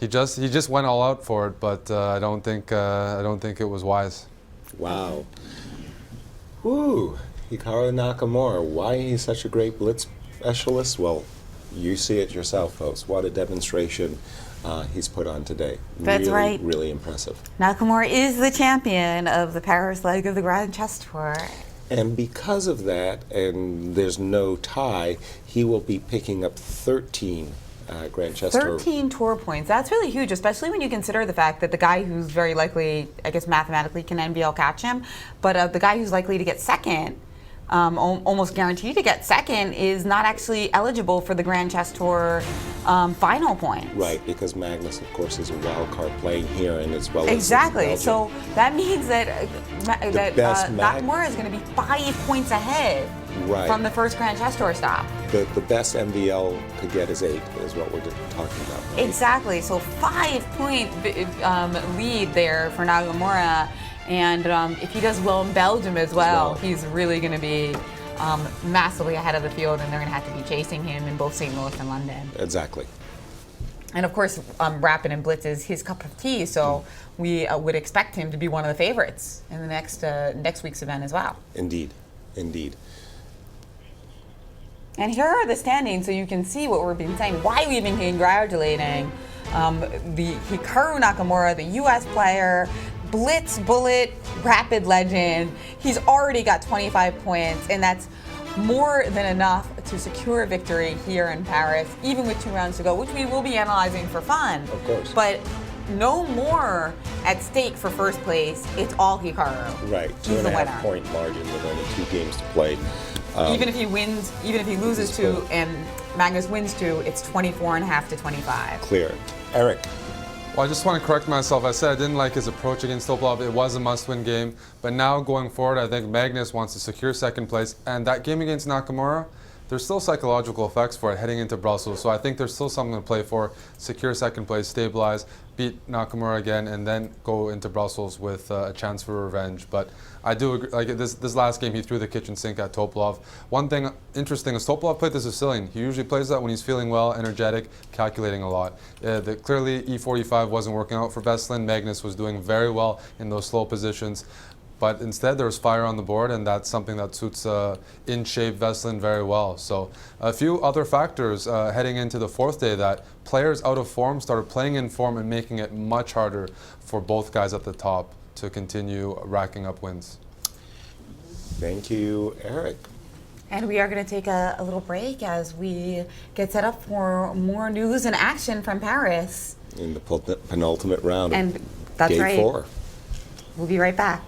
just went all out for it. But I don't think it was wise. Wow. Woo. Hikaru Nakamura, why he's such a great blitz specialist? Well, you see it yourself, folks. What a demonstration he's put on today. That's really, right. Really impressive. Nakamura is the champion of the Paris leg of the Grand Chess Tour. And because of that, and there's no tie, he will be picking up 13 Grand Chess Tour. 13 tour points. That's really huge, especially when you consider the fact that the guy who's very likely, I guess mathematically, can NBL catch him, but the guy who's likely to get second, almost guaranteed to get second, is not actually eligible for the Grand Chess Tour final points. Right, because Magnus, of course, is a wild card playing here, and as well exactly. as So that means that Nakamura is going to be 5 points ahead from the first Grand Chess Tour stop. The best MVL could get is 8, is what we're talking about. Right? Exactly. So 5-point lead there for Nakamura. And if he does well in Belgium as well, he's really going to be massively ahead of the field, and they're going to have to be chasing him in both St. Louis and London. Exactly. And of course, Rapid and Blitz is his cup of tea, so we would expect him to be one of the favorites in the next week's event as well. Indeed, indeed. And here are the standings, so you can see what we've been saying. Why we've been congratulating the Hikaru Nakamura, the U.S. player, Blitz Bullet Rapid legend. He's already got 25 points, and that's more than enough to secure a victory here in Paris, even with 2 rounds to go, which we will be analyzing for fun. Of course. But no more at stake for first place. It's all Hikaru. Right. He's the winner. 2.5 point margin with only 2 games to play. Even if he wins, even if he loses 2 and Magnus wins 2, it's 24.5 to 25. Clear. Eric. Well, I just want to correct myself. I said I didn't like his approach against Topalov. It was a must-win game. But now going forward, I think Magnus wants to secure second place. And that game against Nakamura, there's still psychological effects for it heading into Brussels. So I think there's still something to play for. Secure second place, stabilize, beat Nakamura again, and then go into Brussels with a chance for revenge. But I do agree, like this last game, he threw the kitchen sink at Topalov. One thing interesting is Topalov played the Sicilian. He usually plays that when he's feeling well, energetic, calculating a lot. Clearly, E4, E5 wasn't working out for Veselin. Magnus was doing very well in those slow positions. But instead, there was fire on the board, and that's something that suits in-shape Veselin very well. So a few other factors heading into the 4th day, that players out of form started playing in form and making it much harder for both guys at the top to continue racking up wins. Thank you, Eric. And we are going to take a little break as we get set up for more news and action from Paris. In the penultimate round and of that's Day right. 4. We'll be right back.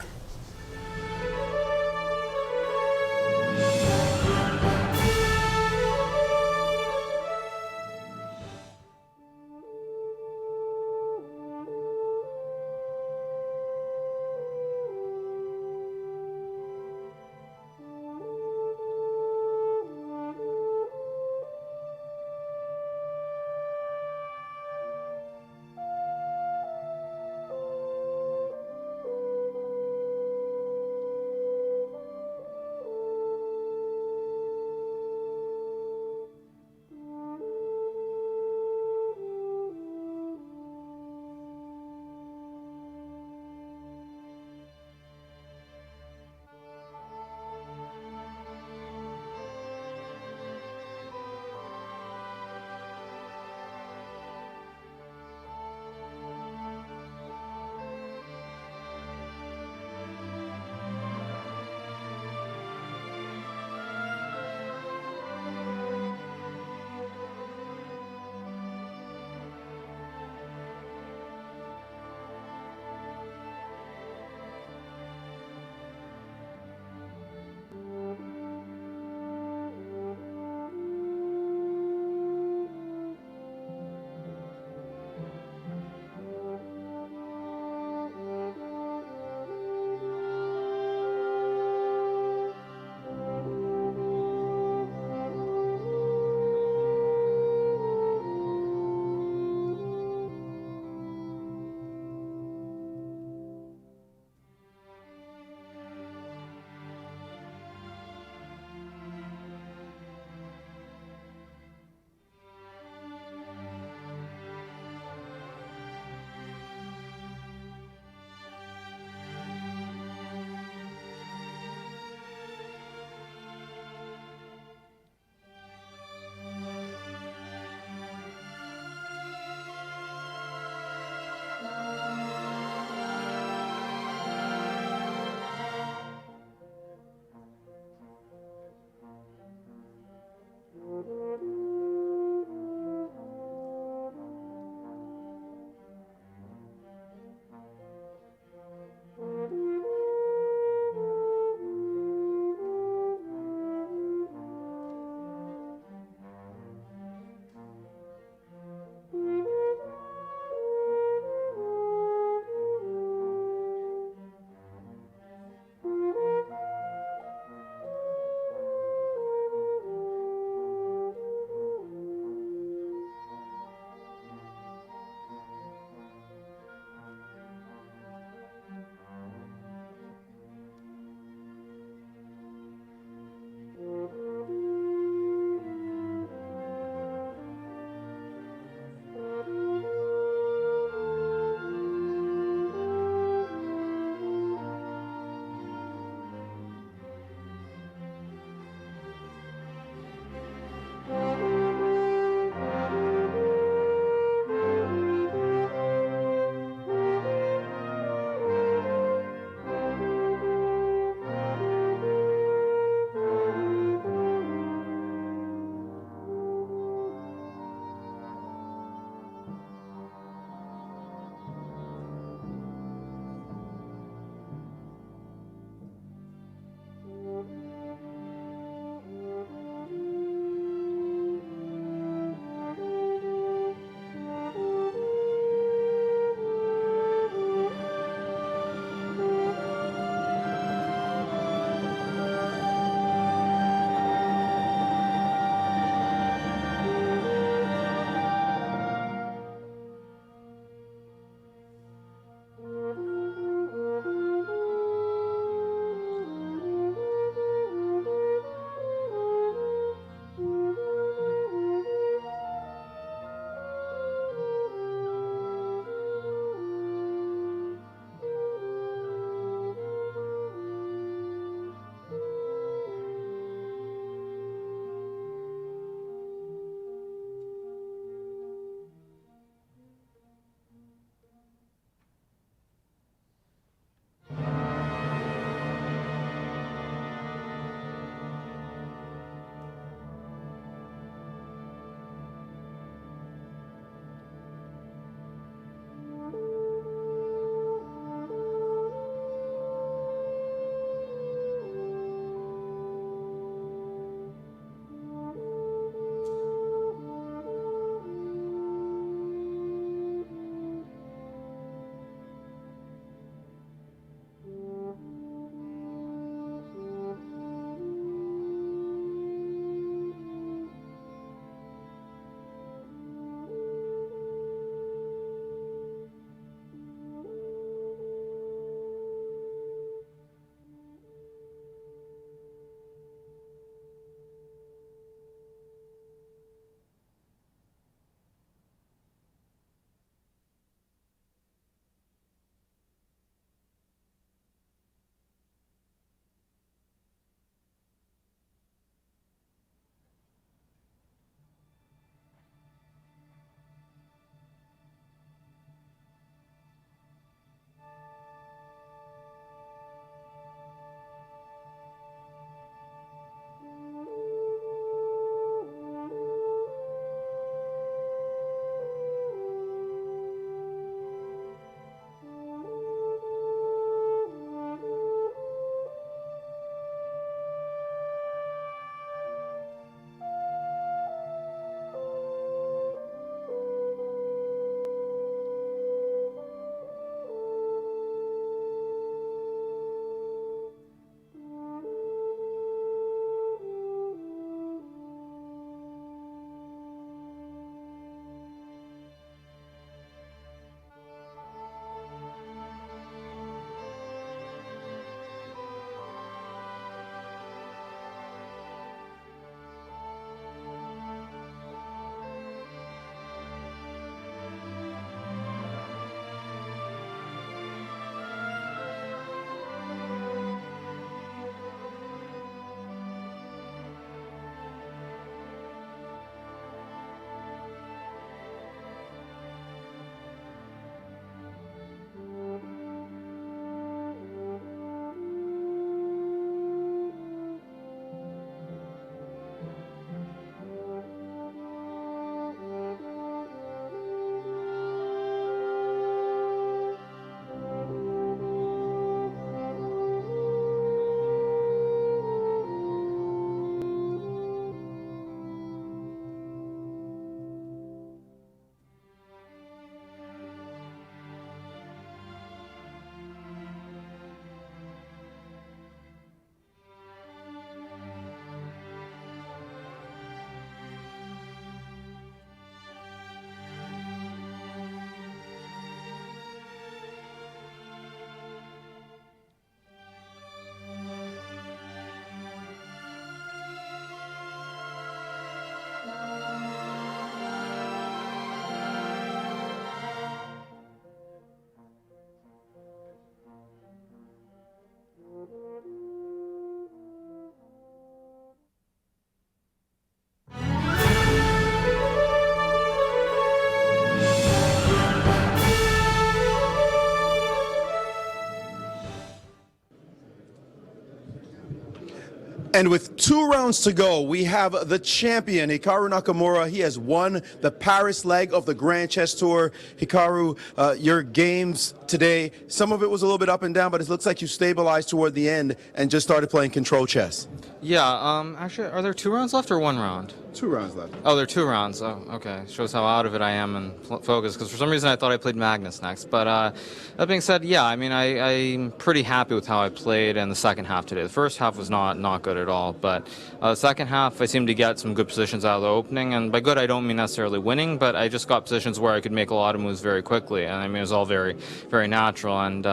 And with 2 rounds to go, we have the champion, Hikaru Nakamura. He has won the Paris leg of the Grand Chess Tour. Hikaru, your games today, some of it was a little bit up and down, but it looks like you stabilized toward the end and just started playing control chess. Yeah, actually, are there 2 rounds left or 1 round? 2 rounds left. Oh, there are 2 rounds. Oh, okay. Shows how out of it I am and focused, because for some reason I thought I played Magnus next. But that being said, yeah, I mean, I'm pretty happy with how I played in the second half today. The first half was not good at all, but the second half I seemed to get some good positions out of the opening, and by good I don't mean necessarily winning, but I just got positions where I could make a lot of moves very quickly, and I mean, it was all very, very natural, and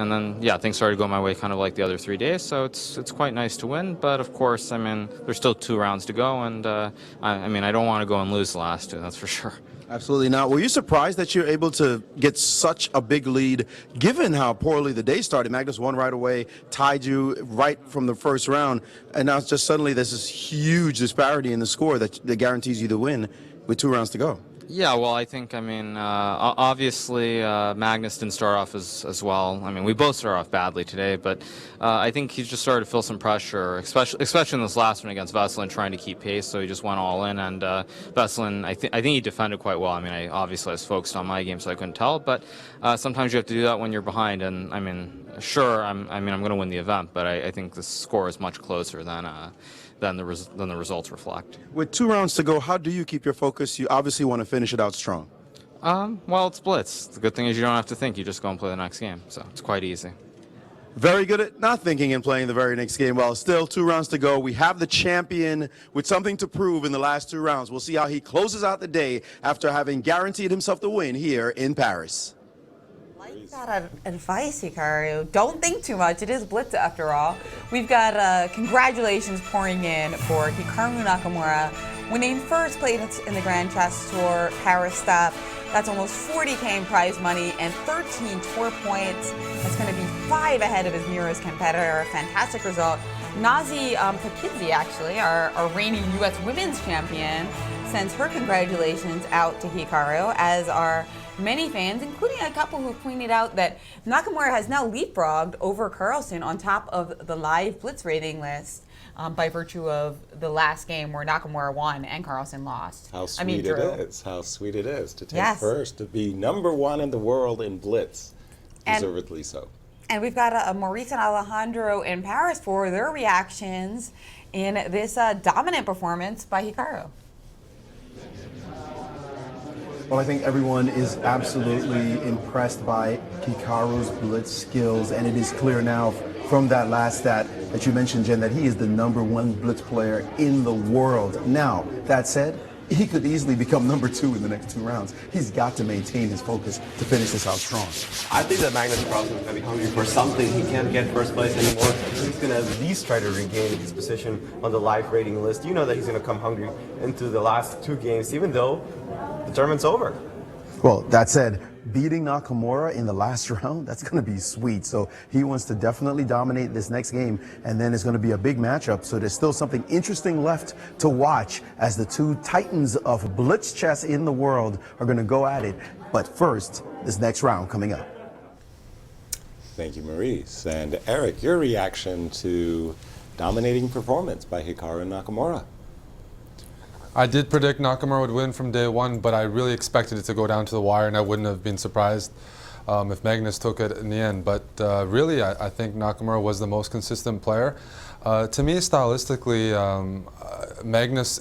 then, yeah, things started going my way kind of like the other 3 days, so it's quite nice to win. But, of course, I mean, there's still 2 rounds to go, and, I mean, I don't want to go and lose the last 2, that's for sure. Absolutely not. Were you surprised that you're able to get such a big lead, given how poorly the day started? Magnus won right away, tied you right from the first round, and now it's just suddenly there's this huge disparity in the score that guarantees you the win with 2 rounds to go. Yeah, well, I think, I mean, obviously Magnus didn't start off as well. I mean, we both started off badly today, but I think he just started to feel some pressure, especially in this last one against Veselin, trying to keep pace, so he just went all in, and Veselin, I think he defended quite well. I mean, I obviously was focused on my game, so I couldn't tell, but sometimes you have to do that when you're behind, and I mean, sure, I'm going to win the event, but I think the score is much closer than the results reflect. With 2 rounds to go, how do you keep your focus? You obviously want to finish it out strong. Well, it's Blitz. The good thing is you don't have to think. You just go and play the next game, so it's quite easy. Very good at not thinking and playing the very next game. Well, still 2 rounds to go. We have the champion with something to prove in the last 2 rounds. We'll see how he closes out the day after having guaranteed himself the win here in Paris. That advice, Hikaru. Don't think too much. It is Blitz after all. We've got congratulations pouring in for Hikaru Nakamura, winning first place in the Grand Chess Tour Paris stop. That's almost $40K in prize money and 13 tour points. That's going to be 5 ahead of his nearest competitor. Fantastic result. Nazi Pakidze, actually, our reigning U.S. women's champion, sends her congratulations out to Hikaru, as are many fans, including a couple who pointed out that Nakamura has now leapfrogged over Carlsen on top of the live Blitz rating list by virtue of the last game where Nakamura won and Carlsen lost. How sweet it is. How sweet it is to take first, to be #1 in the world in Blitz. Deservedly so. And we've got Maurice and Alejandro in Paris for their reactions in this dominant performance by Hikaru. Well, I think everyone is absolutely impressed by Hikaru's Blitz skills, and it is clear now from that last stat that you mentioned, Jen, that he is the #1 Blitz player in the world. Now, that said, he could easily become #2 in the next 2 rounds. He's got to maintain his focus to finish this out strong. I think that Magnus Carlsen is going to be hungry for something. He can't get first place anymore. He's going to at least try to regain his position on the live rating list. You know that he's going to come hungry into the last 2 games, even though the tournament's over. Well, that said, beating Nakamura in the last round, that's going to be sweet. So he wants to definitely dominate this next game, and then it's going to be a big matchup. So there's still something interesting left to watch as the 2 titans of Blitz chess in the world are going to go at it. But first, this next round coming up. Thank you, Maurice. And Eric, your reaction to dominating performance by Hikaru Nakamura? I did predict Nakamura would win from day 1, but I really expected it to go down to the wire, and I wouldn't have been surprised if Magnus took it in the end. But really, I think Nakamura was the most consistent player. To me, stylistically, Magnus,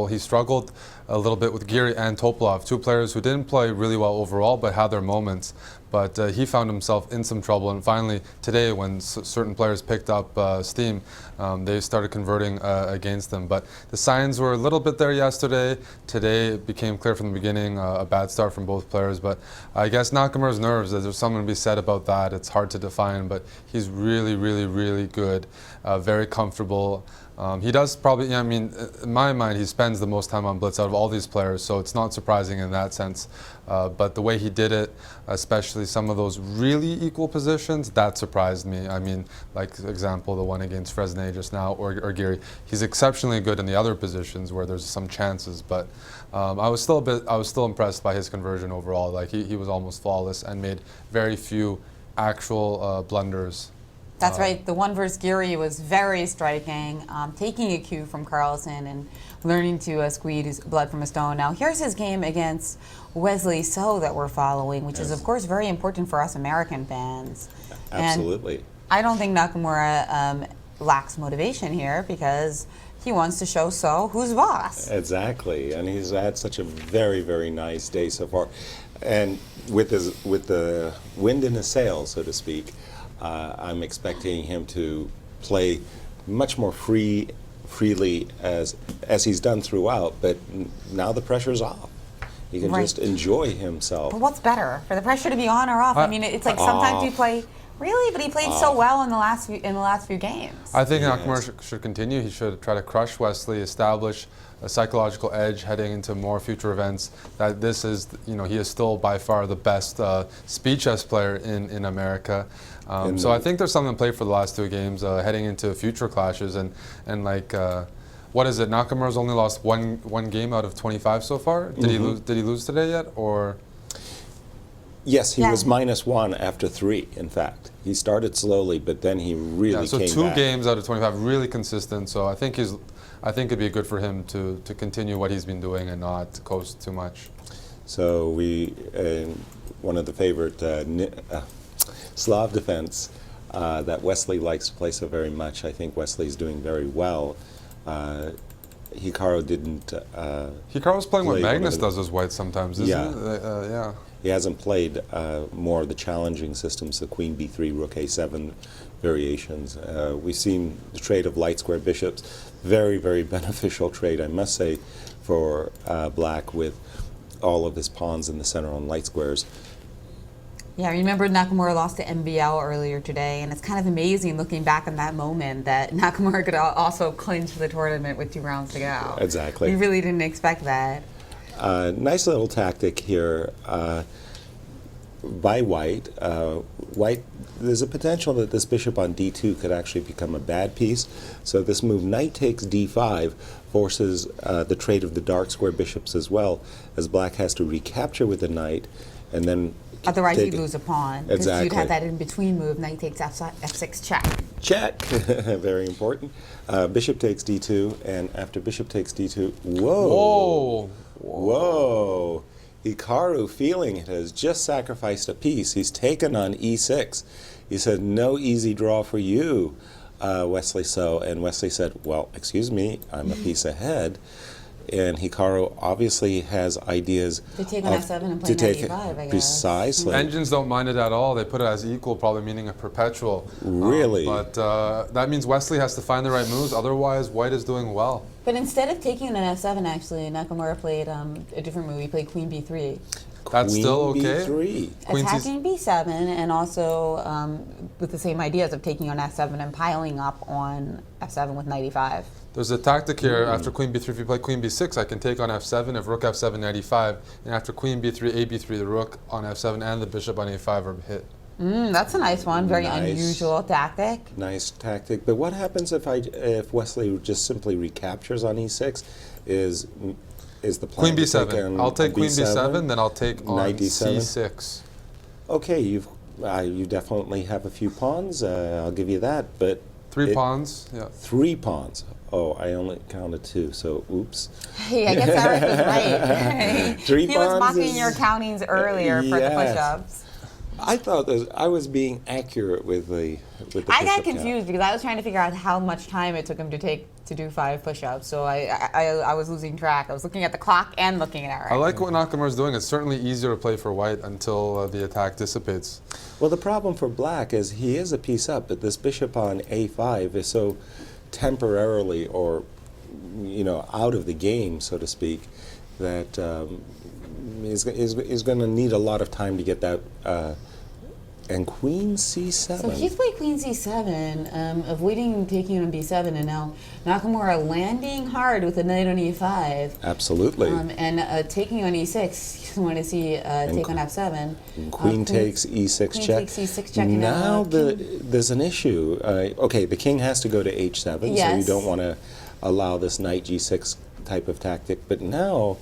he struggled a little bit with Giri and Topalov, 2 players who didn't play really well overall, but had their moments. But he found himself in some trouble, and finally today, when certain players picked up steam, they started converting against them. But the signs were a little bit there yesterday. Today it became clear from the beginning, a bad start from both players. But I guess Nakamura's nerves, there's something to be said about that. It's hard to define, but he's really, really, really good, very comfortable. He does probably, I mean, in my mind, he spends the most time on Blitz out of all these players, so it's not surprising in that sense. But the way he did it, especially some of those really equal positions, that surprised me. I mean, like, for example, the one against Fresnay just now, or Giri. He's exceptionally good in the other positions where there's some chances, but I was still impressed by his conversion overall. Like, he was almost flawless and made very few actual blunders. That's right. The one versus Giri was very striking, taking a cue from Carlsen and learning to squeeze blood from a stone. Now, here's his game against Wesley So that we're following, which is, of course, very important for us American fans. Absolutely. And I don't think Nakamura lacks motivation here because he wants to show So who's boss. Exactly, and he's had such a very, very nice day so far. And with the wind in his sails, so to speak, I'm expecting him to play much more freely as he's done throughout, but now the pressure's off. He can just enjoy himself. But what's better, for the pressure to be on or off? I mean, it's like sometimes you play really, but he played so well in the last few games. I think Nakamura should continue. He should try to crush Wesley, establish a psychological edge heading into more future events. That this is, he is still by far the best speed chess player in America. So I think there's something to play for the last 2 games, heading into future clashes and like. What is it? Nakamura's only lost one game out of 25 so far. Did he lose? Did he lose today yet, or? Yes, he was -1 after 3. In fact, he started slowly, but then he really so came 2 back. games out of 25, really consistent. So I think it'd be good for him to continue what he's been doing and not coast too much. So one of the favorite Slav defense that Wesley likes to play so very much. I think Wesley's doing very well. Hikaru didn't. Hikaru's playing what Magnus does as white sometimes, isn't it? Yeah. He hasn't played more of the challenging systems, the Queen B3, Rook A7 variations. We've seen the trade of light square bishops, very, very beneficial trade, I must say, for Black with all of his pawns in the center on light squares. Yeah, remember Nakamura lost to MBL earlier today, and it's kind of amazing looking back on that moment that Nakamura could also clinch the tournament with 2 rounds to go. Exactly. We really didn't expect that. Nice little tactic here by White. White, there's a potential that this bishop on D2 could actually become a bad piece. So this move, knight takes D5, forces the trade of the dark square bishops as well, as Black has to recapture with the knight, and then otherwise you'd lose a pawn. Because Exactly. you'd have that in-between move, knight takes F6 check. Check. Very important. Bishop takes D2, and after bishop takes D2, whoa. Whoa. Hikaru, feeling it, has just sacrificed a piece. He's taken on E6. He said, no easy draw for you, Wesley So. And Wesley said, well, excuse me, I'm a piece ahead. And Hikaru obviously has ideas to take on F7 and play knight E5, I guess. Precisely. Engines don't mind it at all. They put it as equal, probably meaning a perpetual. Really? But that means Wesley has to find the right moves. Otherwise, White is doing well. But instead of taking an F7, actually, Nakamura played a different move. He played Queen B3. That's still okay? B3. Attacking B7, and also with the same ideas of taking on F7 and piling up on F7 with knight E5. There's a tactic here. After Queen B3, if you play Queen B6, I can take on F7. If Rook F7, knight E5, and after Queen B3, A B3, the Rook on F7 and the Bishop on A5 are hit. That's a nice one. Very unusual tactic. Nice tactic. But what happens if Wesley just simply recaptures on E6? Is the plan Queen B7. I'll take Queen B7, then I'll take on knight D7. C6. Okay, you definitely have a few pawns. I'll give you that. But 3 pawns. Yeah. 3 pawns. Oh, I only counted 2, so oops. Hey, I guess Eric was right. 3 he pawns was mocking your countings earlier for the push-ups. I thought I was being accurate with the I got push-up confused because I was trying to figure out how much time it took him to do 5 push-ups. So I was losing track. I was looking at the clock and looking at Eric. I like what Nakamura's doing. It's certainly easier to play for White until the attack dissipates. Well, the problem for Black is he is a piece up, but this bishop on A5 is so temporarily or out of the game, so to speak, that is going to need a lot of time to get that. And Queen C7. So he's played Queen C7, avoiding taking on B7, and now Nakamura landing hard with a knight on E5. Absolutely. And taking on E6. You want to see take on F7. Queen takes E6 Queen check. Takes E6 check. Now there's an issue. Okay, the king has to go to H7, yes. so you don't want to allow this knight G6 type of tactic. But now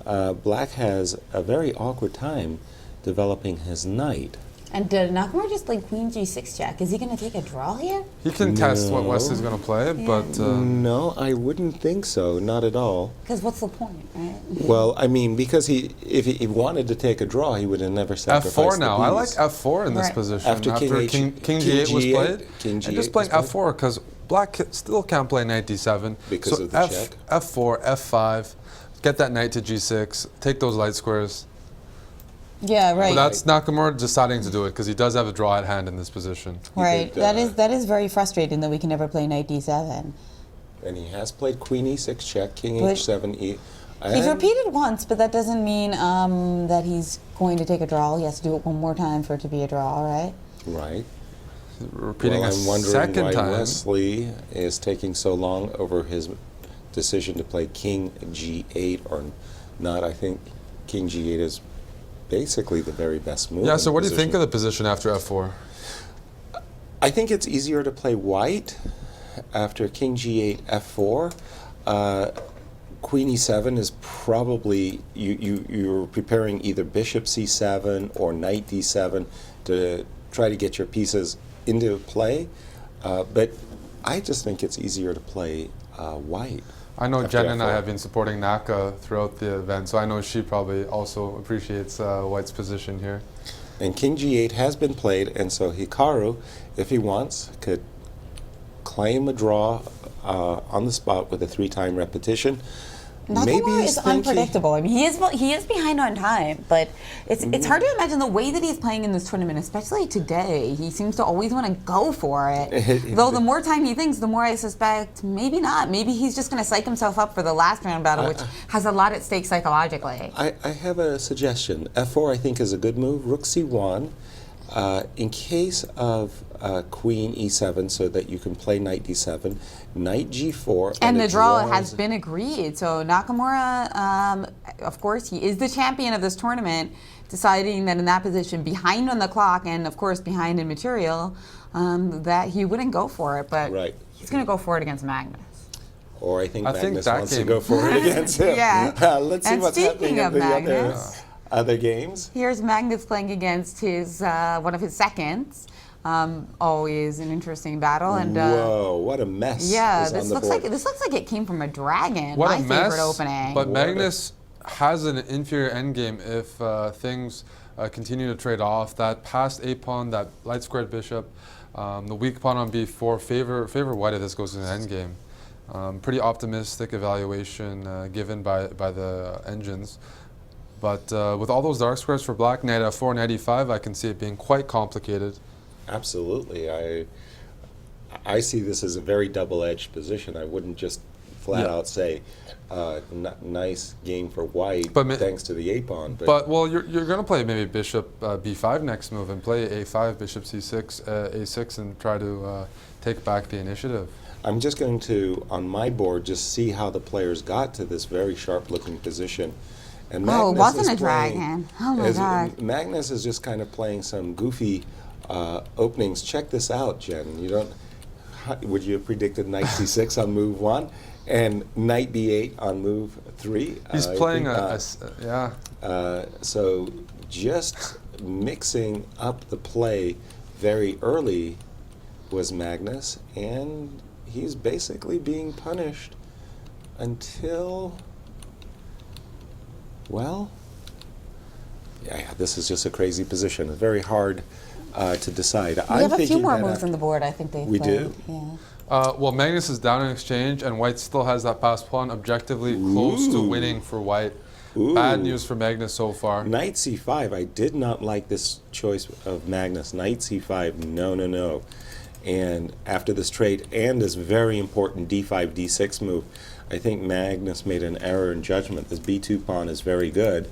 Black has a very awkward time developing his knight. And did Nakamura just play Queen G6 check? Is he going to take a draw here? He can test what Wesley's going to play, but... no, I wouldn't think so. Not at all. Because what's the point, right? Well, I mean, because if he wanted to take a draw, he would have never sacrificed F4 now. the I piece. like F4 in this position. After King G8 was played. King G8 and just playing F4 because Black still can't play Knight D7. Because of the check. F4, F5, get that Knight to G6, take those light squares. Yeah, right. But that's Nakamura deciding to do it because he does have a draw at hand in this position. Right. That is very frustrating that we can never play Knight D7. And he has played Queen E6 check, King H7 E. He's repeated once, but that doesn't mean that he's going to take a draw. He has to do it one more time for it to be a draw, right? Right. Repeating I'm wondering second why time. Wesley is taking so long over his decision to play King G8 or not. I think King G8 is basically the very best move. Yeah, so what do you think of the position after F4? I think it's easier to play white after King G8, F4. Queen E7 is probably, you're preparing either Bishop C7 or Knight D7 to try to get your pieces into play. But I just think it's easier to play white. I know after Jen and I F4. have been supporting Naka throughout the event, so I know she probably also appreciates White's position here. And King G8 has been played, and so Hikaru, if he wants, could claim a draw on the spot with a 3-time repetition. Nakamura is unpredictable. I mean, he is behind on time, but it's hard to imagine the way that he's playing in this tournament, especially today. He seems to always want to go for it. Though the more time he thinks, the more I suspect maybe not. Maybe he's just going to psych himself up for the last round battle, which has a lot at stake psychologically. I have a suggestion. F4 I think is a good move. Rook C1. In case of Queen E7, so that you can play Knight D7, Knight G4, and the draw has been agreed. So Nakamura, of course, he is the champion of this tournament, deciding that in that position, behind on the clock, and of course behind in material, that he wouldn't go for it, but he's going to go for it against Magnus. Or I think Magnus wants to go for it against him. Yeah. Let's see and what's happening in the other games. Here's Magnus playing against his one of his seconds. Always an interesting battle. And whoa, what a mess! Yeah, this looks like it came from a dragon. What my a mess! Favorite opening. But Magnus has an inferior endgame if things continue to trade off. That passed A pawn, that light squared bishop, the weak pawn on B4 favor white if this goes in an endgame. Pretty optimistic evaluation given by the engines. But with all those dark squares for black, knight F4, knight E5, I can see it being quite complicated. Absolutely. I see this as a very double-edged position. I wouldn't just flat out say nice game for white thanks to the A-pawn. But well, you're going to play maybe bishop B5 next move and play A5, bishop C6, A6, and try to take back the initiative. I'm just going to, on my board, just see how the players got to this very sharp-looking position. And Magnus it wasn't is a dragon. Oh my God. Magnus is just kind of playing some goofy openings. Check this out, Jen. You don't. Would you have predicted knight C6 on move 1 and knight B8 on move 3? He's playing so just mixing up the play very early was Magnus, and he's basically being punished until. Well, yeah, this is just a crazy position. It's very hard to decide. We have a few more moves on the board, I think they've We played. do? Yeah. Well, Magnus is down in exchange, and white still has that passed pawn objectively close to winning for white. Bad news for Magnus so far. Knight C5, I did not like this choice of Magnus. Knight C5, no, no, no. And after this trade and this very important D5, D6 move, I think Magnus made an error in judgment. This B2 pawn is very good,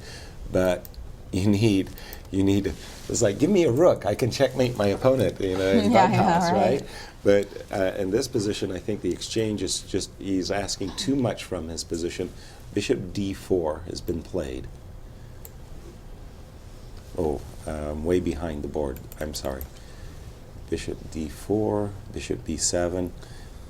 but you need, it's like, give me a rook, I can checkmate my opponent, in bypass, right? But in this position, I think the exchange is just, he's asking too much from his position. Bishop D4 has been played. Oh, way behind the board, I'm sorry. Bishop D4, Bishop B7,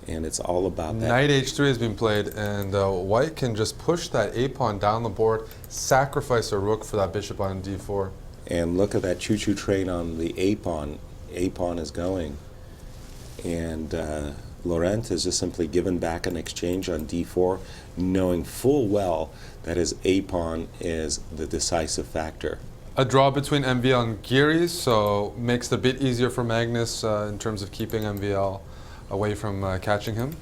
and it's all about that. Knight H3 has been played, and white can just push that A pawn down the board, sacrifice a rook for that bishop on D4. And look at that choo-choo train on the A-pawn. A-pawn is going. And Laurent has just simply given back an exchange on D4, knowing full well that his A-pawn is the decisive factor. A draw between MVL and Giri, so makes it a bit easier for Magnus in terms of keeping MVL away from catching him.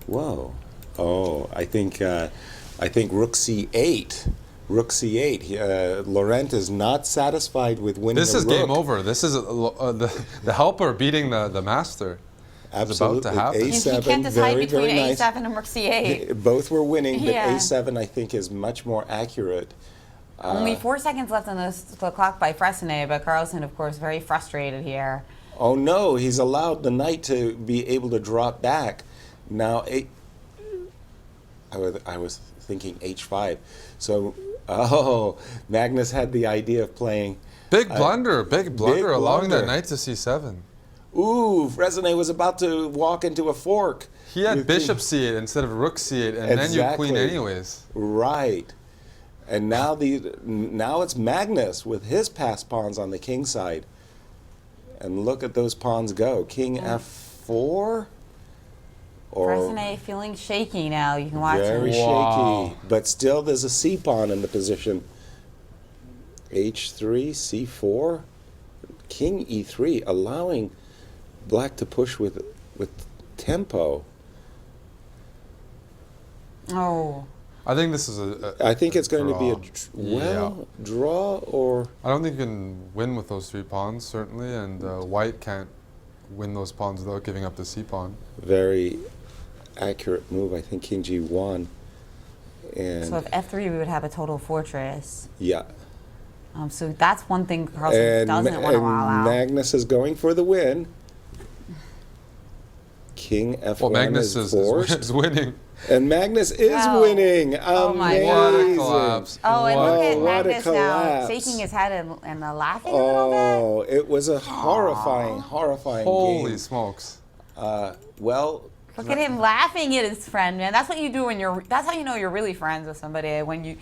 Whoa. Oh, I think Rook C8. Rook C8. Laurent is not satisfied with winning. This is rook. game over. This is the helper beating the master. Absolutely. Is about to happen. A7, you can't decide very, between very nice. A7 and Rook C8. Both were winning, but Yeah. A7 I think is much more accurate. Only 4 seconds left on the clock by Fressinet, but Carlsen, of course, very frustrated here. Oh no, he's allowed the knight to be able to drop back. Now, I was thinking H5. So, Magnus had the idea of playing. Big blunder, allowing that knight to C7. Ooh, Fressinet was about to walk into a fork. He had bishop C8 instead of rook C8, and then you queen anyways. Right. And now it's Magnus with his passed pawns on the king side. And look at those pawns go. King F4? Or Fressinet feeling shaky now. You can watch very him. shaky. But still there's a C pawn in the position. H3, C4, King E3, allowing black to push with tempo. Oh. I think this is I think it's going draw. to be a draw or. I don't think you can win with those 3 pawns, certainly, and white can't win those pawns without giving up the C pawn. Very accurate move. I think King G1. And So if F3, we would have a total fortress. yeah. So that's one thing Carlsen doesn't want to allow. Magnus is going for the win. King F1 Well, Magnus is winning. And Magnus is winning. Oh my Amazing. What a collapse. Oh, and look at what a Magnus now collapse. shaking his head and laughing a little bit. Oh, it was a horrifying Holy game. smokes. Well, Look at him laughing at his friend, man. That's what you do when that's how you know you're really friends with somebody, when you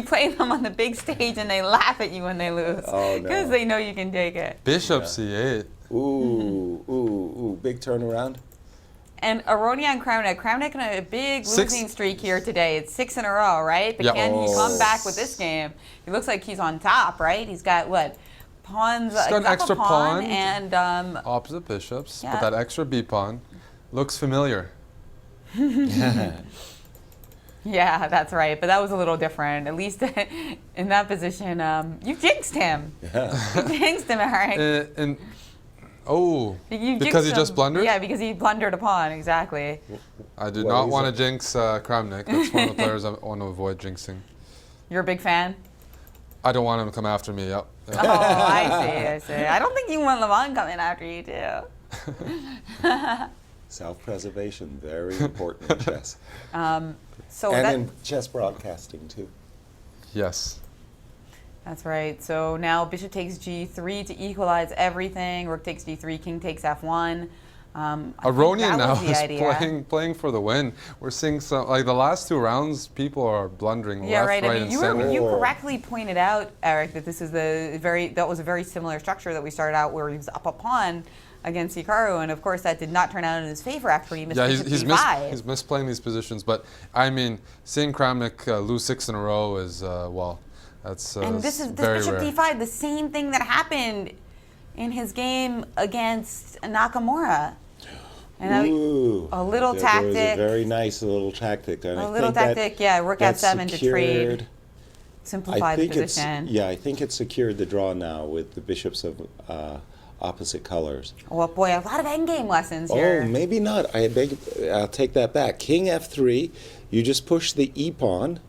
play them on the big stage and they laugh at you when they lose. Oh, no. Because they know you can take it. Bishop C8. Ooh, big turnaround. And Aronian Kramnik. Kramnik on a big 6 losing streak here today. It's 6 in a row, right? But Yeah. can he come back with this game? He looks like he's on top, right? He's got what? Pawns, He's got an extra pawn and opposite bishops, yeah. but that extra B pawn looks familiar. yeah, that's right. But that was a little different. At least in that position, you jinxed him. Yeah. You jinxed him, Eric. You because jinxed he him. just blundered? Yeah, because he blundered a pawn, exactly. I do What not is want it? to jinx Kramnik. That's one of the players I want to avoid jinxing. You're a big fan? I don't want him to come after me. Yep. Oh, I see. I don't think you want Lavon coming after you, too. Self-preservation, very important in chess. So and that, in chess broadcasting, too. Yes. That's right. So now bishop takes g3 to equalize everything. Rook takes d3, king takes f1. Aronian now is playing for the win. We're seeing some, like the last 2 rounds, people are blundering left, right, and center. You correctly pointed out, Eric, that this is that was a very similar structure that we started out where he was up a pawn against Hikaru, and of course that did not turn out in his favor after he missed bishop d5. He's misplaying these positions, but I mean, seeing Kramnik lose 6 in a row is well, that's and this very bishop rare. d5, the same thing that happened in his game against Nakamura. And Ooh, a little there tactic. was a very nice little tactic. And A I little think tactic, yeah, rook f7 to trade. Simplify the I think it's secured the draw now with the bishops of opposite colors. Well, boy, a lot of endgame lessons here. Oh, maybe not. I'll take that back. King f3, you just push the e pawn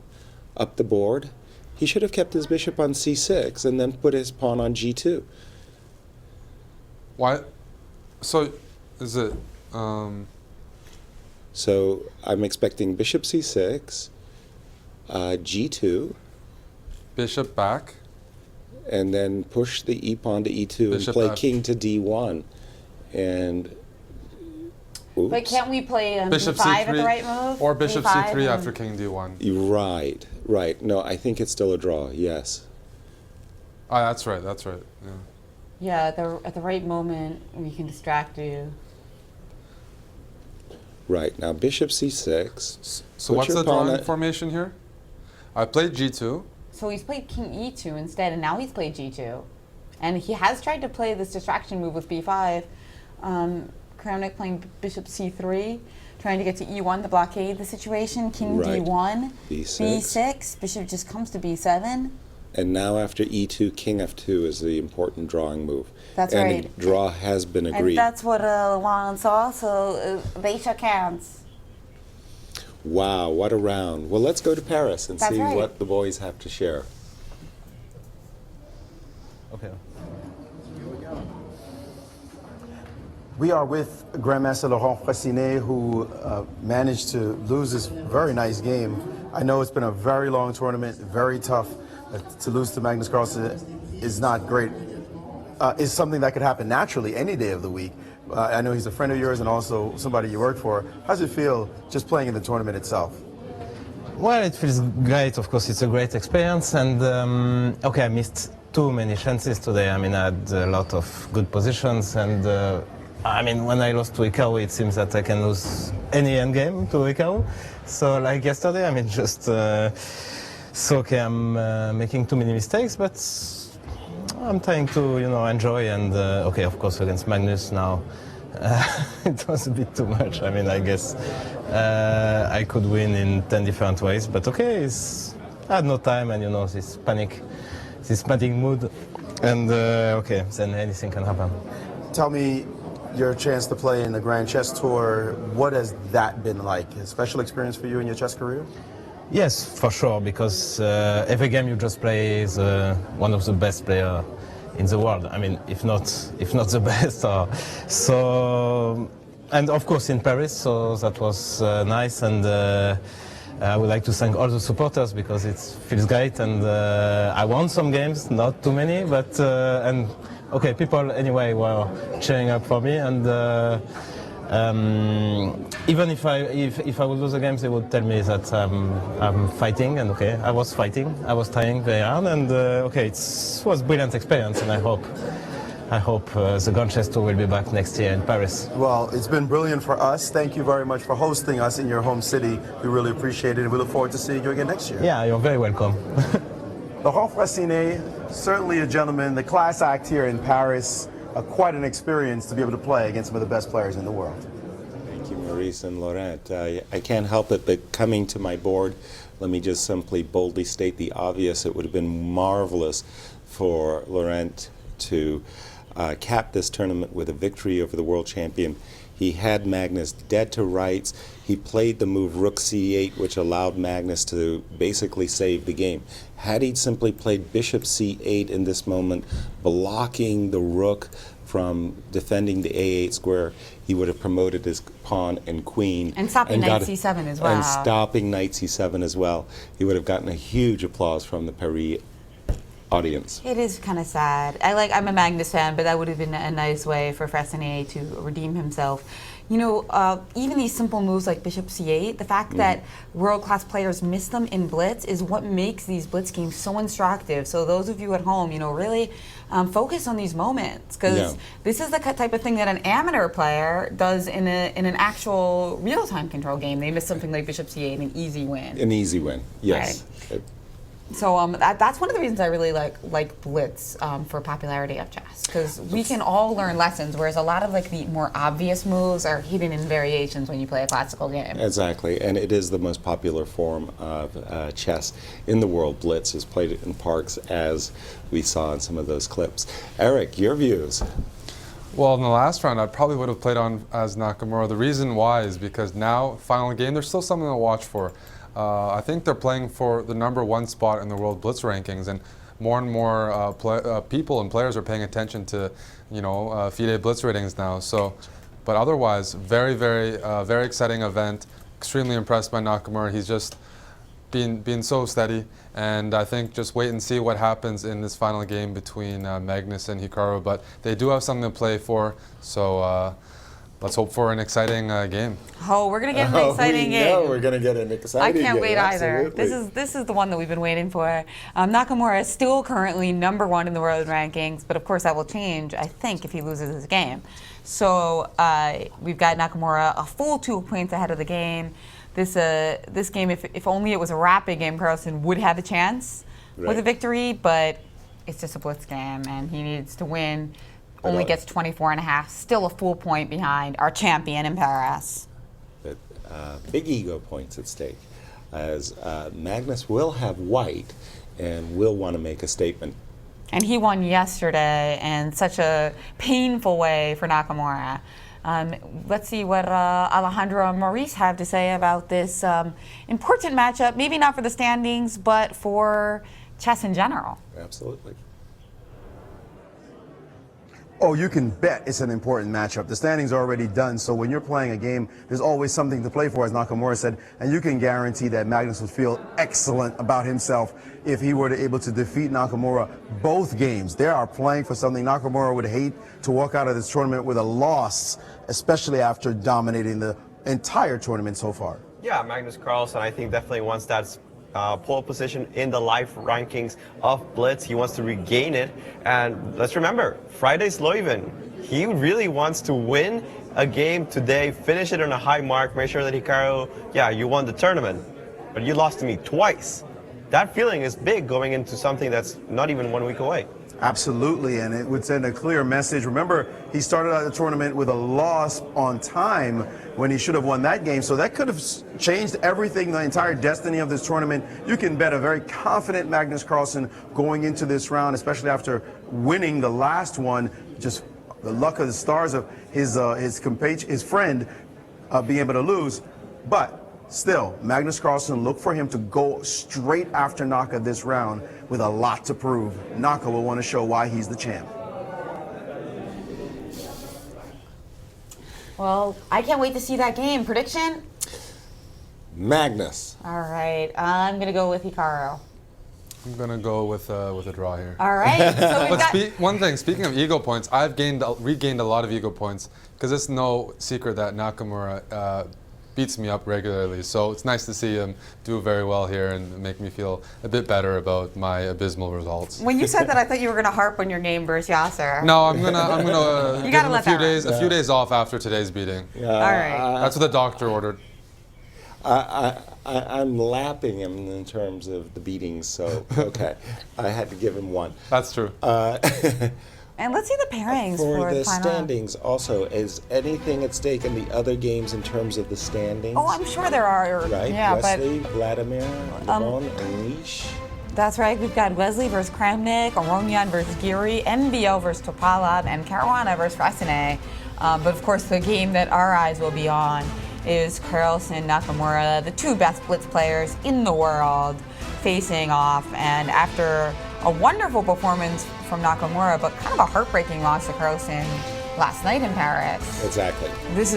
up the board. He should have kept his bishop on c6 and then put his pawn on g2. Why? So, is it? So I'm expecting bishop c6, g2. Bishop back. And then push the e pawn to e2 Bishop and play F. king to d1. And But can't we play Bishop B5 C3 at the right move? or Bishop B5 C3 after King D1. Right, right. No, I think it's still a draw, yes. Oh, that's right, that's right. Yeah. Yeah, at the right moment, we can distract you. Right, now Bishop C6. So what's the drawing formation here? I played G2. So he's played King E2 instead, and now he's played G2. And he has tried to play this distraction move with B5. Kramnik playing Bishop C3, trying to get to E1 to blockade the situation. King D1, B6, Bishop just comes to B7. And now after E2, King F2 is the important drawing move. That's and right. And draw has been agreed. And that's what Juan saw, so they shook hands. Wow, what a round. Well, let's go to Paris and see right. what the boys have to share. Okay. We are with Grandmaster Laurent Fressinet, who managed to lose this very nice game. I know it's been a very long tournament, very tough. To lose to Magnus Carlsen is not great. It's something that could happen naturally any day of the week. I know he's a friend of yours and also somebody you work for. How does it feel just playing in the tournament itself? Well, it feels great. Of course, it's a great experience. And okay, I missed too many chances today. I mean, I had a lot of good positions. And I mean, when I lost to Hikaru, it seems that I can lose any endgame to Hikaru. So like yesterday, I mean, just so okay, I'm making too many mistakes, but I'm trying to, you know, enjoy. And okay, of course, against Magnus now, it was a bit too much. I mean, I guess I could win in 10 different ways, but okay, I had no time, and you know, this panic mood, and okay, then anything can happen. Tell me your chance to play in the Grand Chess Tour. What has that been like? A special experience for you in your chess career? Yes, for sure, because every game you just play is one of the best players in the world. I mean, if not the best. So, and of course in Paris, so that was nice. And I would like to thank all the supporters because it feels great. And I won some games, not too many, but and okay, people anyway were cheering up for me. And even if I would lose the games, they would tell me that I'm fighting, and okay, I was fighting, I was trying very hard, and okay, it was a brilliant experience, and I hope the Grand Chess Tour will be back next year in Paris. Well, it's been brilliant for us. Thank you very much for hosting us in your home city. We really appreciate it, and we look forward to seeing you again next year. Yeah, you're very welcome. Laurent Fressinet, certainly a gentleman, the class act here in Paris. Quite an experience to be able to play against some of the best players in the world. Thank you, Maurice and Laurent. I can't help it, but coming to my board, let me just simply boldly state the obvious. It would have been marvelous for Laurent to cap this tournament with a victory over the world champion. He had Magnus dead to rights. He played the move Rook C8, which allowed Magnus to basically save the game. Had he simply played Bishop C8 in this moment, blocking the Rook from defending the A8 square, he would have promoted his pawn and queen. And stopping Knight C7 as well. And stopping Knight C7 as well. He would have gotten a huge applause from the Paris audience. It is kind of sad. I'm a Magnus fan, but that would have been a nice way for Fressinet to redeem himself. You know, even these simple moves like Bishop C8, the fact that world-class players miss them in Blitz is what makes these Blitz games so instructive. So those of you at home, you know, really focus on these moments, because this is the type of thing that an amateur player does in an actual real-time control game. They miss something like Bishop C8, an easy win. An easy win, yes. Right. So that's one of the reasons I really like Blitz for popularity of chess, because we can all learn lessons, whereas a lot of like the more obvious moves are hidden in variations when you play a classical game. Exactly, and it is the most popular form of chess in the world. Blitz is played in parks, as we saw in some of those clips. Eric, your views? Well, in the last round, I probably would have played on as Nakamura. The reason why is because now, final game, there's still something to watch for. I think they're playing for the #1 spot in the World Blitz rankings, and more people and players are paying attention to, you know, FIDE Blitz ratings now. So, but otherwise, very exciting event. Extremely impressed by Nakamura. He's just been so steady, and I think just wait and see what happens in this final game between Magnus and Hikaru. But they do have something to play for, so let's hope for an exciting game. Oh, we're gonna get an exciting game. No, we're gonna get an exciting game. I can't wait either. Absolutely. This is the one that we've been waiting for. Nakamura is still currently #1 in the world rankings, but of course that will change, I think, if he loses his game. So we've got Nakamura a full 2 points ahead of the game. This game, if only it was a rapid game, Carlsen would have a chance with a victory, but it's just a blitz game, and he needs to win. Only gets 24.5, still a full point behind our champion in Paris. But, big ego points at stake, as Magnus will have white and will want to make a statement. And he won yesterday in such a painful way for Nakamura. Let's see what Alejandro and Maurice have to say about this important matchup, maybe not for the standings, but for chess in general. Absolutely. Oh, you can bet it's an important matchup. The standings are already done, so when you're playing a game, there's always something to play for, as Nakamura said, and you can guarantee that Magnus would feel excellent about himself if he were able to defeat Nakamura both games. They are playing for something. Nakamura would hate to walk out of this tournament with a loss, especially after dominating the entire tournament so far. Yeah, Magnus Carlsen, I think, definitely wants that pole position in the live rankings of Blitz. He wants to regain it. And let's remember, Friday's Leuven. He really wants to win a game today, finish it on a high mark, make sure that Hikaru, yeah, you won the tournament, but you lost to me twice. That feeling is big going into something that's not even 1 week away. Absolutely, and it would send a clear message. Remember, he started out the tournament with a loss on time when he should have won that game, so that could have changed everything, the entire destiny of this tournament. You can bet a very confident Magnus Carlsen going into this round, especially after winning the last one. Just the luck of the stars of his friend being able to lose. But still, Magnus Carlsen, look for him to go straight after Naka this round with a lot to prove. Naka will want to show why he's the champ. Well, I can't wait to see that game. Prediction? Magnus. All right, I'm going to go with Hikaru. I'm going to go with a draw here. All right. So we've got one thing, speaking of ego points, I've regained a lot of ego points because it's no secret that Nakamura beats me up regularly. So it's nice to see him do very well here and make me feel a bit better about my abysmal results. When you said that, I thought you were going to harp on your game versus Yasser. No, I'm gonna you give gotta him let a few days off after today's beating. Yeah, all right. That's what the doctor ordered. I'm lapping him in terms of the beatings, so okay. I had to give him one. That's true. And let's see the pairings for the final. standings also. Is anything at stake in the other games in terms of the standings? Oh, I'm sure there are. Right? Yeah, Wesley, Vladimir, Lemon, Anish. That's right. We've got Wesley versus Kramnik, Aronyan versus Giri, MVL versus Topalov, and Caruana versus Rasine. But of course, the game that our eyes will be on is Carlsen, Nakamura, the two best Blitz players in the world, facing off. And after a wonderful performance from Nakamura, but kind of a heartbreaking loss to Carlsen last night in Paris. Exactly. This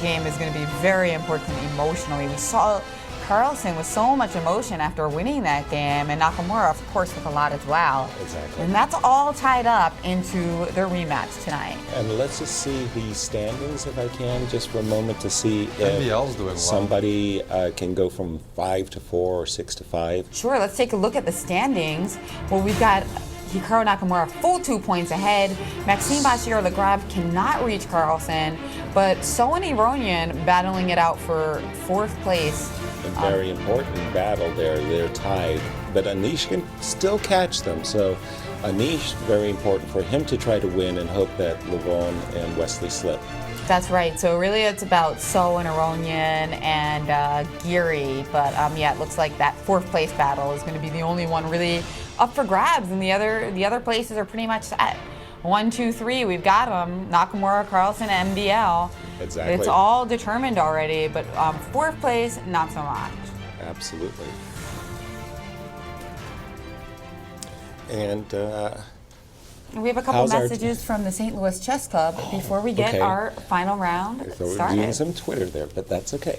game is going to be very important emotionally. We saw Carlsen with so much emotion after winning that game, and Nakamura, of course, with a lot as well. Exactly. And that's all tied up into their rematch tonight. And let's just see the standings, if I can, just for a moment, to see NBL's doing well. Somebody can go from 5 to 4 or 6 to 5. Sure, let's take a look at the standings. Well, we've got Hikaru Nakamura full 2 points ahead. Maxime Bassier-Lagrave cannot reach Carlsen, but So and Aronyan battling it out for 4th place. A very important battle there. They're tied, but Anish can still catch them. So Anish, very important for him to try to win and hope that Levon and Wesley slip. That's right. So really it's about So and Aronyan and Giri. But yeah, it looks like that 4th place battle is going to be the only one really up for grabs, and the other places are pretty much set. 1, 2, 3, we've got them. Nakamura, Carlsen, MBL. Exactly. It's all determined already, but 4th place, not so much. Absolutely. And we have a couple how's our messages from the St. Louis Chess Club before we get our final round So we're started. doing some Twitter there, but that's okay.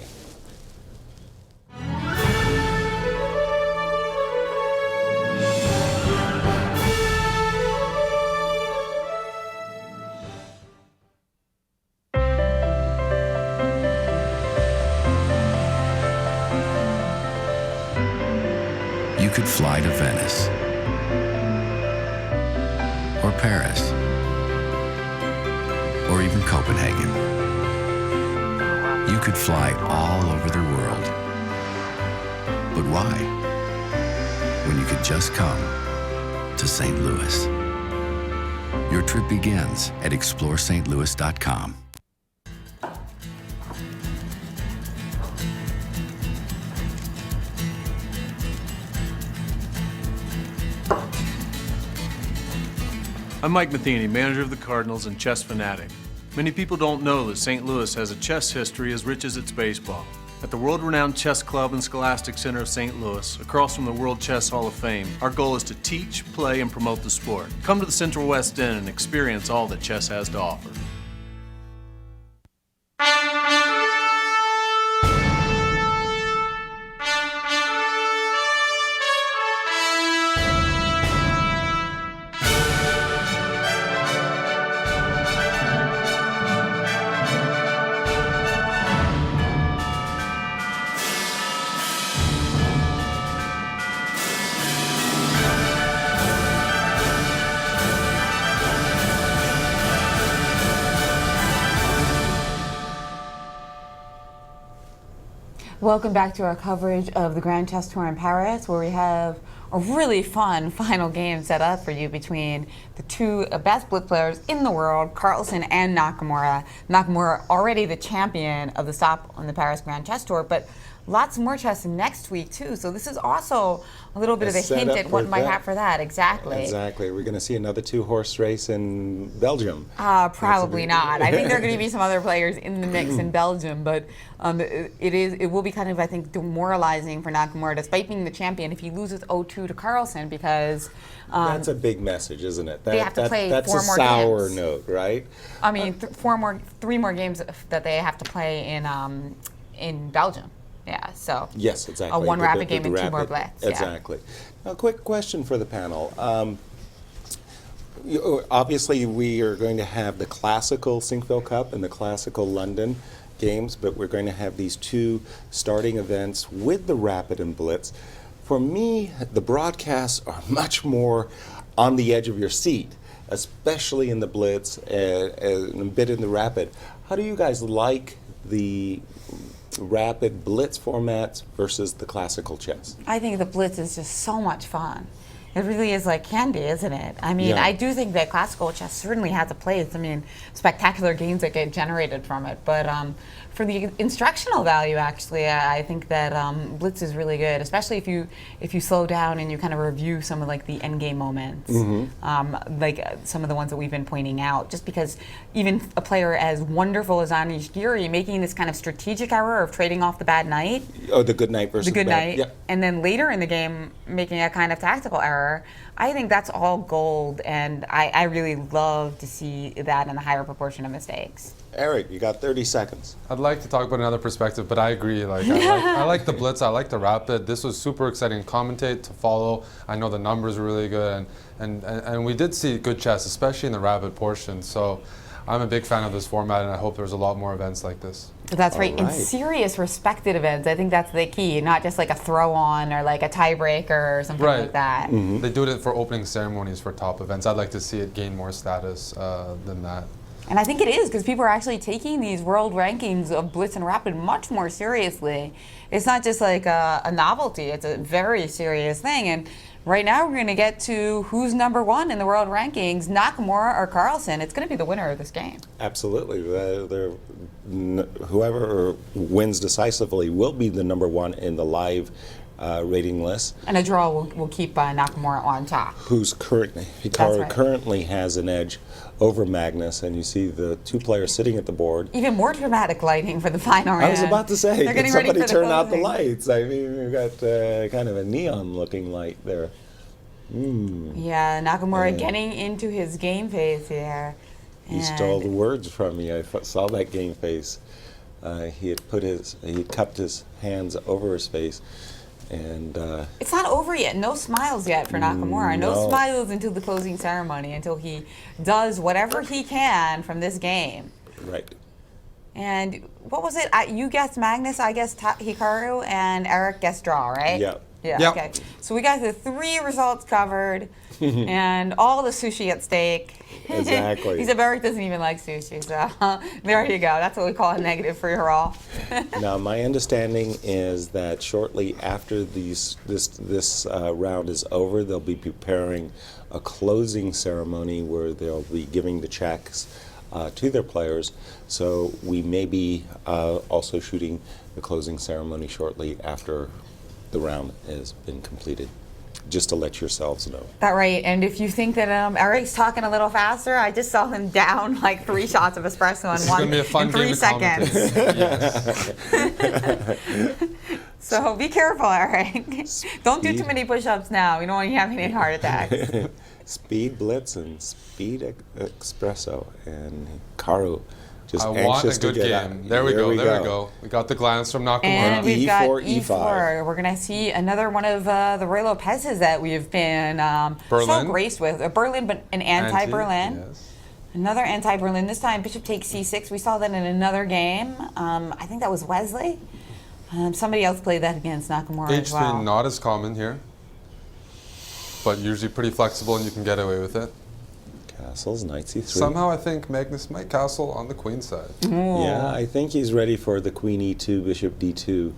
could fly to Venice or Paris or even Copenhagen. You could fly all over the world. But why, when you could just come to St. Louis? Your trip begins at ExploreSt.Louis.com. I'm Mike Matheny, manager of the Cardinals and chess fanatic. Many people don't know that St. Louis has a chess history as rich as its baseball. At the world-renowned Chess Club and Scholastic Center of St. Louis, across from the World Chess Hall of Fame, our goal is to teach, play, and promote the sport. Come to the Central West End and experience all that chess has to offer. Welcome back to our coverage of the Grand Chess Tour in Paris, where we have a really fun final game set up for you between the two best Blitz players in the world, Carlsen and Nakamura. Nakamura already the champion of the stop on the Paris Grand Chess Tour, but lots more chess next week too. So this is also a little bit of a hint at what might happen for that. Exactly. Exactly. We're going to see another two-horse race in Belgium. Probably not. I think there are going to be some other players in the mix in Belgium, but it will be kind of, I think, demoralizing for Nakamura, despite being the champion, if he loses 0-2 to Carlsen, because that's a big message, isn't it? They have to play that's 4 more a sour games. note, right? I mean, 3 more games that they have to play in Belgium. Yeah, so yes, exactly. A one rapid game and 2 more Blitz. Exactly. Now, a quick question for the panel. Obviously, we are going to have the classical Sinquefield Cup and the classical London games, but we're going to have these 2 starting events with the Rapid and Blitz. For me, the broadcasts are much more on the edge of your seat, especially in the Blitz and a bit in the Rapid. How do you guys like the Rapid Blitz formats versus the classical chess? I think the Blitz is just so much fun. It really is like candy, isn't it? I mean, I do think that classical chess certainly has a place. I mean, spectacular games that get generated from it. But for the instructional value, actually, I think that Blitz is really good, especially if you slow down and you kind of review some of like the endgame moments, like some of the ones that we've been pointing out. Just because even a player as wonderful as Anish Giri making this kind of strategic error of trading off the bad knight. Oh, the good knight versus the good knight, yeah. And then later in the game making a kind of tactical error. I think that's all gold, and I really love to see that in a higher proportion of mistakes. Eric, you got 30 seconds. I'd like to talk about another perspective, but I agree. I like the Blitz. I like the Rapid. This was super exciting to commentate, to follow. I know the numbers were really good, and we did see good chess, especially in the Rapid portion. So I'm a big fan of this format, and I hope there's a lot more events like this. That's right. In serious, respected events, I think that's the key, not just like a throw-on or like a tiebreaker or something like that. They do it for opening ceremonies for top events. I'd like to see it gain more status than that. And I think it is, because people are actually taking these world rankings of Blitz and Rapid much more seriously. It's not just like a novelty, it's a very serious thing. And right now we're going to get to who's #1 in the world rankings, Nakamura or Carlsen. It's going to be the winner of this game. Absolutely. Whoever wins decisively will be the #1 in the live rating list. And a draw will keep Nakamura on top. Who's currently has an edge over Magnus, and you see the 2 players sitting at the board. Even more dramatic lighting for the final round. I was about to say, can somebody turn out the lights? I mean, we've got kind of a neon-looking light there. Yeah, Nakamura getting into his game phase here. He stole the words from me. I saw that game face. He had cupped his hands over his face. And it's not over yet. No smiles yet for Nakamura. No smiles until the closing ceremony, until he does whatever he can from this game. Right. And what was it? You guessed Magnus, I guessed Hikaru, and Eric guessed draw, right? Yeah. Yeah, Yep. okay. So we got the 3 results covered and all the sushi at stake. Exactly. He said Eric doesn't even like sushi, so there you go. That's what we call a negative free roll. Now, my understanding is that shortly after this round is over, they'll be preparing a closing ceremony where they'll be giving the checks to their players. So we may be also shooting the closing ceremony shortly after the round has been completed, just to let yourselves know. That right. And if you think that Eric's talking a little faster, I just saw him down like 3 shots of espresso in 3 seconds. So be careful, Eric. Don't do too many push-ups now. We don't want you having any heart attacks. Speed Blitz and Speed Espresso, and Hikaru just I anxious want a to good get game. out. There we go. We got the glance from Nakamura. And we've got E4, E4. We're going to see another one of the Roy Lopez's that we've been so Berlin. graced with. Berlin, but an anti-Berlin. Yes. Another anti-Berlin. This time, Bishop takes C6. We saw that in another game. I think that was Wesley. Somebody else played that against Nakamura as well. H3 not as common here, but usually pretty flexible and you can get away with it. Castles, knight c3. Somehow I think Magnus might castle on the queen side. Yeah, I think he's ready for the queen e2, bishop d2,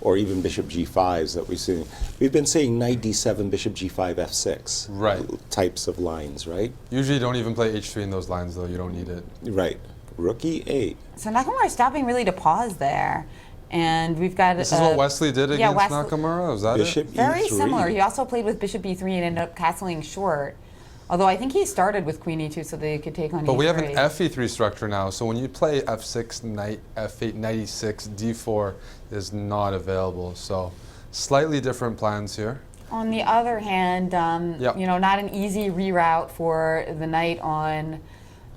or even bishop g5s that we've seen. We've been seeing knight d7, bishop g5, f6 types of lines, right? Usually you don't even play h3 in those lines, though. You don't need it. Right. Rook e8. So Nakamura is stopping really to pause there. And we've got... This is what Wesley did against Nakamura? Was that bishop it? Very e3. similar. He also played with bishop e3 and ended up castling short. Although I think he started with queen e2 so that he could take on e3. But we have an fe3 structure now, so when you play f6, knight f8, knight e6, d4 is not available. So slightly different plans here. On the other hand, you know, not an easy reroute for the knight on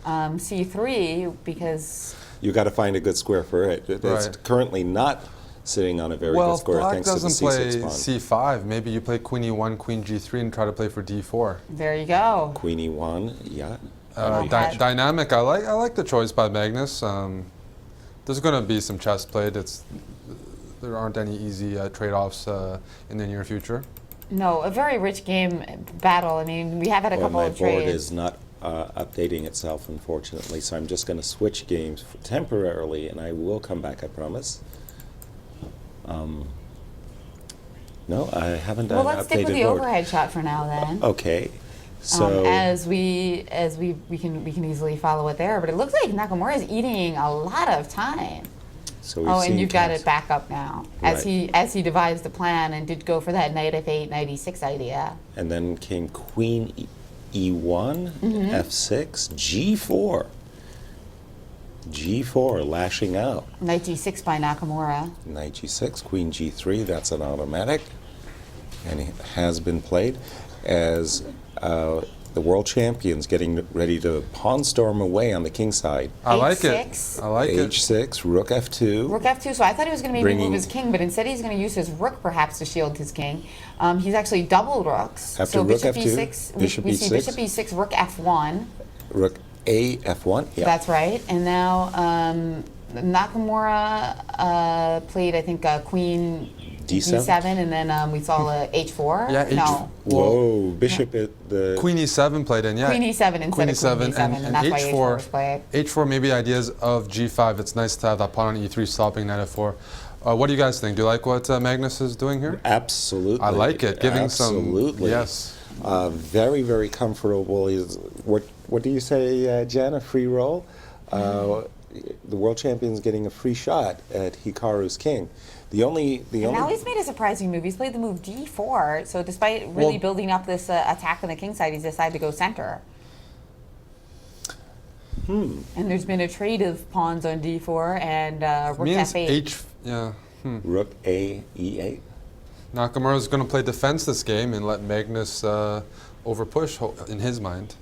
c3 because... You got to find a good square for it. It's currently not sitting on a very good square Black thanks to the doesn't play c6 pawn. c5. Maybe you play queen e1, queen g3 and try to play for d4. There you go. Queen e1, yeah. Dynamic. I like the choice by Magnus. There's going to be some chess played. There aren't any easy trade-offs in the near future. No, a very rich game battle. I mean, we have had a couple of trades. My board is not updating itself, unfortunately, so I'm just going to switch games temporarily, and I will come back, I promise. No, I haven't Well, done let's stick with the overhead shot for now, then. Okay. So as we can easily follow it there, but it looks like Nakamura is eating a lot of time. So and you've got it back up now as he devised the plan and did go for that knight f8, knight e6 idea. And then came queen e1, f6, g4. G4 lashing out. Knight g6 by Nakamura. Knight g6, queen g3, that's an automatic. And it has been played as the world champions getting ready to pawn storm away on the king side. I like it. I like it. H6, rook f2. Rook f2, so I thought he was going to maybe move his king, but instead he's going to use his rook perhaps to shield his king. He's actually doubled rooks. After so rook bishop f2, e6, bishop we e6. see bishop e6, rook f1. Rook a f1, yeah. That's right. And now Nakamura played, I think, queen d7, and then we saw h4. Yeah, no. Whoa, bishop at the... Queen e7 played in, yeah. Queen e7 instead of queen e7, and that's why h4 was played. h4 maybe ideas of g5. It's nice to have that pawn on e3 stopping knight f4. What do you guys think? Do you like what Magnus is doing here? Absolutely. I like it. Giving Absolutely. some... Yes. Very, very comfortable. What do you say, Jen? A free roll? The world champion's getting a free shot at Hikaru's king. Now he's made a surprising move. He's played the move d4. So despite really building up this attack on the king side, he's decided to go center. And there's been a trade of pawns on d4 and rook f8. Rook a e8. Nakamura's going to play defense this game and let Magnus overpush in his mind.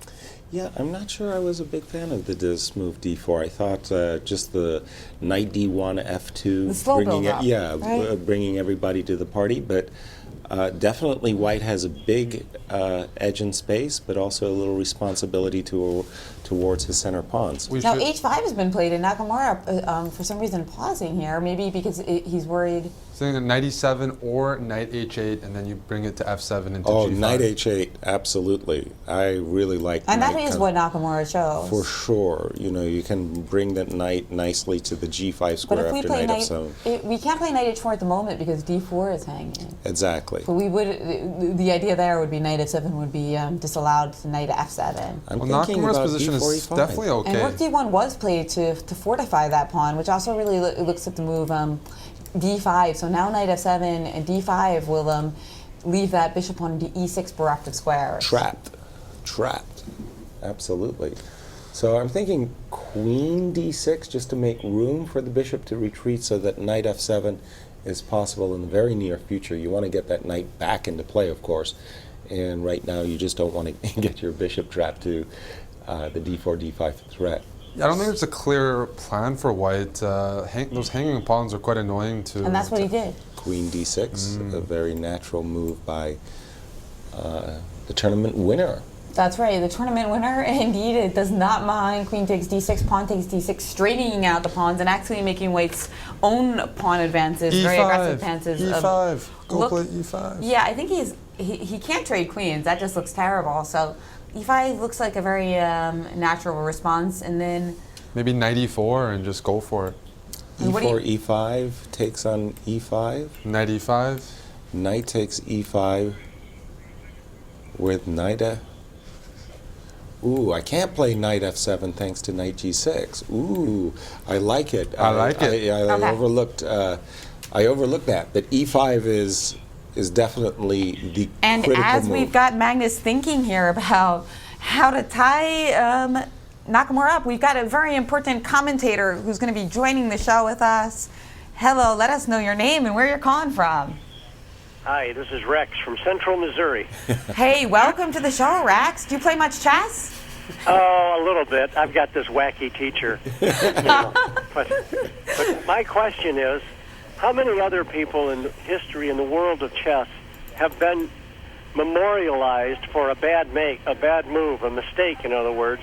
Yeah, I'm not sure I was a big fan of this move d4. I thought just the knight d1, f2, the slow bringing build-up, right? bringing everybody to the party. But Definitely white has a big edge in space, but also a little responsibility towards his center pawns. Now h5 has been played, and Nakamura, for some reason, pausing here. Maybe because he's worried. Saying that knight e7 or knight h8, and then you bring it to f7 into Oh, g5. knight h8, absolutely. I really like. And that is what Nakamura chose. For sure, you know, you can bring that knight nicely to the g5 square But if we after play knight f7. we can't play knight h4 at the moment because d4 is hanging. Exactly. But we would. The idea there would be knight f7 would be disallowed to knight f7. I'm well, thinking Nakamura's about position is d4, e5. definitely okay. And rook d1 was played to fortify that pawn, which also really looks at the move d5. So now knight f7 and d5 will leave that bishop on the e6 bereft of squares. Trapped. Absolutely. So I'm thinking queen d6 just to make room for the bishop to retreat so that knight f7 is possible in the very near future. You want to get that knight back into play, of course. And right now you just don't want to get your bishop trapped to the d4, d5 threat. Yeah, I don't think there's a clear plan for white. Those hanging pawns are quite annoying to. And that's what he did. Queen d6, a very natural move by the tournament winner. That's right, the tournament winner. Indeed, it does not mind queen takes d6, pawn takes d6, straightening out the pawns and actually making white's own pawn advances, E5, very aggressive advances. E5, go play E5. Yeah, I think he can't trade queens. That just looks terrible. So e5 looks like a very natural response, and then maybe knight e4 and just go for it. E4, e5 takes on e5. Knight e5. Knight takes e5 with knight f. Ooh, I can't play knight f7 thanks to knight g6. Ooh, I like it. I like it. I overlooked. I overlooked that. But e5 is definitely the and critical as move. we've got Magnus thinking here about how to tie Nakamura up, we've got a very important commentator who's going to be joining the show with us. Hello, let us know your name and where you're calling from. Hi, this is Rex from Central Missouri. Hey, welcome to the show, Rex. Do you play much chess? Oh, a little bit. I've got this wacky teacher. But my question is, how many other people in history in the world of chess have been memorialized for a bad move, a mistake, in other words,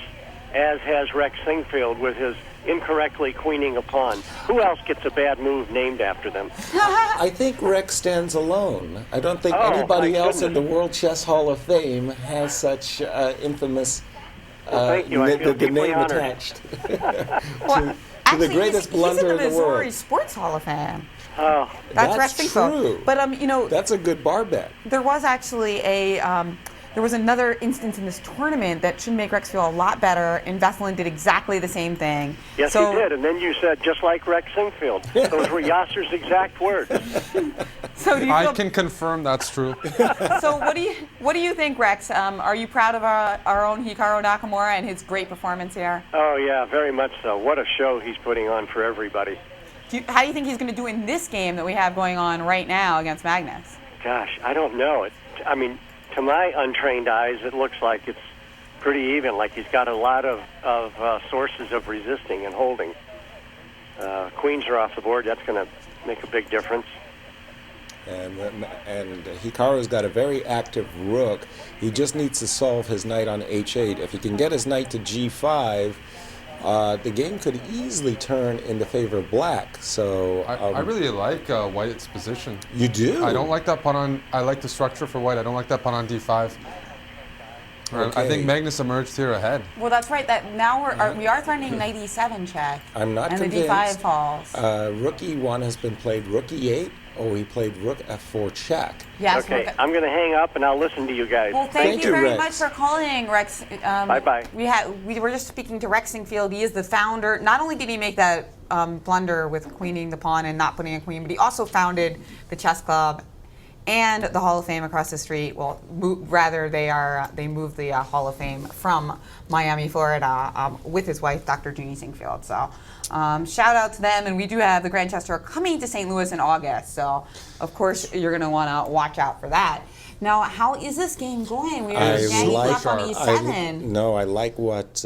as has Rex Singfield with his incorrectly queening a pawn? Who else gets a bad move named after them? I think Rex stands alone. I don't think anybody else in the World Chess Hall of Fame has such infamous thank you. I feel the deeply name honored. attached to the greatest blunder he's in the in the world. Missouri Sports Hall of Fame. Oh, That's Rex true. Singfield. But you know, that's a good bar bet. there was actually there was another instance in this tournament that should make Rex feel a lot better, and Veselin did exactly the same thing. Yes, he did. And then you said, just like Rex Singfield. Those were Yasser's exact words. So do you I feel, can confirm that's true. so what do you think, Rex? Are you proud of our own Hikaru Nakamura and his great performance here? Oh, yeah, very much so. What a show he's putting on for everybody. How do you think he's going to do in this game that we have going on right now against Magnus? Gosh, I don't know. I mean, to my untrained eyes, it looks like it's pretty even, like he's got a lot of sources of resisting and holding. Queens are off the board. That's going to make a big difference. And Hikaru's got a very active rook. He just needs to solve his knight on h8. If he can get his knight to g5, the game could easily turn in the favor of black. So I really like white's position. You do? I don't like that pawn on. I like the structure for white. I don't like that pawn on d5. Okay. I think Magnus emerged here ahead. Well, that's right. That now we are threatening knight e7 check. I'm not and convinced. And the d5 falls. Rook e1 has been played. Rook e8. Oh, he played rook f4 check. Yes, okay, I'm going to hang up and I'll listen to you guys. Well, thank you very Rex. much for calling, Rex. Bye-bye. We were just speaking to Rex Singfield. He is the founder. Not only did he make that blunder with queening the pawn and not putting a queen, but he also founded the chess club and the Hall of Fame across the street. Well, rather they moved the Hall of Fame from Miami, Florida, with his wife, Dr. Jeannie Singfield. So shout out to them. And we do have the Grand Chess Tour coming to St. Louis in August. So of course you're going to want to watch out for that. Now, how is this game going? We are ganging up on e7. I like what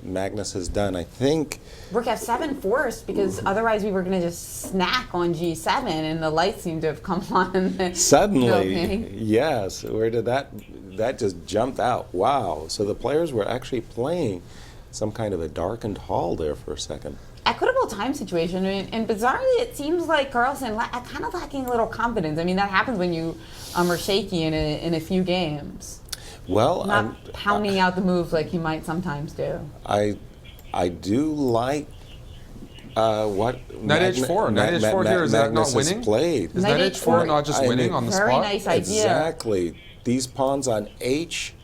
Magnus has done. I think Rook f7 forced, because otherwise we were going to just snack on g7, and the lights seem to have come on. Suddenly, yes. Where did that just jumped out? Wow. So the players were actually playing some kind of a darkened hall there for a second. Equitable time situation, and bizarrely, it seems like Carlsen kind of lacking a little confidence. I mean, that happens when you are shaky in a few games. Well, not pounding out the moves like you might sometimes do. I do like what Knight H4. Knight H4 here, is that not winning? Played. Is Knight H4 not just winning on the spot? Very nice idea. Exactly. These pawns on H5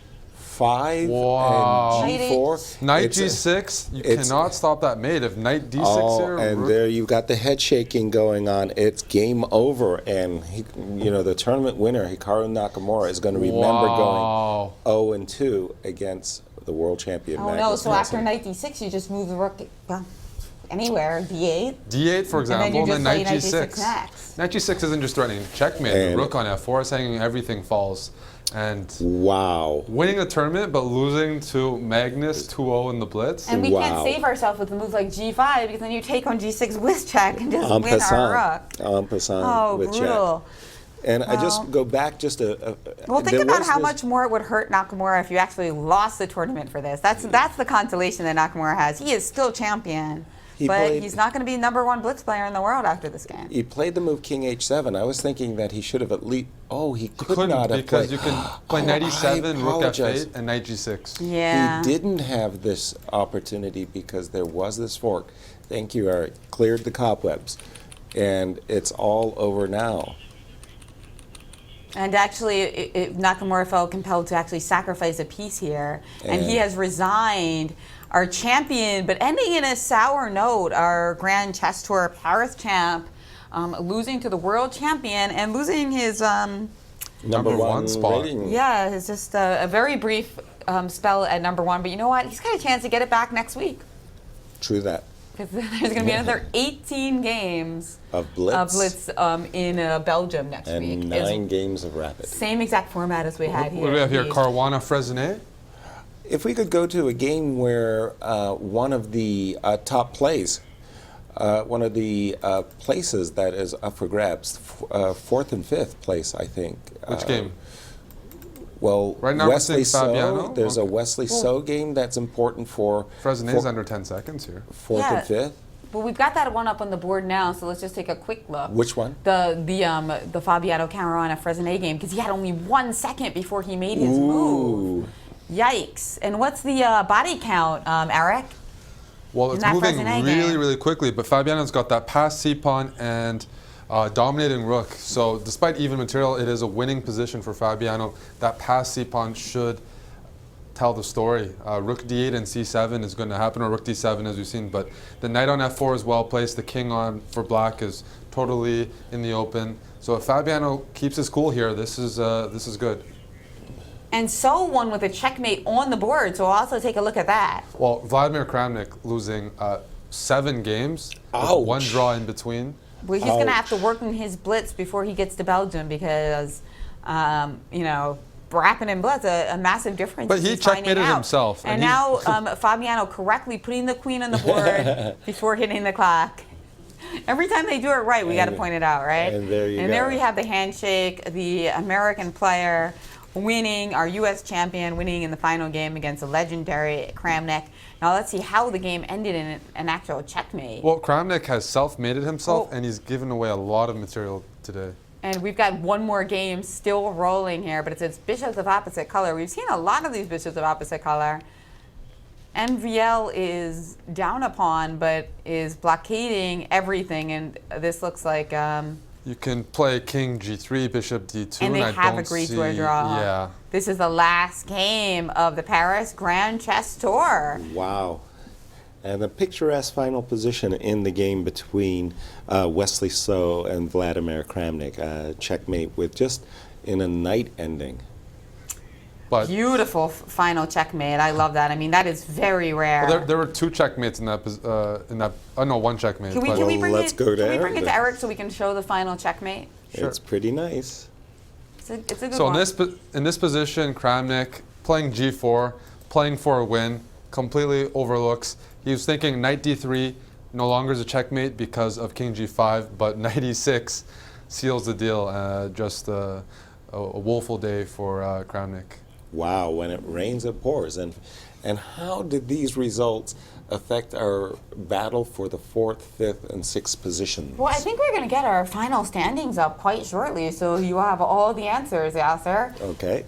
wow. and G4. Knight G6, you cannot stop that mate. If Knight D6 here. And there you've got the head shaking going on. It's game over. And, the tournament winner, Hikaru Nakamura, is going to remember going 0-2 against the world champion, Oh, no. So after Knight D6, you just move the rook anywhere, D8. D8, for example, and then Knight G6. Next. Knight G6 isn't just threatening checkmate. The rook on F4 is saying everything falls. And wow, winning the tournament but losing to Magnus 2-0 in the Blitz. And we can't save ourselves with a move like G5 because then you take on G6 with check and just win our rook. En passant with brutal. check. And I just go back just well, think about how much more it would hurt Nakamura if you actually lost the tournament for this. That's the consolation that Nakamura has. He is still champion. But he's not going to be #1 Blitz player in the world after this game. He played the move King H7. I was thinking that he should have at least. Oh, he could not have because played. you can play Knight E7, Rook F8, and Knight G6. Yeah. He didn't have this opportunity because there was this fork. Thank you, Eric. Cleared the cobwebs, and it's all over now. And actually, Nakamura felt compelled to actually sacrifice a piece here, and he has resigned. Our champion, but ending in a sour note, our Grand Chess Tour Paris champ, losing to the world champion and losing his #1 spot. Rating. Yeah, it's just a very brief spell at #1. But you know what? He's got a chance to get it back next week. True that. Because there's going to be another 18 games of Blitz, in Belgium next week. And 9 games of Rapid. Same exact format as we had here. What do we have here? Caruana Fresnay? If we could go to a game where one of the top plays, one of the places that is up for grabs, 4th and 5th place, I think. Which game? Well, right now Wesley we're seeing Fabiano. So, there's a Wesley So game that's important for... Fresnay's under 10 seconds here. 4th and 5th. But we've got that one up on the board now, so let's just take a quick look. Which one? The Fabiano Caruana Fresnay game, because he had only 1 second before he made his move. Yikes. And what's the body count, Eric? Well, it's moving really quickly, but Fabiano's got that passed c-pawn and dominating rook. So despite even material, it is a winning position for Fabiano. That passed c-pawn should tell the story. Rook d8 and c7 is going to happen, or rook d7 as we've seen, but the knight on f4 is well placed. The king on for black is totally in the open. So if Fabiano keeps his cool here, this is good. And So won with a checkmate on the board, so we'll also take a look at that. Well, Vladimir Kramnik losing 7 games, with 1 draw in between. Well, he's going to have to work on his Blitz before he gets to Belgium because, Rapid and Blitz, a massive difference. But he checkmated himself. And now Fabiano correctly putting the queen on the board before hitting the clock. Every time they do it right, we got to point it out, right? And there you go. And there we have the handshake, the American player winning, our U.S. champion winning in the final game against the legendary Kramnik. Now let's see how the game ended in an actual checkmate. Well, Kramnik has self-mated himself, and he's given away a lot of material today. And we've got one more game still rolling here, but it's bishops of opposite color. We've seen a lot of these bishops of opposite color. NVL is down a pawn, but is blockading everything, and this looks like... you can play king g3, bishop d2, and they I have don't agreed see, to a draw. Yeah. This is the last game of the Paris Grand Chess Tour. Wow. And the picturesque final position in the game between Wesley So and Vladimir Kramnik. Checkmate with just in a knight ending. But beautiful final checkmate. I love that. I mean, that is very rare. Well, there were 2 checkmates in that. Oh no, 1 checkmate. Can we bring it to Eric so we can show the final checkmate? Sure. It's pretty nice. It's a good so one. in this position, Kramnik playing g4, playing for a win, completely overlooks. He was thinking knight d3 no longer is a checkmate because of king g5, but knight e6. seals the deal. Just a woeful day for Kramnik. Wow, when it rains, it pours. And how did these results affect our battle for the 4th, 5th, and 6th positions? Well, I think we're going to get our final standings up quite shortly, so you have all the answers, Yasser. Okay.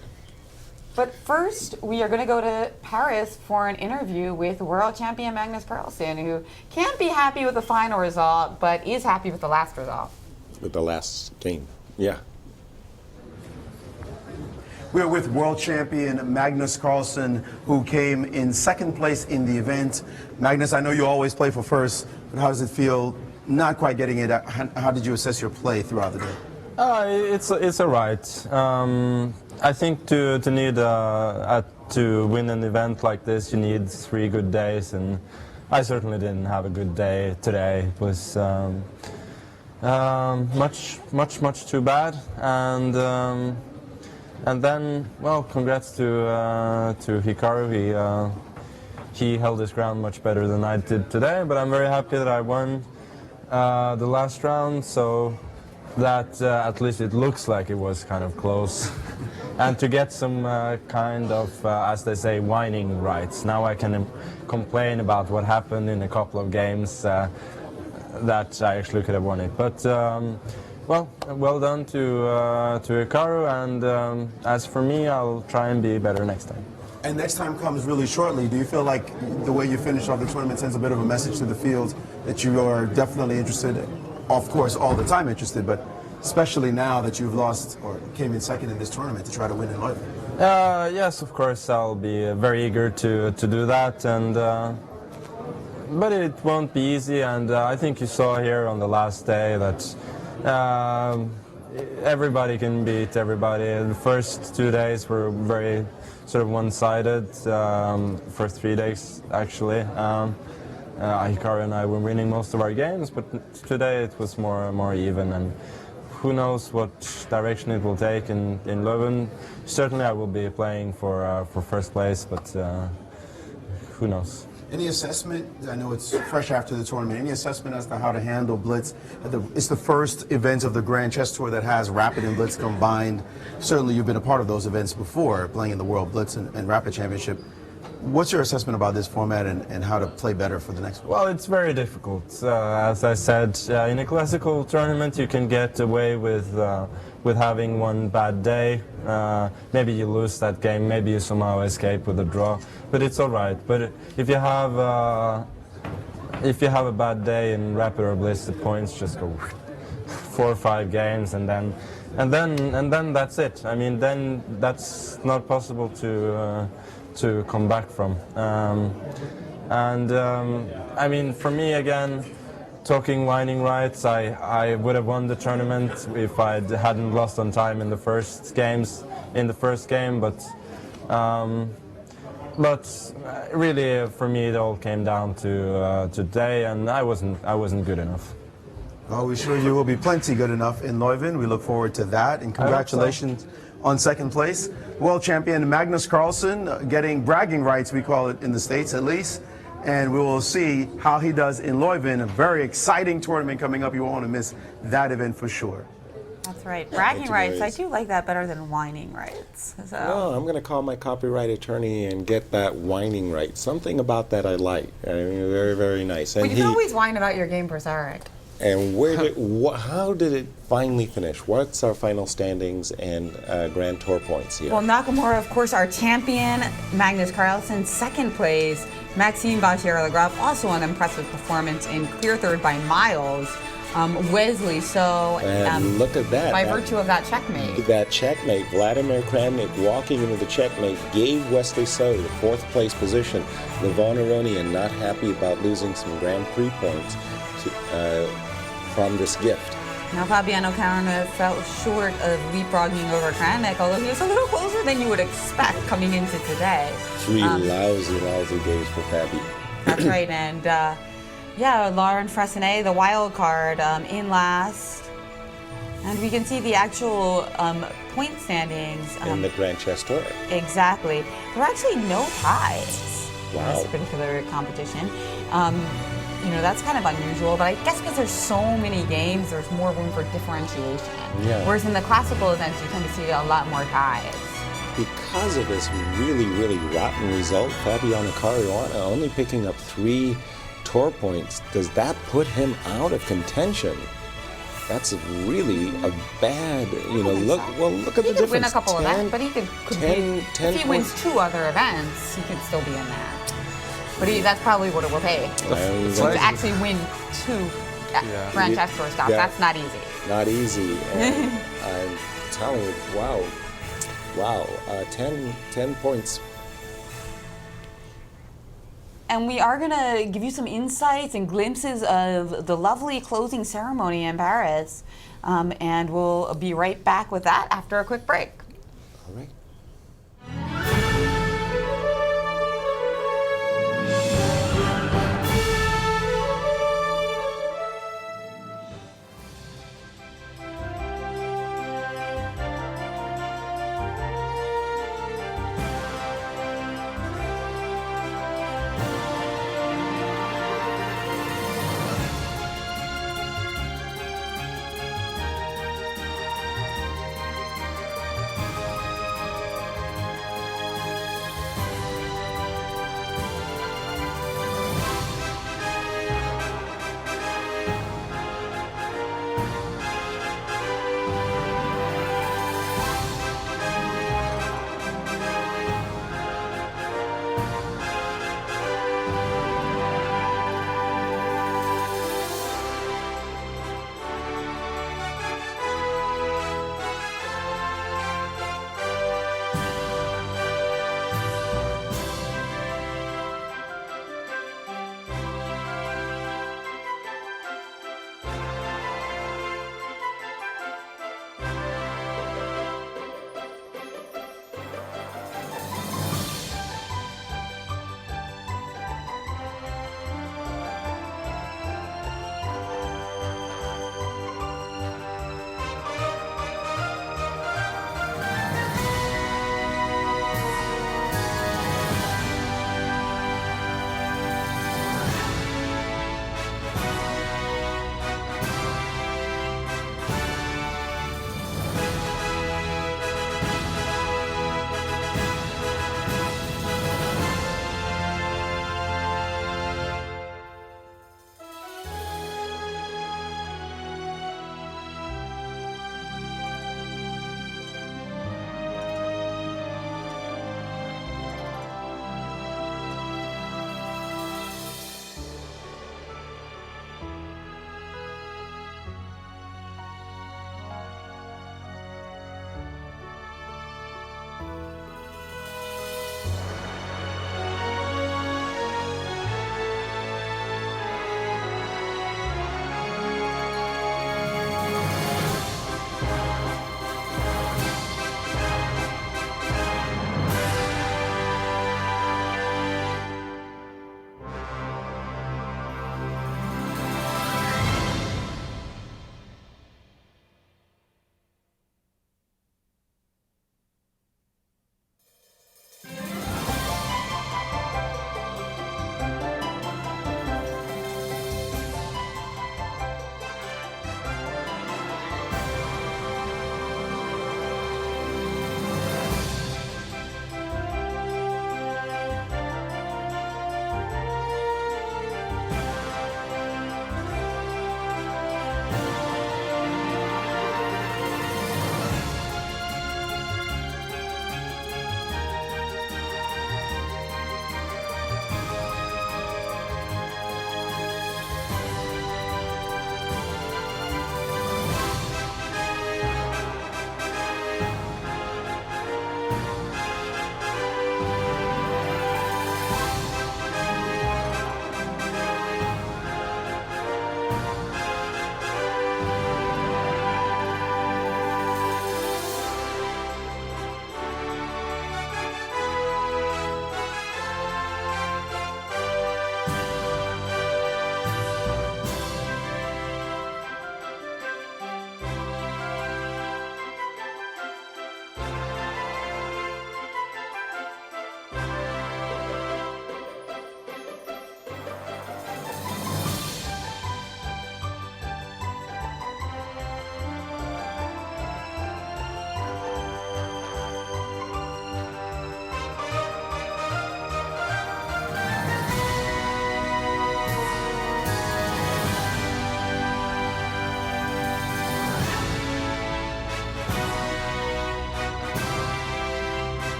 But first, we are going to go to Paris for an interview with world champion Magnus Carlsen, who can't be happy with the final result, but is happy with the last result. With the last game, yeah. We're with world champion Magnus Carlsen, who came in 2nd place in the event. Magnus, I know you always play for first, but how does it feel not quite getting it? How did you assess your play throughout the day? It's all right. I think to win an event like this, you need 3 good days, and I certainly didn't have a good day today. It was much too bad, and then, well, congrats to Hikaru. He held his ground much better than I did today, but I'm very happy that I won the last round, so that at least it looks like it was kind of close. And to get some kind of, as they say, whining rights. Now I can complain about what happened in a couple of games that I actually could have won it. But well done to Hikaru, and as for me, I'll try and be better next time. And next time comes really shortly. Do you feel like the way you finish off the tournament sends a bit of a message to the field that you are definitely interested, of course, all the time interested, but especially now that you've lost or came in 2nd in this tournament to try to win in Leuven? Yes, of course, I'll be very eager to do that, and but it won't be easy, and I think you saw here on the last day that everybody can beat everybody. The first 2 days were very sort of one-sided. First 3 days, actually. Hikaru and I were winning most of our games, but today it was more even, and who knows what direction it will take in Leuven. Certainly I will be playing for first place, but who knows. Any assessment, I know it's fresh after the tournament, any assessment as to how to handle Blitz? It's the first event of the Grand Chess Tour that has Rapid and Blitz combined. Certainly you've been a part of those events before, playing in the World Blitz and Rapid Championship. What's your assessment about this format and how to play better for the next one? Well, it's very difficult. As I said, in a classical tournament you can get away with having one bad day. Maybe you lose that game, maybe you somehow escape with a draw, but it's all right. But if you have a bad day in Rapid or Blitz, the points just go 4 or 5 games, and then that's it. I mean, then that's not possible to come back from. I mean, for me, again, talking whining rights, I would have won the tournament if I hadn't lost on time in the first game, but really for me it all came down to today, and I wasn't good enough. Well, we're sure you will be plenty good enough in Leuven. We look forward to that, and congratulations on 2nd place. World champion Magnus Carlsen getting bragging rights, we call it in the States at least. And we will see how he does in Leuven. A very exciting tournament coming up. You won't want to miss that event for sure. That's right. Bragging rights. I do like that better than whining rights. So. No, I'm going to call my copyright attorney and get that whining right. Something about that I like. I mean, very, very nice. And you can always whine about your game, Persaric. And how did it finally finish? What's our final standings and Grand Tour points here? Well, Nakamura, of course, our champion. Magnus Carlsen, 2nd place. Maxime Vachier-Lagrave, also an impressive performance in clear 3rd by miles. Wesley, so and look at that. By virtue of that checkmate. That checkmate, Vladimir Kramnik walking into the checkmate gave Wesley So the 4th place position. Levon Aronian not happy about losing some Grand Prix points from this gift. Now Fabiano Caruana fell short of leapfrogging over Kramnik, although he was a little closer than you would expect coming into today. 3 lousy days for Fabi. That's right, and Lauren Fressinet, the wild card, in last. And we can see the actual point standings. In the Grand Chess Tour. Exactly. There are actually no ties in this particular competition. that's kind of unusual, but I guess because there's so many games, there's more room for differentiation. Yeah. Whereas in the classical events, you tend to see a lot more ties. Because of this really, really rotten result, Fabiano Caruana only picking up 3 tour points, does that put him out of contention? That's really a bad, look at the difference. He could win a couple events, but he could be, 10 if he wins 2 other events, he could still be in that. But that's probably what it will take. To actually win 2 Grand Chess Tour stops, that's not easy. Not easy. And I'm telling you, wow, 10 points. And we are going to give you some insights and glimpses of the lovely closing ceremony in Paris. And we'll be right back with that after a quick break. All right.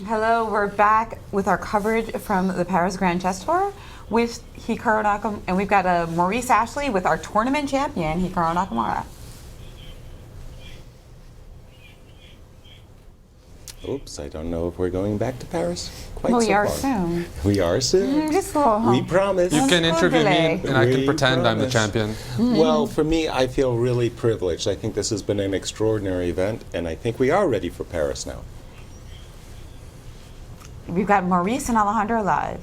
Hello, we're back with our coverage from the Paris Grand Chess Tour with Hikaru Nakamura, and we've got Maurice Ashley with our tournament champion, Hikaru Nakamura. Oops, I don't know if we're going back to Paris quite we so are far. soon. We are soon. Just a little We promise. You can interview me, and I can We pretend I'm the promise. champion. Well, for me, I feel really privileged. I think this has been an extraordinary event, and I think we are ready for Paris now. We've got Maurice and Alejandro live.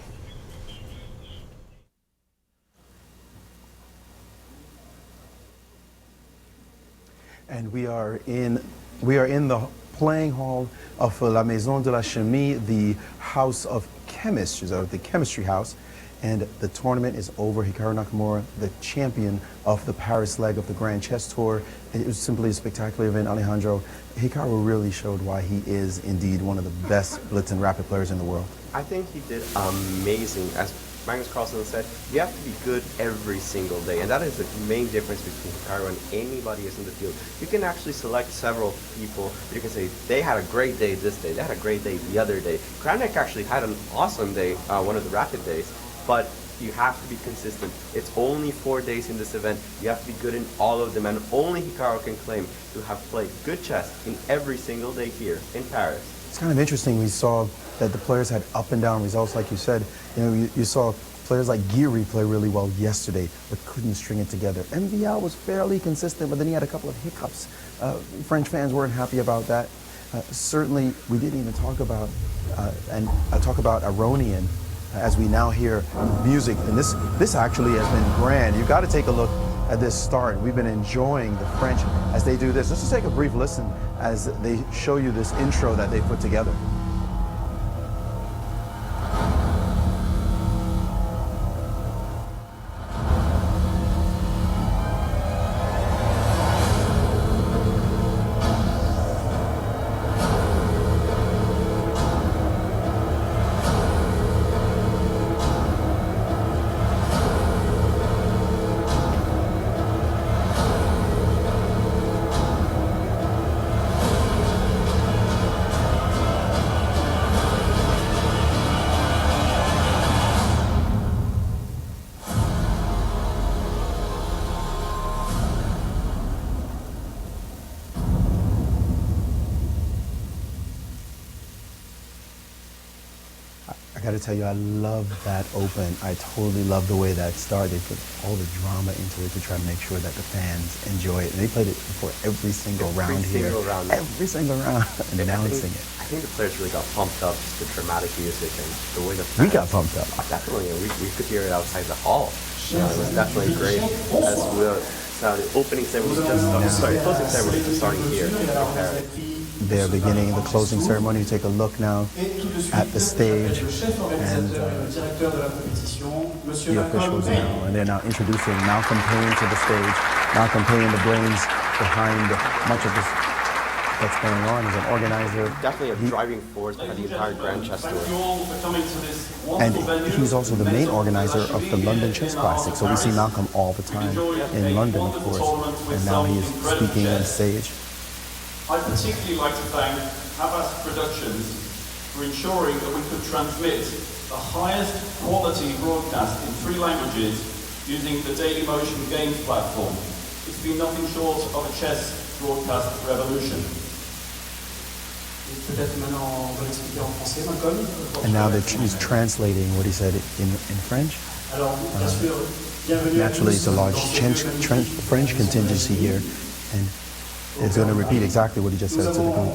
And we are in the playing hall of La Maison de la Chimie, the house of chemists, or the chemistry house. And the tournament is over. Hikaru Nakamura, the champion of the Paris leg of the Grand Chess Tour. It was simply a spectacular event. Alejandro, Hikaru really showed why he is indeed one of the best Blitz and Rapid players in the world. I think he did amazing. As Magnus Carlsen said, you have to be good every single day, and that is the main difference between Hikaru and anybody else in the field. You can actually select several people. You can say they had a great day this day, they had a great day the other day. Kravnik actually had an awesome day, one of the rapid days, but you have to be consistent. It's only 4 days in this event. You have to be good in all of them, and only Hikaru can claim to have played good chess in every single day here in Paris. It's kind of interesting. We saw that the players had up and down results, like you said. You know, you saw players like Giri play really well yesterday, but couldn't string it together. MVL was fairly consistent, but then he had a couple of hiccups. French fans weren't happy about that. Certainly, we didn't even talk about Aronian, as we now hear music. And this actually has been grand. You've got to take a look at this start. We've been enjoying the French as they do this. Let's just take a brief listen as they show you this intro that they put together. I got to tell you, I love that open. I totally love the way that started. They put all the drama into it to try to make sure that the fans enjoy it. And they played it before every single round here. Every single round, announcing it. I think the players really got pumped up, just the dramatic music and the way the fans... We got pumped up. Definitely, and we could hear it outside the hall. It was definitely great. As we saw the opening ceremony just started, closing ceremony just starting here in Paris. They're beginning the closing ceremony. You take a look now at the stage, and the officials now, and they're now introducing Malcolm Payne to the stage. Malcolm Payne, the brains behind much of this that's going on, as an organizer. Definitely a driving force behind the entire Grand Chess Tour. And he's also the main organizer of the London Chess Classic. So we see Malcolm all the time in London, of course, and now he is speaking on stage. I'd particularly like to thank Havas Productions for ensuring that we could transmit the highest quality broadcast in 3 languages using the Dailymotion Games platform. It's been nothing short of a chess broadcast revolution. And now he's translating what he said in French. Naturally, it's a large French contingency here, and it's going to repeat exactly what he just said to the group.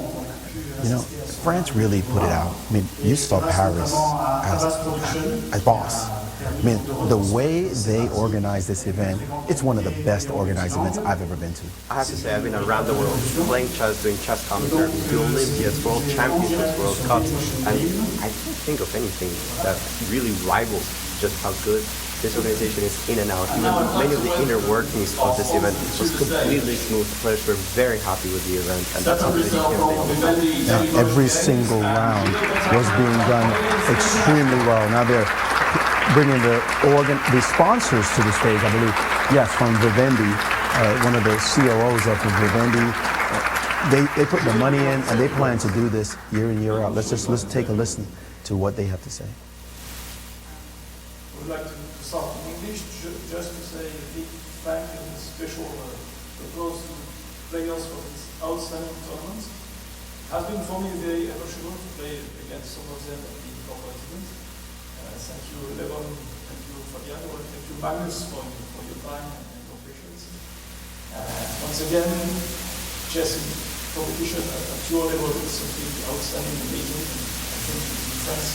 You know, France really put it out. I mean, you saw Paris as boss. I mean, the way they organize this event, it's one of the best organized events I've ever been to. I have to say, I've been around the world playing chess, doing chess commentary, the Olympiads, World Championships, World Cups, and I can't think of anything that really rivals just how good this organization is in and out. Even many of the inner workings of this event was completely smooth. The players were very happy with the event, and that's something you can't say all the time. Now, every single round was being done extremely well. Now they're bringing the sponsors to the stage, I believe. Yes, from Vivendi, one of the COOs of Vivendi. they put the money in, and they plan to do this year in, year out. Let's take a listen to what they have to say. I would like to start in English, just to say a big thank you and special applause to players for this outstanding tournament. It has been for me very emotional to play against some of them in corporate events. Thank you, Levon, thank you, Fabiano, and thank you, Magnus, for your time and your patience. Once again, chess competition at your level is something outstanding, amazing. I think in France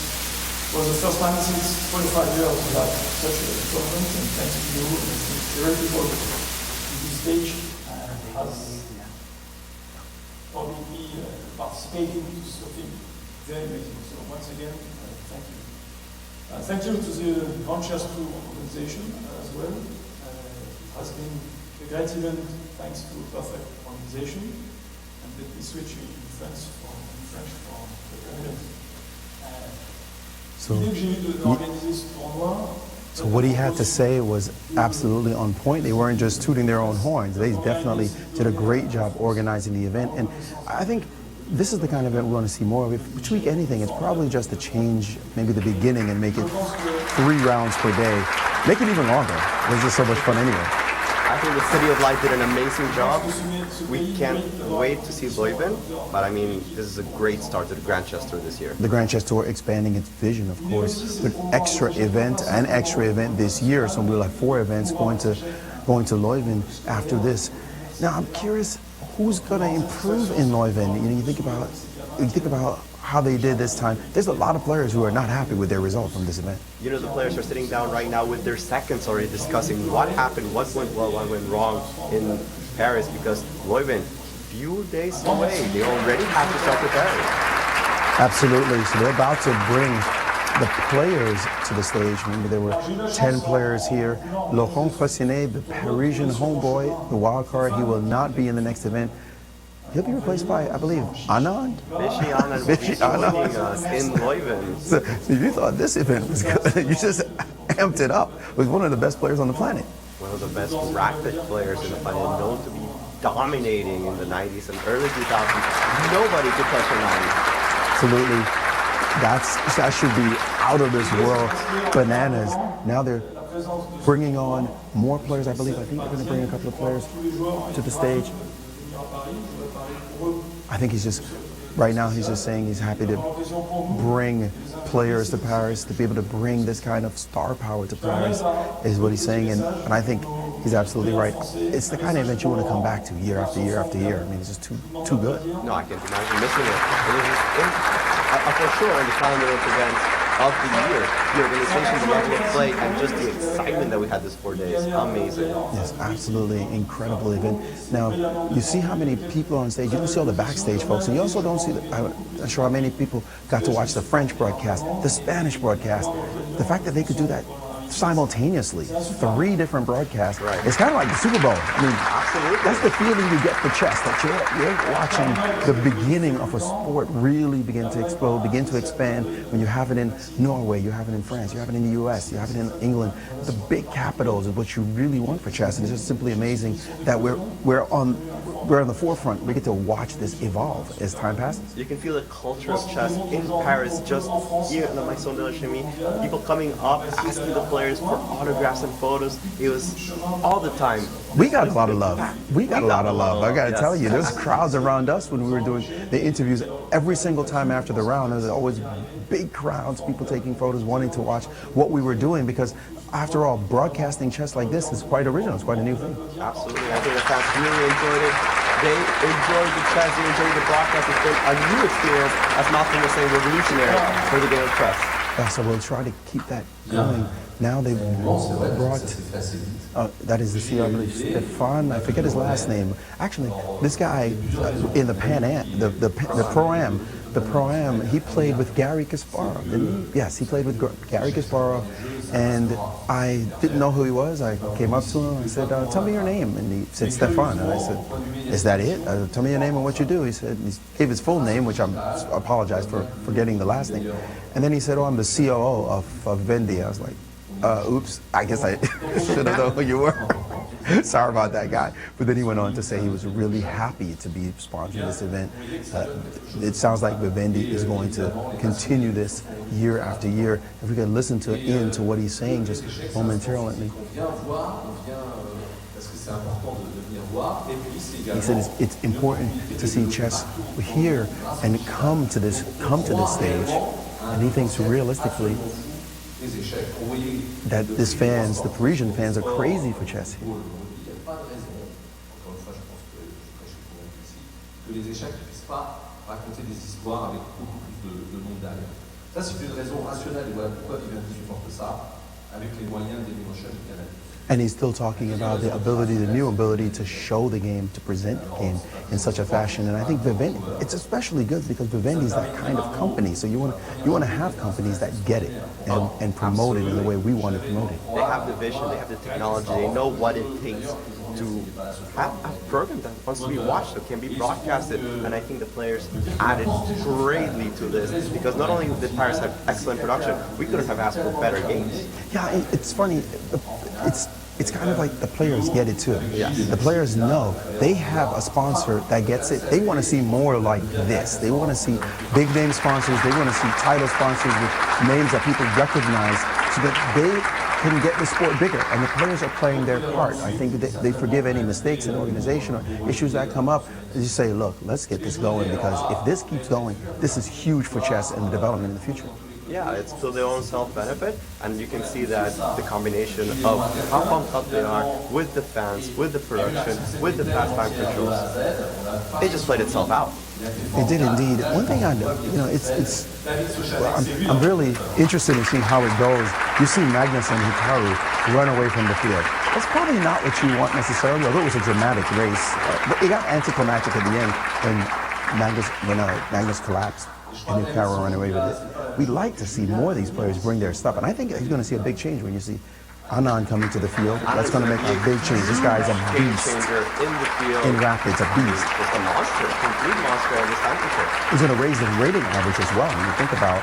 it was the first time since 25 years we had such a tournament, and thanks to you, and I think every people in this stage has probably participating to something very amazing. So once again, thank you. Thank you to the Grand Chess Tour organization as well. It has been a great event thanks to perfect organization. And let me switch in French for the event. So what he had to say was absolutely on point. They weren't just tooting their own horns. They definitely did a great job organizing the event. And I think this is the kind of event we want to see more of. If we tweak anything, it's probably just to change maybe the beginning and make it 3 rounds per day. Make it even longer. There's just so much fun anyway. I think the City of Light did an amazing job. We can't wait to see Leuven, but I mean, this is a great start to the Grand Chess Tour this year. The Grand Chess Tour expanding its vision, of course, with an extra event this year. So we'll have 4 events going to Leuven after this. Now I'm curious, who's going to improve in Leuven? You think about how they did this time. There's a lot of players who are not happy with their result from this event. You know, the players are sitting down right now with their seconds already discussing what happened, what went well, what went wrong in Paris, because Leuven, few days away, they already have to start preparing. Absolutely. So they're about to bring the players to the stage. Remember, there were 10 players here. Laurent Fressinet, the Parisian homeboy, the wild card, he will not be in the next event. He'll be replaced by, I believe, Anand? Vichy Anand will be joining us in Leuven. So you thought this event was good. You just amped it up with one of the best players on the planet. One of the best rapid players in the planet, known to be dominating in the 90s and early 2000s. Nobody could touch Anand. Absolutely. That should be out of this world bananas. Now they're bringing on more players, I believe. I think they're going to bring a couple of players to the stage. I think right now he's just saying he's happy to bring players to Paris, to be able to bring this kind of star power to Paris, is what he's saying. And I think he's absolutely right. It's the kind of event you want to come back to year after year after year. I mean, it's just too good. No, I can't imagine missing it. For sure, in the calendar of events of the year, the organization, the level of play, and just the excitement that we had this 4 days, amazing. Yes, absolutely incredible event. Now, you see how many people are on stage. You don't see all the backstage folks, and you also don't see, I'm not sure how many people got to watch the French broadcast, the Spanish broadcast. The fact that they could do that simultaneously, 3 different broadcasts. Right. It's kind of like the Super Bowl. I mean, absolutely. That's the feeling you get for chess, that you're watching the beginning of a sport really begin to explode, begin to expand. When you have it in Norway, you have it in France, you have it in the US, you have it in England. The big capitals is what you really want for chess, and it's just simply amazing that we're on the forefront. We get to watch this evolve as time passes. You can feel the culture of chess in Paris, just here in the Maison de la Chimie. People coming up, asking the players for autographs and photos. It was all the time. We got a lot of love. We got a lot of love. I got to tell you, there's crowds around us when we were doing the interviews. Every single time after the round, there's always big crowds, people taking photos, wanting to watch what we were doing, because after all, broadcasting chess like this is quite original. It's quite a new thing. Absolutely. I think the fans really enjoyed it. They enjoyed the chess, they enjoyed the broadcast. It's been a new experience, as Malcolm was saying, revolutionary for the game of chess. Yeah, so we'll try to keep that going. Now they've brought, that is the CEO, I believe, Stefan, I forget his last name. Actually, this guy in the Pan Am, the Pro-Am, he played with Gary Kasparov, didn't he? Yes, he played with Gary Kasparov, and I didn't know who he was. I came up to him, I said, tell me your name, and he said, Stefan, and I said, is that it? Tell me your name and what you do. He said, he gave his full name, which I apologize for forgetting the last name, and then he said, I'm the COO of Vendi. I was like, oops, I guess I should have known who you were. Sorry about that, guy. But then he went on to say he was really happy to be sponsoring this event. It sounds like Vivendi is going to continue this year after year. If we could listen to what he's saying just momentarily. He said it's important to see chess here and come to this stage. And he thinks realistically that the Parisian fans are crazy for chess here. Ça, c'est une raison rationnelle et voilà pourquoi Vivendi supporte ça avec les moyens de Dailymotion et Canal. And he's still talking about the new ability to show the game, to present the game in such a fashion. And I think Vivendi, it's especially good because Vivendi is that kind of company. So you want to have companies that get it and promote it in the way we want to promote it. They have the vision, they have the technology, they know what it takes to have a program that wants to be watched, that can be broadcasted. And I think the players added greatly to this because not only did Paris have excellent production, we couldn't have asked for better games. Yeah, it's funny. It's kind of like the players get it too. Yes. The players know they have a sponsor that gets it. They want to see more like this. They want to see big name sponsors. They want to see title sponsors with names that people recognize so that they can get the sport bigger. And the players are playing their part. I think that they forgive any mistakes in organization or issues that come up. They just say, look, let's get this going because if this keeps going, this is huge for chess and the development in the future. Yeah, it's to their own self-benefit, and you can see that the combination of how pumped up they are with the fans, with the production, with the pastime controls, it just played itself out. It did indeed. One thing I know, I'm really interested in seeing how it goes. You see Magnus and Hikaru run away from the field. That's probably not what you want necessarily, although it was a dramatic race. But it got anticlimactic at the end when Magnus collapsed and Hikaru ran away with it. We'd like to see more of these players bring their stuff, and I think he's going to see a big change when you see Anand coming to the field. That's going to make a big change. This guy's a beast. In the field. In rapids, a beast. Just a monster, a complete monster at this championship. He's going to raise the rating average as well. When you think about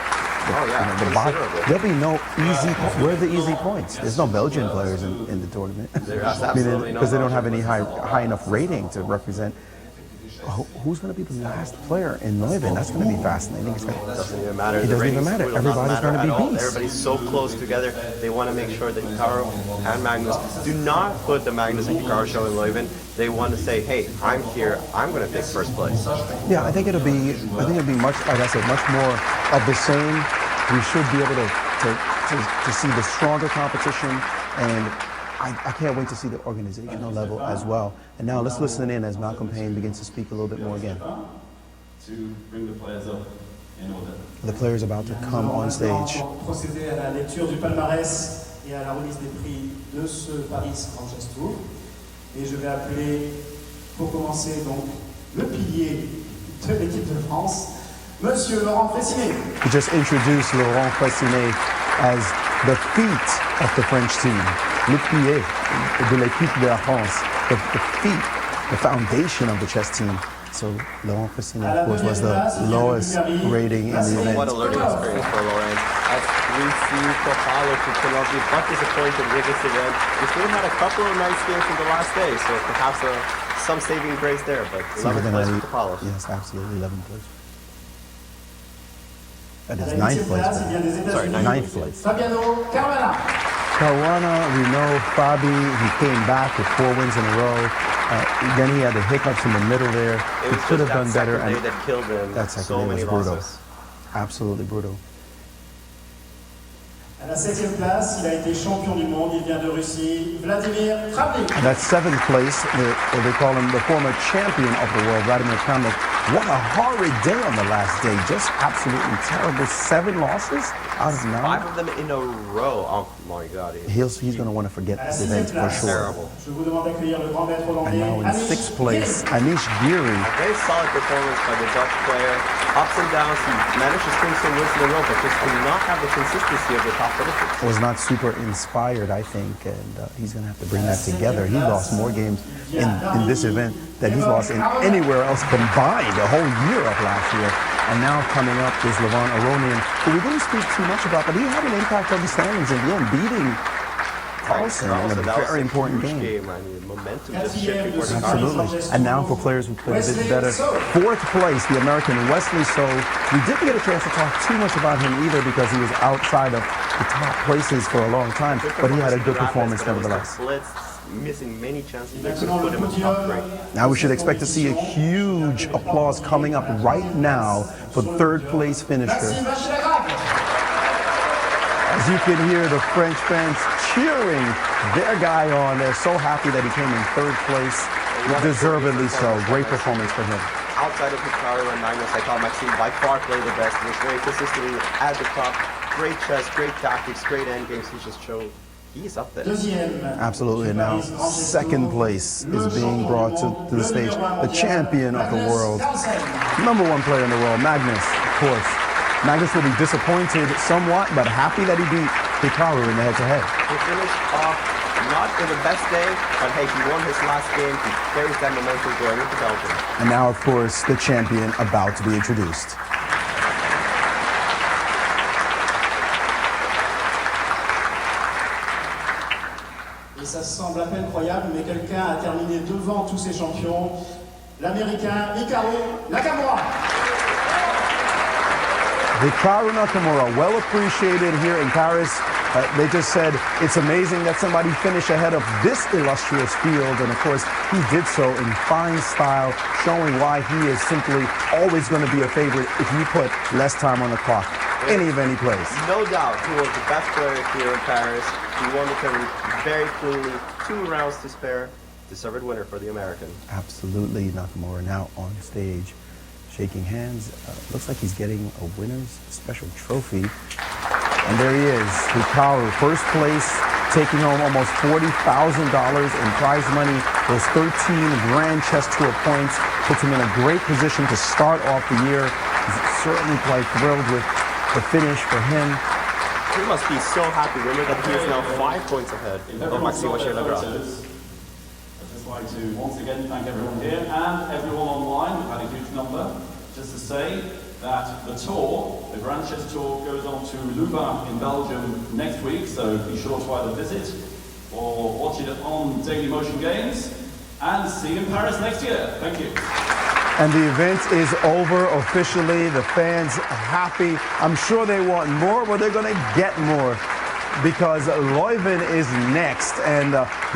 the bottom, there'll be no easy. Where are the easy points? There's no Belgian players in the tournament. There's absolutely because they don't have any high enough rating to represent. Who's going to be the last player in Leuven? That's going to be fascinating. It doesn't even matter. It doesn't even matter. Everybody's going to be beasts. Everybody's so close together. They want to make sure that Hikaru and Magnus do not put the Magnus and Hikaru show in Leuven. They want to say, hey, I'm here. I'm going to take first place. Yeah, I think it'll be much, like I said, much more of the same. We should be able to see the stronger competition, and I can't wait to see the organizational level as well. And now let's listen in as Malcolm Payne begins to speak a little bit more again. To bring the players up in order. The players about to come on stage. Procéder à la lecture du palmarès et à la remise des prix de ce Paris Grand Chess Tour. Et je vais appeler, pour commencer, donc, le pilier de l'équipe de France, Monsieur Laurent Fressinet. We just introduced Laurent Fressinet as the feet of the French team. Le pilier de l'équipe de la France, the feet, the foundation of the chess team. So Laurent Fressinet, of course, was the lowest rating in the event. What a learning experience for Laurent. As we see Topalo to Colombia, but disappointed with this event. We still had a couple of nice games from the last day, so perhaps some saving grace there, but 11th place for Topalo. Yes, absolutely, 11th place. That is 9th place. Sorry, 9th place. Fabiano Caruana. Caruana, we know Fabi, he came back with 4 wins in a row. Then he had the hiccups in the middle there. He could have done better. And that killed him. That second so day many was brutal. losses. Absolutely brutal. À la 7e place, il a été champion du monde, il vient de Russie, Vladimir Kramnik. And that's 7th place, or they call him the former champion of the world, Vladimir Kramnik. What a horrid day on the last day. Just absolutely terrible. 7 losses out of 9. 5 of them in a row. Oh my God. He's going to want to forget this event for sure. Terrible. And now in 6th place, Anish Giri. A very solid performance by the Dutch player. Ups and downs. He managed to string some wins in a row, but just did not have the consistency of the top finishes. Was not super inspired, I think, and he's going to have to bring that together. He lost more games in this event than he's lost in anywhere else combined the whole year of last year. And now coming up is Levon Aronian, who we didn't speak too much about, but he had an impact on the standings in the end, beating Carlsen in a That was very important huge game. I mean, momentum just shifted for the Absolutely. And now for players who played a bit better. Fourth place, the American Wesley So. We didn't get a chance to talk too much about him either because he was outside of the top places for a long time, but he had a good performance nevertheless. Blitz, missing many chances that could have put him in the top three. Now we should expect to see a huge applause coming up right now for third place finisher. As you can hear the French fans cheering their guy on. They're so happy that he came in third place. Deservedly so. Great performance for him. Outside of Hikaru and Magnus, I thought Maxime by far played the best. He was very consistently at the top. Great chess, great tactics, great end games. He just showed he's up there. Absolutely. And now second place is being brought to the stage. The champion of the world. Number one player in the world, Magnus, of course. Magnus will be disappointed somewhat, but happy that he beat Hikaru in the head-to-head. He finished off not in the best day, but hey, he won his last game. He carries that momentum going into Belgium. And now, of course, the champion about to be introduced. Et ça semble un peu incroyable, mais quelqu'un a terminé devant tous ces champions. L'Américain Hikaru Nakamura. Hikaru Nakamura, well appreciated here in Paris. They just said it's amazing that somebody finished ahead of this illustrious field, and of course he did so in fine style, showing why he is simply always going to be a favorite if you put less time on the clock. Any event he plays. No doubt, he was the best player here in Paris. He won the tournament very cleanly, 2 rounds to spare. Deserved winner for the American. Absolutely, Nakamura now on stage, shaking hands. Looks like he's getting a winner's special trophy. And there he is, Hikaru, first place, taking home almost $40,000 in prize money. Those 13 Grand Chess Tour points puts him in a great position to start off the year. He's certainly quite thrilled with the finish for him. He must be so happy. Remember that he is now 5 points ahead of Maxime Ashley. I'd like to once again thank everyone here and everyone online. We've had a huge number. Just to say that the tour, the Grand Chess Tour, goes on to Louvain in Belgium next week, so be sure to either visit or watch it on Dailymotion Games, and see you in Paris next year. Thank you. And the event is over officially. The fans are happy. I'm sure they want more, but they're going to get more, because Leuven is next, and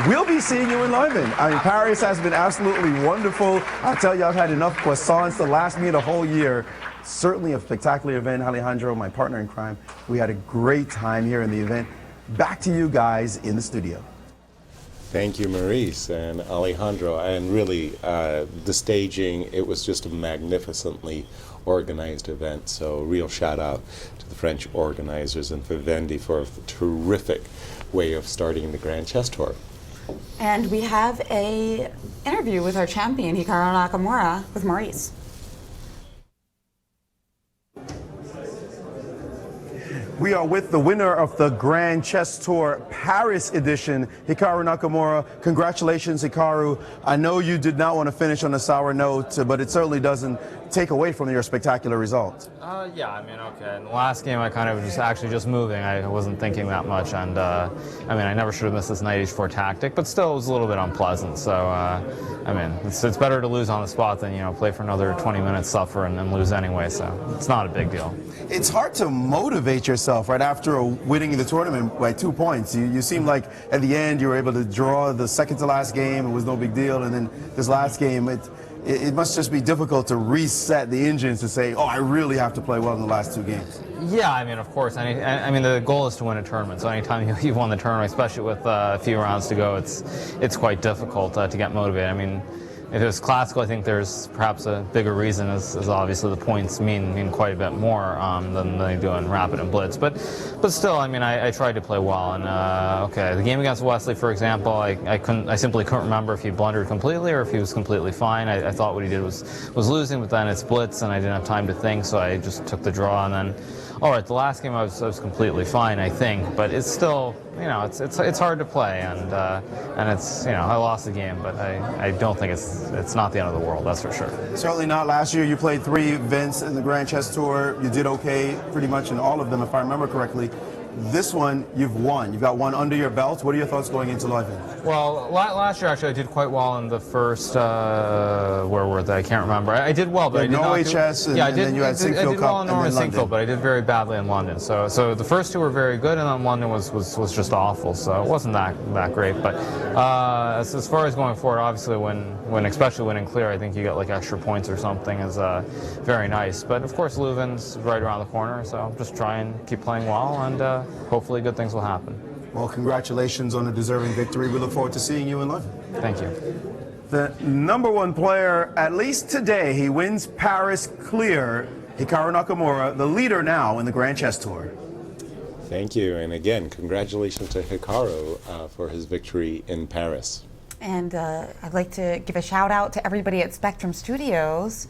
we'll be seeing you in Leuven. I mean, Paris has been absolutely wonderful. I tell you, I've had enough croissants to last me the whole year. Certainly a spectacular event. Alejandro, my partner in crime, we had a great time here in the event. Back to you guys in the studio. Thank you, Maurice and Alejandro. And really, the staging, it was just a magnificently organized event. So real shout out to the French organizers and Vivendi for a terrific way of starting the Grand Chess Tour. And we have an interview with our champion, Hikaru Nakamura, with Maurice. We are with the winner of the Grand Chess Tour Paris edition, Hikaru Nakamura. Congratulations, Hikaru. I know you did not want to finish on a sour note, but it certainly doesn't take away from your spectacular result. Yeah, I mean, okay. In the last game, I kind of was actually just moving. I wasn't thinking that much, and I mean, I never should have missed this knight h4 tactic, but still, it was a little bit unpleasant. So, I mean, it's better to lose on the spot than, you know, play for another 20 minutes, suffer, and then lose anyway. So, it's not a big deal. It's hard to motivate yourself right after winning the tournament by 2 points. You seem like at the end you were able to draw the second to last game. It was no big deal, and then this last game, it must just be difficult to reset the engines to say, oh, I really have to play well in the last 2 games. Yeah, I mean, of course. I mean, the goal is to win a tournament. So anytime you've won the tournament, especially with a few rounds to go, it's quite difficult to get motivated. I mean, if it was classical, I think there's perhaps a bigger reason, is obviously the points mean quite a bit more than they do in Rapid and Blitz. But still, I mean, I tried to play well. And okay, the game against Wesley, for example, I simply couldn't remember if he blundered completely or if he was completely fine. I thought what he did was losing, but then it's Blitz, and I didn't have time to think, so I just took the draw. And then, all right, the last game I was completely fine, I think, but it's still, you know, it's hard to play, and it's, you know, I lost the game, but I don't think it's not the end of the world, that's for sure. Certainly not. Last year you played 3 events in the Grand Chess Tour. You did okay pretty much in all of them, if I remember correctly. this one you've won. You've got one under your belt. What are your thoughts going into Leuven? Well, last year actually I did quite well in the first, where were they? I can't remember. I did well, but I did Norway not do, chess, and, yeah, and then you had Sinkfield I did well Cup in and Norway then Sinkfield, but I did very badly in London. So the first two were very good, and then London was just awful. So it wasn't that great. But as far as going forward, obviously when especially winning clear, I think you get like extra points or something is very nice. But of course Leuven's right around the corner, so just try and keep playing well, and hopefully good things will happen. Well, congratulations on a deserving victory. We look forward to seeing you in Leuven. Thank you. The number one player, at least today, he wins Paris clear. Hikaru Nakamura, the leader now in the Grand Chess Tour. Thank you, and again, congratulations to Hikaru for his victory in Paris. And I'd like to give a shout out to everybody at Spectrum Studios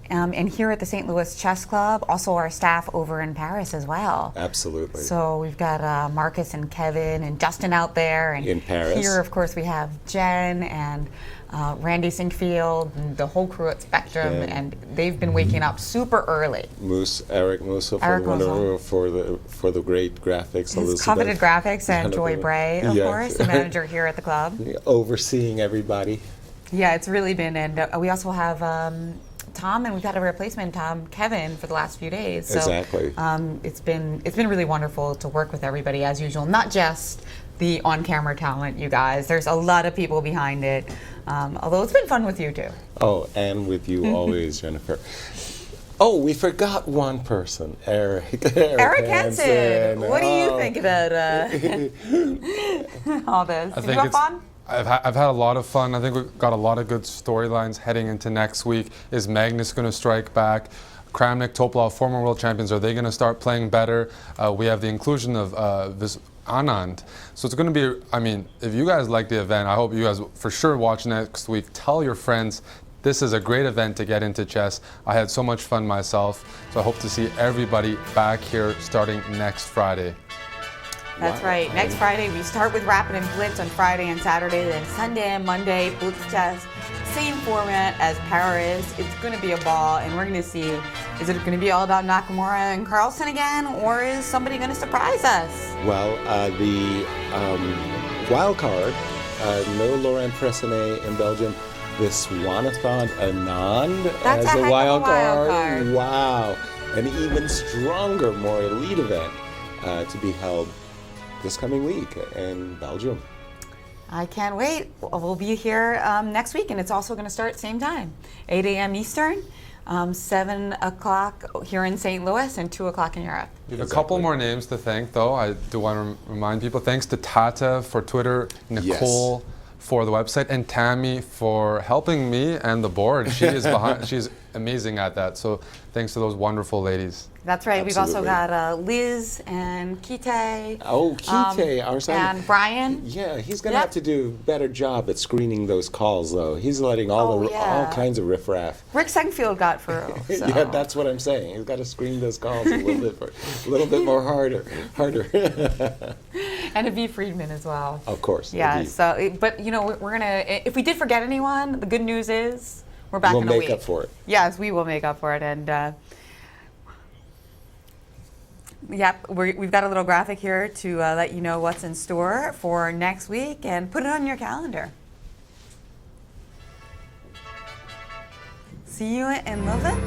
and here at the St. Louis Chess Club, also our staff over in Paris as well. Absolutely. So we've got Marcus and Kevin and Justin out there. And in Paris. Here, of course, we have Jen and Randy Sinkfield and the whole crew at Spectrum, and they've been waking up super early. Eric Musso for the great graphics. His coveted graphics, and Joy Bray, of course, the manager here at the club. Overseeing everybody. Yeah, it's really been, and we also have Tom, and we've had a replacement, Kevin, for the last few days. So, exactly. It's been really wonderful to work with everybody as usual, not just the on-camera talent, you guys. There's a lot of people behind it, although it's been fun with you too. Oh, and with you always, Jennifer. Oh, we forgot one person, Eric Hansen. What do you think about all this? Did you have fun? I've had a lot of fun. I think we've got a lot of good storylines heading into next week. Is Magnus going to strike back? Kramnik, Topalov, former world champions, are they going to start playing better? We have the inclusion of Anand. So it's going to be, I mean, if you guys like the event, I hope you guys for sure watch next week. Tell your friends. This is a great event to get into chess. I had so much fun myself. So I hope to see everybody back here starting next Friday. That's right. Next Friday, we start with Rapid and Blitz on Friday and Saturday, then Sunday and Monday, Blitz Chess. Same format as Paris. It's going to be a ball, and we're going to see, is it going to be all about Nakamura and Carlsen again, or is somebody going to surprise us? Well, the wild card, no Laurent Fressinet in Belgium. This Swanathan Anand as a wild card. Wow. An even stronger, more elite event to be held this coming week in Belgium. I can't wait. We'll be here next week, and it's also going to start same time, 8 a.m. Eastern, 7 o'clock here in St. Louis, and 2 o'clock in Europe. We have a couple more names to thank, though. I do want to remind people. Thanks to Tata for Twitter, Nicole for the website, and Tammy for helping me and the board. She is behind. She's amazing at that. So thanks to those wonderful ladies. That's right. Absolutely. We've also got Liz and Kite. Oh, Kite, our son. And Brian. Yeah, he's going to have to do a better job at screening those calls, though. He's letting all kinds of riffraff. Rick Sinkfield got through. So. Yeah, that's what I'm saying. He's got to screen those calls a little bit more harder. And Aviv Friedman as well. Of course. Yeah. Aviv. So, but you know, we're gonna. If we did forget anyone, the good news is we're back in a week. We'll make up for it. Yes, we will make up for it, and. Yep, we've got a little graphic here to let you know what's in store for next week, and put it on your calendar. See you in Leuven,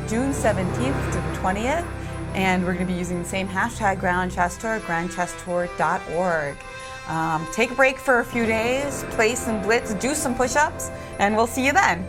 June 17th to the 20th, and we're going to be using the same hashtag Grand Chess Tour, grandchesstour.org. Take a break for a few days, play some Blitz, do some push-ups, and we'll see you then.